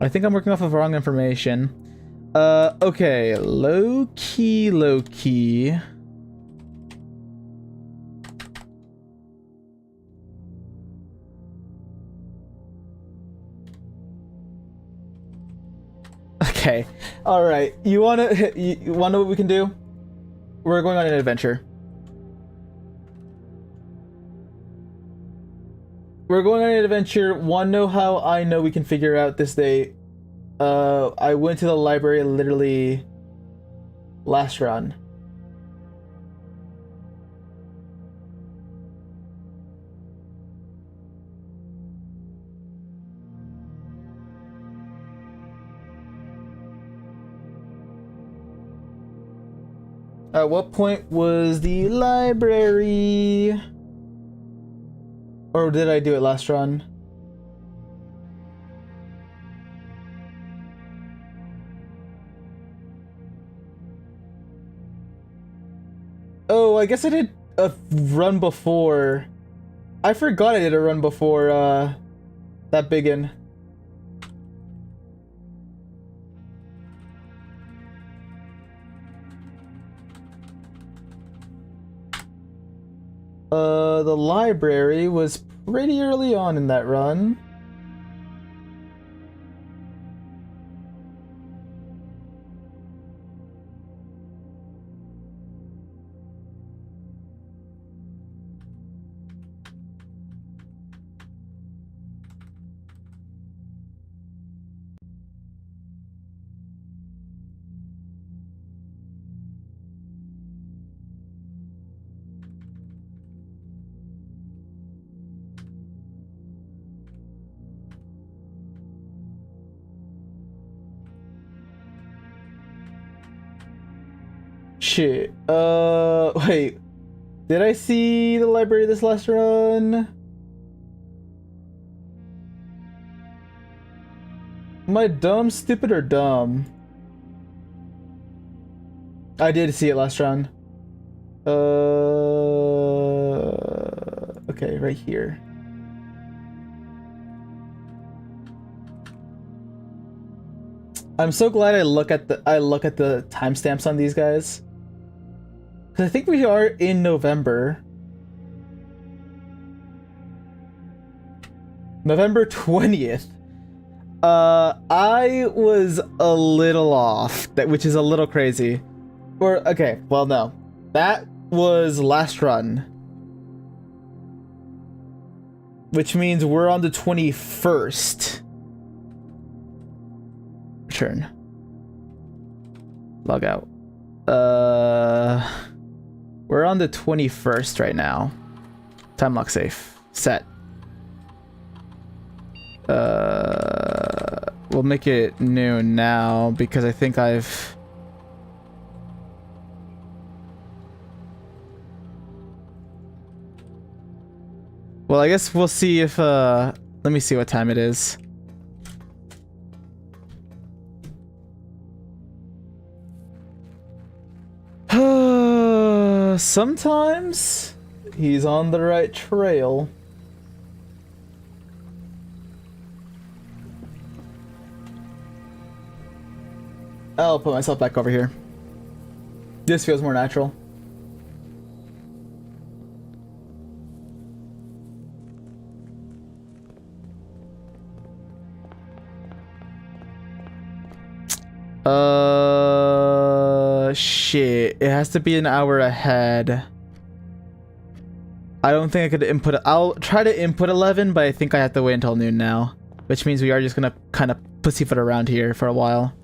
I think I'm working off of wrong information. Okay, low key. Okay, all right. You wanna know what we can do? We're going on an adventure. We're going on an adventure. Want to know how I know we can figure out this date? I went to the library literally last run. At what point was the library? Or did I do it last run? Oh, I guess I did a run before. I forgot I did a run before that biggin. The library was pretty early on in that run. Shit. Wait. Did I see the library this last run? Am I dumb, stupid, or dumb? I did see it last run. Okay, right here. I'm so glad I look at the timestamps on these guys. Cause I think we are in November. November 20th. I was a little off, which is a little crazy. Or okay, well no. That was last run. Which means we're on the 21st. Return. Log out. We're on the 21st right now. Time lock safe. Set. We'll make it noon now because I think I've... Well, I guess we'll see if, let me see what time it is. Sometimes he's on the right trail. I'll put myself back over here. This feels more natural. Shit. It has to be an hour ahead. I don't think I could input it. I'll try to input 11, but I think I have to wait until noon now. Which means we are just gonna kind of pussyfoot around here for a while.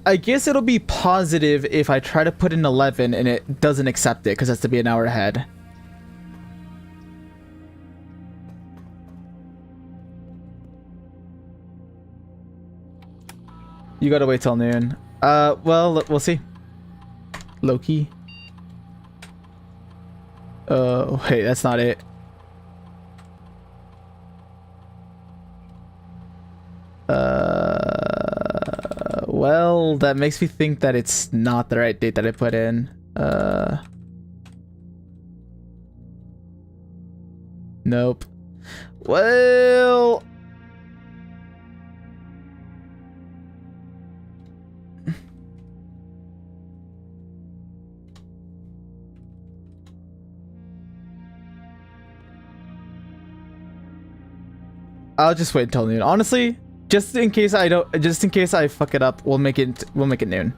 I guess it'll be positive if I try to put in 11 and it doesn't accept it because it has to be an hour ahead. You gotta wait till noon. Well, we'll see. Loki. Oh, hey, that's not it. Well, that makes me think that it's not the right date that I put in. Nope. Well... I'll just wait until noon. Honestly, just in case I fuck it up, we'll make it noon.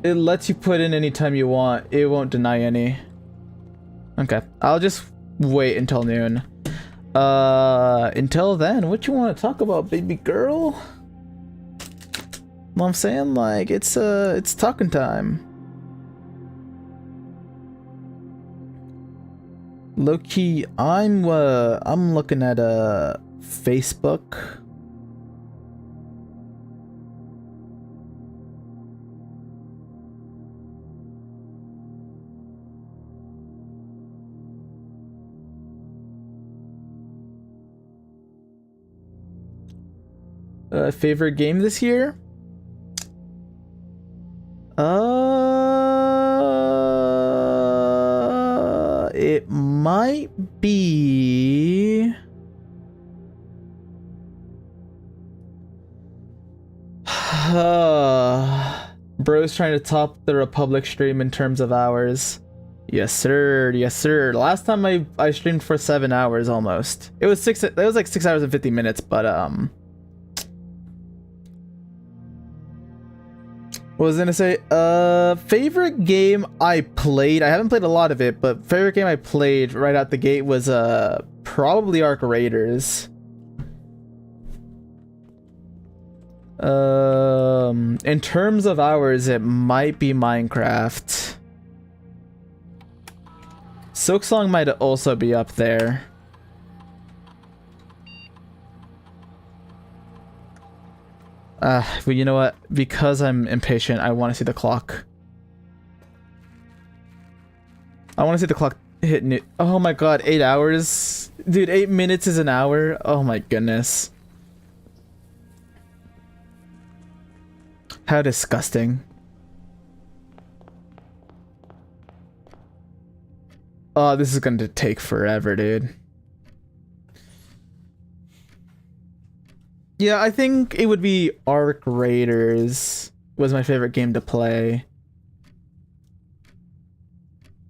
It lets you put in any time you want. It won't deny any. Okay, I'll just wait until noon. Until then, what you want to talk about, baby girl? Well, I'm saying, like, it's talking time. Low-key, I'm looking at Facebook. Favorite game this year? It might be... Bro's trying to top the Republic stream in terms of hours. Yes, sir. Yes, sir. Last time I streamed for 7 hours almost. It was like 6 hours and 50 minutes, but what was I gonna say? Favorite game I played. I haven't played a lot of it, but favorite game I played right out the gate was probably Arc Raiders. In terms of hours, it might be Minecraft. Silksong might also be up there. But you know what? Because I'm impatient, I want to see the clock. I want to see the clock hit new. Oh my god, 8 hours? Dude, 8 minutes is an hour? Oh my goodness. How disgusting. Oh, this is going to take forever, dude. Yeah, I think it would be Arc Raiders was my favorite game to play.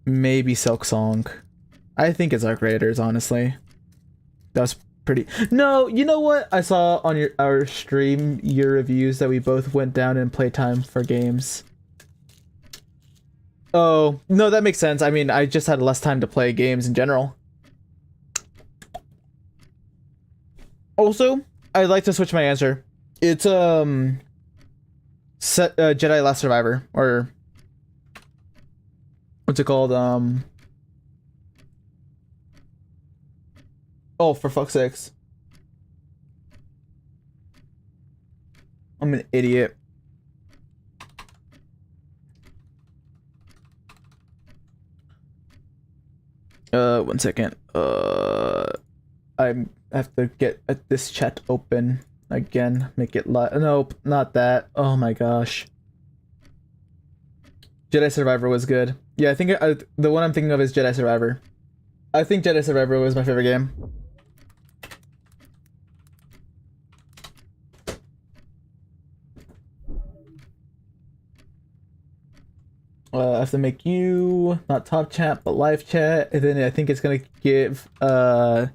Maybe Silksong. I think it's Arc Raiders, honestly. That was pretty... No, you know what? I saw on our stream your reviews that we both went down and played time for games. Oh, no, that makes sense. I mean, I just had less time to play games in general. Also, I'd like to switch my answer. It's Jedi Last Survivor, or what's it called? Oh, for fuck's sakes. I'm an idiot. One second. I have to get this chat open again. Make it live. Nope, not that. Oh my gosh. Jedi Survivor was good. Yeah, I think the one I'm thinking of is Jedi Survivor. I think Jedi Survivor was my favorite game. I have to make you not top chat but live chat, and then I think it's gonna give but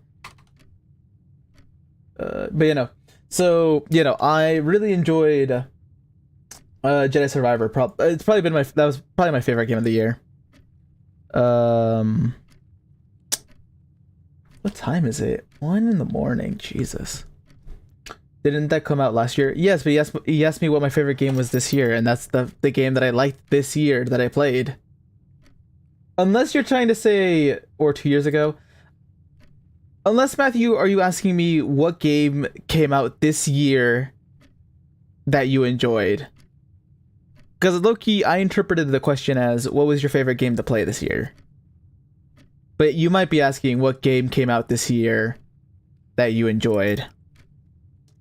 you know, so you know, I really enjoyed Jedi Survivor. It's probably been that was probably my favorite game of the year. What time is it? 1 in the morning. Jesus. Didn't that come out last year? Yes, but he asked me what my favorite game was this year, and that's the game that I liked this year that I played. Unless you're trying to say, or 2 years ago. Unless, Matthew, are you asking me what game came out this year that you enjoyed? Because low-key, I interpreted the question as, what was your favorite game to play this year? But you might be asking what game came out this year that you enjoyed.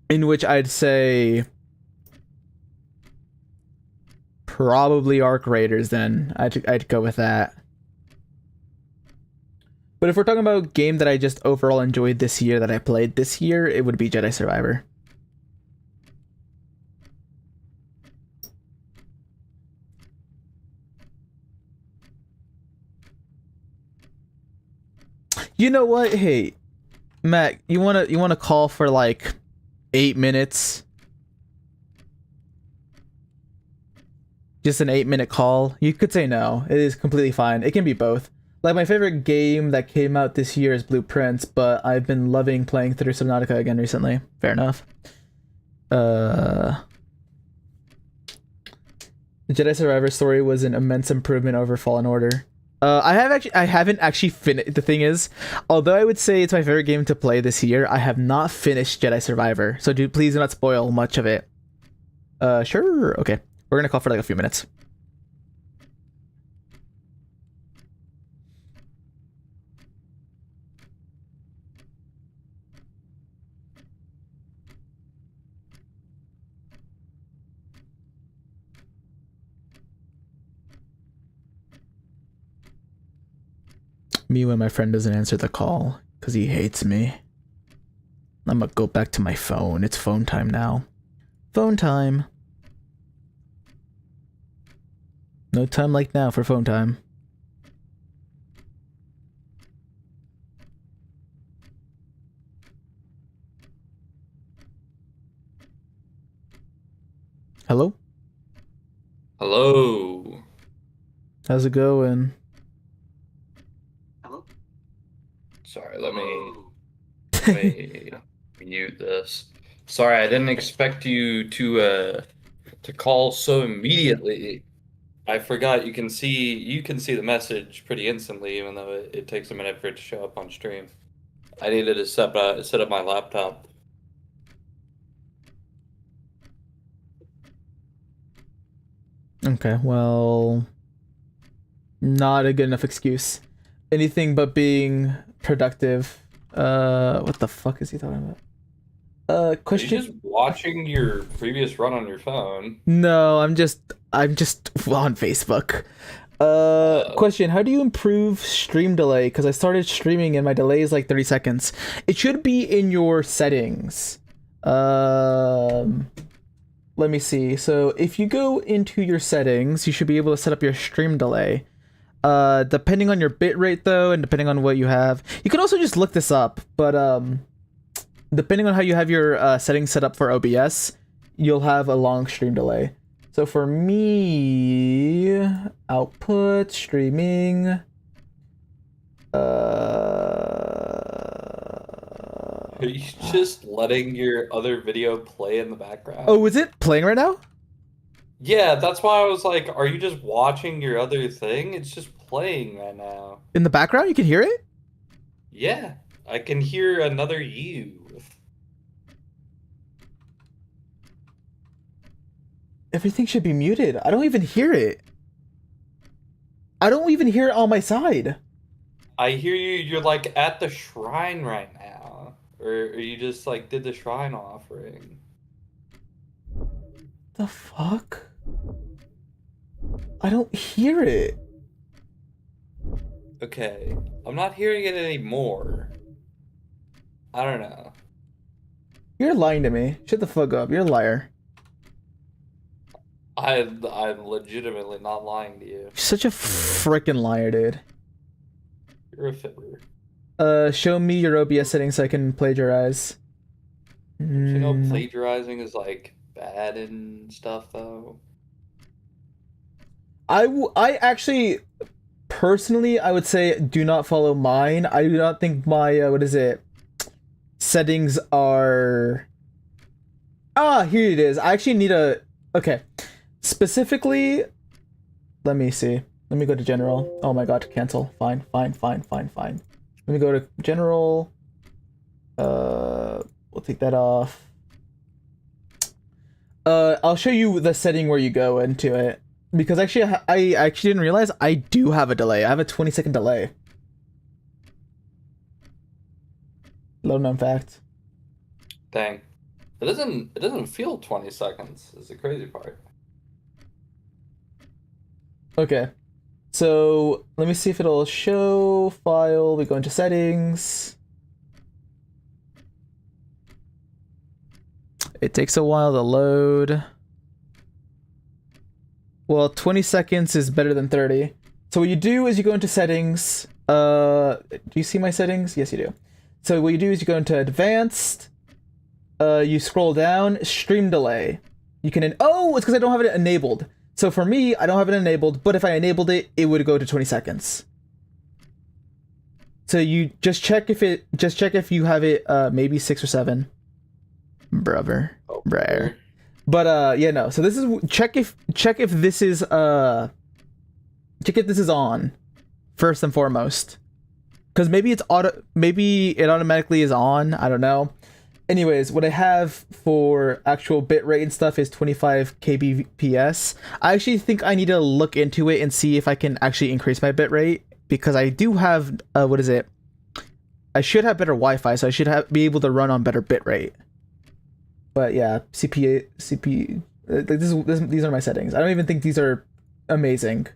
In which I'd say probably Arc Raiders then. I'd go with that. But if we're talking about a game that I just overall enjoyed this year that I played this year, it would be Jedi Survivor. You know what? Hey, Matt, you wanna call for like 8 minutes? Just an 8-minute call? You could say no. It is completely fine. It can be both. Like, my favorite game that came out this year is Blueprints, but I've been loving playing through Subnautica again recently. Fair enough. The Jedi Survivor story was an immense improvement over Fallen Order. I haven't actually finished. The thing is, although I would say it's my favorite game to play this year, I have not finished Jedi Survivor. So please do not spoil much of it. Sure. Okay. We're gonna call for like a few minutes. Me when my friend doesn't answer the call because he hates me. I'm gonna go back to my phone. It's phone time now. Phone time. No time like now for phone time. Hello? Hello. How's it going? Hello. Sorry, let me mute this. Sorry, I didn't expect you to call so immediately. I forgot you can see the message pretty instantly, even though it takes a minute for it to show up on stream. I needed to set up my laptop. Okay, well, not a good enough excuse. Anything but being productive. What the fuck is he talking about? Question. Are you just watching your previous run on your phone? No, I'm just on Facebook. Question, how do you improve stream delay? Because I started streaming and my delay is like 30 seconds. It should be in your settings. Let me see. So if you go into your settings, you should be able to set up your stream delay. Depending on your bitrate though, and depending on what you have, you can also just look this up, but depending on how you have your settings set up for OBS, you'll have a long stream delay. So for me, output, streaming, Are you just letting your other video play in the background? oh, is it playing right now? Yeah, that's why I was like, are you just watching your other thing? It's just playing right now. In the background, you can hear it? Yeah, I can hear another you. Everything should be muted. I don't even hear it. I don't even hear it on my side. I hear you, you're like at the shrine right now. Or you just like did the shrine offering. The fuck? I don't hear it. Okay, I'm not hearing it anymore. I don't know. You're lying to me. Shut the fuck up. You're a liar. I'm legitimately not lying to you. You're such a freaking liar, dude. You're a fibber. Show me your OBS settings so I can plagiarize. You know, plagiarizing is like bad and stuff, though. I actually, personally, I would say do not follow mine. I do not think my, what is it? Settings are... Ah, here it is. I actually need a... Okay. Specifically, let me see. Let me go to general. Oh my god, cancel. Fine. Let me go to general. We'll take that off. I'll show you the setting where you go into it. Because actually, I actually didn't realize I do have a delay. I have a 20-second delay. Little known fact. Dang. It doesn't feel 20 seconds, is the crazy part. Okay. So, let me see if it'll show file. We go into settings. It takes a while to load. Well, 20 seconds is better than 30. So what you do is you go into settings. Do you see my settings? Yes, you do. So what you do is you go into advanced. You scroll down, stream delay. You can, oh, it's because I don't have it enabled. So for me, I don't have it enabled, but if I enabled it, it would go to 20 seconds. So you just check if you have it, maybe 6 or 7. Brother. Oh, Brer. But yeah, no. So this is check if this is on first and foremost. Cuz maybe it automatically is on, I don't know. Anyways, what I have for actual bitrate and stuff is 25 kbps. I actually think I need to look into it and see if I can actually increase my bitrate because I do have what is it? I should have better Wi-Fi, so I should be able to run on better bitrate. But yeah, CPU, these are my settings. I don't even think these are amazing.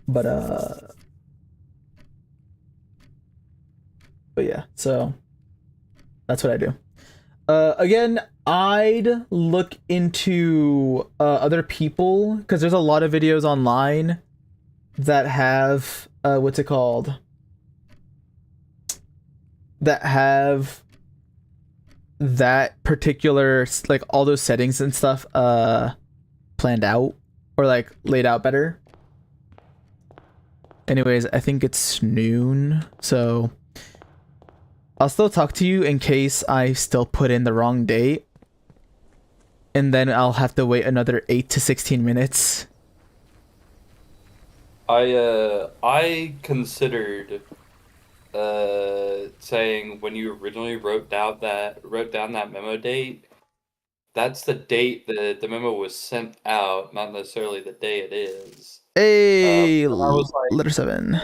But yeah, so that's what I do. Again, I'd look into other people because there's a lot of videos online that have what's it called? That have that particular, like, all those settings and stuff planned out or like laid out better. Anyways, I think it's noon, so I'll still talk to you in case I still put in the wrong date, and then I'll have to wait another 8 to 16 minutes. I considered saying when you originally wrote down that memo date, that's the date that the memo was sent out, not necessarily the day it is. Hey, I was like, letter 7.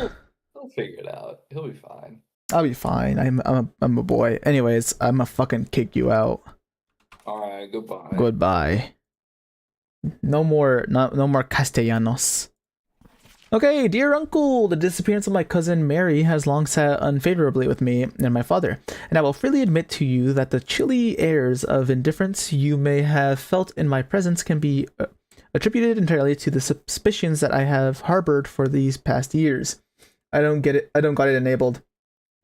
He'll figure it out. He'll be fine. I'll be fine. I'm a boy. Anyways, I'm gonna fucking kick you out. All right, goodbye. Goodbye. No more Castellanos. Okay, dear uncle, the disappearance of my cousin Mary has long sat unfavorably with me and my father, and I will freely admit to you that the chilly airs of indifference you may have felt in my presence can be attributed entirely to the suspicions that I have harbored for these past years. I don't got it enabled.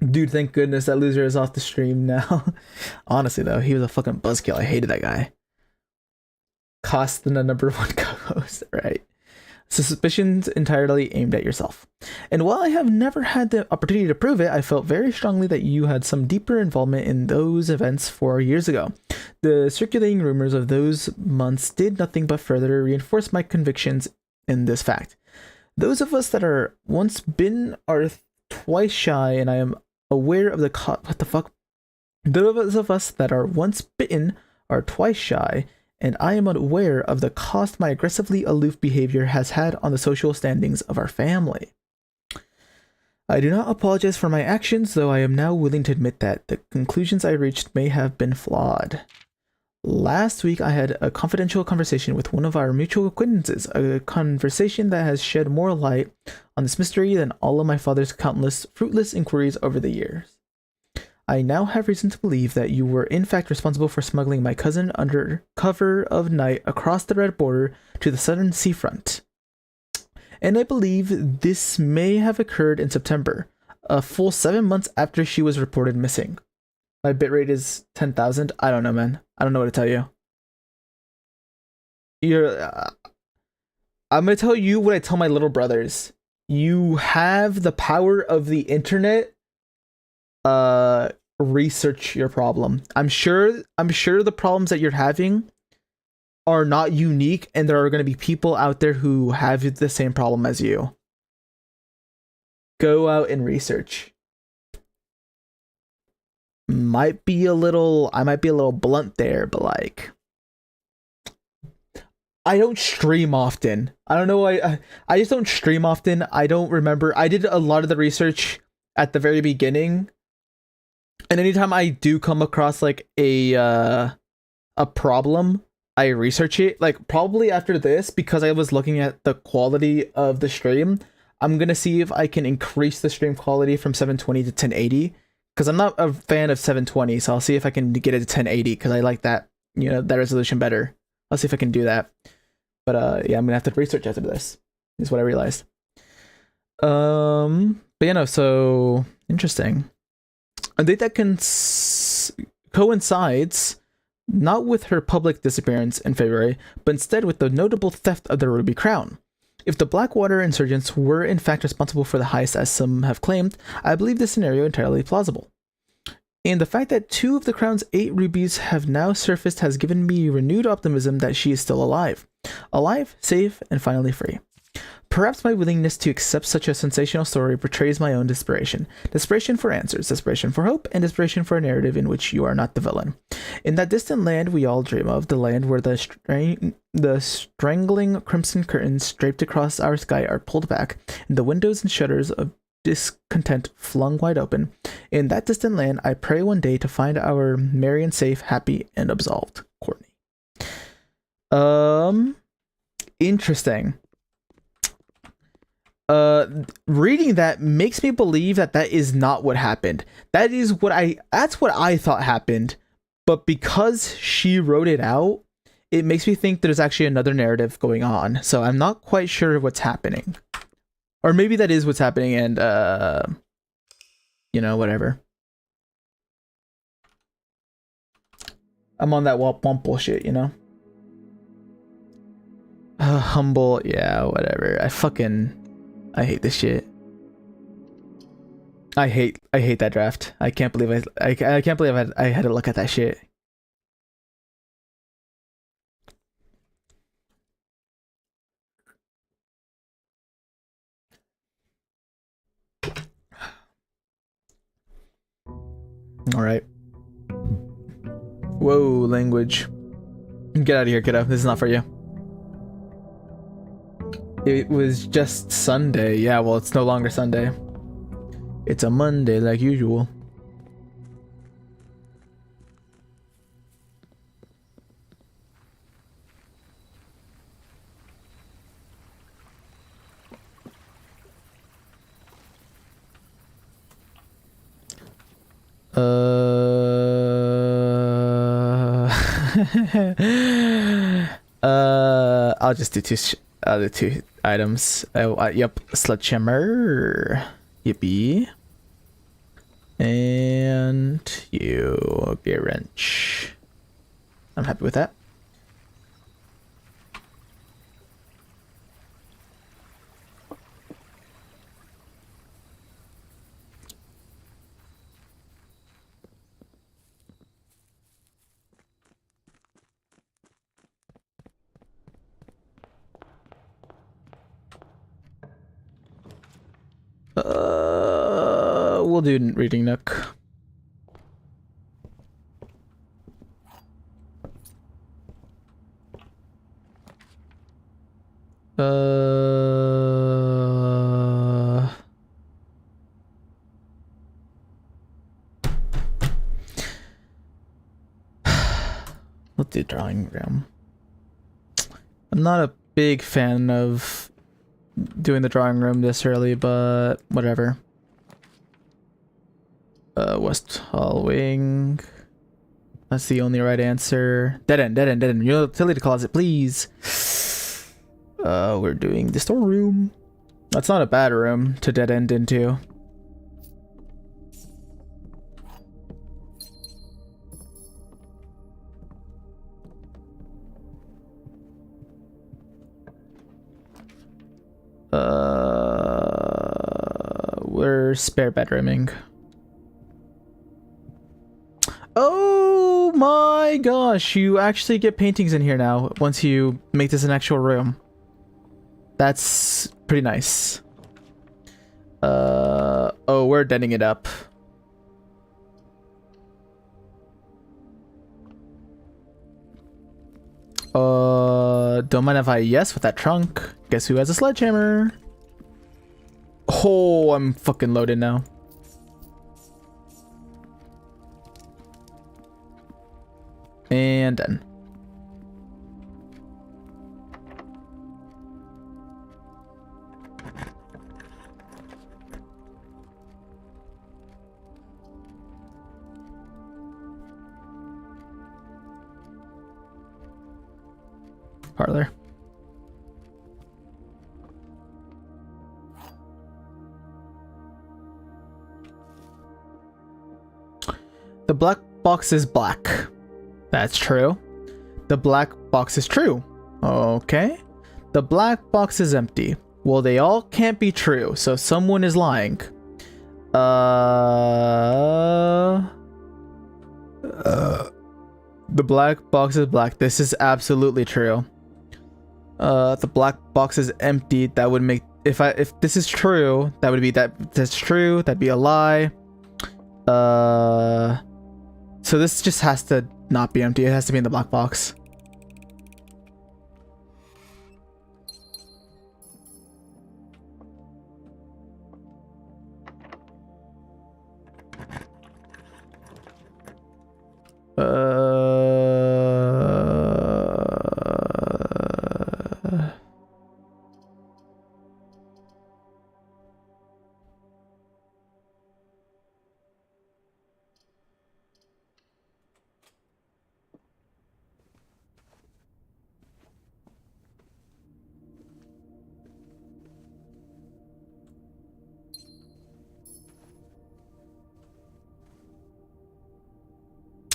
Dude, thank goodness that loser is off the stream now. Honestly, though, he was a fucking buzzkill. I hated that guy. Cost the number one co-host, right? Suspicions entirely aimed at yourself. And while I have never had the opportunity to prove it, I felt very strongly that you had some deeper involvement in those events 4 years ago. The circulating rumors of those months did nothing but further reinforce my convictions in this fact. Those of us that are once bitten are twice shy, and I am aware of the what the fuck? Those of us that are once bitten are twice shy, and I am aware of the cost my aggressively aloof behavior has had on the social standings of our family. I do not apologize for my actions, though I am now willing to admit that the conclusions I reached may have been flawed. Last week, I had a confidential conversation with one of our mutual acquaintances, a conversation that has shed more light on this mystery than all of my father's countless fruitless inquiries over the years. I now have reason to believe that you were in fact responsible for smuggling my cousin under cover of night across the red border to the southern seafront. And I believe this may have occurred in September, a full 7 months after she was reported missing. My bitrate is 10,000. I don't know, man. I don't know what to tell you. I'm gonna tell you what I tell my little brothers. You have the power of the internet. Research your problem. I'm sure the problems that you're having are not unique, and there are going to be people out there who have the same problem as you. Go out and research. I might be a little blunt there, but like, I don't stream often. I don't know why. I just don't stream often. I don't remember. I did a lot of the research at the very beginning. And anytime I do come across like a problem, I research it. Like probably after this, because I was looking at the quality of the stream, I'm gonna see if I can increase the stream quality from 720 to 1080. Because I'm not a fan of 720, so I'll see if I can get it to 1080 because I like that, that resolution better. I'll see if I can do that. But yeah, I'm gonna have to research after this. Is what I realized. But so interesting. A date that coincides not with her public disappearance in February, but instead with the notable theft of the Ruby Crown. If the Blackwater insurgents were in fact responsible for the heist as some have claimed, I believe this scenario entirely plausible. And the fact that 2 of the Crown's 8 rubies have now surfaced has given me renewed optimism that she is still alive. Alive, safe, and finally free. Perhaps my willingness to accept such a sensational story betrays my own desperation. Desperation for answers, desperation for hope, and desperation for a narrative in which you are not the villain. In that distant land we all dream of, the land where the strangling crimson curtains draped across our sky are pulled back, and the windows and shutters of discontent flung wide open. In that distant land, I pray one day to find our merry and safe, happy, and absolved. Courtney. Interesting. Reading that makes me believe that is not what happened. That's what I thought happened, but because she wrote it out, it makes me think there's actually another narrative going on. So I'm not quite sure what's happening, or maybe that is what's happening, and whatever. I'm on that womp bullshit, humble, yeah, whatever. I hate this shit. I hate that draft. I can't believe I can't believe I had to look at that shit. All right. Whoa, language. Get out of here, kiddo. This is not for you. It was just Sunday. Yeah, well, it's no longer Sunday. It's a Monday like usual. I'll just do two items. Yep, sledgehammer. Yippee. And you be a wrench. I'm happy with that. We'll do reading nook. Let's do drawing room. I'm not a big fan of doing the drawing room this early, but whatever. West Hall Wing. That's the only right answer. Dead end, dead end, dead end. Utility closet, please. We're doing the storeroom. That's not a bad room to dead end into. We're spare bedrooming. Oh my gosh, you actually get paintings in here now once you make this an actual room. That's pretty nice. Oh, we're denting it up. Don't mind if I yes with that trunk. Guess who has a sledgehammer? Oh, I'm fucking loaded now. And done. Parlor. The black box is black. That's true. The black box is true. Okay. The black box is empty. Well, they all can't be true, so someone is lying. The black box is black. This is absolutely true. The black box is empty. That would make if this is true, that would be that's true. That'd be a lie. So this just has to not be empty. It has to be in the black box.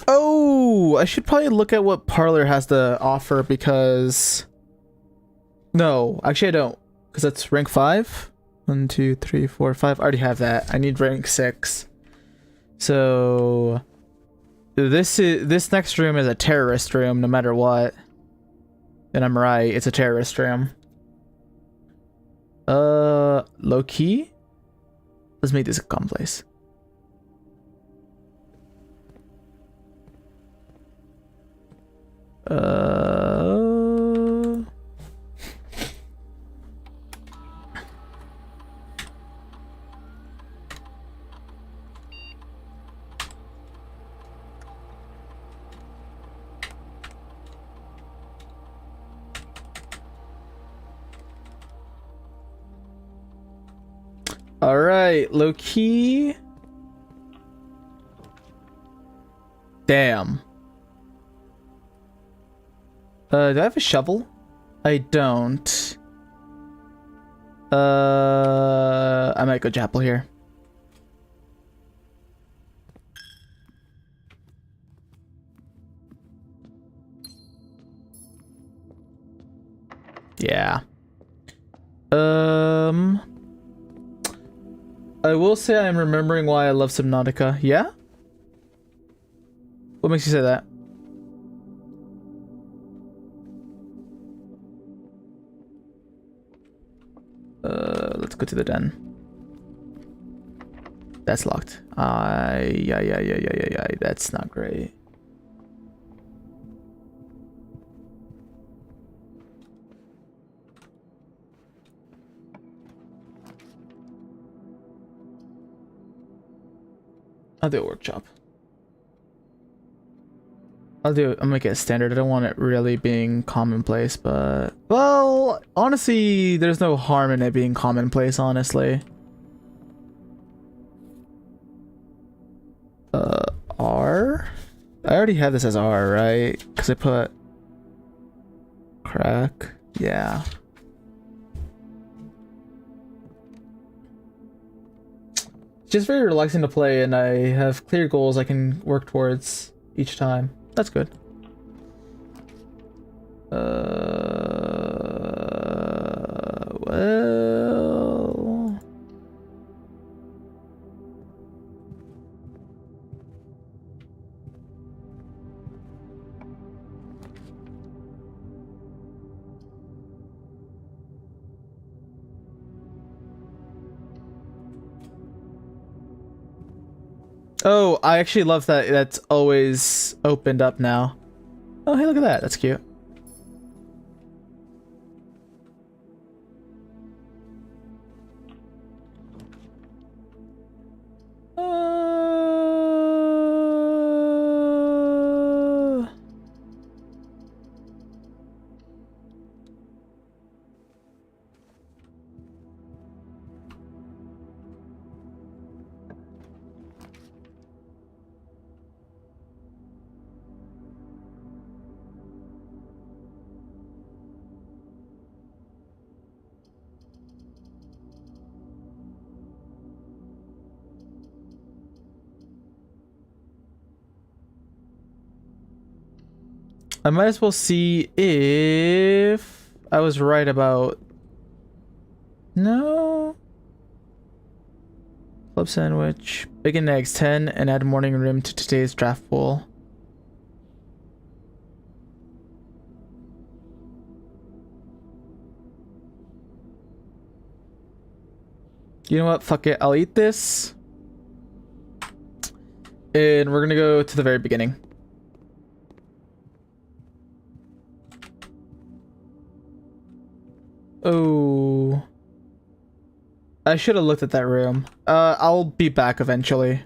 Oh, I should probably look at what Parlor has to offer because... No, actually I don't. Because that's rank 5. 1, 2, 3, 4, 5. I already have that. I need rank 6. So... This next room is a terrorist room no matter what. And I'm right, it's a terrorist room. Low key? Let's make this a calm place. All right, low key. Damn. Do I have a shovel? I don't. I might go chapel here. Yeah. I will say I'm remembering why I love Subnautica. Yeah? What makes you say that? Let's go to the den. That's locked. Yeah. That's not great. I'll do a workshop. I'll make it standard. I don't want it really being commonplace, but... Well, honestly, there's no harm in it being commonplace, honestly. R? I already have this as R, right? Because I put... Crack. Yeah. It's just very relaxing to play, and I have clear goals I can work towards each time. That's good. Well... Oh, I actually love that that's always opened up now. Oh, hey, look at that. That's cute. I might as well see if I was right about... No. Club sandwich. Bacon and eggs 10 and add morning room to today's draft pool. You know what? Fuck it. I'll eat this. And we're gonna go to the very beginning. Oh. I should have looked at that room. I'll be back eventually.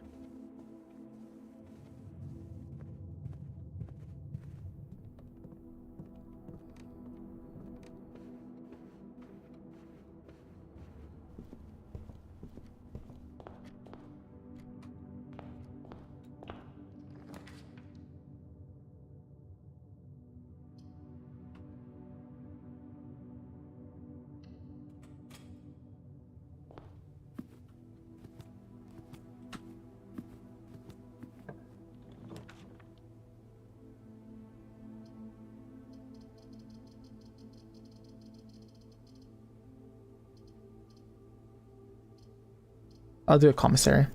I'll do a commissary.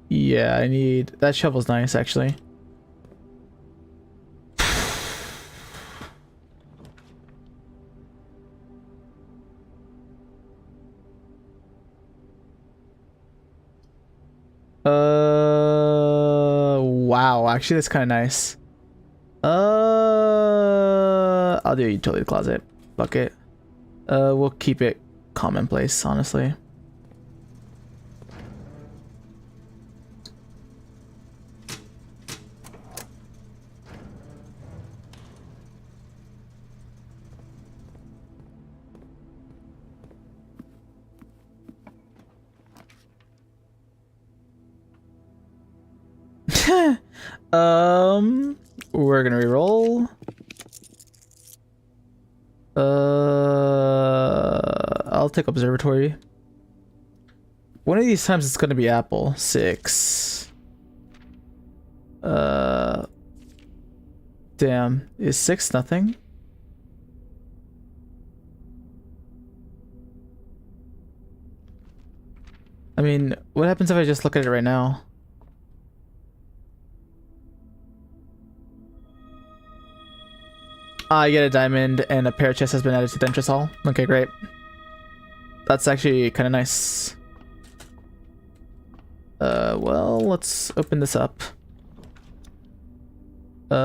Yeah, I need... That shovel's nice, actually. Wow, actually that's kind of nice. I'll do a utility closet. Fuck it. We'll keep it commonplace, honestly. We're gonna reroll. I'll take observatory. One of these times it's gonna be apple. 6. Damn. Is 6 nothing? I mean, what happens if I just look at it right now? I get a diamond and a pair chest has been added to the entrance hall. Okay, great. That's actually kind of nice. Well, let's open this up. Oh,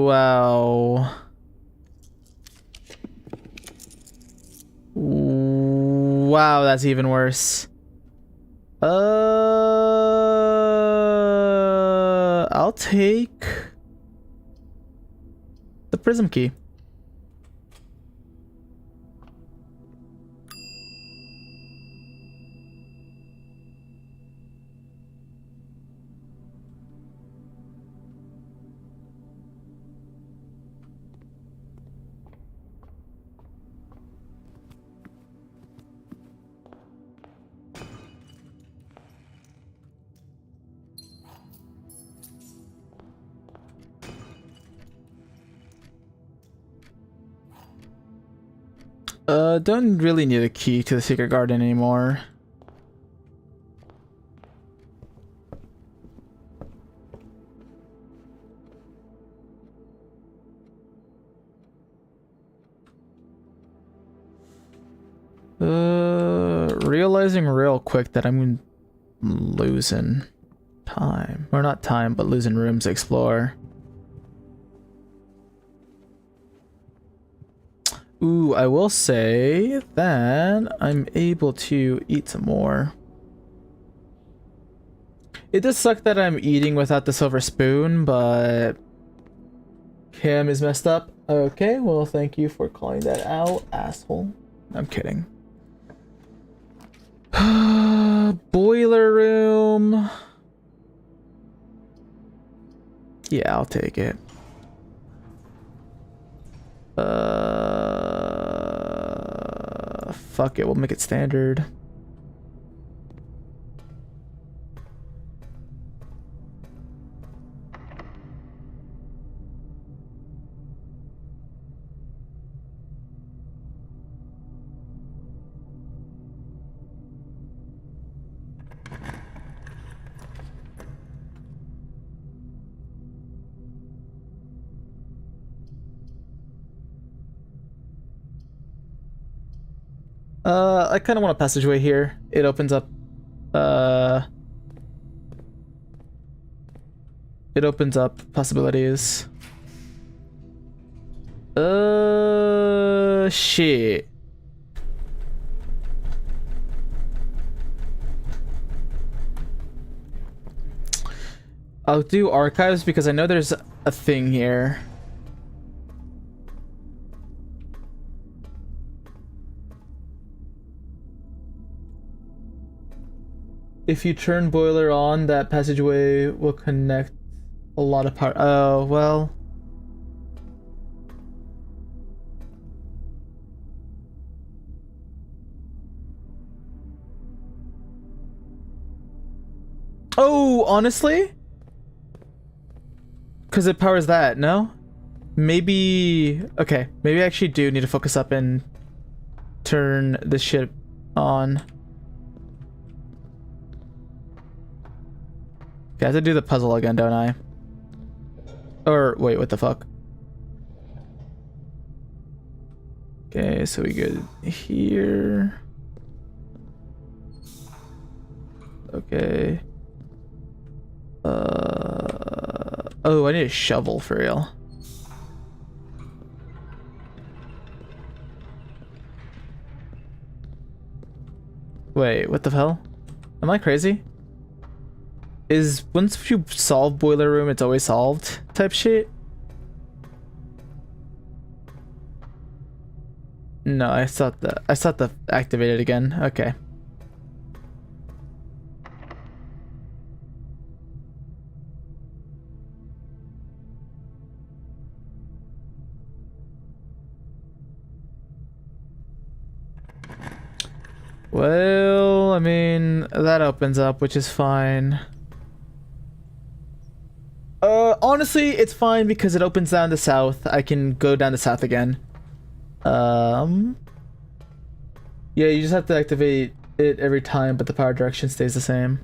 wow. Wow, that's even worse. I'll take the prism key. Don't really need a key to the secret garden anymore. Realizing real quick that I'm losing time. Or not time, but losing rooms to explore. Ooh, I will say that I'm able to eat some more. It does suck that I'm eating without the silver spoon, but Cam is messed up. Okay, well, thank you for calling that out, asshole. I'm kidding. Boiler room. Yeah, I'll take it. Fuck it, we'll make it standard. I kind of want a passageway here. It opens up, it opens up possibilities. Shit. I'll do archives because I know there's a thing here. If you turn boiler on, that passageway will connect a lot of power. Oh, well. Oh, honestly? Because it powers that, no? Maybe... Okay, maybe I actually do need to focus up and turn this shit on. Okay, I have to do the puzzle again, don't I? Or, wait, what the fuck? Okay, so we go here. Okay. Oh, I need a shovel for real. Wait, what the hell? Am I crazy? Is once you solve boiler room, it's always solved type shit? No, I thought that activated again. Okay. Well, I mean, that opens up, which is fine. Honestly, it's fine because it opens down the south. I can go down the south again. Yeah, you just have to activate it every time, but the power direction stays the same.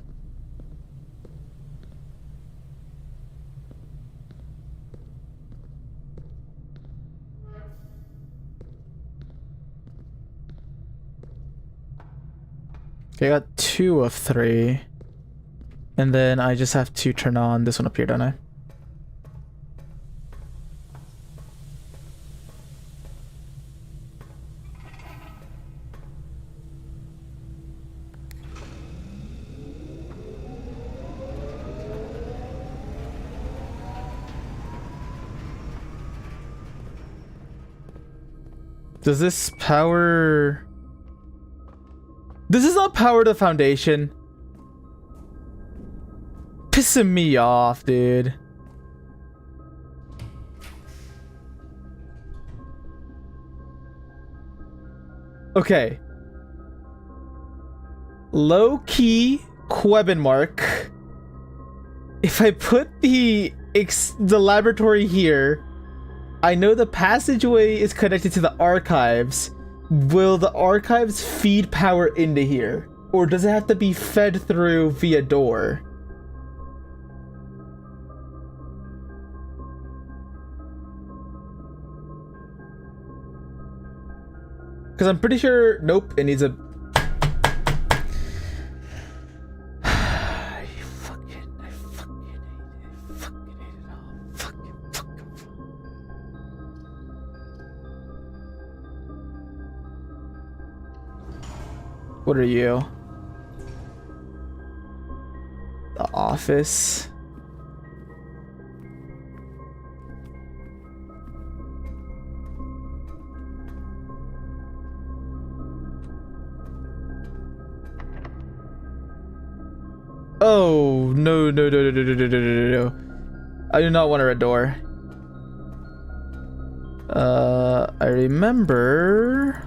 Okay, I got 2 of 3. And then I just have to turn on this one up here, don't I? Does this power... This is not power the foundation. Pissing me off, dude. Okay. Low-key question mark. If I put the laboratory here, I know the passageway is connected to the archives. Will the archives feed power into here? Or does it have to be fed through via door? Because I'm pretty sure... Nope, it needs a... I fucking hate it all. Fucking. What are you? The office. Oh, no. I do not want a red door. I remember...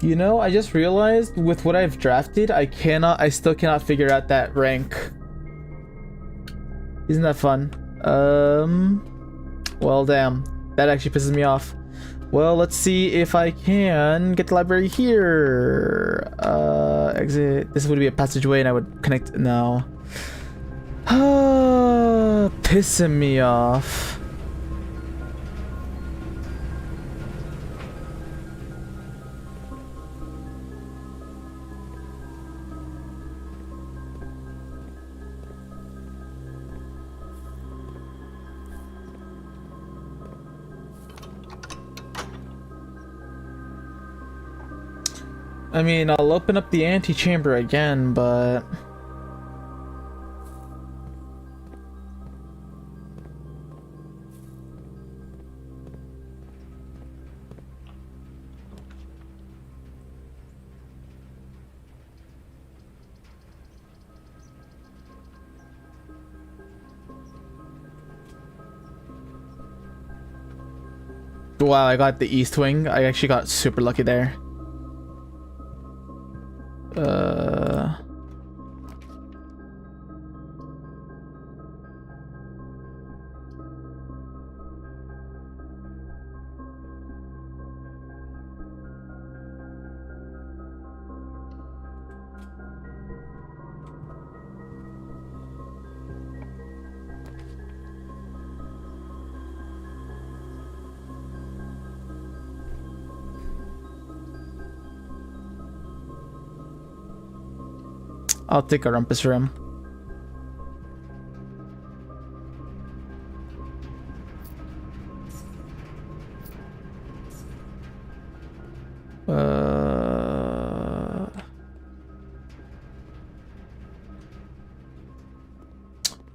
You know, I just realized with what I've drafted, I still cannot figure out that rank. Isn't that fun? Well, damn. That actually pisses me off. Well, let's see if I can get the library here. Exit. This would be a passageway and I would connect. No. Pissing me off. I mean, I'll open up the antechamber again, but... Wow, I got the east wing. I actually got super lucky there. I'll take a rumpus room.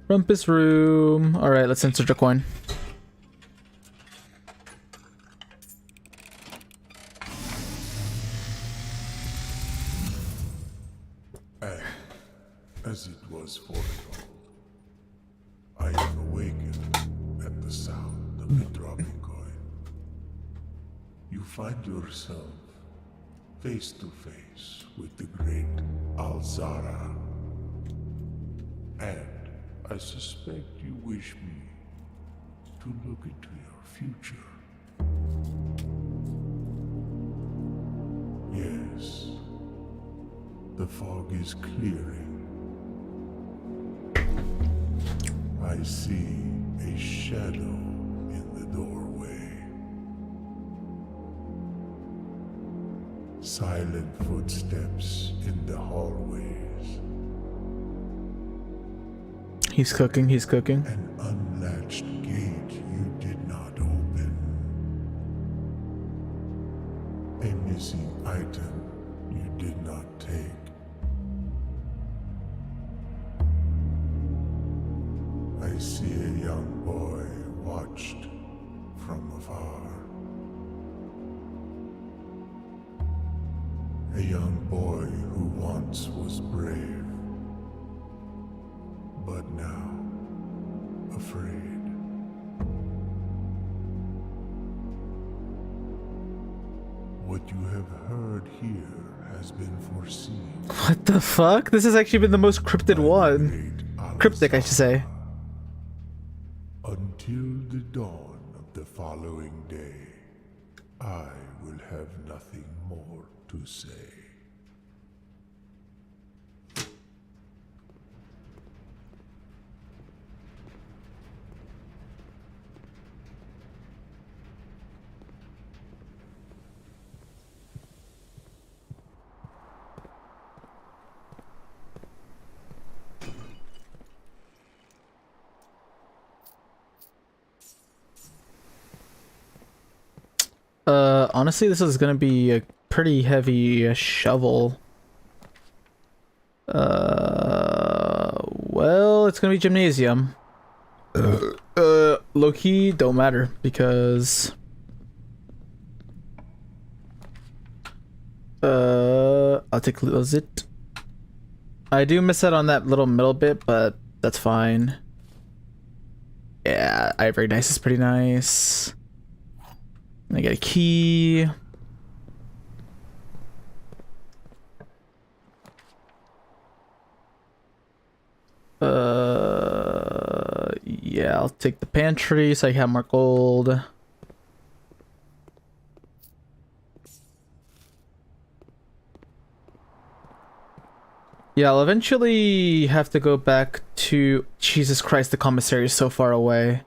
Rumpus room. All right, let's insert a coin. was for it all. I am awakened at the sound of the dropping coin. You find yourself face to face with the great Alzara. And I suspect you wish me to look into your future. Yes, the fog is clearing. I see a shadow in the doorway. Silent footsteps in the hallways. He's cooking, he's cooking. An unlatched gate you did not open. A missing item you did not take. I see a young boy watched from afar. A young boy who once was brave, but now afraid. What you have heard here has been foreseen. What the fuck? This has actually been the most cryptid one. Great Cryptic, I should say. Until the dawn of the following day, I will have nothing more to say. Honestly, this is gonna be a pretty heavy shovel. Well, it's gonna be gymnasium. Low-key, don't matter, because... I'll take it. I do miss out on that little middle bit, but that's fine. Yeah, Ivory Dice is pretty nice. I get a key. Yeah, I'll take the pantry so I have more gold. Yeah, I'll eventually have to go back to... Jesus Christ, the commissary is so far away.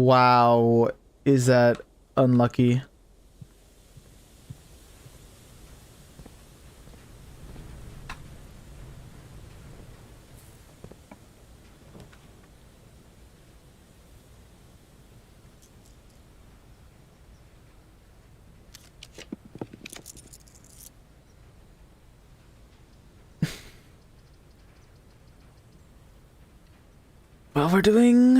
Wow. Is that unlucky? Well, we're doing...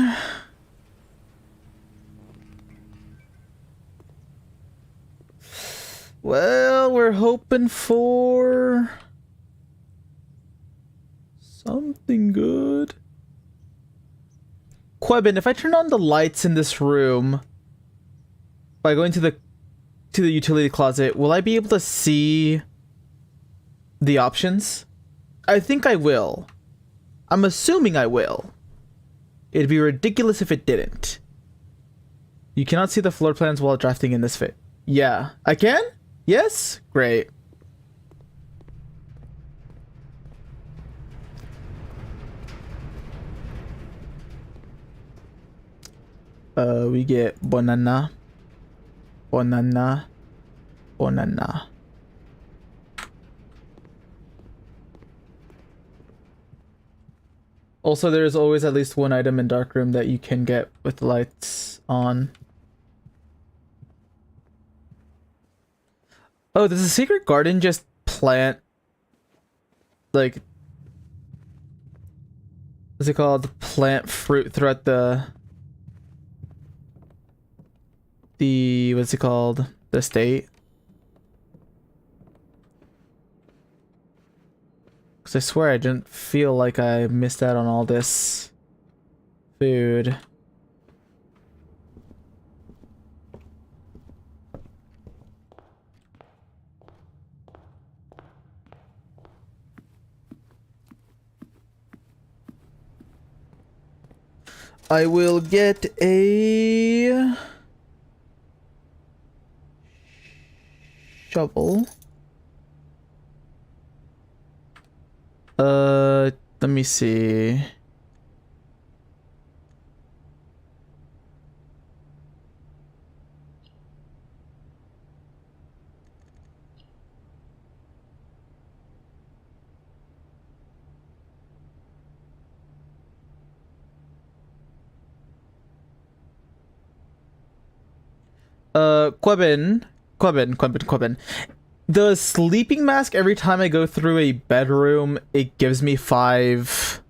Well, we're hoping for... something good. Quebin, if I turn on the lights in this room by going to the utility closet, will I be able to see the options? I think I will. I'm assuming I will. It'd be ridiculous if it didn't. You cannot see the floor plans while drafting in this fit. Yeah. I can? Yes? Great. We get banana. Banana. Banana. Also, there's always at least one item in Darkroom that you can get with the lights on. Oh, does the secret garden just plant, like, what's it called? Plant fruit throughout what's it called? The state? Because I swear I didn't feel like I missed out on all this food. I will get a shovel. Let me see. Quebin. The sleeping mask, every time I go through a bedroom, it gives me 5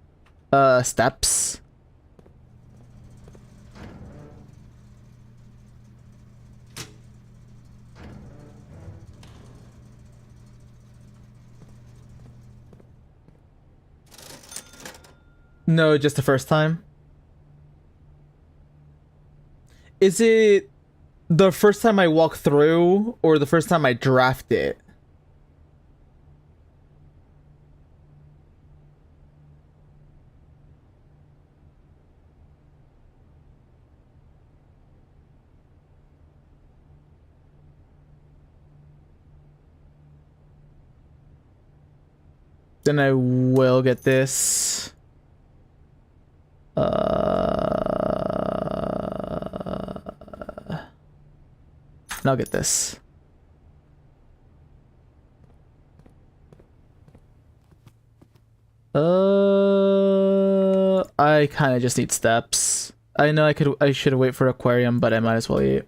steps. No, just the first time. Is it the first time I walk through or the first time I draft it? Then I will get this. And I'll get this. I kind of just need steps. I know I should wait for aquarium, but I might as well eat.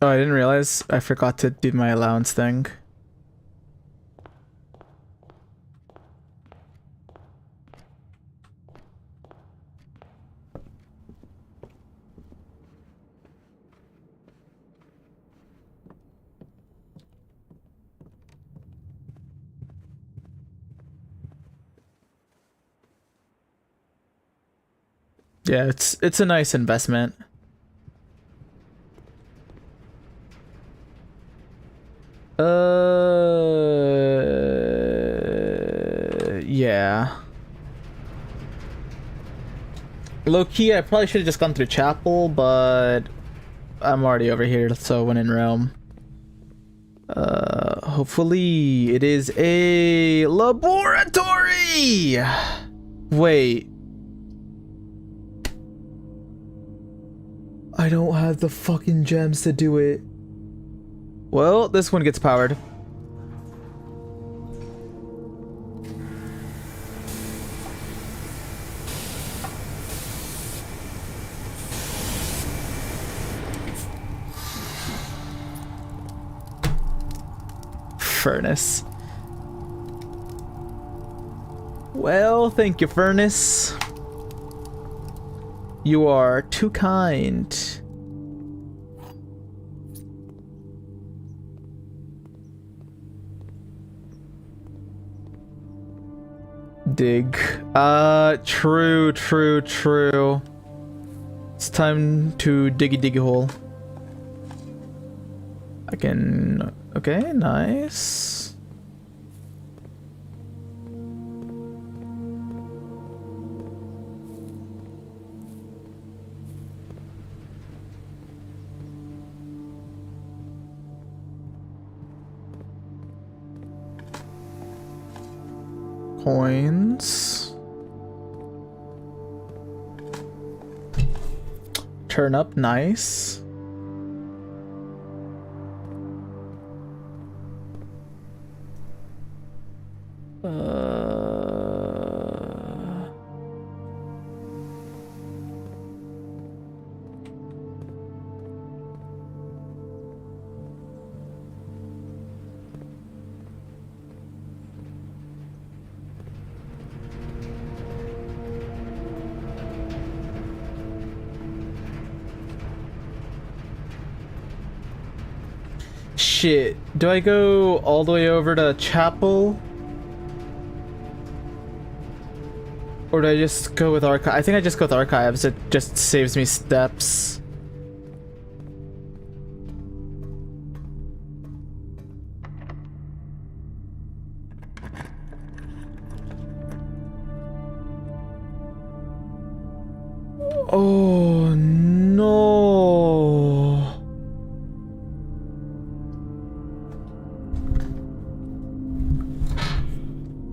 Oh, I didn't realize I forgot to do my allowance thing. Yeah, it's a nice investment. Yeah. Low key, I probably should have just gone through chapel, but I'm already over here, so when in Rome. Hopefully it is a laboratory! Wait. I don't have the fucking gems to do it. Well, this one gets powered. Furnace. Well, thank you, Furnace. You are too kind. Dig. True. It's time to diggy hole. I can... Okay, nice. Coins. Turn up, nice. shit. Do I go all the way over to Chapel? Or do I just go with Archive? I think I just go with Archives. It just saves me steps. Oh no.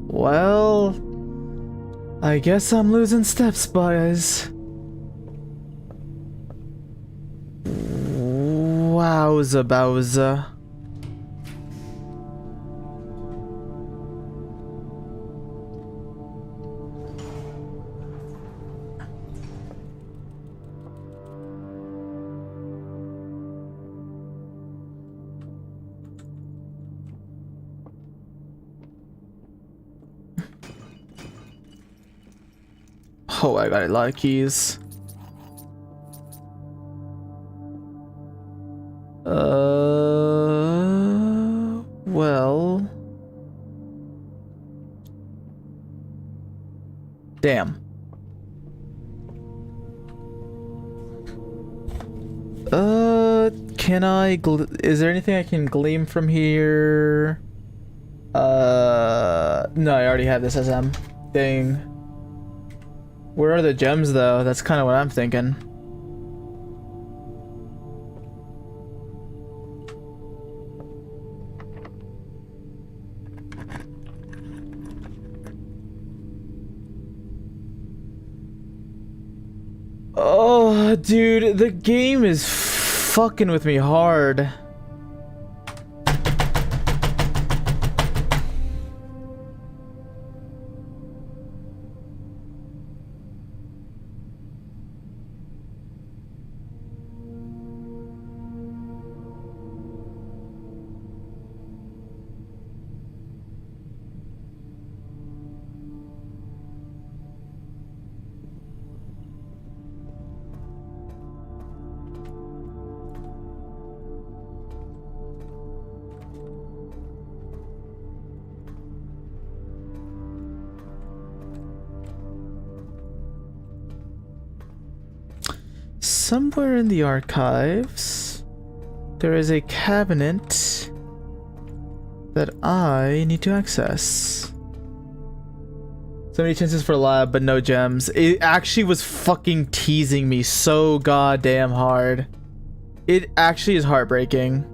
Well, I guess I'm losing steps, guys. Wowza bowza. Oh, I got a lot of keys. Well. Damn. Can I is there anything I can glean from here? No, I already have this SM thing. Where are the gems though? That's kind of what I'm thinking. Oh, dude, the game is fucking with me hard. Somewhere in the archives, there is a cabinet that I need to access. So many chances for lab, but no gems. It actually was fucking teasing me so goddamn hard. It actually is heartbreaking.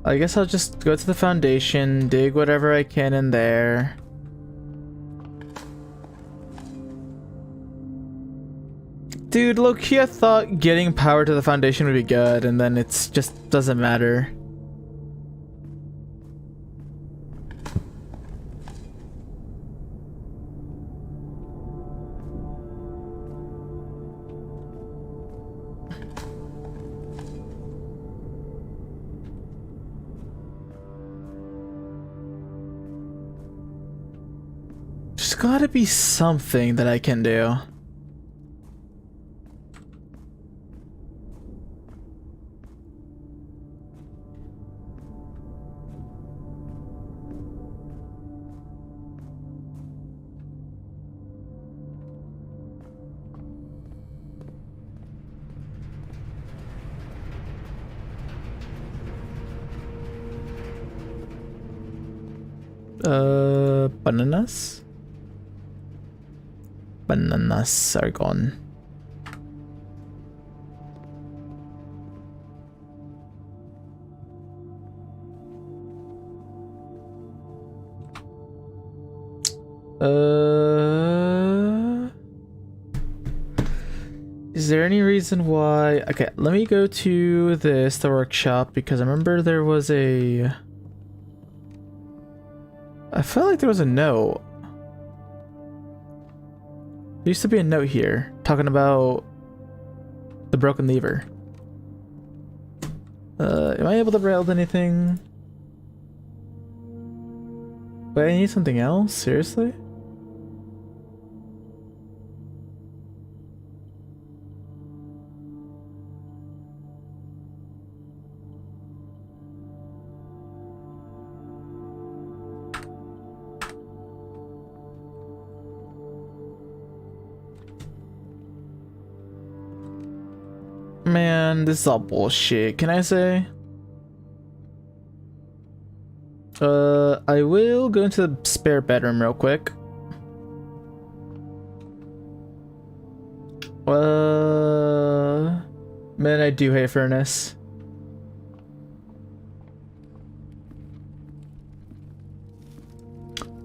I guess I'll just go to the foundation, dig whatever I can in there. Dude, low-key I thought getting power to the foundation would be good, and then it's just doesn't matter. There's gotta be something that I can do. Bananas? Bananas are gone. Is there any reason why... Okay, let me go to the workshop, because I remember there was a... I felt like there was a note. There used to be a note here talking about the broken lever. Am I able to build anything? But I need something else? Seriously? Man, this is all bullshit. Can I say? I will go into the spare bedroom real quick. Man, I do hate furnace.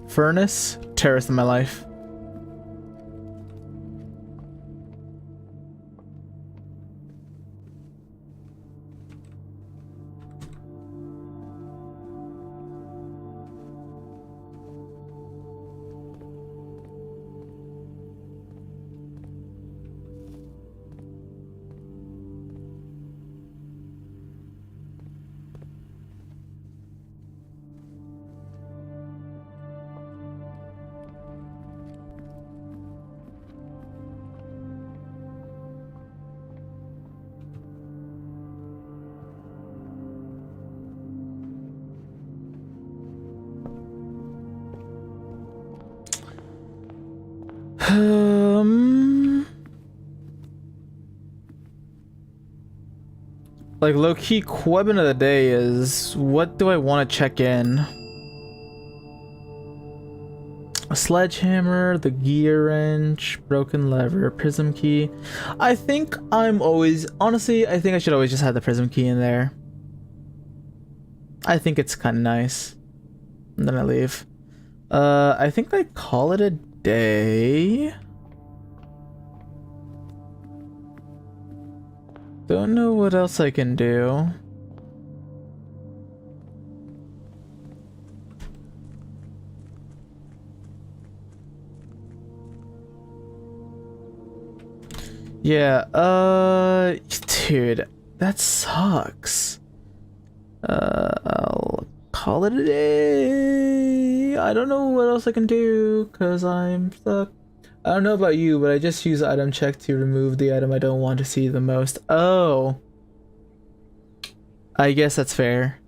Furnace, terrorist in my life. Like, low-key question of the day is, what do I want to check in? A sledgehammer, the gear wrench, broken lever, prism key. I think I'm always... Honestly, I think I should always just have the prism key in there. I think it's kind of nice. And then I leave. I think I call it a day. Don't know what else I can do. Yeah, dude, that sucks. I'll call it a day. I don't know what else I can do, cause I'm stuck. I don't know about you, but I just use item check to remove the item I don't want to see the most. Oh. I guess that's fair.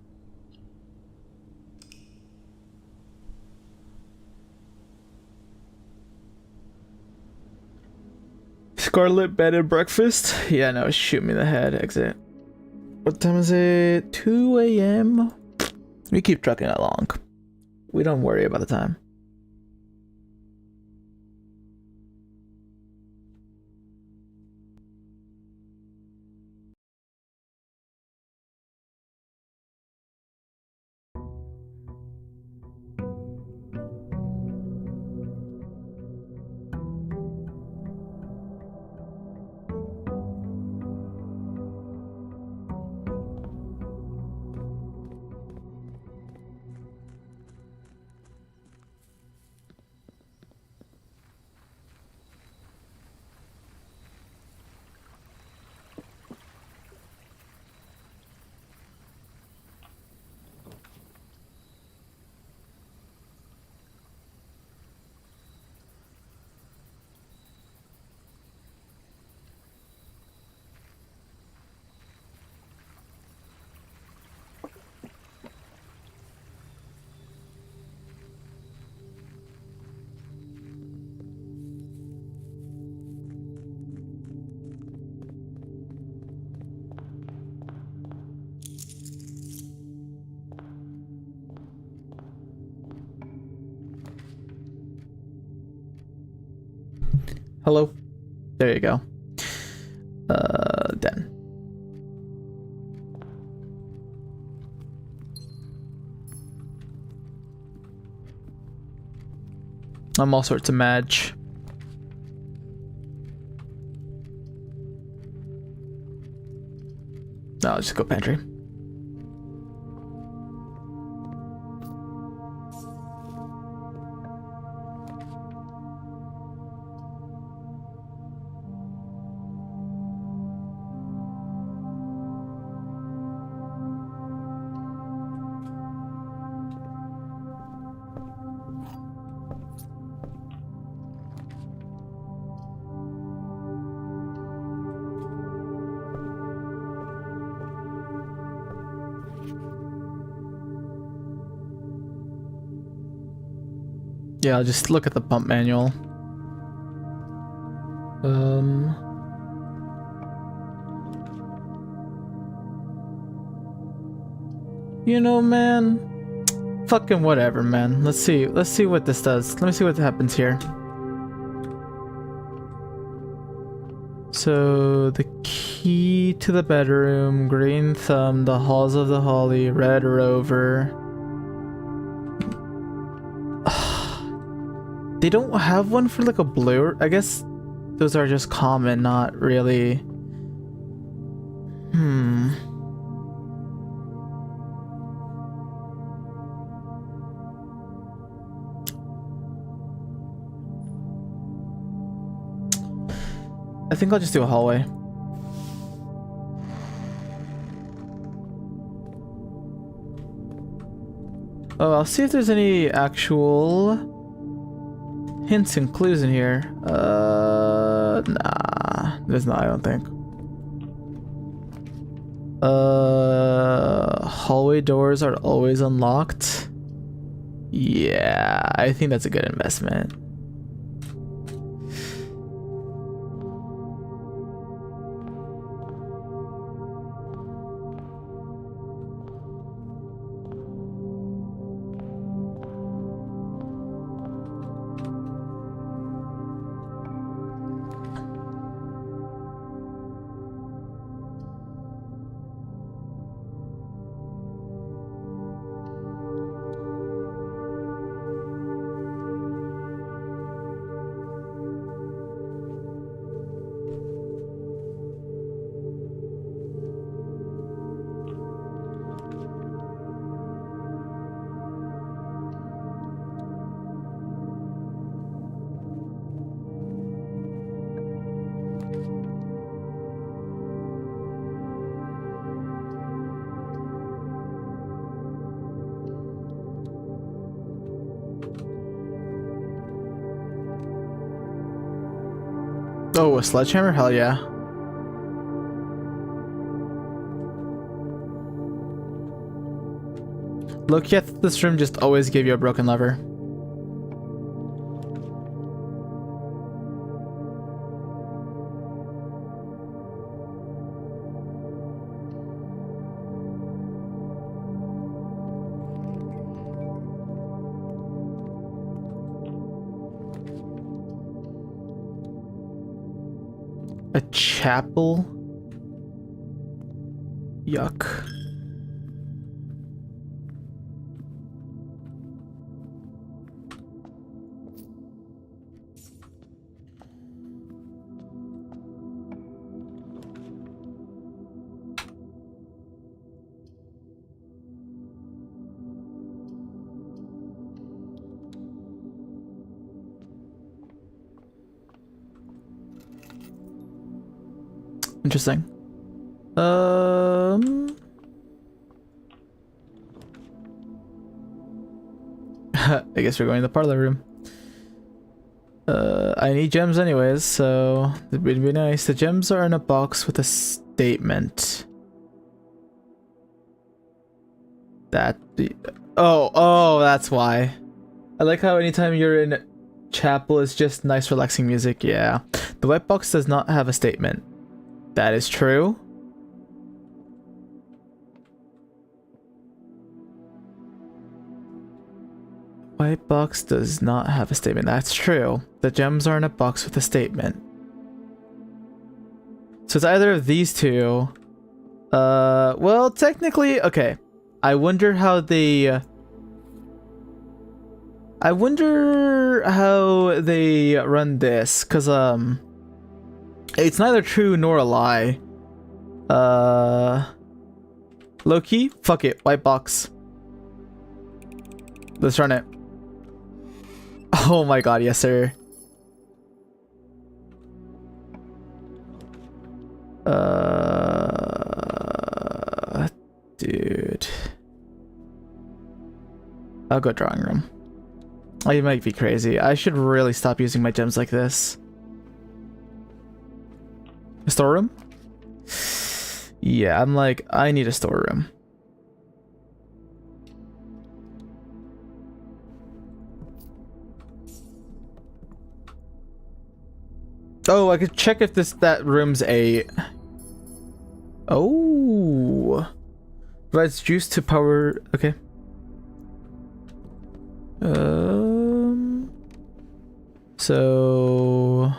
Scarlet bed and breakfast? Yeah, no, shoot me in the head, exit. What time is it? 2 a.m.? We keep trucking along. We don't worry about the time. Hello? There you go. Then. I'm all sorts of match. No, I'll just go pantry. Yeah, I'll just look at the pump manual. You know, man, fucking whatever, man. Let's see what this does. Let me see what happens here. So the key to the bedroom, green thumb, the halls of the holly, red rover. They don't have one for like a blue. I guess those are just common, not really. I think I'll just do a hallway. Oh, I'll see if there's any actual hints and clues in here. Nah, there's not, I don't think. Hallway doors are always unlocked. Yeah, I think that's a good investment. Oh, a sledgehammer? Hell yeah. Look, yeah, this room just always gave you a broken lever. A chapel? Yuck. Interesting. I guess we're going to the parlor room. I need gems anyways, so it would be nice. The gems are in a box with a statement. Oh, that's why. I like how anytime you're in chapel, it's just nice relaxing music. Yeah. The white box does not have a statement. That is true. White box does not have a statement. That's true. The gems are in a box with a statement. So it's either of these two. Well, technically, okay. I wonder how they run this, cause it's neither true nor a lie. Low key? Fuck it. White box. Let's run it. Oh my god, yes sir. Dude. I'll go drawing room. Oh, you might be crazy. I should really stop using my gems like this. A storeroom? Yeah, I'm like, I need a storeroom. Oh, I could check if that room's a... Oh. Provides juice to power... Okay. So...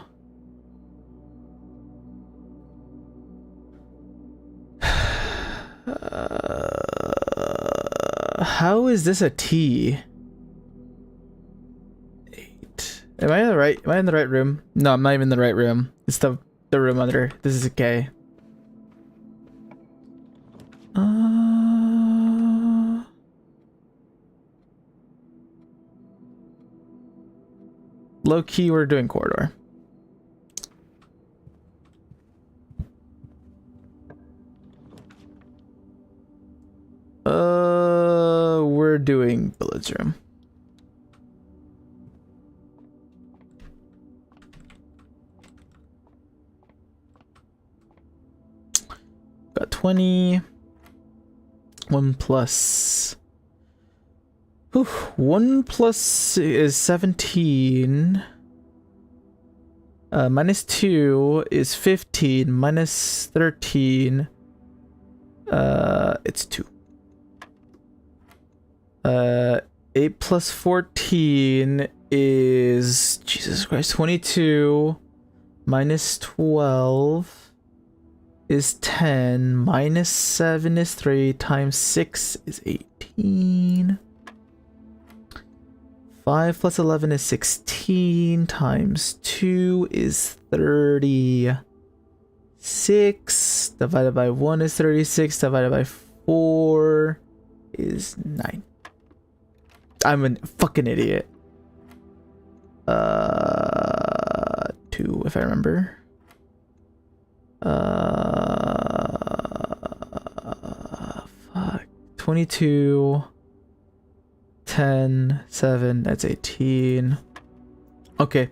how is this a T? 8. Am I in the right? Am I in the right room? No, I'm not even in the right room. It's the room under. This is a K. Low key, we're doing corridor. We're doing Billard's room. Got 20. 1 plus. Whew, 1 plus is 17. Minus 2 is 15. Minus 13. It's 2. 8 plus 14 is, Jesus Christ, 22. Minus 12 is 10. Minus 7 is 3. Times 6 is 18. 5 plus 11 is 16. Times 2 is 36. Divided by 1 is 36. Divided by 4 is 9. I'm a fucking idiot. 2, if I remember. Fuck. 22. 10, 7, that's 18. Okay.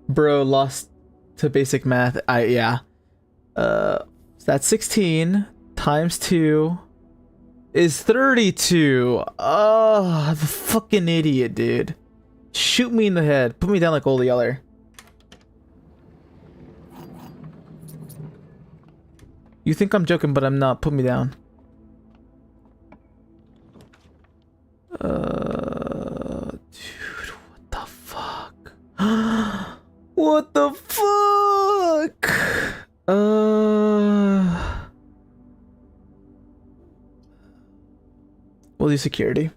Bro lost to basic math. Yeah. That's 16 times 2 is 32. Oh, I'm a fucking idiot, dude. Shoot me in the head. Put me down like Old Yeller. You think I'm joking, but I'm not. Put me down. Dude, what the fuck? What the fuck? We'll do security.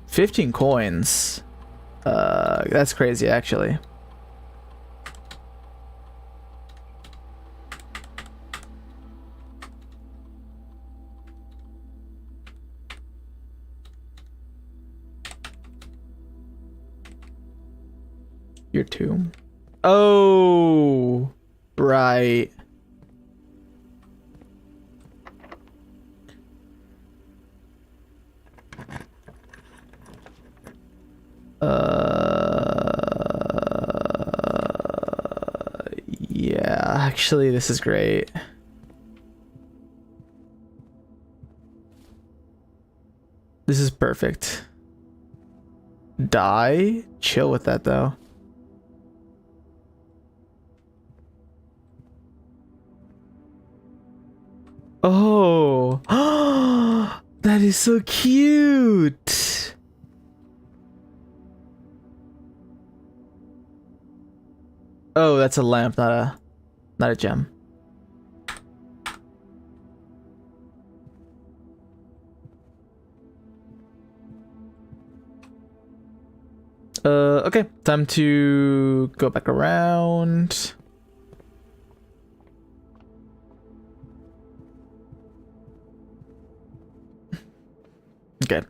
$15 coins. That's crazy, actually. Your tomb. Oh, right. Yeah, actually, this is great. This is perfect. Die? Chill with that, though. Oh, that is so cute. Oh, that's a lamp, not a gem. Okay, time to go back around. Okay.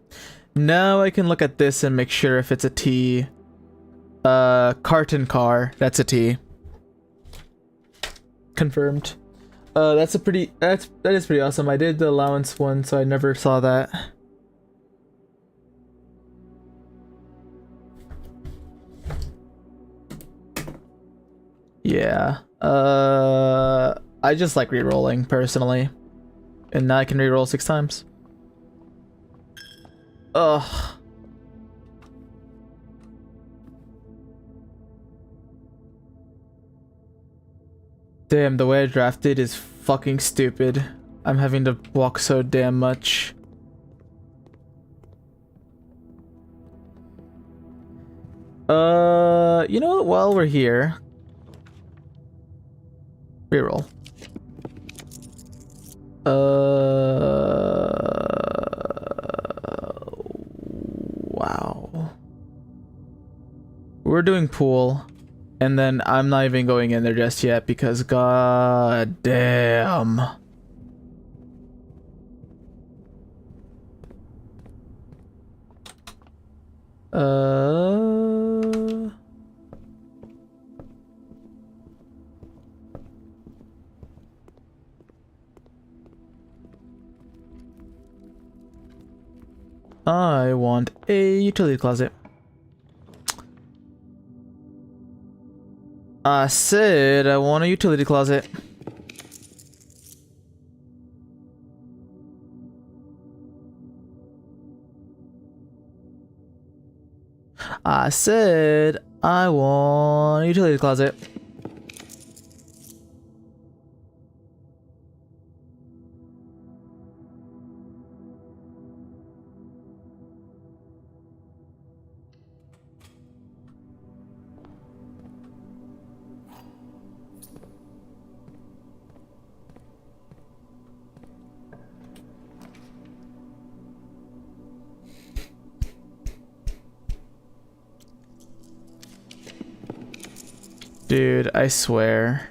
Now I can look at this and make sure if it's a T. Carton car, that's a T. Confirmed. That is pretty awesome. I did the allowance one, so I never saw that. Yeah. I just like re-rolling personally. And now I can re-roll 6 times. Ugh. Damn, the way I drafted is fucking stupid. I'm having to walk so damn much. You know what? While we're here, reroll. Wow. We're doing pool, and then I'm not even going in there just yet because god damn. I want a utility closet. I said I want a utility closet. I said I want a utility closet. Dude, I swear.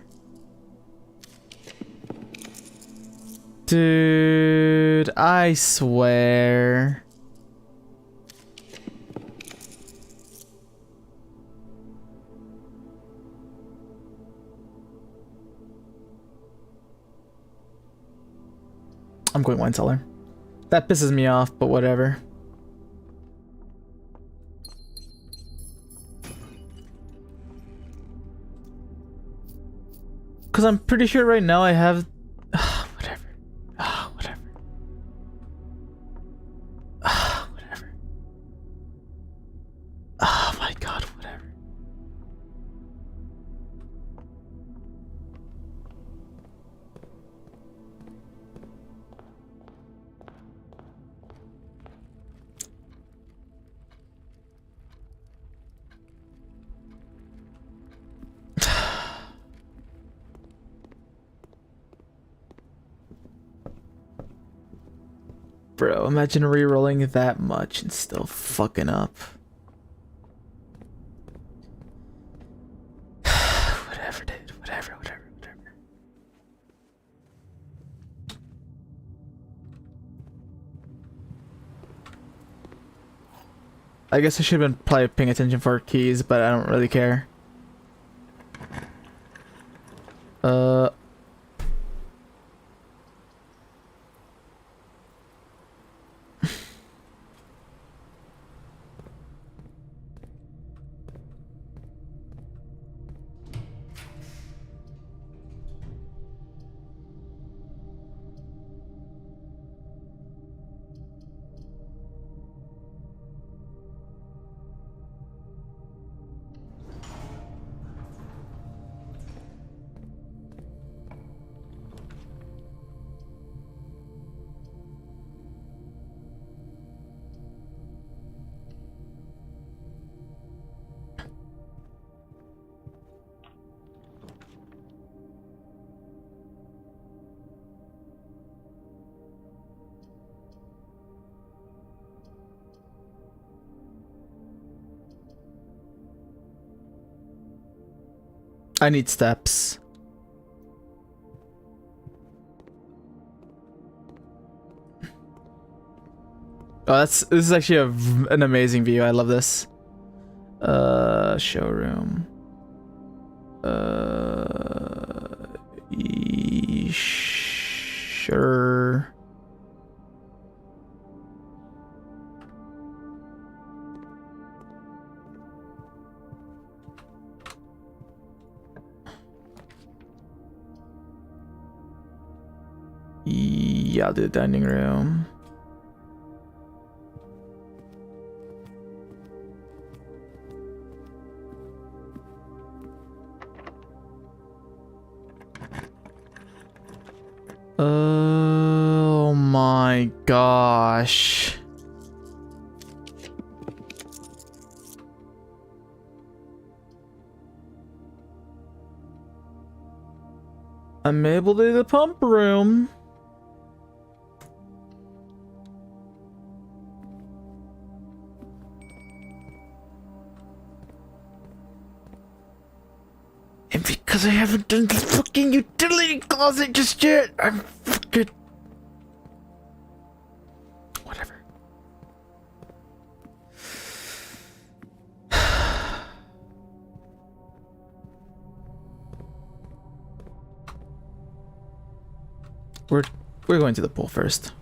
Dude, I swear. I'm going wine cellar. That pisses me off, but whatever. Because I'm pretty sure right now I have... whatever. Whatever. Whatever. Oh my god, whatever. Bro, imagine re-rolling that much and still fucking up. Whatever, dude. Whatever. I guess I should have been probably paying attention for keys, but I don't really care. I need steps. Oh, this is actually an amazing view. I love this. Showroom. Sure. Yeah, I'll do the dining room. Oh my gosh. I'm able to do the pump room. And because I haven't done the fucking utility closet just yet, I'm fucking... Whatever. We're going to the pool first.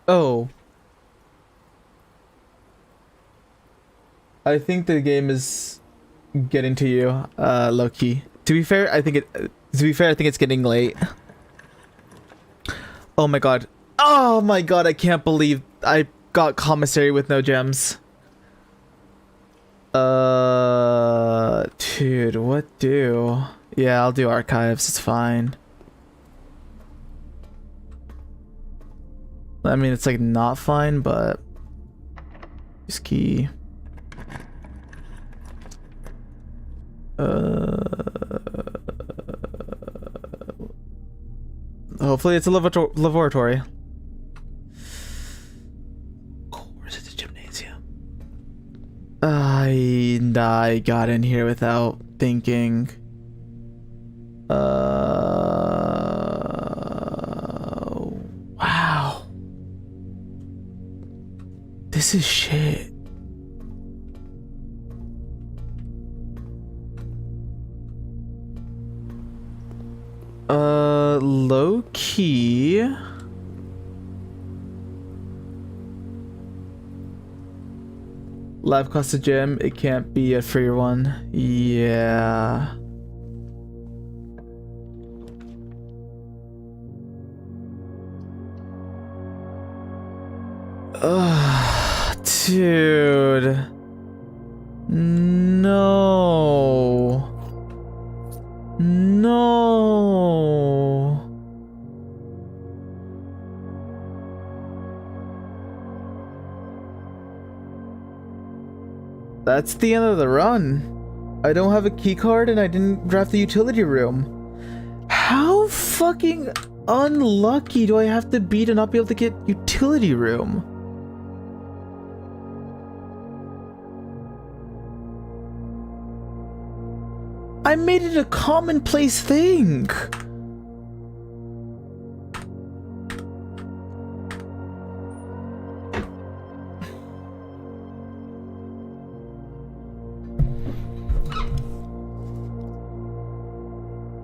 Oh. I think the game is getting to you, low key. To be fair, I think it's getting late. Oh my god. Oh my god, I can't believe I got commissary with no gems. Dude, what do? Yeah, I'll do archives, it's fine. I mean, it's like not fine, but use key. Hopefully it's a laboratory. Or is it the gymnasium? I got in here without thinking. Wow. This is shit. Low key. Live cost a gem, it can't be a free one. Yeah. Ugh, dude. No. No. That's the end of the run. I don't have a key card and I didn't draft the utility room. How fucking unlucky do I have to be to not be able to get utility room? I made it a commonplace thing.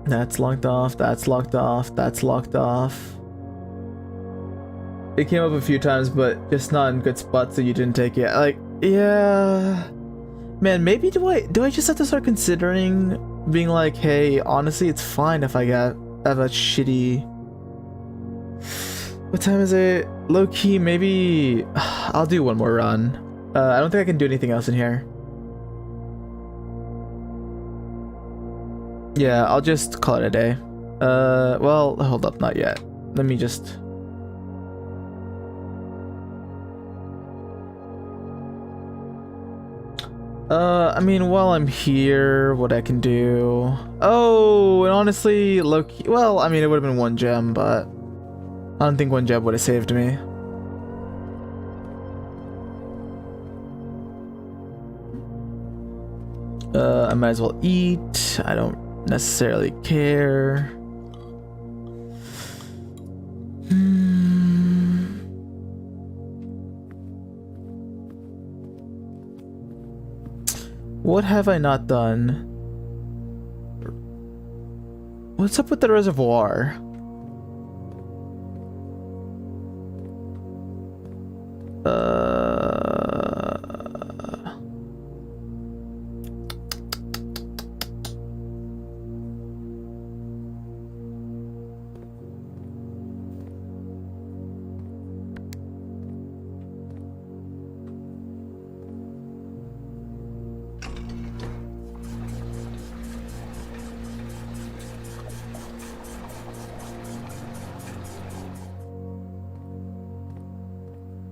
That's locked off, that's locked off, that's locked off. It came up a few times, but just not in good spots, so you didn't take it. Like, yeah. Man, maybe do I just have to start considering being like, hey, honestly, it's fine if I have a shitty... What time is it? Low key, maybe I'll do one more run. I don't think I can do anything else in here. Yeah, I'll just call it a day. Well, hold up, not yet. Let me just... I mean, while I'm here, what I can do... Oh, and honestly, low-key... Well, I mean, it would have been one gem, but... I don't think one gem would have saved me. I might as well eat. I don't necessarily care. What have I not done? What's up with the reservoir?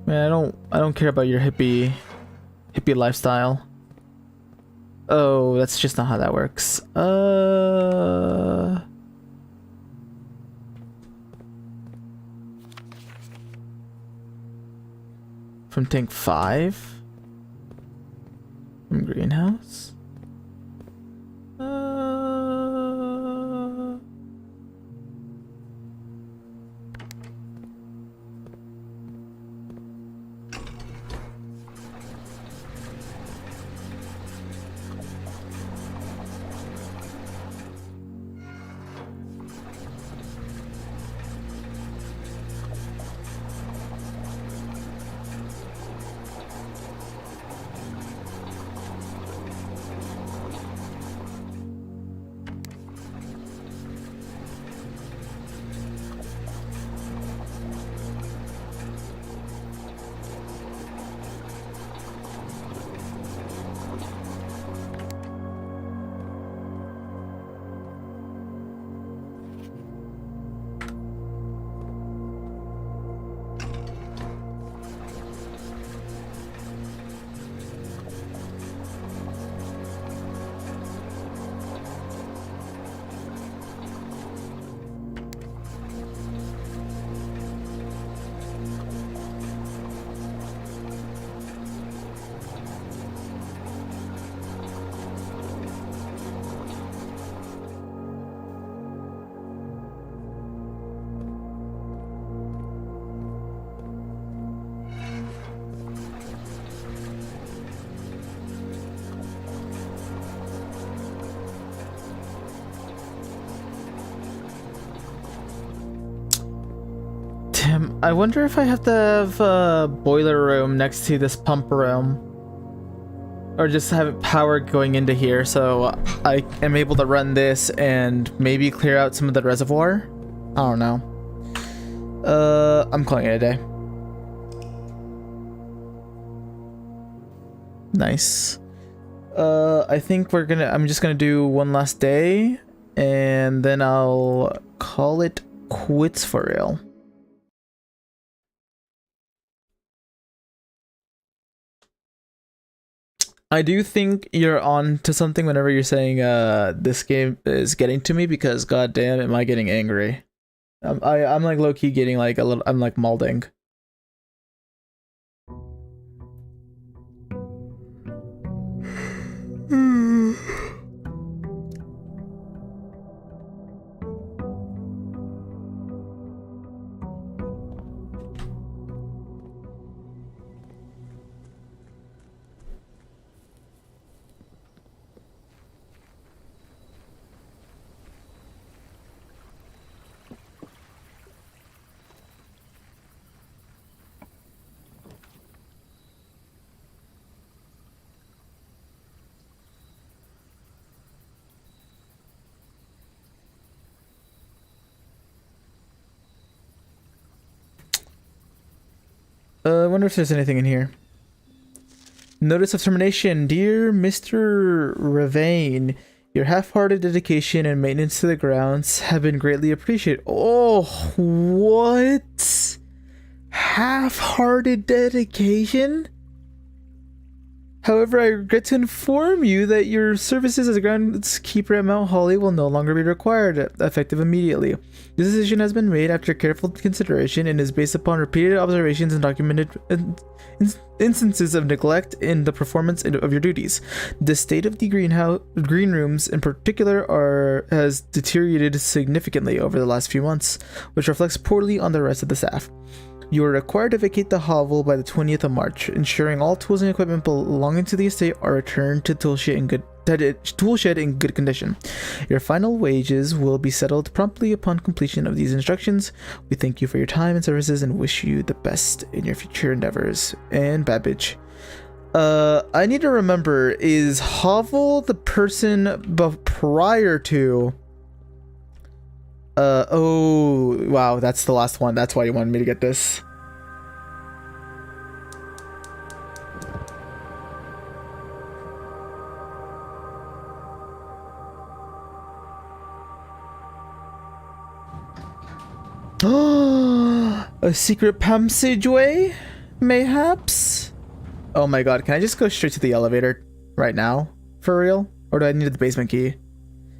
Man, I don't care about your hippie lifestyle. Oh, that's just not how that works. From tank 5? From greenhouse? I wonder if I have to have a boiler room next to this pump room. Or just have power going into here so I am able to run this and maybe clear out some of the reservoir. I don't know. I'm calling it a day. Nice. I think I'm just gonna do one last day and then I'll call it quits for real. I do think you're on to something whenever you're saying this game is getting to me, because goddamn am I getting angry. I'm like low-key getting like a little, I'm like malding. I wonder if there's anything in here. Notice of termination. Dear Mr. Ravane, your half-hearted dedication and maintenance to the grounds have been greatly appreciated. Oh, what? Half-hearted dedication? However, I regret to inform you that your services as a groundskeeper at Mount Holly will no longer be required, effective immediately. This decision has been made after careful consideration and is based upon repeated observations and documented instances of neglect in the performance of your duties. The state of the green rooms in particular has deteriorated significantly over the last few months, which reflects poorly on the rest of the staff. You are required to vacate the hovel by the 20th of March, ensuring all tools and equipment belonging to the estate are returned to toolshed in good condition. Your final wages will be settled promptly upon completion of these instructions. We thank you for your time and services and wish you the best in your future endeavors. And Babbage. I need to remember, is hovel the person prior to... oh, wow, that's the last one. That's why you wanted me to get this. A secret passageway? Mayhaps? Oh my god, can I just go straight to the elevator right now? For real? Or do I need the basement key?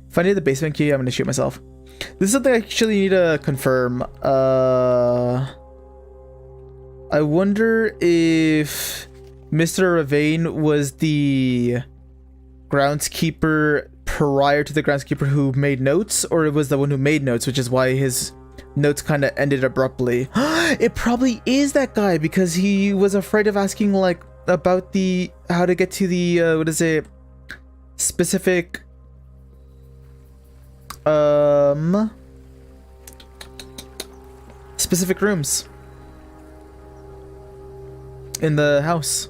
If I need the basement key, I'm gonna shoot myself. This is something I actually need to confirm. I wonder if Mr. Ravane was the groundskeeper prior to the groundskeeper who made notes, or it was the one who made notes, which is why his notes kind of ended abruptly. It probably is that guy, because he was afraid of asking, like, about the how to get to the what is it, specific specific rooms in the house.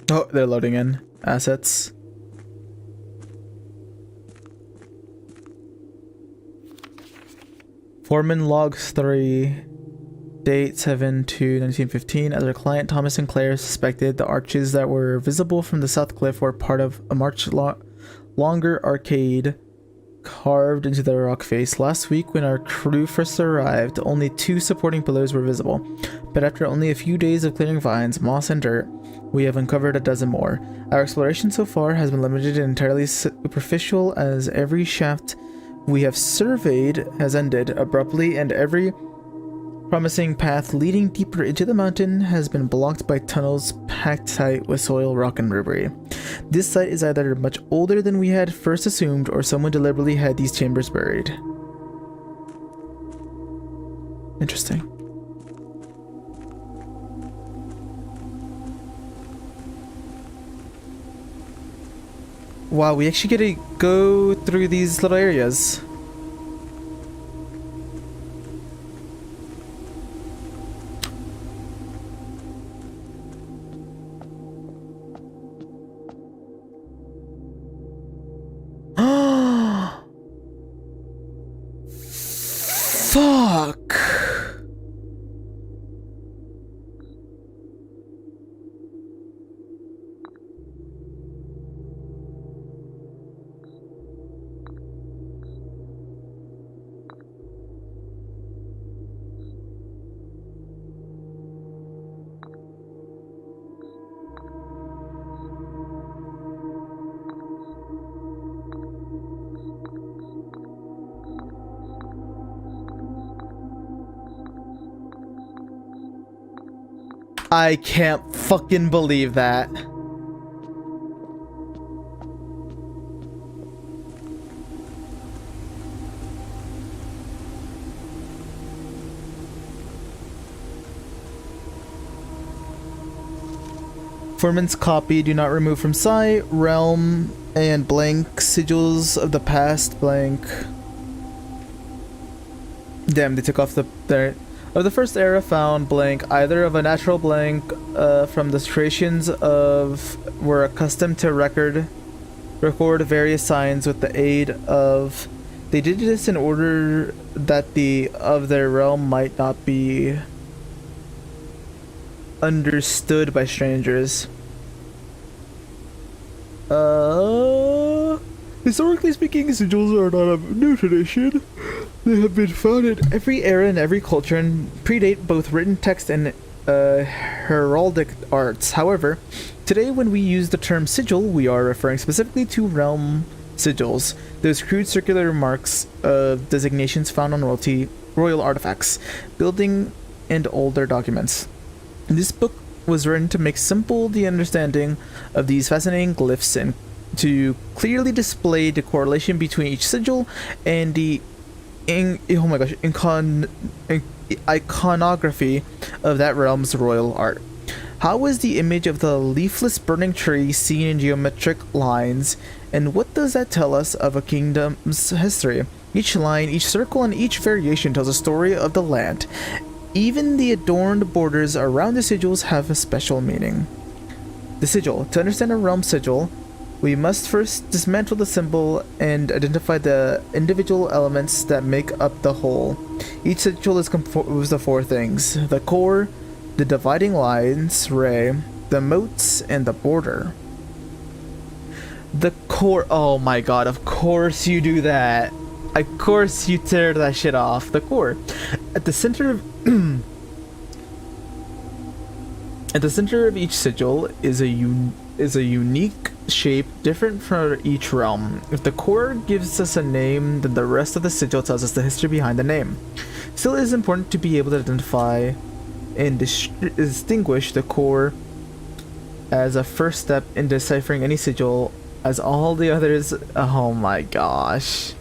Oh, they're loading in assets. Foreman logs 3, date 7/2/1915. As our client Thomas Sinclair suspected, the arches that were visible from the south cliff were part of a much longer arcade carved into the rock face. Last week, when our crew first arrived, only 2 supporting pillars were visible, but after only a few days of clearing vines, moss, and dirt, we have uncovered a dozen more. Our exploration so far has been limited and entirely superficial, as every shaft we have surveyed has ended abruptly, and every promising path leading deeper into the mountain has been blocked by tunnels packed tight with soil, rock, and debris. This site is either much older than we had first assumed, or someone deliberately had these chambers buried. Interesting. Wow, we actually get to go through these little areas. Fuck. I can't fucking believe that. Foreman's copy, do not remove from sight. Realm and blank sigils of the past blank. Damn, they took off their of the first era found blank, either of a natural blank from the creations of were accustomed to record various signs with the aid of. They did this in order that the of their realm might not be understood by strangers. Historically speaking, sigils are not a new tradition. They have been found in every era and every culture and predate both written text and heraldic arts. However, today when we use the term sigil, we are referring specifically to realm sigils, those crude circular marks of designations found on royal artifacts, building, and older documents. This book was written to make simple the understanding of these fascinating glyphs and to clearly display the correlation between each sigil and the iconography of that realm's royal art. How is the image of the leafless burning tree seen in geometric lines, and what does that tell us of a kingdom's history? Each line, each circle, and each variation tells a story of the land. Even the adorned borders around the sigils have a special meaning. The sigil. To understand a realm sigil, we must first dismantle the symbol and identify the individual elements that make up the whole. Each sigil is composed of four things: the core, the dividing lines, ray, the moats, and the border. The core. Oh my god, of course you do that. Of course you tear that shit off. The core. At the center of at the center of each sigil is a unique shape different for each realm. If the core gives us a name, then the rest of the sigil tells us the history behind the name. Still, it is important to be able to identify and distinguish the core as a first step in deciphering any sigil, as all the others. Oh my gosh,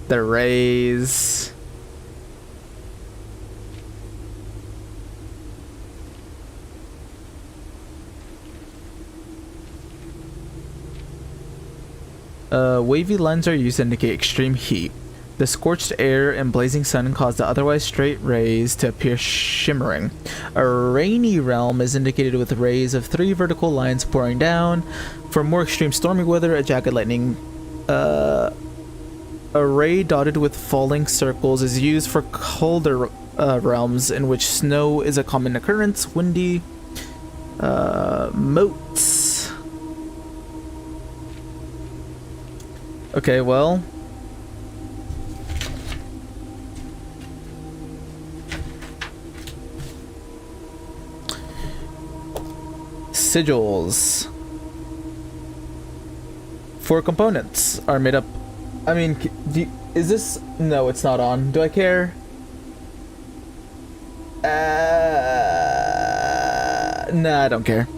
the rays. Wavy lines are used to indicate extreme heat. The scorched air and blazing sun cause the otherwise straight rays to appear shimmering. A rainy realm is indicated with rays of 3 vertical lines pouring down. For more extreme stormy weather, a jagged lightning. A ray dotted with falling circles is used for colder realms in which snow is a common occurrence. Windy. Moats. Okay, well. Sigils. 4 components are made up. I mean, is this? No, it's not on. Do I care? Nah, I don't care.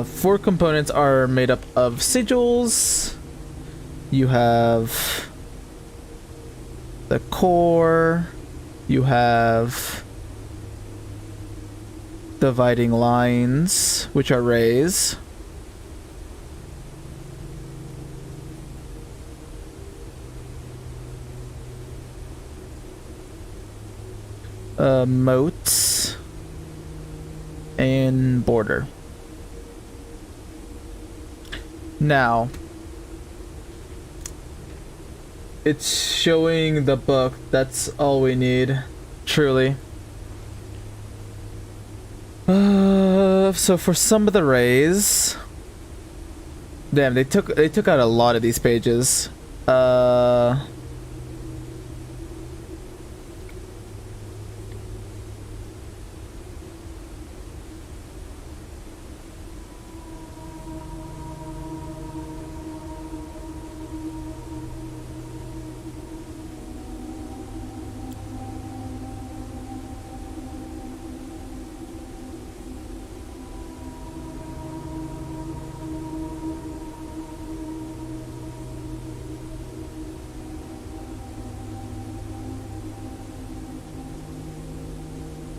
Four components are made up of sigils. You have the core. You have dividing lines, which are rays. Moats and border. Now, it's showing the book. That's all we need, truly. So for some of the rays, damn, they took out a lot of these pages.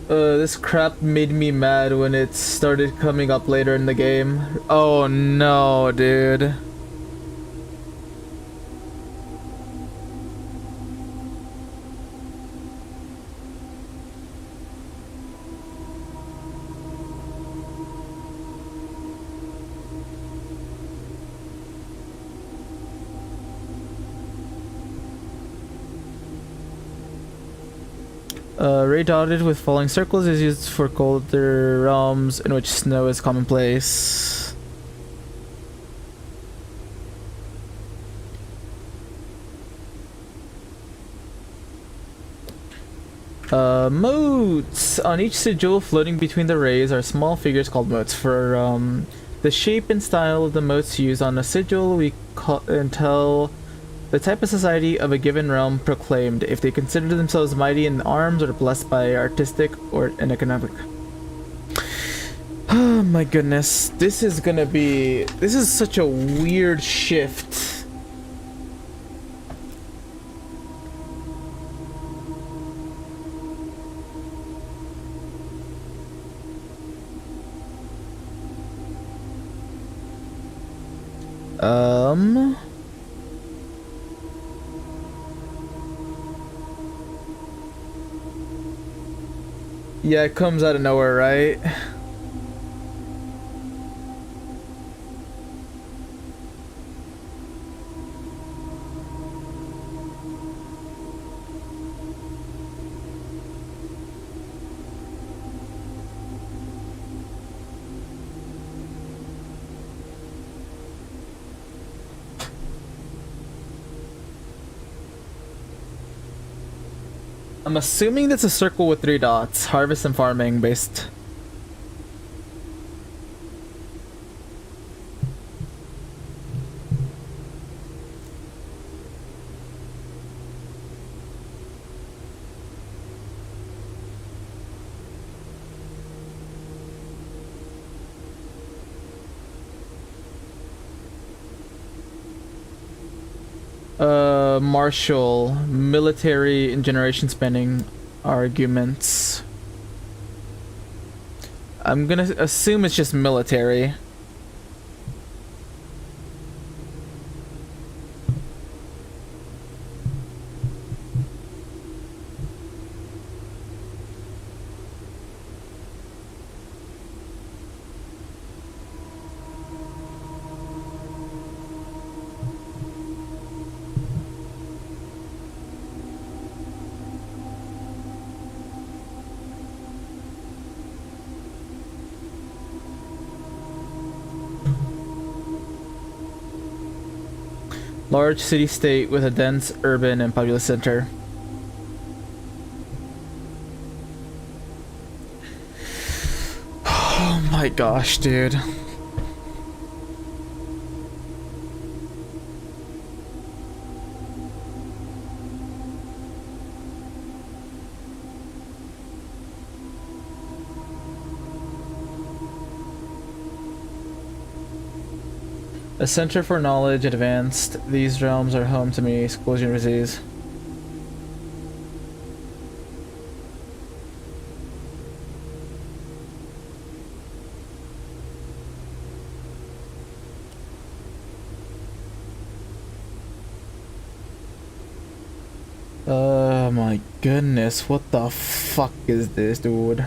This crap made me mad when it started coming up later in the game. Oh no, dude. Ray dotted with falling circles is used for colder realms in which snow is commonplace. Motes! On each sigil floating between the rays are small figures called motes. For the shape and style of the motes used on a sigil, we tell the type of society of a given realm proclaimed, if they consider themselves mighty in arms or blessed by artistic or an economic. Oh my goodness, this is such a weird shift. Yeah, it comes out of nowhere, right? I'm assuming that's a circle with 3 dots. Harvest and farming based. Martial, military and generation spanning arguments. I'm gonna assume it's just military. Large city-state with a dense urban and populous center. Oh my gosh, dude. A center for knowledge advanced. These realms are home to many schools, universities. Oh my goodness, what the fuck is this, dude?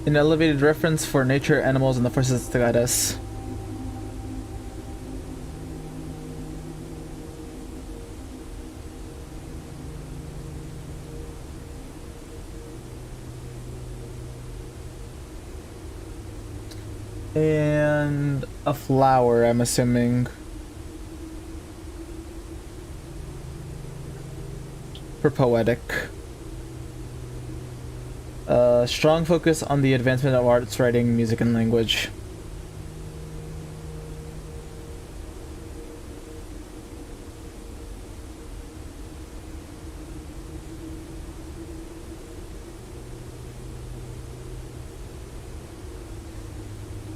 An elevated reference for nature, animals, and the forces to guide us. And a flower, I'm assuming. For poetic. Strong focus on the advancement of arts, writing, music, and language.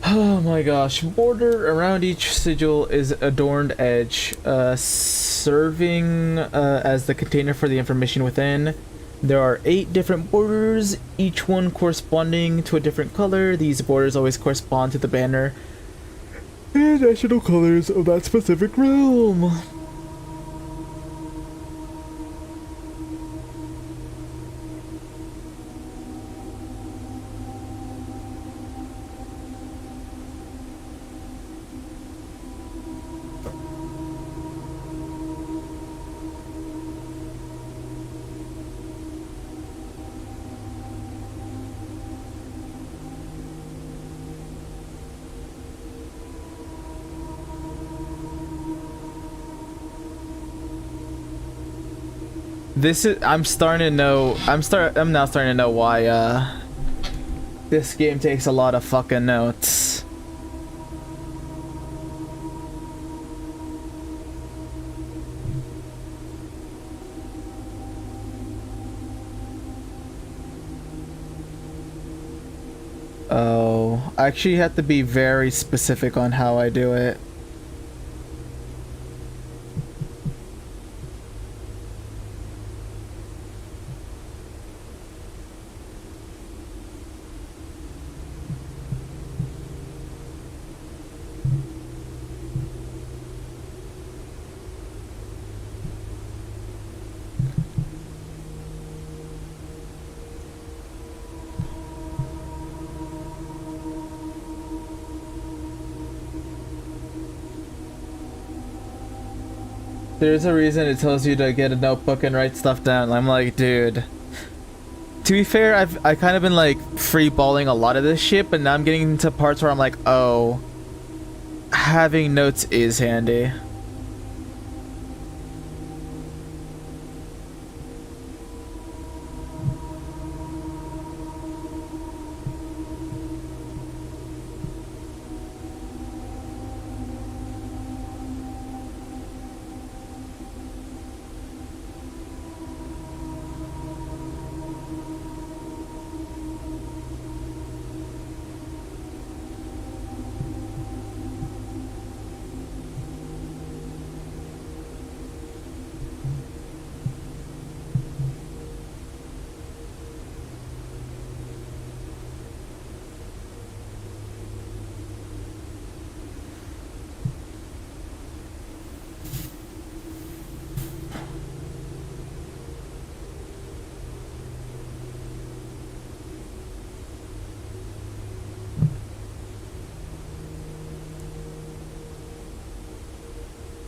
Oh my gosh. Border around each sigil is adorned edge, serving as the container for the information within. There are 8 different borders, each one corresponding to a different color. These borders always correspond to the banner and national colors of that specific realm. This is I'm now starting to know why this game takes a lot of fucking notes. Oh, I actually have to be very specific on how I do it. There's a reason it tells you to get a notebook and write stuff down. I'm like, dude. To be fair, I kind of been like free balling a lot of this shit, but now I'm getting into parts where I'm like, oh, having notes is handy.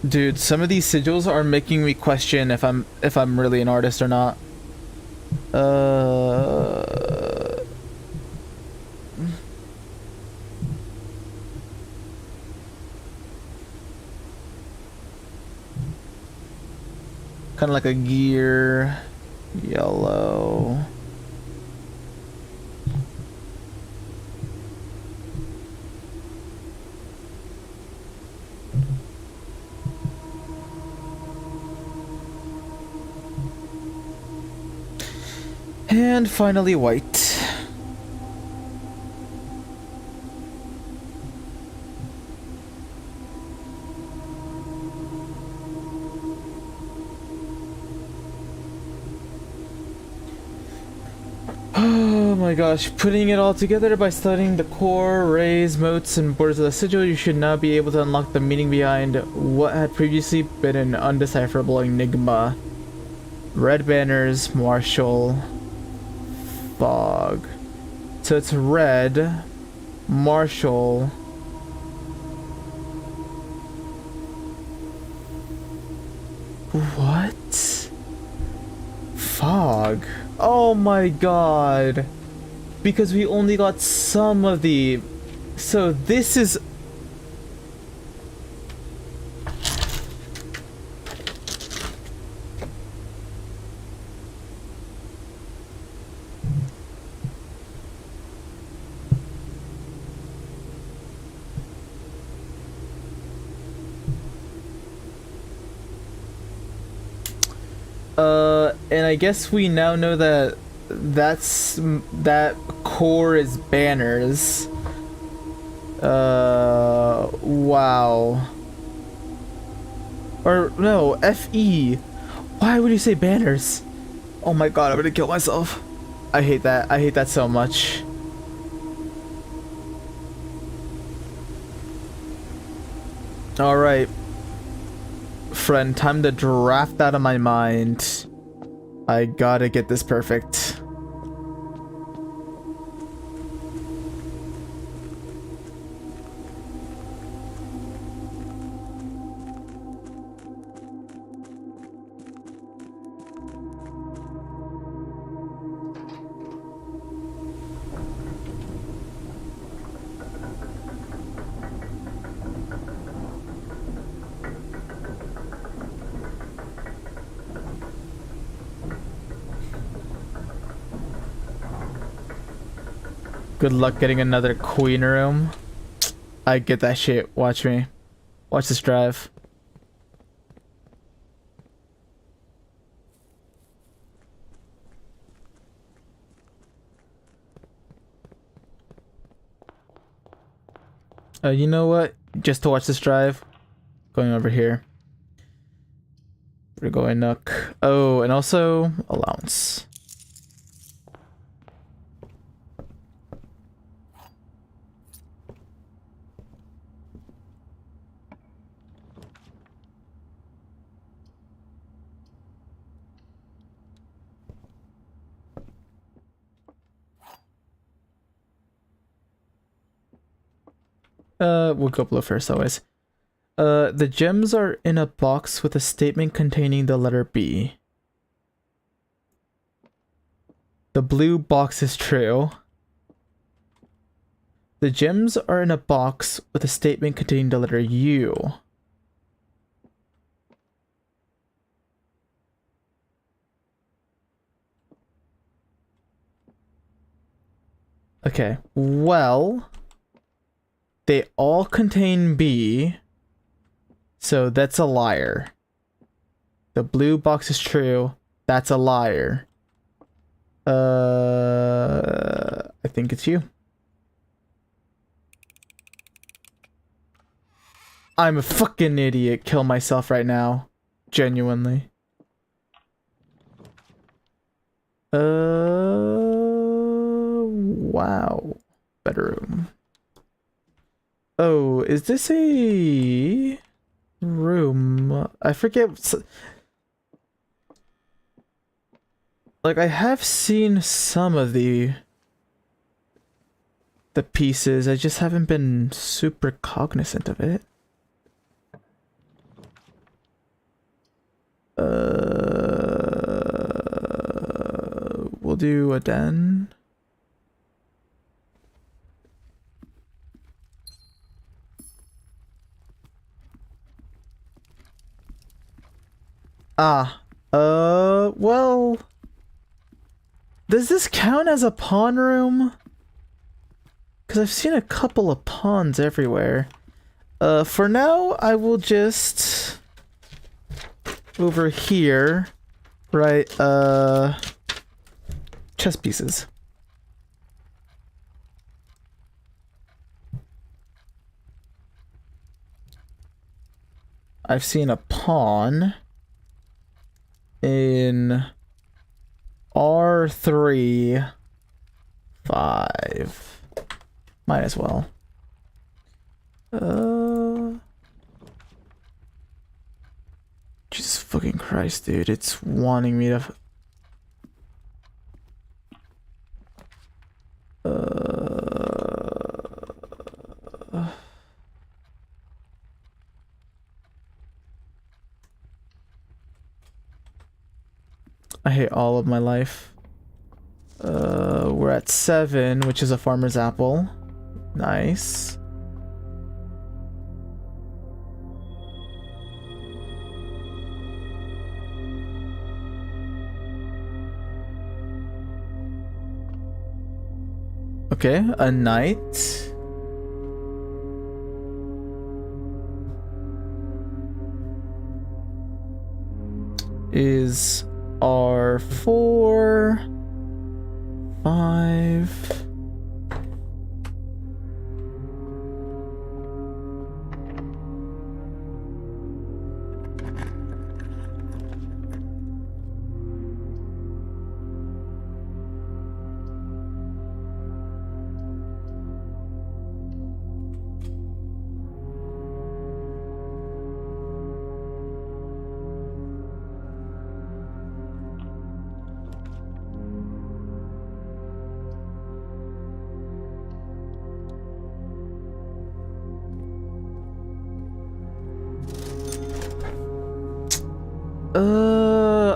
Dude, some of these sigils are making me question if I'm really an artist or not. Kind of like a gear, yellow. And finally white. Oh my gosh, putting it all together by studying the core, rays, motes, and borders of the sigil, you should now be able to unlock the meaning behind what had previously been an undecipherable enigma. Red banners, martial, fog. So it's red, Marshall. What? Fog. Oh my god. Because we only got some of the... So this is... and I guess we now know that that core is banners. Wow. Or no, FE. Why would you say banners? Oh my god, I'm gonna kill myself. I hate that. I hate that so much. Alright. Friend, time to draft out of my mind. I gotta get this perfect. Good luck getting another queen room. I get that shit. Watch me. Watch this drive. You know what? Just to watch this drive, going over here. We're going Nook. Oh, and also allowance. We'll go blue first always. The gems are in a box with a statement containing the letter B. The blue box is true. The gems are in a box with a statement containing the letter U. Okay, well... They all contain B, so that's a liar. The blue box is true. That's a liar. I think it's you. I'm a fucking idiot. Kill myself right now. Genuinely. Wow. Bedroom. Oh, is this a room? I forget. Like, I have seen some of the pieces. I just haven't been super cognizant of it. We'll do a den. Well, does this count as a pawn room? Because I've seen a couple of pawns everywhere. For now, I will just... over here, right, chess pieces. I've seen a pawn in R3, 5. Might as well. Jesus fucking Christ, dude. It's wanting me to... I hate all of my life. We're at 7, which is a farmer's apple. Nice. Okay, a knight. Is R4, 5.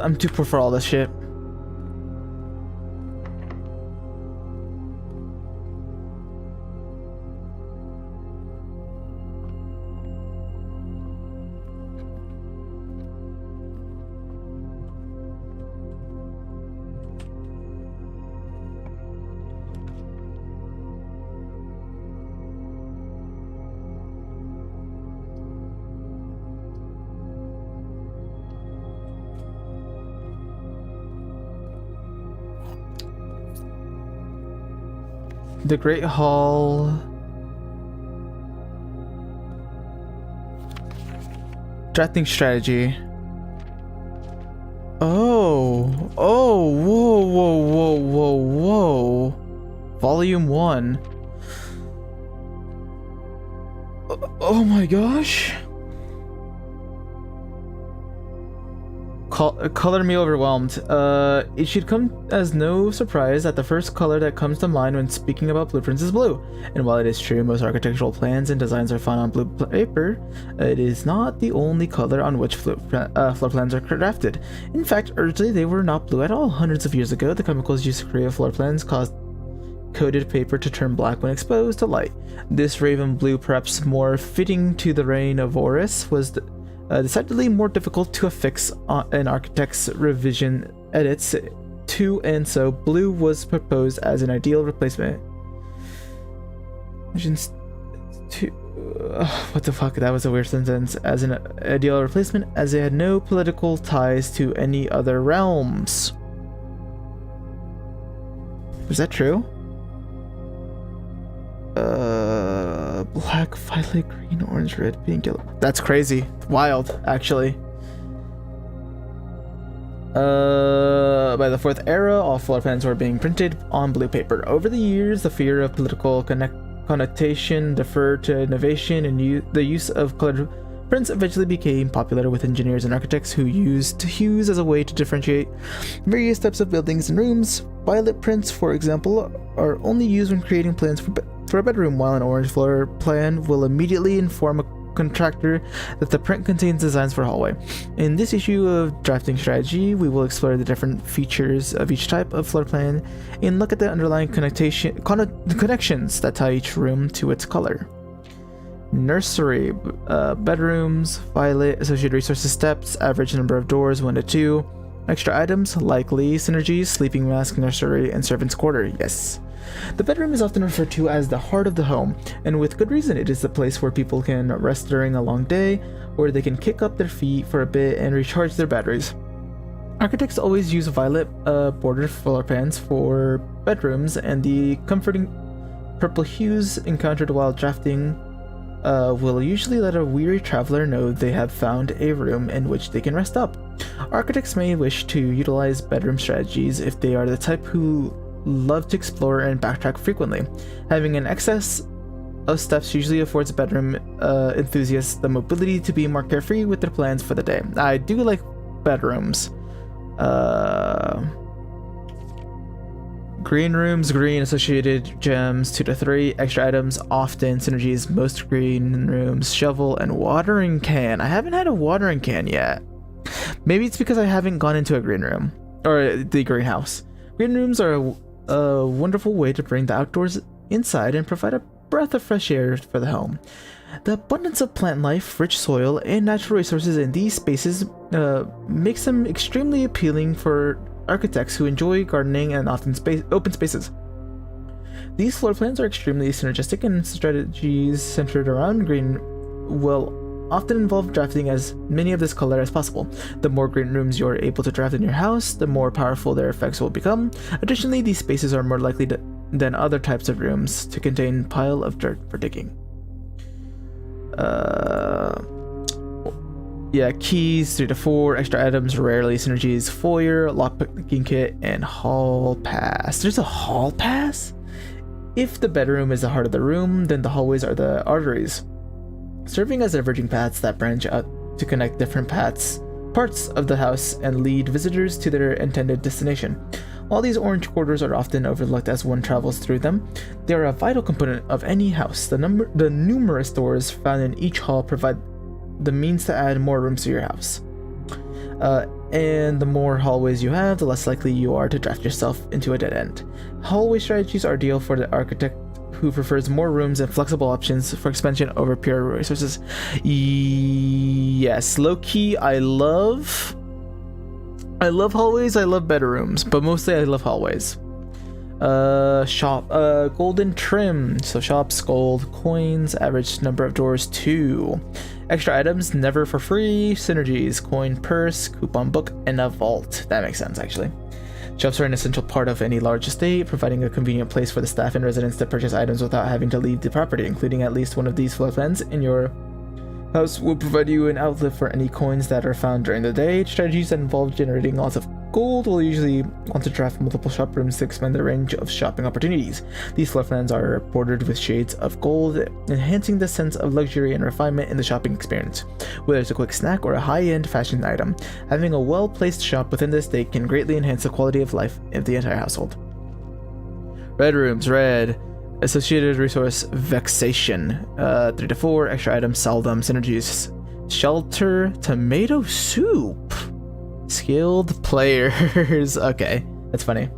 I'm too poor for all this shit. The Great Hall. Drafting strategy. Oh, whoa. Volume 1. Oh my gosh. Color me overwhelmed. It should come as no surprise that the first color that comes to mind when speaking about blueprints is blue. And while it is true most architectural plans and designs are found on blue paper, it is not the only color on which floor plans are crafted. In fact, originally they were not blue at all. Hundreds of years ago, the chemicals used to create floor plans caused coated paper to turn black when exposed to light. This raven blue, perhaps more fitting to the reign of Horus, was decidedly more difficult to affix an architect's revision edits to, and so blue was proposed as an ideal replacement. What the fuck, that was a weird sentence. As an ideal replacement, as it had no political ties to any other realms. Was that true? Black, violet, green, orange, red, pink, yellow. That's crazy. Wild, actually. By the 4th era, all floor plans were being printed on blue paper. Over the years, the fear of political connotation deferred to innovation, and the use of colored prints eventually became popular with engineers and architects who used hues as a way to differentiate various types of buildings and rooms. Violet prints, for example, are only used when creating plans for a bedroom, while an orange floor plan will immediately inform a contractor that the print contains designs for a hallway. In this issue of drafting strategy, we will explore the different features of each type of floor plan and look at the underlying connections that tie each room to its color. Nursery, bedrooms, violet, associated resources, steps, average number of doors 1 to 2, extra items, likely synergies, sleeping mask, nursery, and servant's quarter. Yes. The bedroom is often referred to as the heart of the home, and with good reason. It is the place where people can rest during a long day, where they can kick up their feet for a bit and recharge their batteries. Architects always use violet bordered floor plans for bedrooms, and the comforting purple hues encountered while drafting will usually let a weary traveler know they have found a room in which they can rest up. Architects may wish to utilize bedroom strategies if they are the type who love to explore and backtrack frequently. Having an excess of steps usually affords bedroom enthusiasts the mobility to be more carefree with their plans for the day. I do like bedrooms. Green rooms, green associated gems 2 to 3, extra items, often synergies, most green rooms, shovel, and watering can. I haven't had a watering can yet. Maybe it's because I haven't gone into a green room. or the greenhouse. Green rooms are a wonderful way to bring the outdoors inside and provide a breath of fresh air for the home. The abundance of plant life, rich soil, and natural resources in these spaces makes them extremely appealing for architects who enjoy gardening and often open spaces. These floor plans are extremely synergistic, and strategies centered around green will often involve drafting as many of this color as possible. The more green rooms you're able to draft in your house, the more powerful their effects will become. Additionally, these spaces are more likely than other types of rooms to contain pile of dirt for digging. Yeah, keys 3 to 4, extra items, rarely synergies, foyer, lockpicking kit, and hall pass. There's a hall pass? If the bedroom is the heart of the room, then the hallways are the arteries, serving as diverging paths that branch out to connect different parts of the house and lead visitors to their intended destination. While these orange corridors are often overlooked as one travels through them, they are a vital component of any house. The numerous doors found in each hall provide the means to add more rooms to your house. And the more hallways you have, the less likely you are to draft yourself into a dead end. Hallway strategies are ideal for the architect who prefers more rooms and flexible options for expansion over pure resources. Yes, low-key, I love hallways, I love bedrooms, but mostly I love hallways. Shop, golden trim, so shops, gold, coins, average number of doors 2. Extra items, never for free, synergies, coin purse, coupon book, and a vault. That makes sense, actually. Shops are an essential part of any large estate, providing a convenient place for the staff and residents to purchase items without having to leave the property. Including at least one of these floor plans in your house will provide you an outlet for any coins that are found during the day. Strategies that involve generating lots of gold will usually want to draft multiple shop rooms to expand the range of shopping opportunities. These floor plans are bordered with shades of gold, enhancing the sense of luxury and refinement in the shopping experience. Whether it's a quick snack or a high-end fashion item, having a well-placed shop within the estate can greatly enhance the quality of life of the entire household. Red rooms, red. Associated resource, vexation. 3 to 4, extra items, seldom, synergies. Shelter, tomato soup. Skilled players. Okay, that's funny.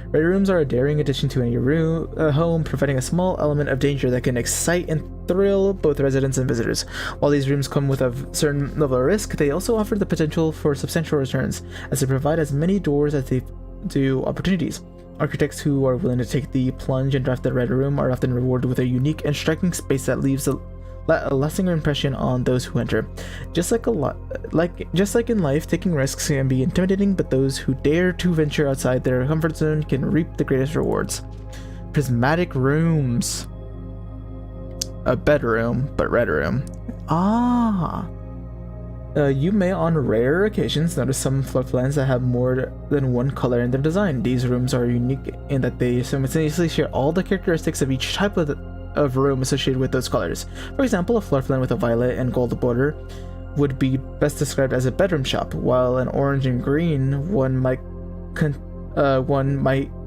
Red rooms are a daring addition to any home, providing a small element of danger that can excite and thrill both residents and visitors. While these rooms come with a certain level of risk, they also offer the potential for substantial returns, as they provide as many doors as they do opportunities. Architects who are willing to take the plunge and draft the red room are often rewarded with a unique and striking space that leaves a lasting impression on those who enter. Just like in life, taking risks can be intimidating, but those who dare to venture outside their comfort zone can reap the greatest rewards. Prismatic rooms. A bedroom, but red room. You may on rare occasions notice some floor plans that have more than one color in their design. These rooms are unique in that they simultaneously share all the characteristics of each type of room associated with those colors. For example, a floor plan with a violet and gold border would be best described as a bedroom shop, while an orange and green one might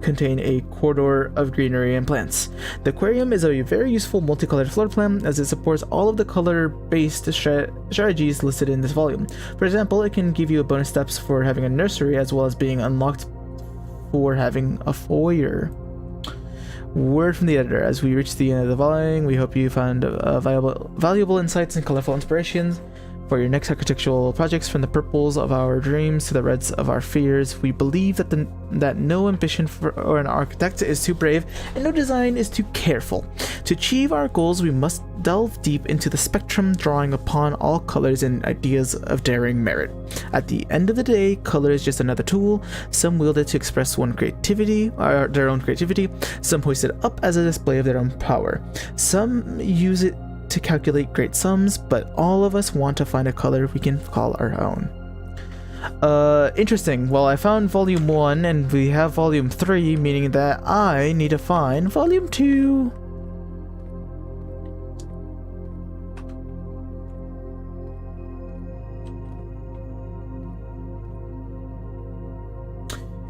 contain a corridor of greenery and plants. The aquarium is a very useful multicolored floor plan, as it supports all of the color-based strategies listed in this volume. For example, it can give you bonus steps for having a nursery, as well as being unlocked for having a foyer. Word from the editor. As we reach the end of the volume, we hope you found valuable insights and colorful inspirations for your next architectural projects. From the purples of our dreams to the reds of our fears, we believe that no ambition for an architect is too brave and no design is too careful. To achieve our goals, we must delve deep into the spectrum, drawing upon all colors and ideas of daring merit. At the end of the day, color is just another tool. Some wield it to express their own creativity. Some hoist it up as a display of their own power. Some use it to calculate great sums, but all of us want to find a color we can call our own. Interesting. Well, I found volume 1 and we have volume 3, meaning that I need to find volume 2.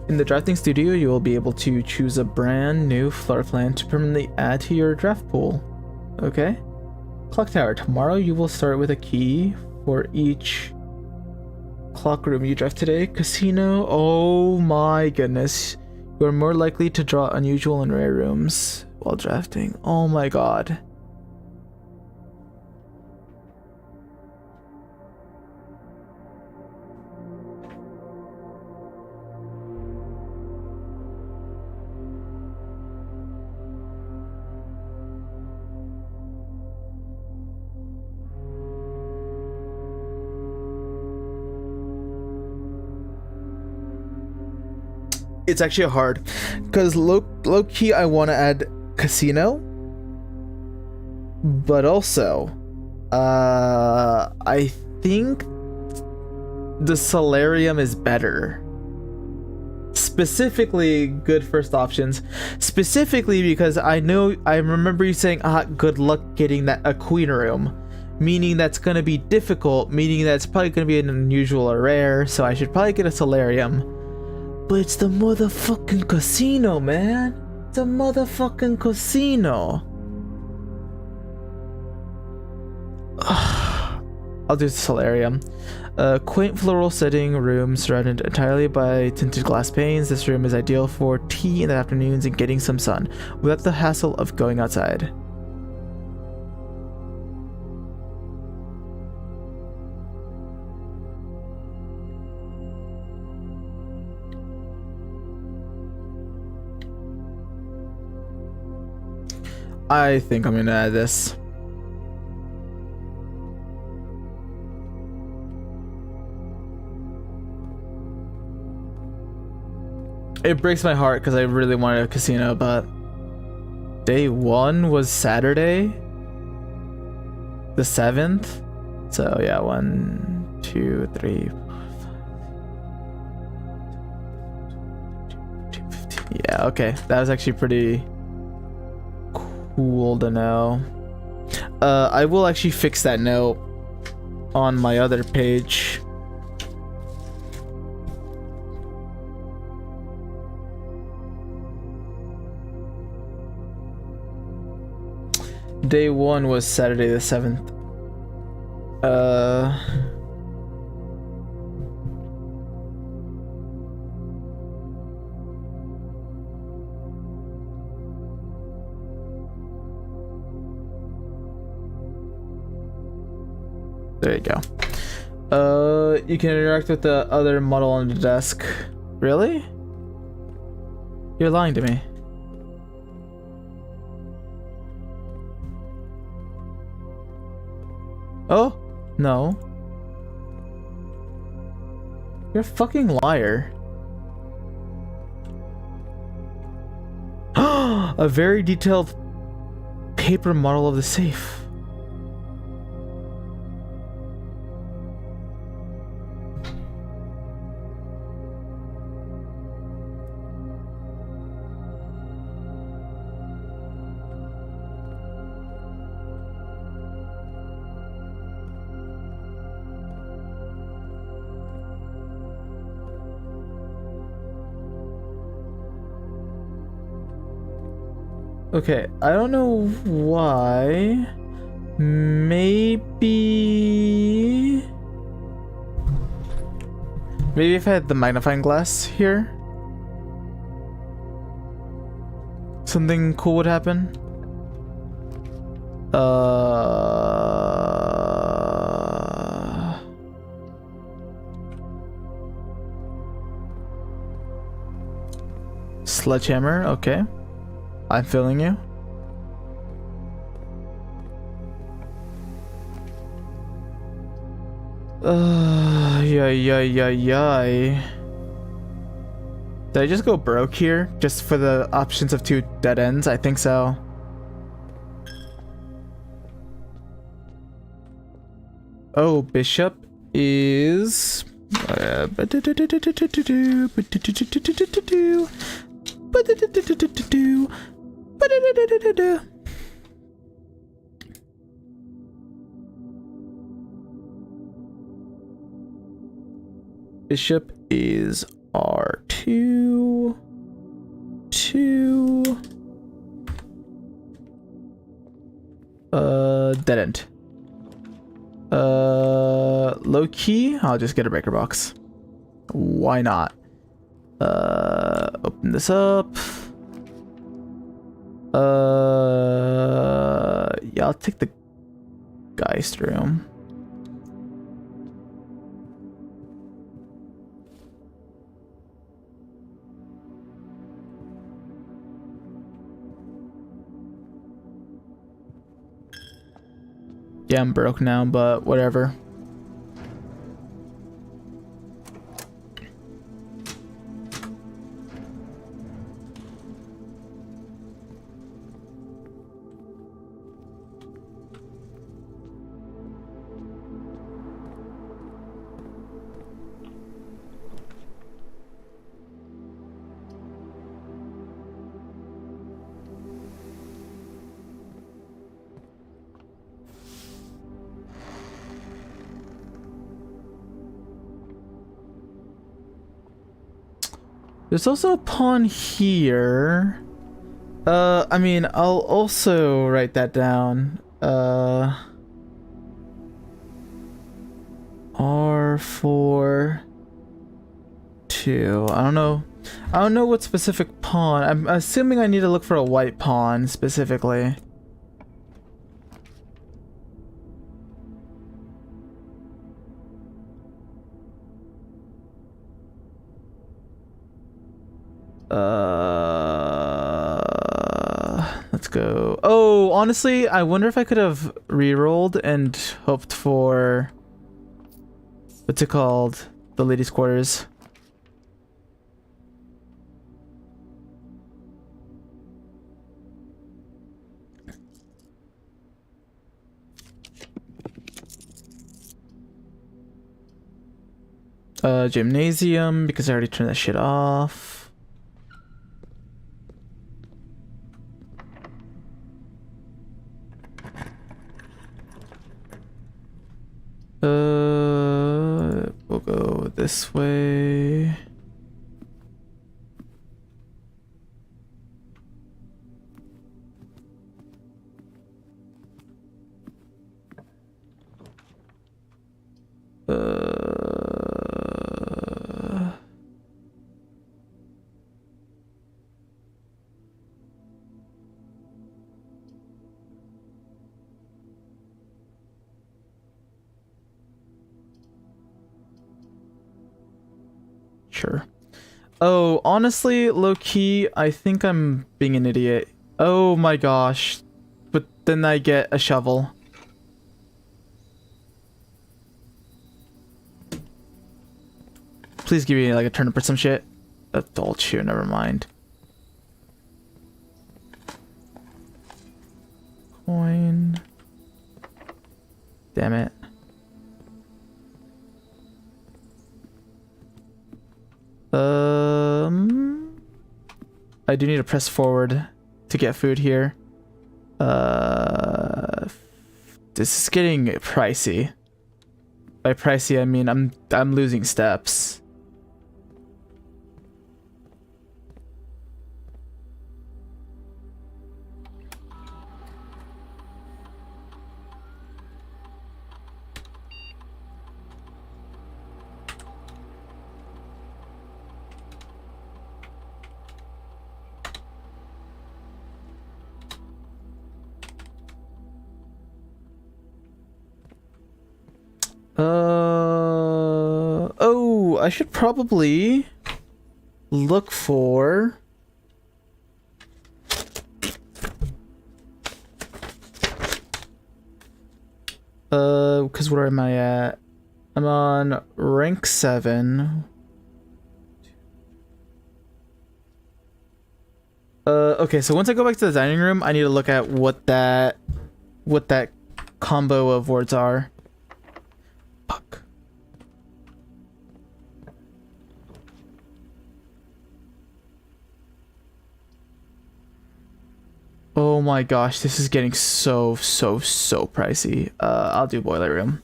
In the drafting studio, you will be able to choose a brand new floor plan to permanently add to your draft pool. Okay? Clock tower. Tomorrow you will start with a key for each o'clock room you drive today? Casino? Oh my goodness. You are more likely to draw unusual and rare rooms while drafting. Oh my god. It's actually hard because low key I want to add casino, but also I think the solarium is better. Specifically good first options, specifically because I remember you saying good luck getting that a queen room, meaning that's going to be difficult, meaning that's probably going to be an unusual or rare, so I should probably get a solarium. But it's the motherfucking casino, man. It's a motherfucking casino. I'll do the solarium. Quaint floral setting room surrounded entirely by tinted glass panes. This room is ideal for tea in the afternoons and getting some sun without the hassle of going outside. I think I'm gonna add this. It breaks my heart because I really wanted a casino, but day 1 was Saturday, the 7th. So yeah, 1, 2, 3, 4, 5, 15. Yeah, okay, that was actually pretty cool to know. I will actually fix that note on my other page. Day 1 was Saturday the 7th. There you go. You can interact with the other model on the desk. Really? You're lying to me. Oh, no. You're a fucking liar. A very detailed paper model of the safe. Okay, I don't know why. Maybe if I had the magnifying glass here, something cool would happen. Sledgehammer, okay. I'm feeling you. Yay. Did I just go broke here? Just for the options of 2 dead ends? I think so. Oh, bishop is... Bishop is R2, 2, dead end. low key, I'll just get a breaker box. Why not? Open this up. Yeah, I'll take the Geist room. Yeah, I'm broke now, but whatever. There's also a pawn here. I mean, I'll also write that down. R4 2. I don't know. I don't know what specific pawn. I'm assuming I need to look for a white pawn specifically. Let's go. Oh, honestly, I wonder if I could have re-rolled and hoped for what's it called? The ladies' quarters. Gymnasium, because I already turned that shit off. We'll go this way. Sure. Oh, honestly, low-key, I think I'm being an idiot. Oh my gosh. But then I get a shovel. Please give me like a turnip or some shit. That's all chew, never mind. Coin. Damn it. I do need to press forward to get food here. This is getting pricey. By pricey, I mean I'm losing steps. Oh, I should probably look for because where am I at? I'm on rank 7. Okay, so once I go back to the dining room, I need to look at what that combo of words are. Fuck. Oh my gosh, this is getting so pricey. I'll do boiler room.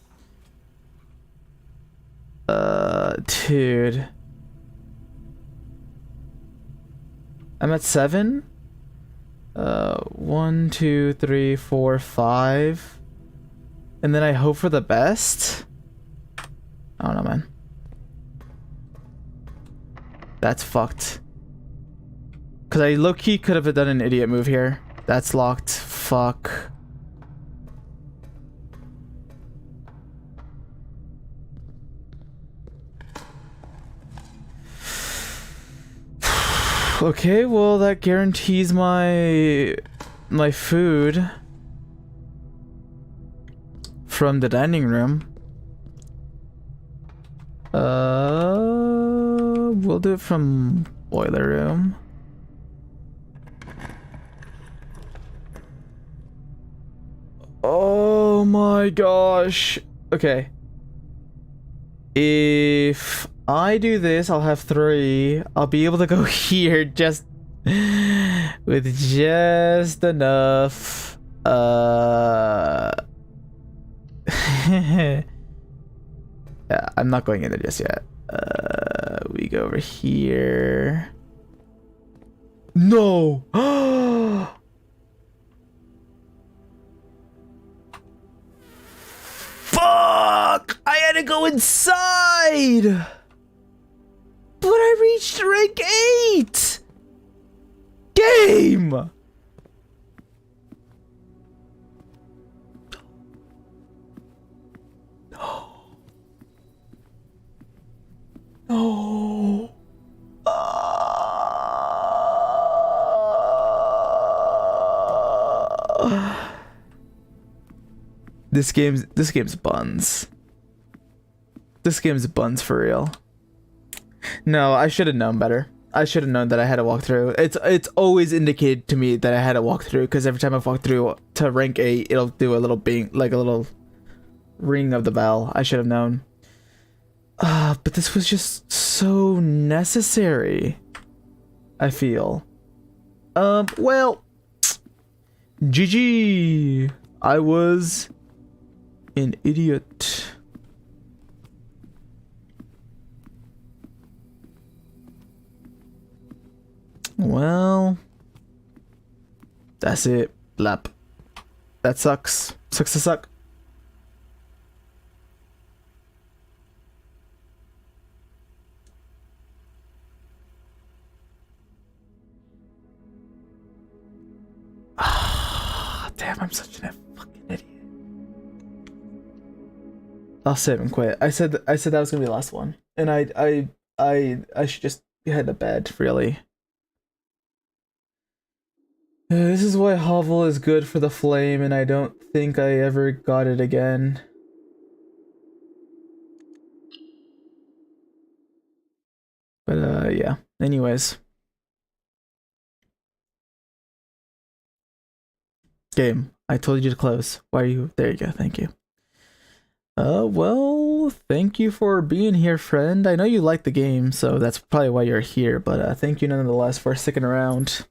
Dude. I'm at 7. 1, 2, 3, 4, 5. And then I hope for the best. I don't know, man. That's fucked. Because I low-key could have done an idiot move here. That's locked. Fuck. Okay, well that guarantees my food from the dining room. We'll do it from boiler room. Oh my gosh. Okay. If I do this, I'll have 3. I'll be able to go here just with just enough. Yeah, I'm not going in there just yet. We go over here. No. Fuck! I had to go inside! But I reached rank 8! Game! No. No. This game's buns. This game's buns for real. No, I should have known better. I should have known that I had to walk through. It's always indicated to me that I had to walk through, because every time I've walked through to rank 8, it'll do a little bing, like a little ring of the bell. I should have known. But this was just so necessary, I feel. Well, GG. I was an idiot. Well, that's it. Lap. That sucks. Sucks to suck. Damn, I'm such a fucking idiot. I'll save and quit. I said that was gonna be the last one, and I should just head to bed. Really. This is why Hovel is good for the flame, and I don't think I ever got it again. But yeah. Anyways. Game. I told you to close. Why are you? There you go. Thank you. Well, thank you for being here, friend. I know you like the game, so that's probably why you're here, but thank you nonetheless for sticking around.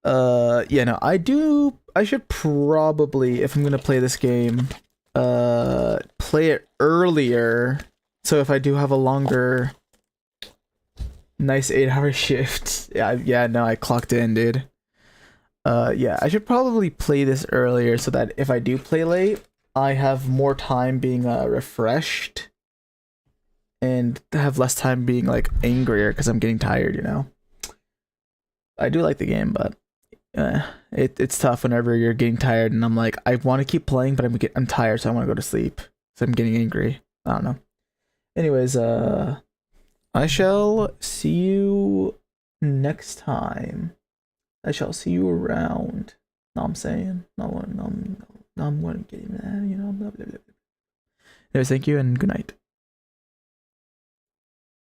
Yeah, no, I should probably, if I'm gonna play this game, play it earlier, so if I do have a longer, nice 8-hour shift. Yeah, no, I clocked in, dude. Yeah, I should probably play this earlier so that if I do play late, I have more time being refreshed and have less time being like angrier because I'm getting tired, you know. I do like the game, but it's tough whenever you're getting tired and I'm like, I want to keep playing, but I'm tired, so I want to go to sleep. So I'm getting angry. I don't know. Anyways, I shall see you next time. I shall see you around. Know what I'm saying? No, I'm going to get him that, you know. Blah, blah, blah. Anyways, thank you and good night.